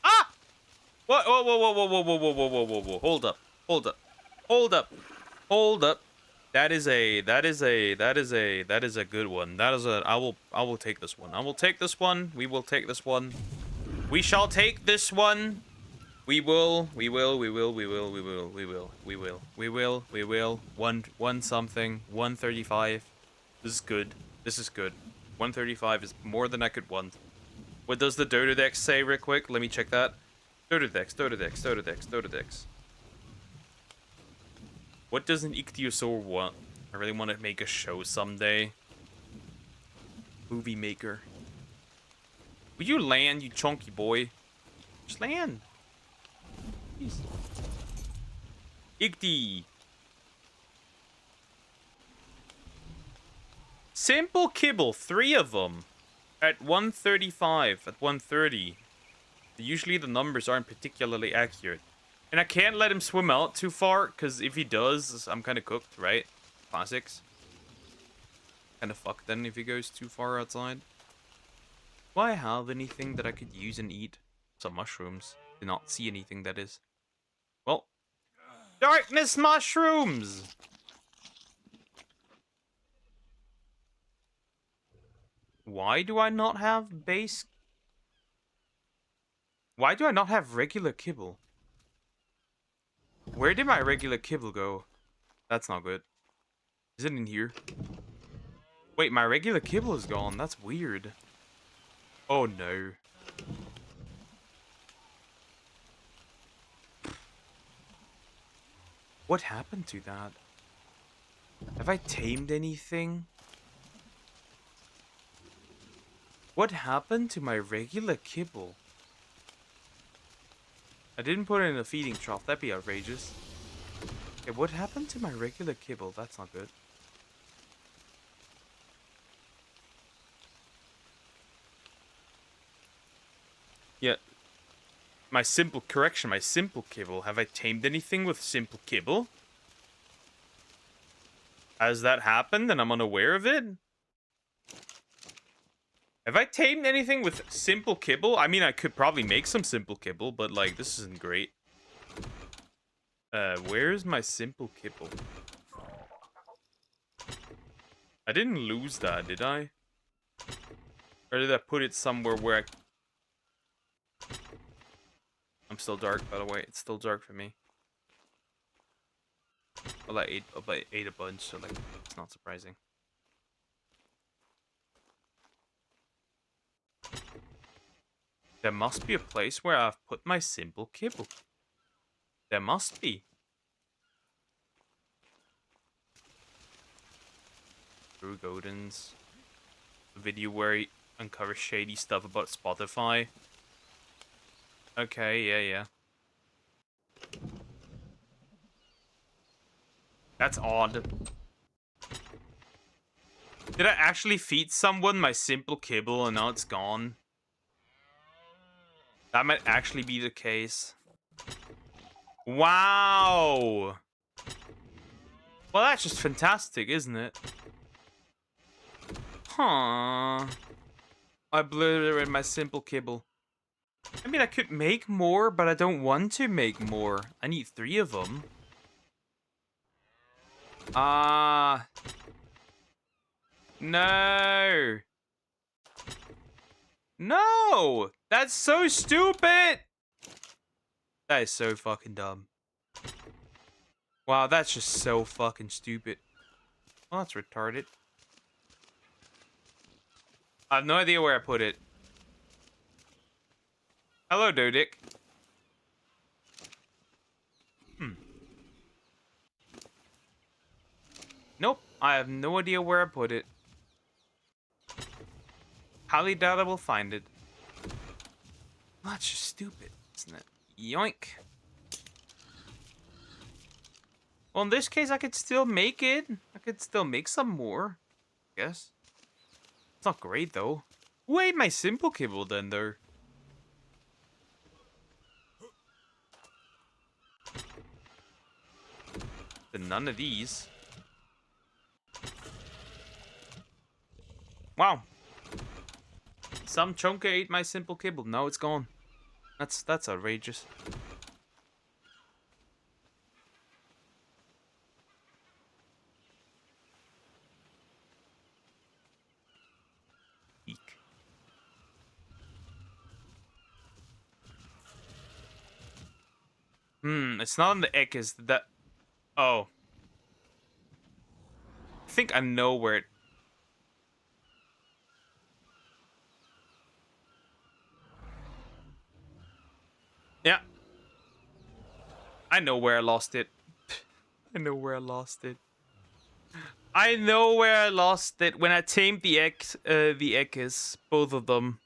Ah! What? Whoa, whoa, whoa, whoa, whoa, whoa, whoa, whoa, whoa, whoa, whoa. Hold up. Hold up. Hold up. Hold up. That is a good one. I will take this one. I will take this one. We will take this one. We shall take this one. We will. One something. 135. This is good. This is good. 135 is more than I could want. What does the Dododex say real quick? Let me check that. Dododex. What does an Ichthyosaur want? I really want to make a show someday. Movie maker. Will you land, you chunky boy? Just land. Jeez. Ichty. Simple kibble, 3 of them. At 135, at 130. Usually the numbers aren't particularly accurate. And I can't let him swim out too far, because if he does, I'm kind of cooked, right? Classics. Kind of fucked then if he goes too far outside. Do I have anything that I could use and eat? Some mushrooms. Did not see anything, that is. Well. Darkness mushrooms! Why do I not have base? Why do I not have regular kibble? Where did my regular kibble go? That's not good. Is it in here? Wait, my regular kibble is gone. That's weird. Oh no. What happened to that? Have I tamed anything? What happened to my regular kibble? I didn't put it in a feeding trough. That'd be outrageous. Okay, what happened to my regular kibble? That's not good. Yeah. My simple kibble. Have I tamed anything with simple kibble? Has that happened and I'm unaware of it? Have I tamed anything with simple kibble? I mean, I could probably make some simple kibble, but, like, this isn't great. Where's my simple kibble? I didn't lose that, did I? Or did I put it somewhere where I'm still dark, by the way. It's still dark for me. Well, I ate a bunch, so, like, it's not surprising. There must be a place where I've put my simple kibble. There must be. Drew Godin's video where he... Uncover shady stuff about Spotify. Okay, yeah. That's odd. Did I actually feed someone my simple kibble and now it's gone? That might actually be the case. Wow! Well, that's just fantastic, isn't it? Huh. I obliterated my simple kibble. I mean, I could make more, but I don't want to make more. I need 3 of them. No. No! That's so stupid! That is so fucking dumb. Wow, that's just so fucking stupid. Well, that's retarded. I have no idea where I put it. Hello, Dodic. Nope, I have no idea where I put it. Highly doubt I will find it. Well, that's just stupid, isn't it? Yoink. Well, in this case, I could still make it. I could still make some more, I guess. It's not great, though. Who ate my simple kibble, then, though? Then none of these. Wow. Some chunker ate my simple kibble. Now it's gone. That's outrageous. Eek. It's not on the egg, is that... Oh. I think I know where it... Yeah. I know where I lost it. I know where I lost it. I know where I lost it when I tamed the eggs, both of them.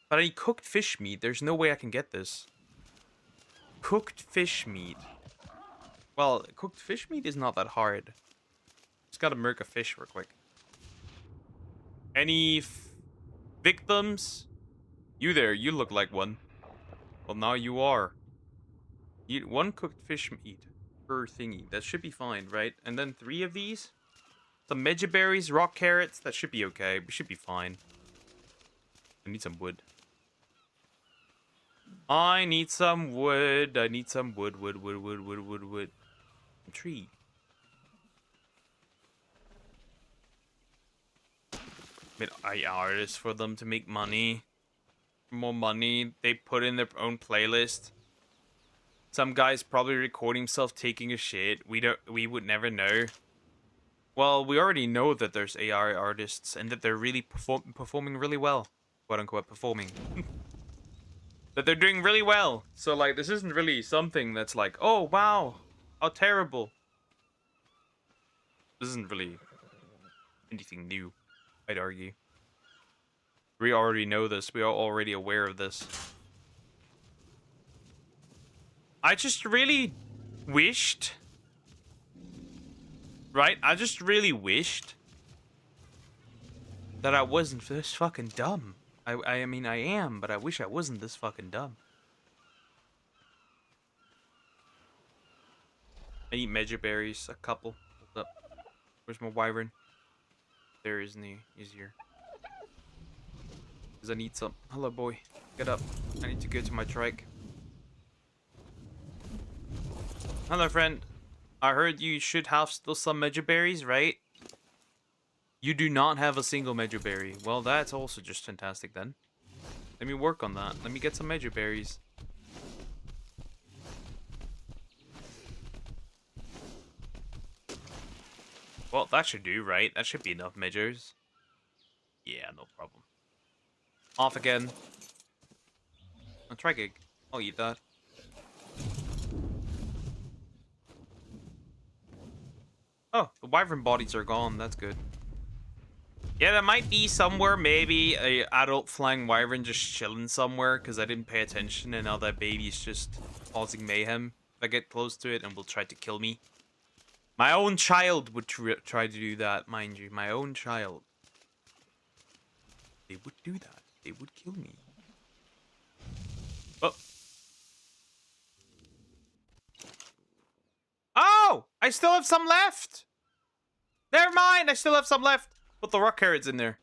But I need cooked fish meat. There's no way I can get this. Cooked fish meat. Well, cooked fish meat is not that hard. Just gotta murk a fish real quick. Any victims? You there, you look like one. Well, now you are. Eat 1 cooked fish meat per thingy. That should be fine, right? And then 3 of these. Some megaberries, rock carrots. That should be okay. We should be fine. I need some wood. I need some wood. I need some wood. Wood. Tree. Made artists for them to make money. More money. They put in their own playlist. Some guy's probably recording himself taking a shit. We would never know. Well, we already know that there's AI artists and that they're really performing really well. Quote unquote performing. That they're doing really well. So like this isn't really something that's like, oh wow, how terrible. This isn't really anything new, I'd argue. We already know this. We are already aware of this. I just really wished... Right? I just really wished... that I wasn't this fucking dumb. I mean, I am, but I wish I wasn't this fucking dumb. I eat megaberries, a couple. Hold up. Where's my wyvern? There isn't he? He's here. Because I need some. Hello, boy. Get up. I need to go to my trike. Hello, friend. I heard you should have still some megaberries, right? You do not have a single megaberry. Well, that's also just fantastic then. Let me work on that. Let me get some megaberries. Well, that should do, right? That should be enough measures. Yeah, no problem. Off again. A trigig. I'll eat that. Oh, the wyvern bodies are gone. That's good. Yeah, there might be somewhere, maybe a adult flying wyvern just chilling somewhere because I didn't pay attention and now that baby's just causing mayhem if I get close to it and will try to kill me. My own child would try to do that, mind you. My own child. They would do that. They would kill me. Oh. Oh! I still have some left! Never mind! I still have some left! Put the rock carrots in there.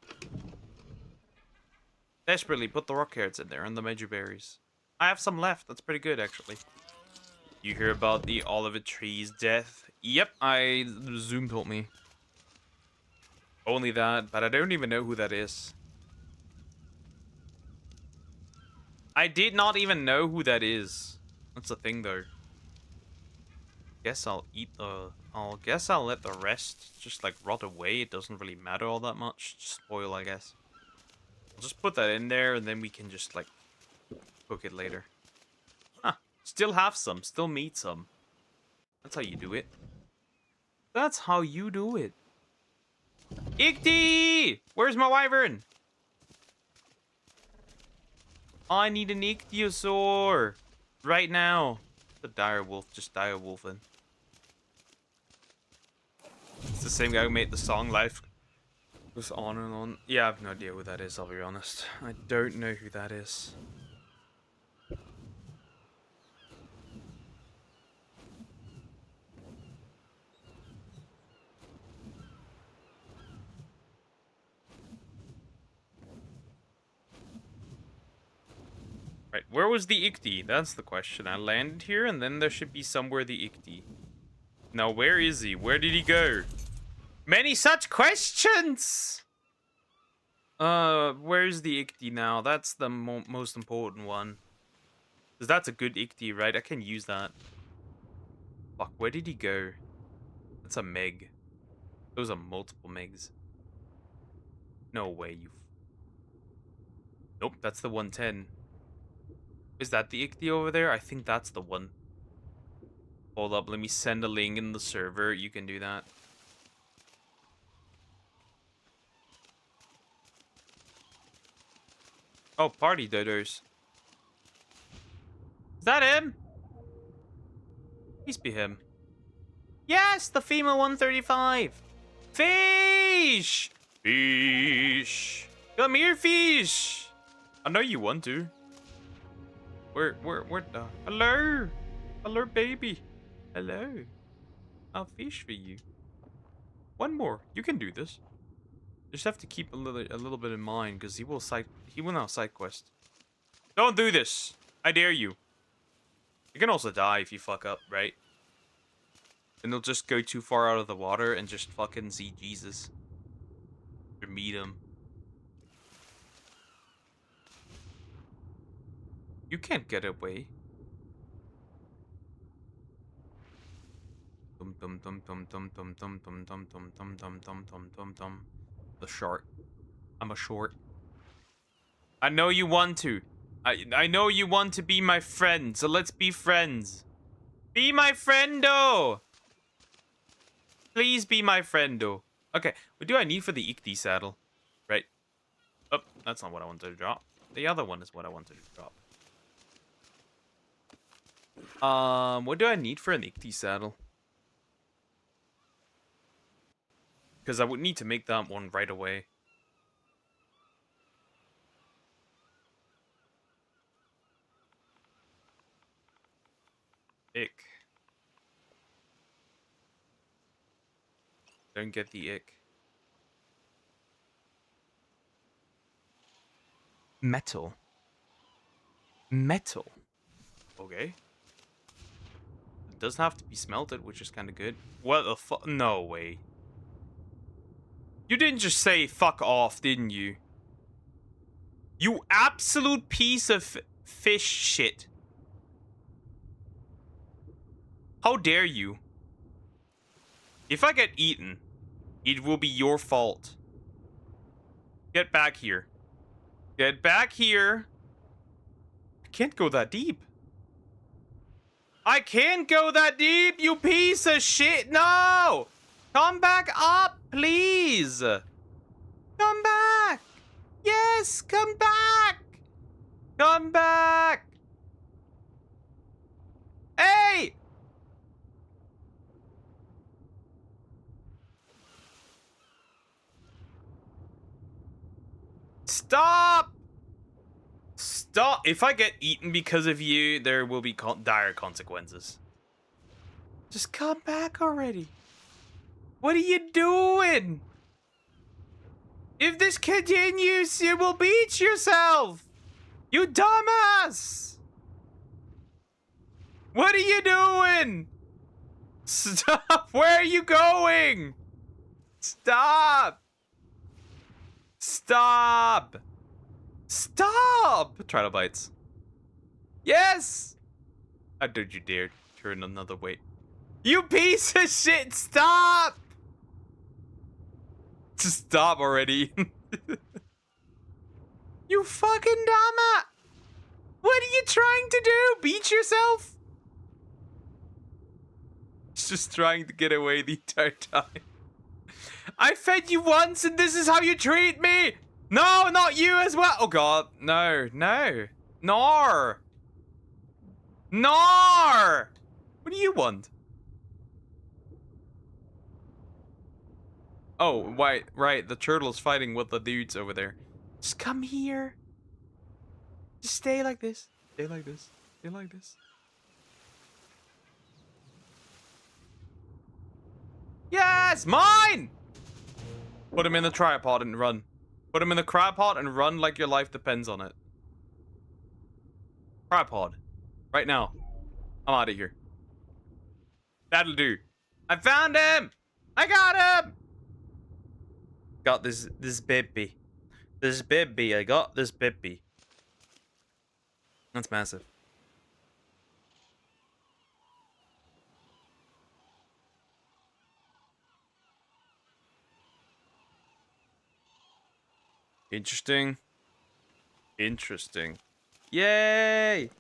Desperately, put the rock carrots in there and the meju berries. I have some left. That's pretty good, actually. You hear about the olive tree's death? Yep, Zoom told me. Only that, but I don't even know who that is. I did not even know who that is. That's the thing, though. Guess I'll eat the... guess I'll let the rest just, like, rot away. It doesn't really matter all that much. Just spoil, I guess. I'll just put that in there, and then we can just, like, cook it later. Huh. Still have some. Still meat some. That's how you do it. That's how you do it. Ichthys! Where's my wyvern? I need an ichthyosaur. Right now. The dire wolf, just dire wolfing. It's the same guy who made the song Life Goes On and On. Yeah, I have no idea who that is, I'll be honest. I don't know who that is. Right, where was the Ichthys? That's the question. I landed here, and then there should be somewhere the Ichthys. Now, where is he? Where did he go? Many such questions! Where's the Ichthys now? That's the most important one. Because that's a good Ichthys, right? I can use that. Fuck, where did he go? That's a Meg. Those are multiple Megs. No way, you... Nope, that's the 110. Is that the Ichthys over there? I think that's the one. Hold up, let me send a link in the server. You can do that. Oh, party dodos. Is that him? Please be him. Yes, the female 135. Fish! Fish! Come here, fish! I know you want to. Where the... Hello! Hello, baby. Hello. I'll fish for you. One more. You can do this. Just have to keep a little bit in mind, because he will now side quest. Don't do this! I dare you. You can also die if you fuck up, right? And they'll just go too far out of the water and just fucking see Jesus. Or meet him. You can't get away. Dum dum dum dum dum dum dum dum dum dum dum dum dum dum dum dum. The shark. I'm a short. I know you want to. I know you want to be my friend, so let's be friends. Be my friendo! Please be my friendo. Okay, what do I need for the Ichthys saddle? Right. Oh, that's not what I wanted to drop. The other one is what I wanted to drop. What do I need for an Ichthys saddle? Because I would need to make that one right away. Ick. Don't get the ick. Metal. Metal. Okay. It does have to be smelted, which is kind of good. What the fuck? No way. You didn't just say fuck off, didn't you? You absolute piece of fish shit. How dare you? If I get eaten, it will be your fault. Get back here. Get back here. I can't go that deep. I can't go that deep, you piece of shit. No! Come back up, please. Come Yes! Come back! Come back! Hey! Stop! Stop! If I get eaten because of you, there will be dire consequences. Just come back already. What are you doing? If this continues, you will beat yourself. You dumbass. What are you doing? Stop. Where are you going? Stop. Stop. Stop. Trilobites. Yes. How did you dare turn another way? You piece of shit. Stop. Just stop already. You fucking dumbass. What are you trying to do? Beat yourself? Just trying to get away the entire time. I fed you once and this is how you treat me. No, not you as well. Oh god, no, no. Nor. Nor. What do you want? Oh, right, the turtle's fighting with the dudes over there. Just come here. Just stay like this. Stay like this. Stay like this. Yes, mine! Put him in the tripod and run. Put him in the tripod and run like your life depends on it. Tripod. Right now. I'm out of here. That'll do. I found him! I got him! Got this baby. This baby. I got this baby. That's massive. Interesting. Interesting. Yay!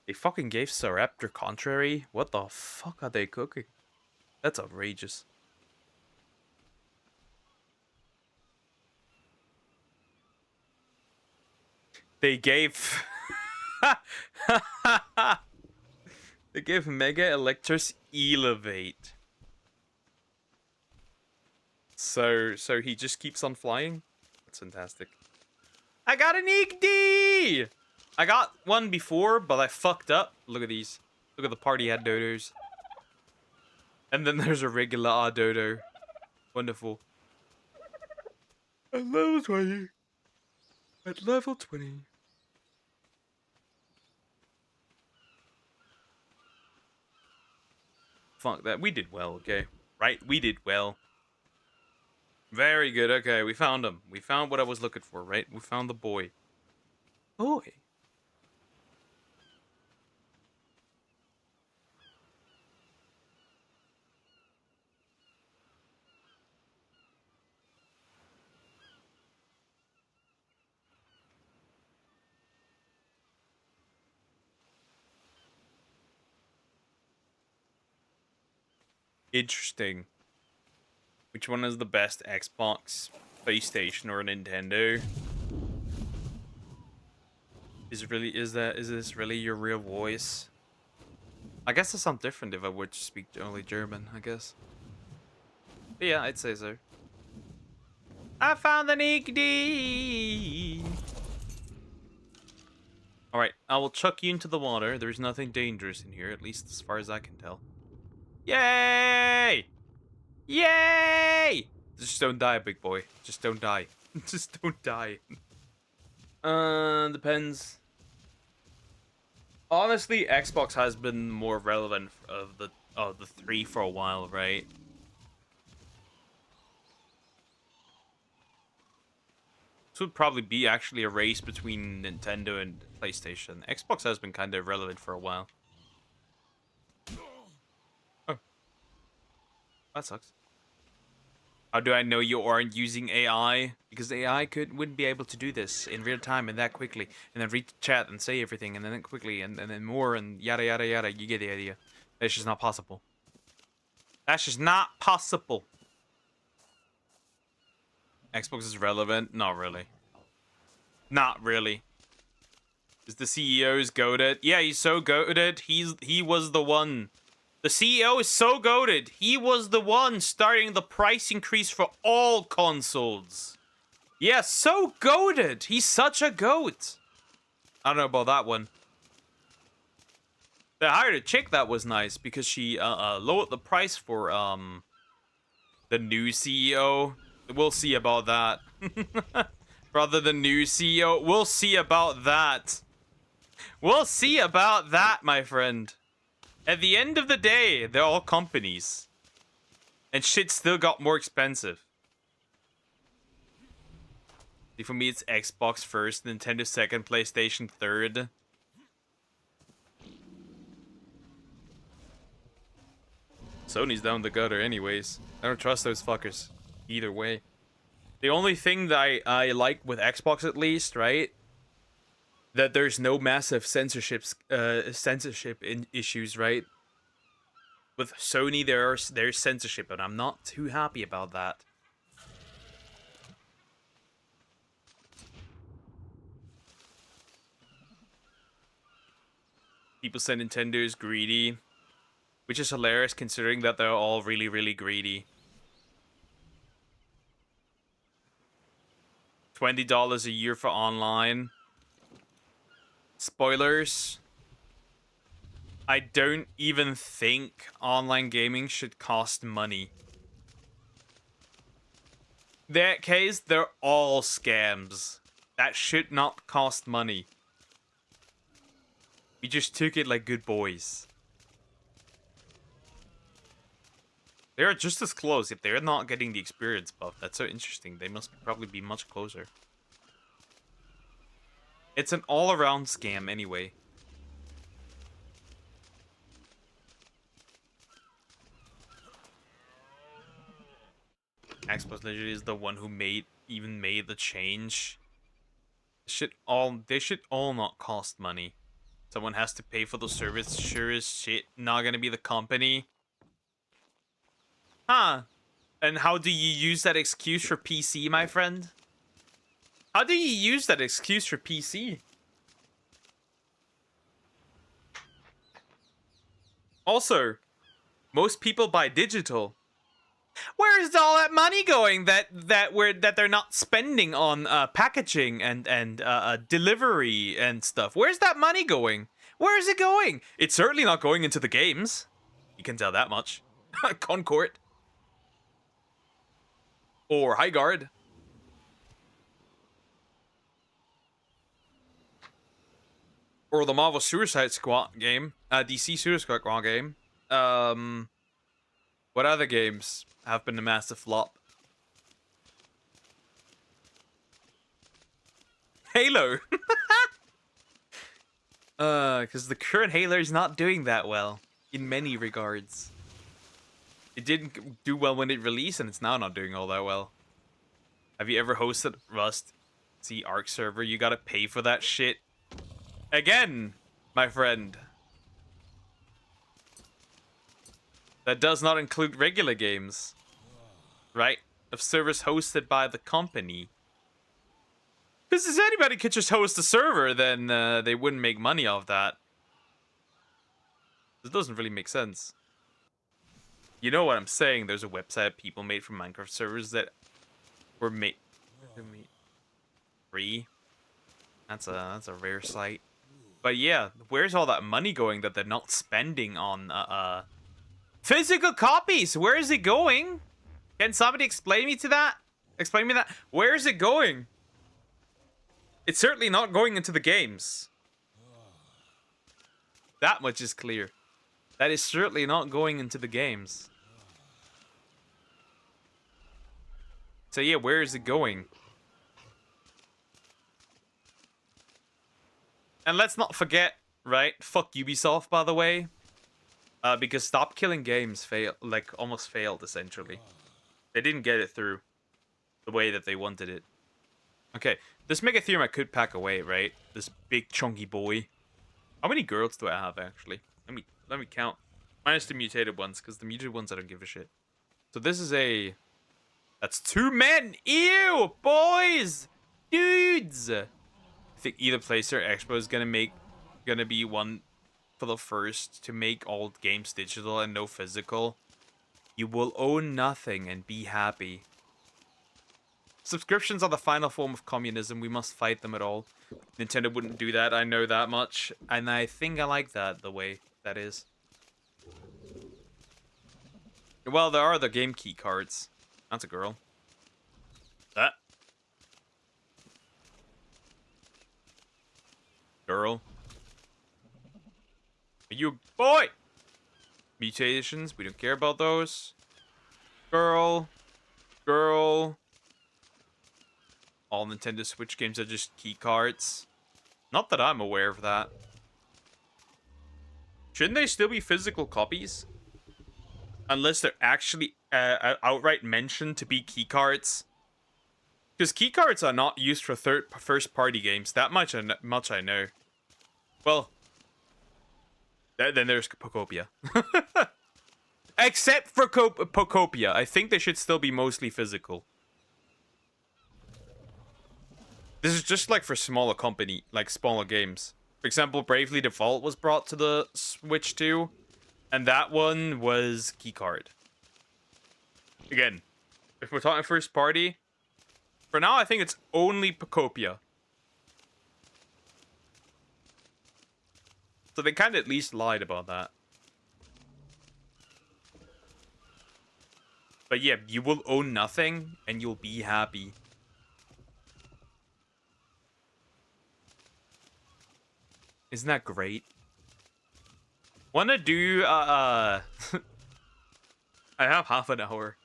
They fucking gave Sareptor Contrary? What the fuck are they cooking? That's outrageous. They gave... They gave Mega Electros Elevate. So he just keeps on flying? That's fantastic. I got an Eevee! I got one before, but I fucked up. Look at these. Look at the party hat dodos. And then there's a regular dodo. Wonderful. At level 20. At level 20. Fuck that. We did well, okay? Right? We did well. Very good. Okay, we found him. We found what I was looking for, right? We found the boy. Boy. Interesting. Which one is the best, Xbox, PlayStation, or Nintendo? Is this really your real voice? I guess it sounds different if I were to speak only German, I guess. But yeah, I'd say so. I found an Eevee! Alright, I will chuck you into the water. There's nothing dangerous in here, at least as far as I can tell. Yay! Yay! Just don't die, big boy. Just don't die. Just don't die. Depends. Honestly, Xbox has been more relevant of the three for a while, right? This would probably be actually a race between Nintendo and PlayStation. Xbox has been kind of relevant for a while. Oh. That sucks. How do I know you aren't using AI? Because AI wouldn't be able to do this in real time and that quickly. And then read chat and say everything and then quickly and then more and yada yada yada. You get the idea. That's just not possible. That's just not possible. Xbox is relevant? Not really. Not really. Is the CEO's goated? Yeah, he's so goated. He was the one. The CEO is so goated. He was the one starting the price increase for all consoles. Yeah, so goated. He's such a goat. I don't know about that one. They hired a chick that was nice because she lowered the price for the new CEO. We'll see about that. Brother, the new CEO. We'll see about that. We'll see about that, my friend. At the end of the day, they're all companies. And shit still got more expensive. See, for me, it's Xbox first, Nintendo second, PlayStation third. Sony's down the gutter anyways. I don't trust those fuckers. Either way. The only thing that I like with Xbox, at least, right? That there's no massive censorship issues, right? With Sony, there's censorship, and I'm not too happy about that. People say Nintendo is greedy, which is hilarious considering that they're all really, really greedy. $20 a year for online. Spoilers. I don't even think online gaming should cost money. In that case, they're all scams. That should not cost money. We just took it like good boys. They're just as close, yet they're not getting the experience buff. That's so interesting. They must probably be much closer. It's an all-around scam anyway. Xbox literally is the one who even made the change. They should all not cost money. Someone has to pay for the service. Sure as shit not gonna be the company. Huh. And how do you use that excuse for PC, my friend? How do you use that excuse for PC? Also, most people buy digital. Where is all that money going that they're not spending on packaging and delivery and stuff? Where's that money going? Where is it going? It's certainly not going into the games. You can tell that much. Concord. Or Highguard. Or the Marvel Suicide Squad game. DC Suicide Squad game. What other games have been a massive flop? Halo. Because the current Halo is not doing that well in many regards. It didn't do well when it released, and it's now not doing all that well. Have you ever hosted Rust C Arc server? You gotta pay for that shit. Again, my friend. That does not include regular games. Right? Of servers hosted by the company. Because if anybody could just host a server, then they wouldn't make money off that. This doesn't really make sense. You know what I'm saying? There's a website people made for Minecraft servers that were made free. That's a rare sight. But yeah, where's all that money going that they're not spending on physical copies? Where is it going? Can somebody explain me that? Explain me that. Where is it going? It's certainly not going into the games. That much is clear. That is certainly not going into the games. So yeah, where is it going? And let's not forget, right? Fuck Ubisoft, by the way. Because Stop Killing Games almost failed, essentially. They didn't get it through the way that they wanted it. Okay, this Megatherium I could pack away, right? This big chunky boy. How many girls do I have, actually? Let me count. Minus the mutated ones, because the mutated ones I don't give a shit. So this is a That's 2 men. Ew, boys, dudes. I think either Placer or Expo is gonna be one for the first to make all games digital and no physical. You will own nothing and be happy. Subscriptions are the final form of communism. We must fight them at all. Nintendo wouldn't do that, I know that much. And I think I like that, the way that is. Well, there are the game key cards. That's a girl. That. Girl. Are you a boy? Mutations, we don't care about those. Girl. Girl. All Nintendo Switch games are just key cards. Not that I'm aware of that. Shouldn't they still be physical copies? Unless they're actually outright mentioned to be key cards. Because key cards are not used for first-party games. That much I know. Well, then there's Pocopia. Except for Pocopia. I think they should still be mostly physical. This is just like for smaller smaller games. For example, Bravely Default was brought to the Switch too, and that one was keycard. Again, if we're talking first party, for now I think it's only Pocopia. So they kind of at least lied about that. But yeah, you will own nothing and you'll be happy. Isn't that great? Wanna do, I have half an hour.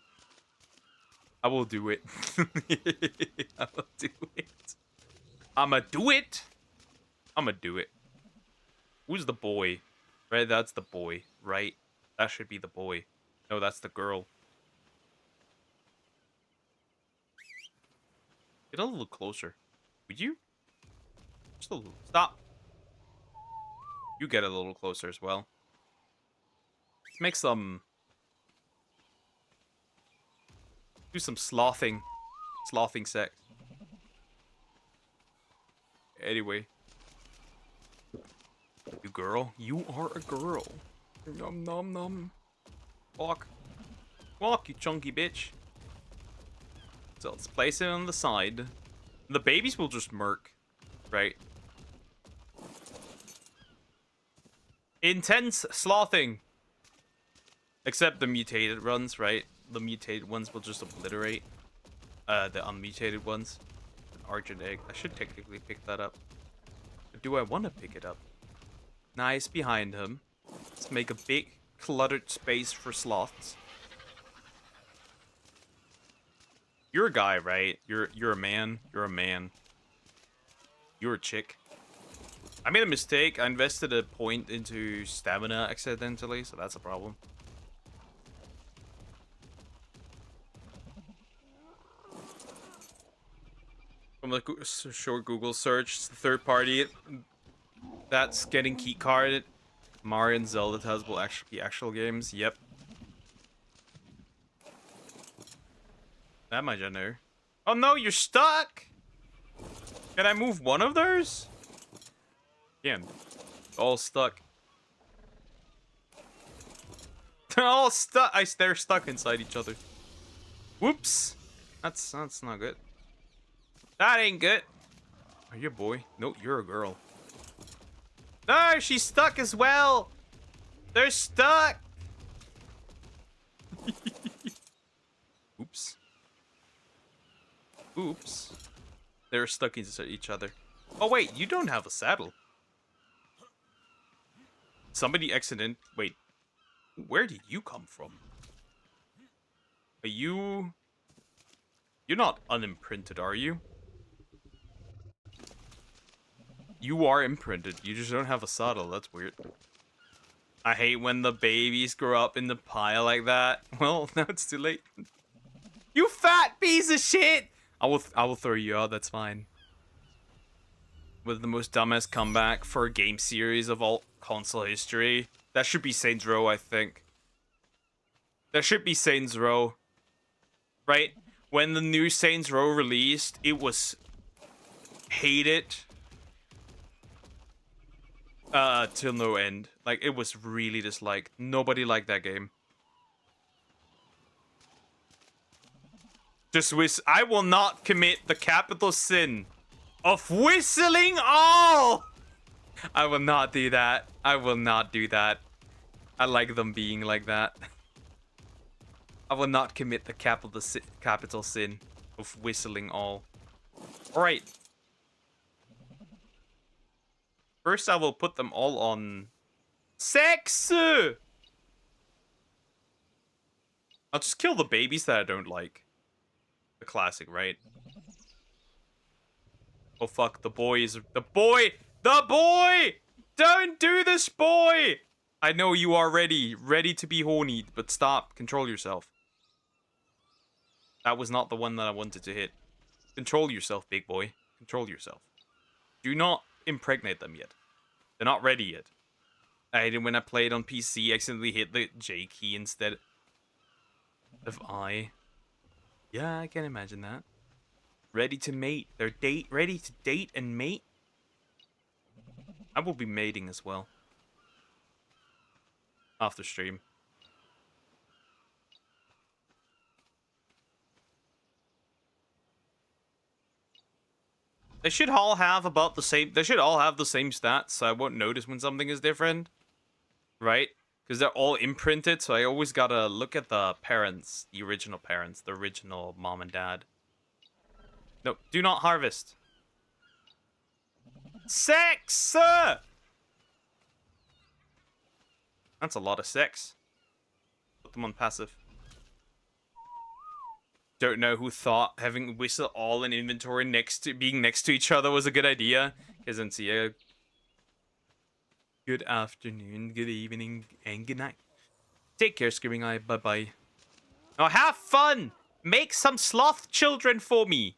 I will do it. I will do it. I'ma do it. I'ma do it. Who's the boy? Right, that's the boy, right? That should be the boy. No, that's the girl. Get a little closer. Would you? Just a little. Stop. You get a little closer as well. Let's make some... Do some slothing. Slothing sex. Anyway. You girl. You are a girl. Nom nom nom. Walk. Walk, you chunky bitch. So let's place it on the side. The babies will just murk. Right? Intense slothing. Except the mutated ones, right? The mutated ones will just obliterate the unmutated ones. An Argent egg. I should technically pick that up. But do I want to pick it up? Nice behind him. Let's make a big cluttered space for sloths. You're a guy, right? You're a man. You're a man. You're a chick. I made a mistake. I invested a point into stamina accidentally, so that's a problem. From the short Google search, the third party that's getting key carded. Mario and Zelda titles will actually be actual games. Yep. That much I know. Oh no, you're stuck! Can I move one of those? Again, all stuck. They're all stuck. They're stuck inside each other. Whoops. That's not good. That ain't good. Are you a boy? No, you're a girl. No, she's stuck as well. They're stuck. Oops. Oops. They're stuck into each other. Oh wait, you don't have a saddle. Somebody wait. Where did you come from? Are you... You're not unimprinted, are you? You are imprinted. You just don't have a saddle. That's weird. I hate when the babies grow up in the pile like that. Well, now it's too late. You fat piece of shit! I will throw you out. That's fine. With the most dumbass comeback for a game series of all console history. That should be Saints Row, I think. That should be Saints Row. Right? when the new Saints Row released, it was hated till no end. Like, it was really disliked. Nobody liked that game. I will not commit the capital sin of whistling all. I will not do that. I will not do that. I like them being like that. I will not commit the capital sin of whistling all. Alright. First, I will put them all on sex. I'll just kill the babies that I don't like. The classic, right? Oh fuck, the boy is... The boy! The boy! Don't do this, boy! I know you are ready to be horny, but stop. Control yourself. That was not the one that I wanted to hit. Control yourself, big boy. Control yourself. Do not impregnate them yet. They're not ready yet. When I played on PC, I accidentally hit the J key instead of I. Yeah, I can imagine that. Ready to mate. They're ready to date and mate. I will be mating as well. After stream. They should all have about the same... They should all have the same stats, so I won't notice when something is different. Right? Because they're all imprinted, so I always gotta look at the parents. The original parents. The original mom and dad. No, do not harvest. Sex! That's a lot of sex. Put them on passive. Don't know who thought having whistle all in inventory being next to each other was a good idea. Isn't see a good afternoon, good evening, and good night. Take care, Screaming Eye. Bye-bye. Now have fun! Make some sloth children for me!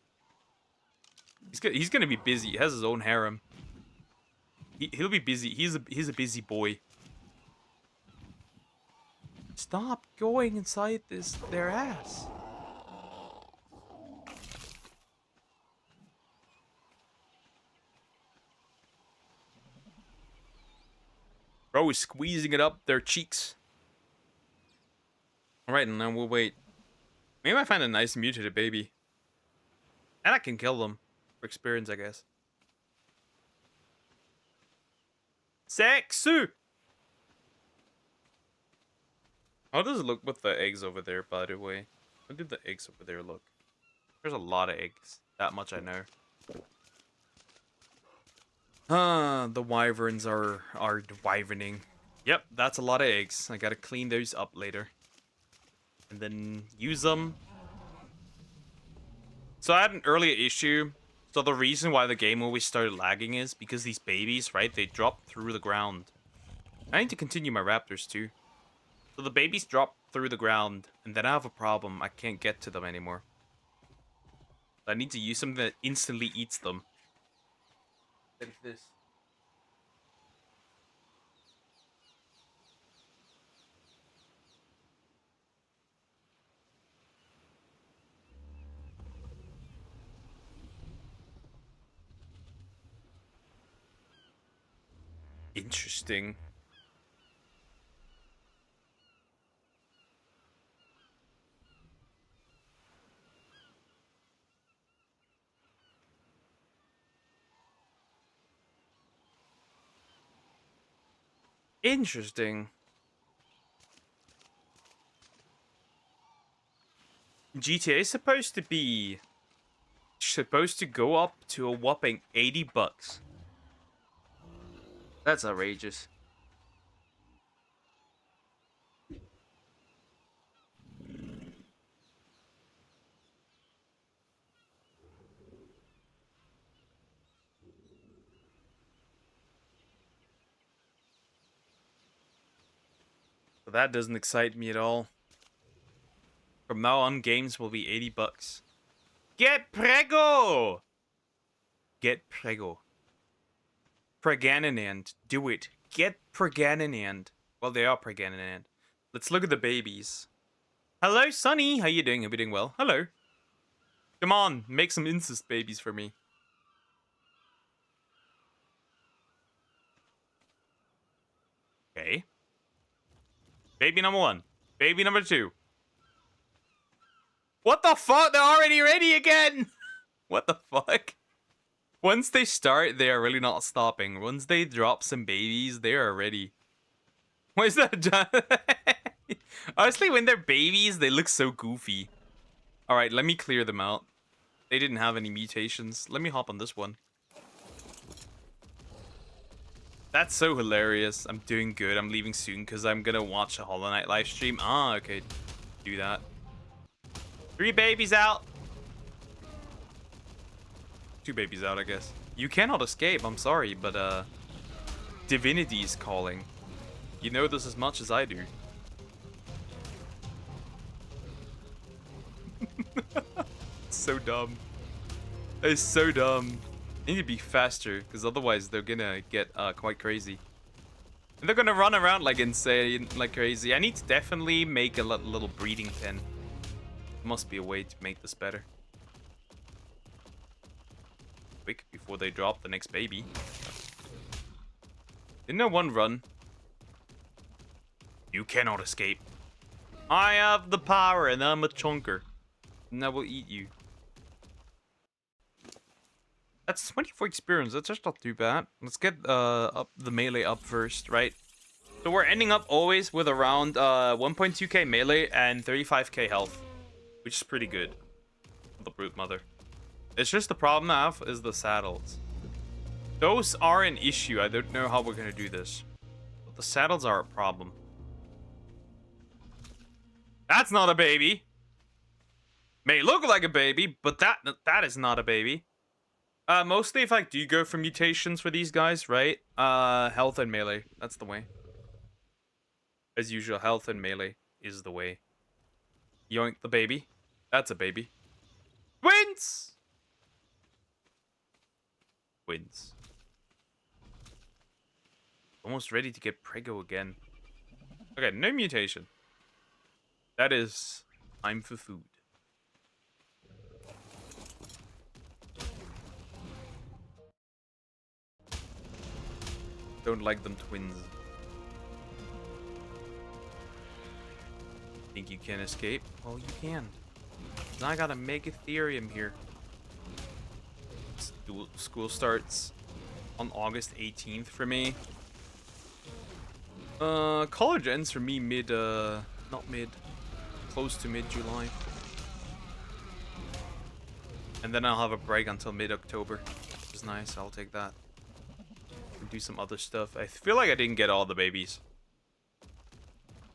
He's gonna be busy. He has his own harem. He'll be busy. He's a busy boy. Stop going inside their ass. Bro is squeezing it up their cheeks. Alright, and now we'll wait. Maybe I find a nice mutated baby. And I can kill them. For experience, I guess. Sexu! How does it look with the eggs over there, by the way? How do the eggs over there look? There's a lot of eggs. That much I know. The wyverns are wyverning. Yep, that's a lot of eggs. I gotta clean those up later. And then use them. So I had an earlier issue. So the reason why the game always started lagging is because these babies, right, they drop through the ground. I need to continue my raptors too. So the babies drop through the ground, and then I have a problem. I can't get to them anymore. I need to use something that instantly eats them. Like this. Interesting. Interesting. GTA is supposed to go up to a whopping $80. That's outrageous. But that doesn't excite me at all. From now on, games will be $80. Get prego! Get prego. Pregananand. Do it. Get Pregananand. Well, they are Pregananand. Let's look at the babies. Hello, Sunny. How you doing? Hope you're doing well. Hello. Come on, make some incest babies for me. Okay. Baby number 1. Baby number 2. What the fuck? They're already ready again! What the fuck? Once they start, they are really not stopping. Once they drop some babies, they are ready. What is that? Honestly, when they're babies, they look so goofy. Alright, let me clear them out. They didn't have any mutations. Let me hop on this one. That's so hilarious. I'm doing good. I'm leaving soon because I'm gonna watch a Hollow Knight live stream. Ah, okay. Do that. 3 babies out. 2 babies out, I guess. You cannot escape. I'm sorry, but divinity is calling. You know this as much as I do. So dumb. It's so dumb. I need to be faster, because otherwise they're gonna get quite crazy. And they're gonna run around like insane, like crazy. I need to definitely make a little breeding pen. Must be a way to make this better. Quick, before they drop the next baby. Didn't know one run. You cannot escape. I have the power and I'm a chunker. And I will eat you. That's 24 experience. That's just not too bad. Let's get up the melee up first, right? So we're ending up always with around 1.2k melee and 35k health, which is pretty good. The Broodmother. It's just the problem I have is the saddles. Those are an issue. I don't know how we're gonna do this. But the saddles are a problem. That's not a baby. May look like a baby, but that is not a baby. Mostly if I do go for mutations for these guys, right? Health and melee. That's the way. As usual, health and melee is the way. Yoink the baby. That's a baby. Twins! Twins. Almost ready to get preggo again. Okay, no mutation. That is time for food. Don't like them twins. Think you can escape? Well, you can. Now I got a Mega Ethereum here. School starts on August 18th for me. College ends for me not mid, close to mid-July. And then I'll have a break until mid-October, which is nice. I'll take that. And do some other stuff. I feel like I didn't get all the babies.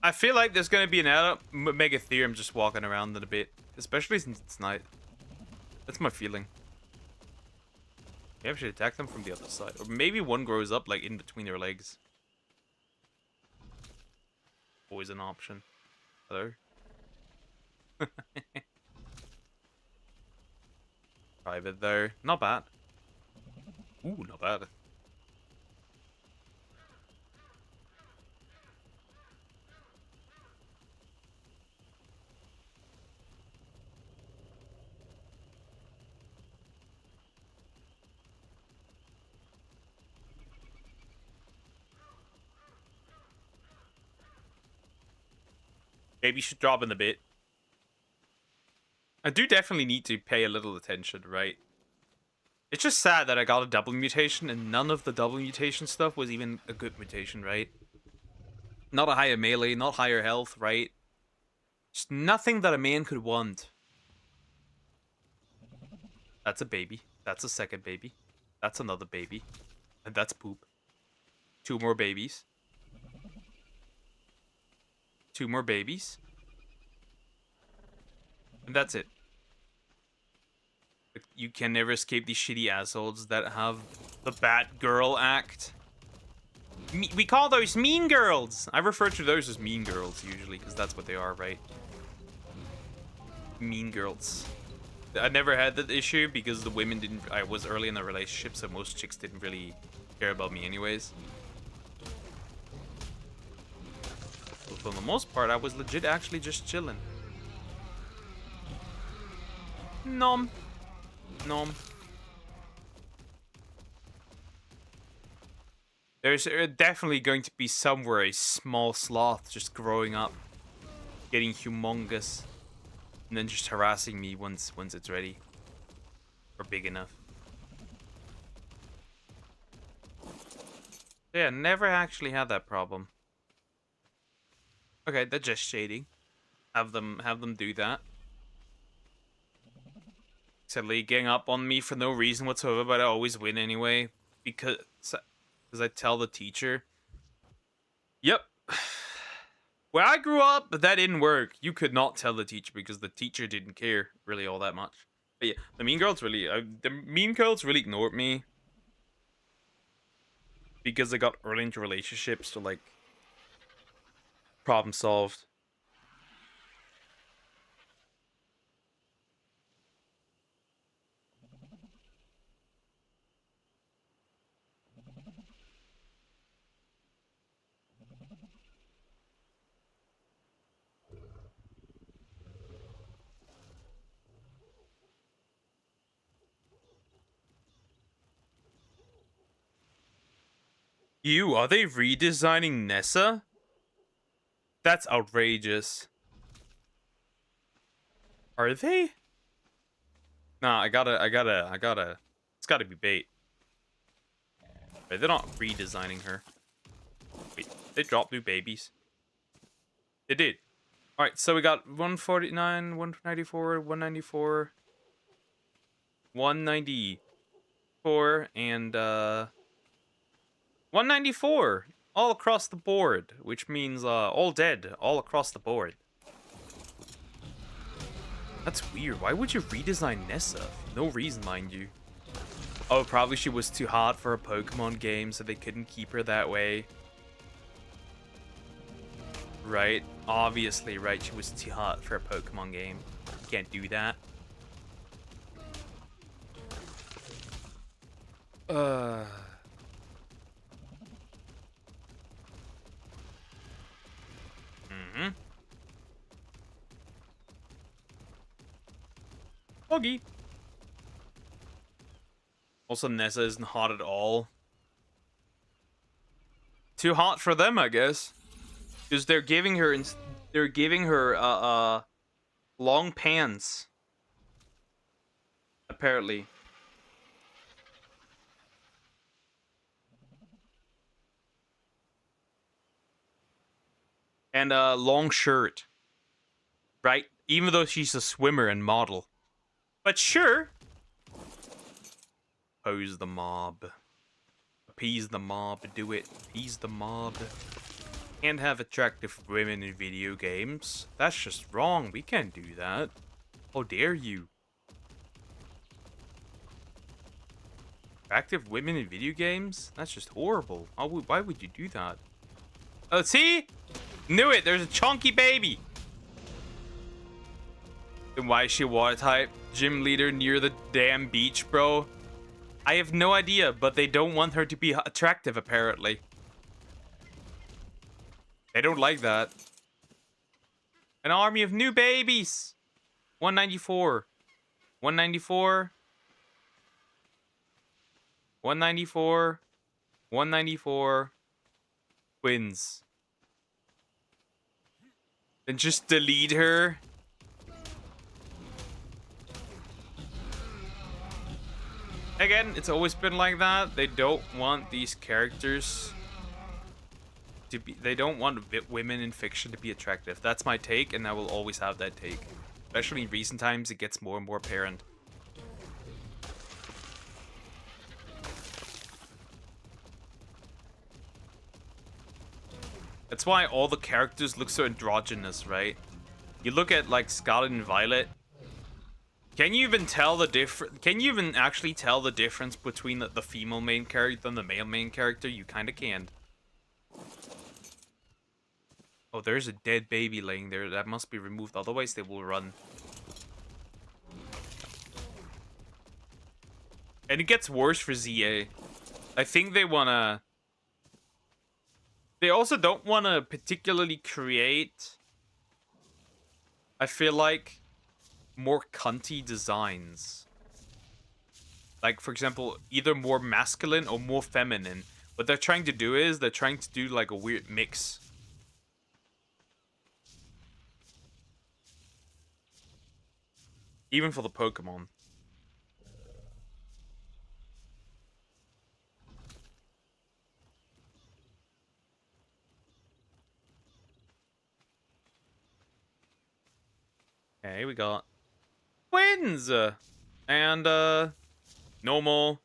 I feel like there's gonna be an Mega Ethereum just walking around in a bit, especially since it's night. That's my feeling. Maybe I should attack them from the other side, or maybe one grows up like in between their legs. Always an option. Hello. Private though, not bad. Ooh, not bad. Maybe you should drop in a bit. I do definitely need to pay a little attention, right? It's just sad that I got a double mutation and none of the double mutation stuff was even a good mutation, right? Not a higher melee, not higher health, right? Just nothing that a man could want. That's a baby. That's a second baby. That's another baby. And that's poop. 2 more babies. 2 more babies. And that's it. You can never escape these shitty assholes that have the bad girl act. We call those mean girls. I refer to those as mean girls usually, because that's what they are, right? Mean girls. I never had that issue because the women didn't... I was early in the relationship, so most chicks didn't really care about me anyways. But for the most part, I was legit actually just chilling. Nom. Nom. There's definitely going to be somewhere a small sloth just growing up, getting humongous, and then just harassing me once it's ready or big enough. Yeah, never actually had that problem. Okay, they're just shading. Have them do that. Sadly, getting up on me for no reason whatsoever, but I always win anyway because I tell the teacher. Yep. Where I grew up, that didn't work. You could not tell the teacher because the teacher didn't care really all that much. But yeah, the mean girls really ignored me because I got early into relationships, so like problem solved. Are they redesigning Nessa? That's outrageous. Are they? Nah, I gotta. It's gotta be bait. Wait, they're not redesigning her. Wait, they dropped new babies. They did. Alright, so we got 149, 194, 194, 194, and 194 all across the board, which means all dead all across the board. That's weird. Why would you redesign Nessa? No reason, mind you. Oh, probably she was too hot for a Pokemon game, so they couldn't keep her that way. Right? Obviously, right? She was too hot for a Pokemon game. You can't do that. Buggy. Also, Nessa isn't hot at all. Too hot for them, I guess. Because they're giving her long pants. Apparently. And a long shirt. Right? Even though she's a swimmer and model. But sure. Pose the mob. Appease the mob. Do it. Appease the mob. Can't have attractive women in video games. That's just wrong. We can't do that. How dare you? Attractive women in video games? That's just horrible. Why would you do that? Oh, see? Knew it. There's a chunky baby. Then why is she water type? Gym leader near the damn beach, bro. I have no idea, but they don't want her to be attractive, apparently. They don't like that. An army of new babies. 194. 194. 194. 194. Wins. Then just delete her. Again, it's always been like that. They don't want these characters to be... They don't want women in fiction to be attractive. That's my take, and I will always have that take. Especially in recent times, it gets more and more apparent. That's why all the characters look so androgynous, right? You look at, like, Scarlet and Violet. Can you even tell the difference? Can you even actually tell the difference between the female main character and the male main character? You kind of can. Oh, there's a dead baby laying there. That must be removed. Otherwise, they will run. And it gets worse for ZA. I think they want to... They also don't want to particularly create... I feel like... more cunty designs. Like, for example, either more masculine or more feminine. What they're trying to do is they're trying to do like a weird mix. Even for the Pokemon. Okay, we got twins! And, normal.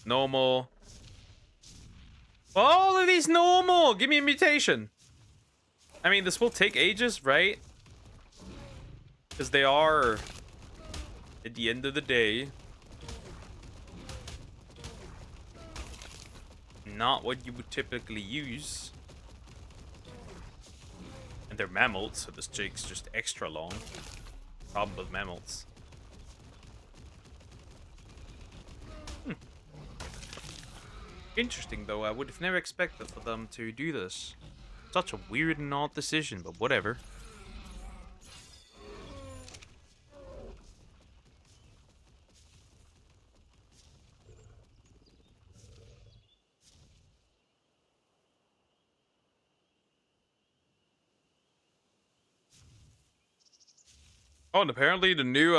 Normal. All of these normal! Give me a mutation! I mean, this will take ages, right? Because they are, at the end of the day, not what you would typically use. And they're mammals, so this jake's just extra long. Problem with mammals. Interesting, though. I would have never expected for them to do this. Such a weird and odd decision, but whatever. Oh, and apparently the new,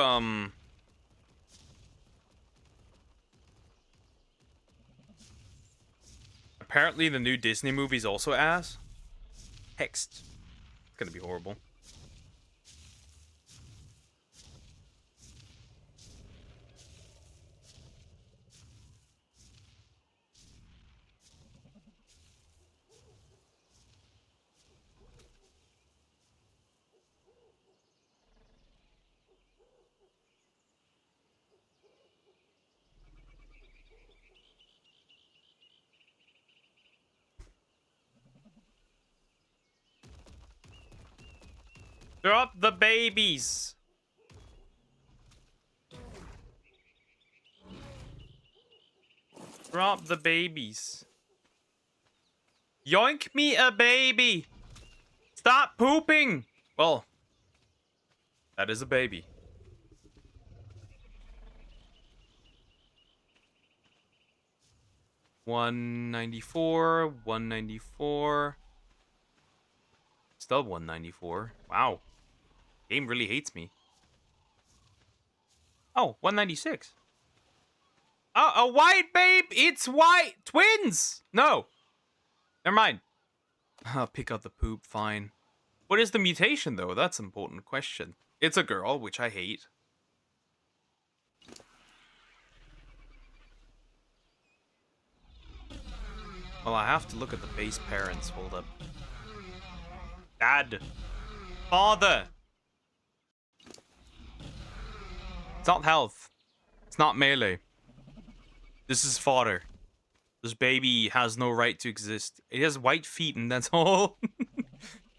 apparently the new Disney movie's also ass. Text. It's gonna be horrible. Drop the babies! Drop the babies. Yoink me a baby! Stop pooping! Well, that is a baby. $194, $194. Still $194. Wow. Game really hates me. Oh, $196. Oh, a white babe! It's white! Twins! No. Never mind. I'll pick up the poop, fine. What is the mutation, though? That's an important question. It's a girl, which I hate. Well, I have to look at the base parents. Hold up. Dad. Father. It's not health. It's not melee. This is fodder. This baby has no right to exist. It has white feet and that's all.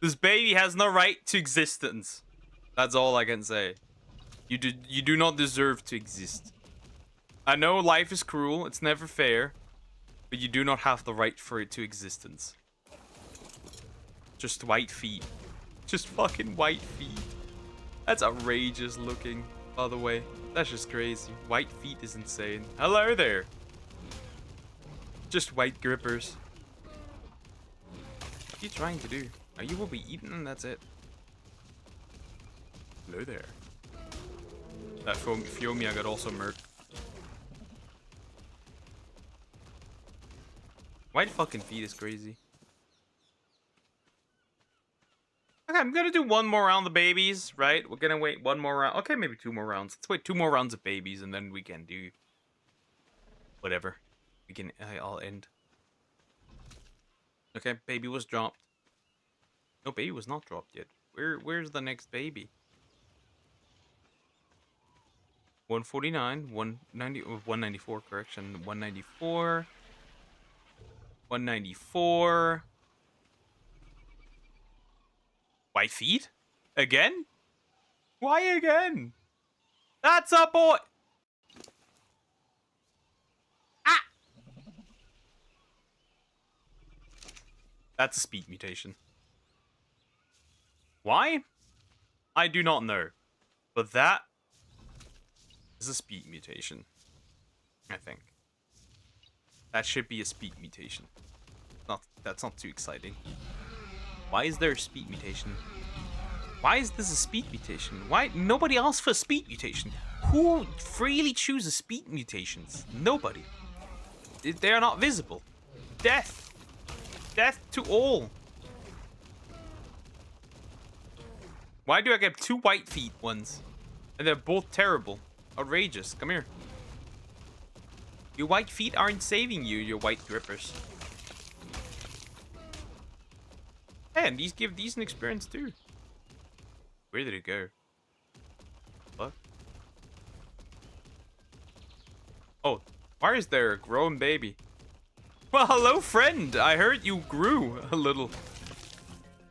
This baby has no right to existence. That's all I can say. You do not deserve to exist. I know life is cruel. It's never fair. But you do not have the right for it to existence. Just white feet. Just fucking white feet. That's outrageous looking, by the way. That's just crazy. White feet is insane. Hello there. Just white grippers. What are you trying to do? Oh, you will be eaten and that's it. Hello there. That Fiomia got also murked. White fucking feet is crazy. Okay, I'm gonna do one more round of babies, right? We're gonna wait one more round. Okay, maybe 2 more rounds. Let's wait 2 more rounds of babies and then we can do whatever. We can, I'll end. Okay, baby was dropped. No, baby was not dropped yet. Where's the next baby? 149, 190, 194, correction. 194. 194. White feet? Again? Why again? That's a boy! Ah! That's a speed mutation. Why? I do not know. But that This is a speed mutation. I think. That should be a speed mutation. That's not too exciting. Why is there a speed mutation? Why is this a speed mutation? Why nobody asked for a speed mutation? Who freely chooses speed mutations? Nobody. They are not visible. Death. Death to all. Why do I get 2 white feet ones? And they're both terrible. Outrageous. Come here. Your white feet aren't saving you, your white grippers. Hey, and these give decent experience too. Where did it go? What? Oh, why is there a grown baby? Well, hello, friend. I heard you grew a little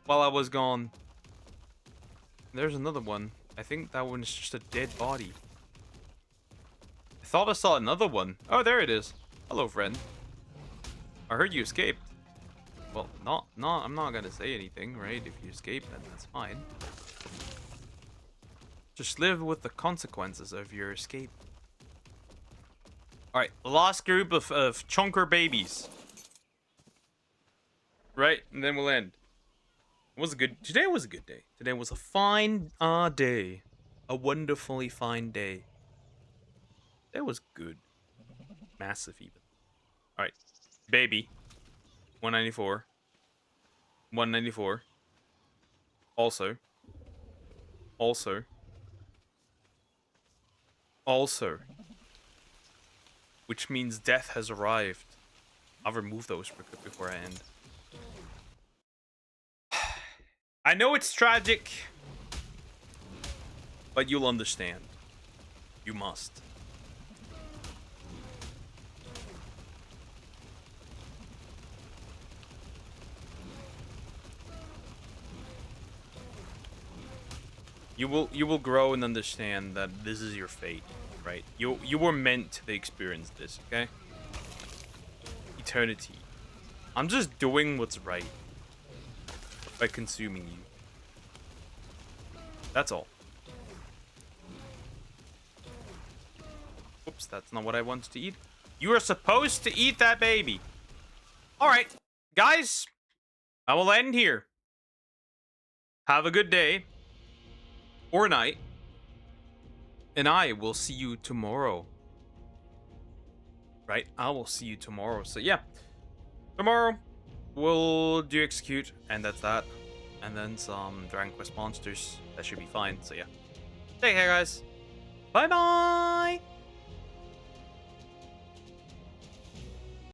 while I was gone. There's another one. I think that one's just a dead body. I thought I saw another one. Oh, there it is. Hello, friend. I heard you escaped. Well, I'm not gonna say anything, right? If you escape, then that's fine. Just live with the consequences of your escape. Alright, last group of chunker babies. Right, and then we'll end. Today was a good day. Today was a fine day. A wonderfully fine day. That was good. Massive even. Alright. Baby. 194. 194. Also. Also. Also. Which means death has arrived. I'll remove those before I end. I know it's tragic, but you'll understand. You must. You will grow and understand that this is your fate, right? You were meant to experience this, okay? Eternity. I'm just doing what's right by consuming you. That's all. Oops, that's not what I wanted to eat. You are supposed to eat that baby. Alright, guys. I will end here. Have a good day. Or night. And I will see you tomorrow. Right? I will see you tomorrow. So yeah. Tomorrow, we'll do execute. And that's that. And then some Dragon Quest monsters. That should be fine. So yeah. Take care, guys. Bye-bye.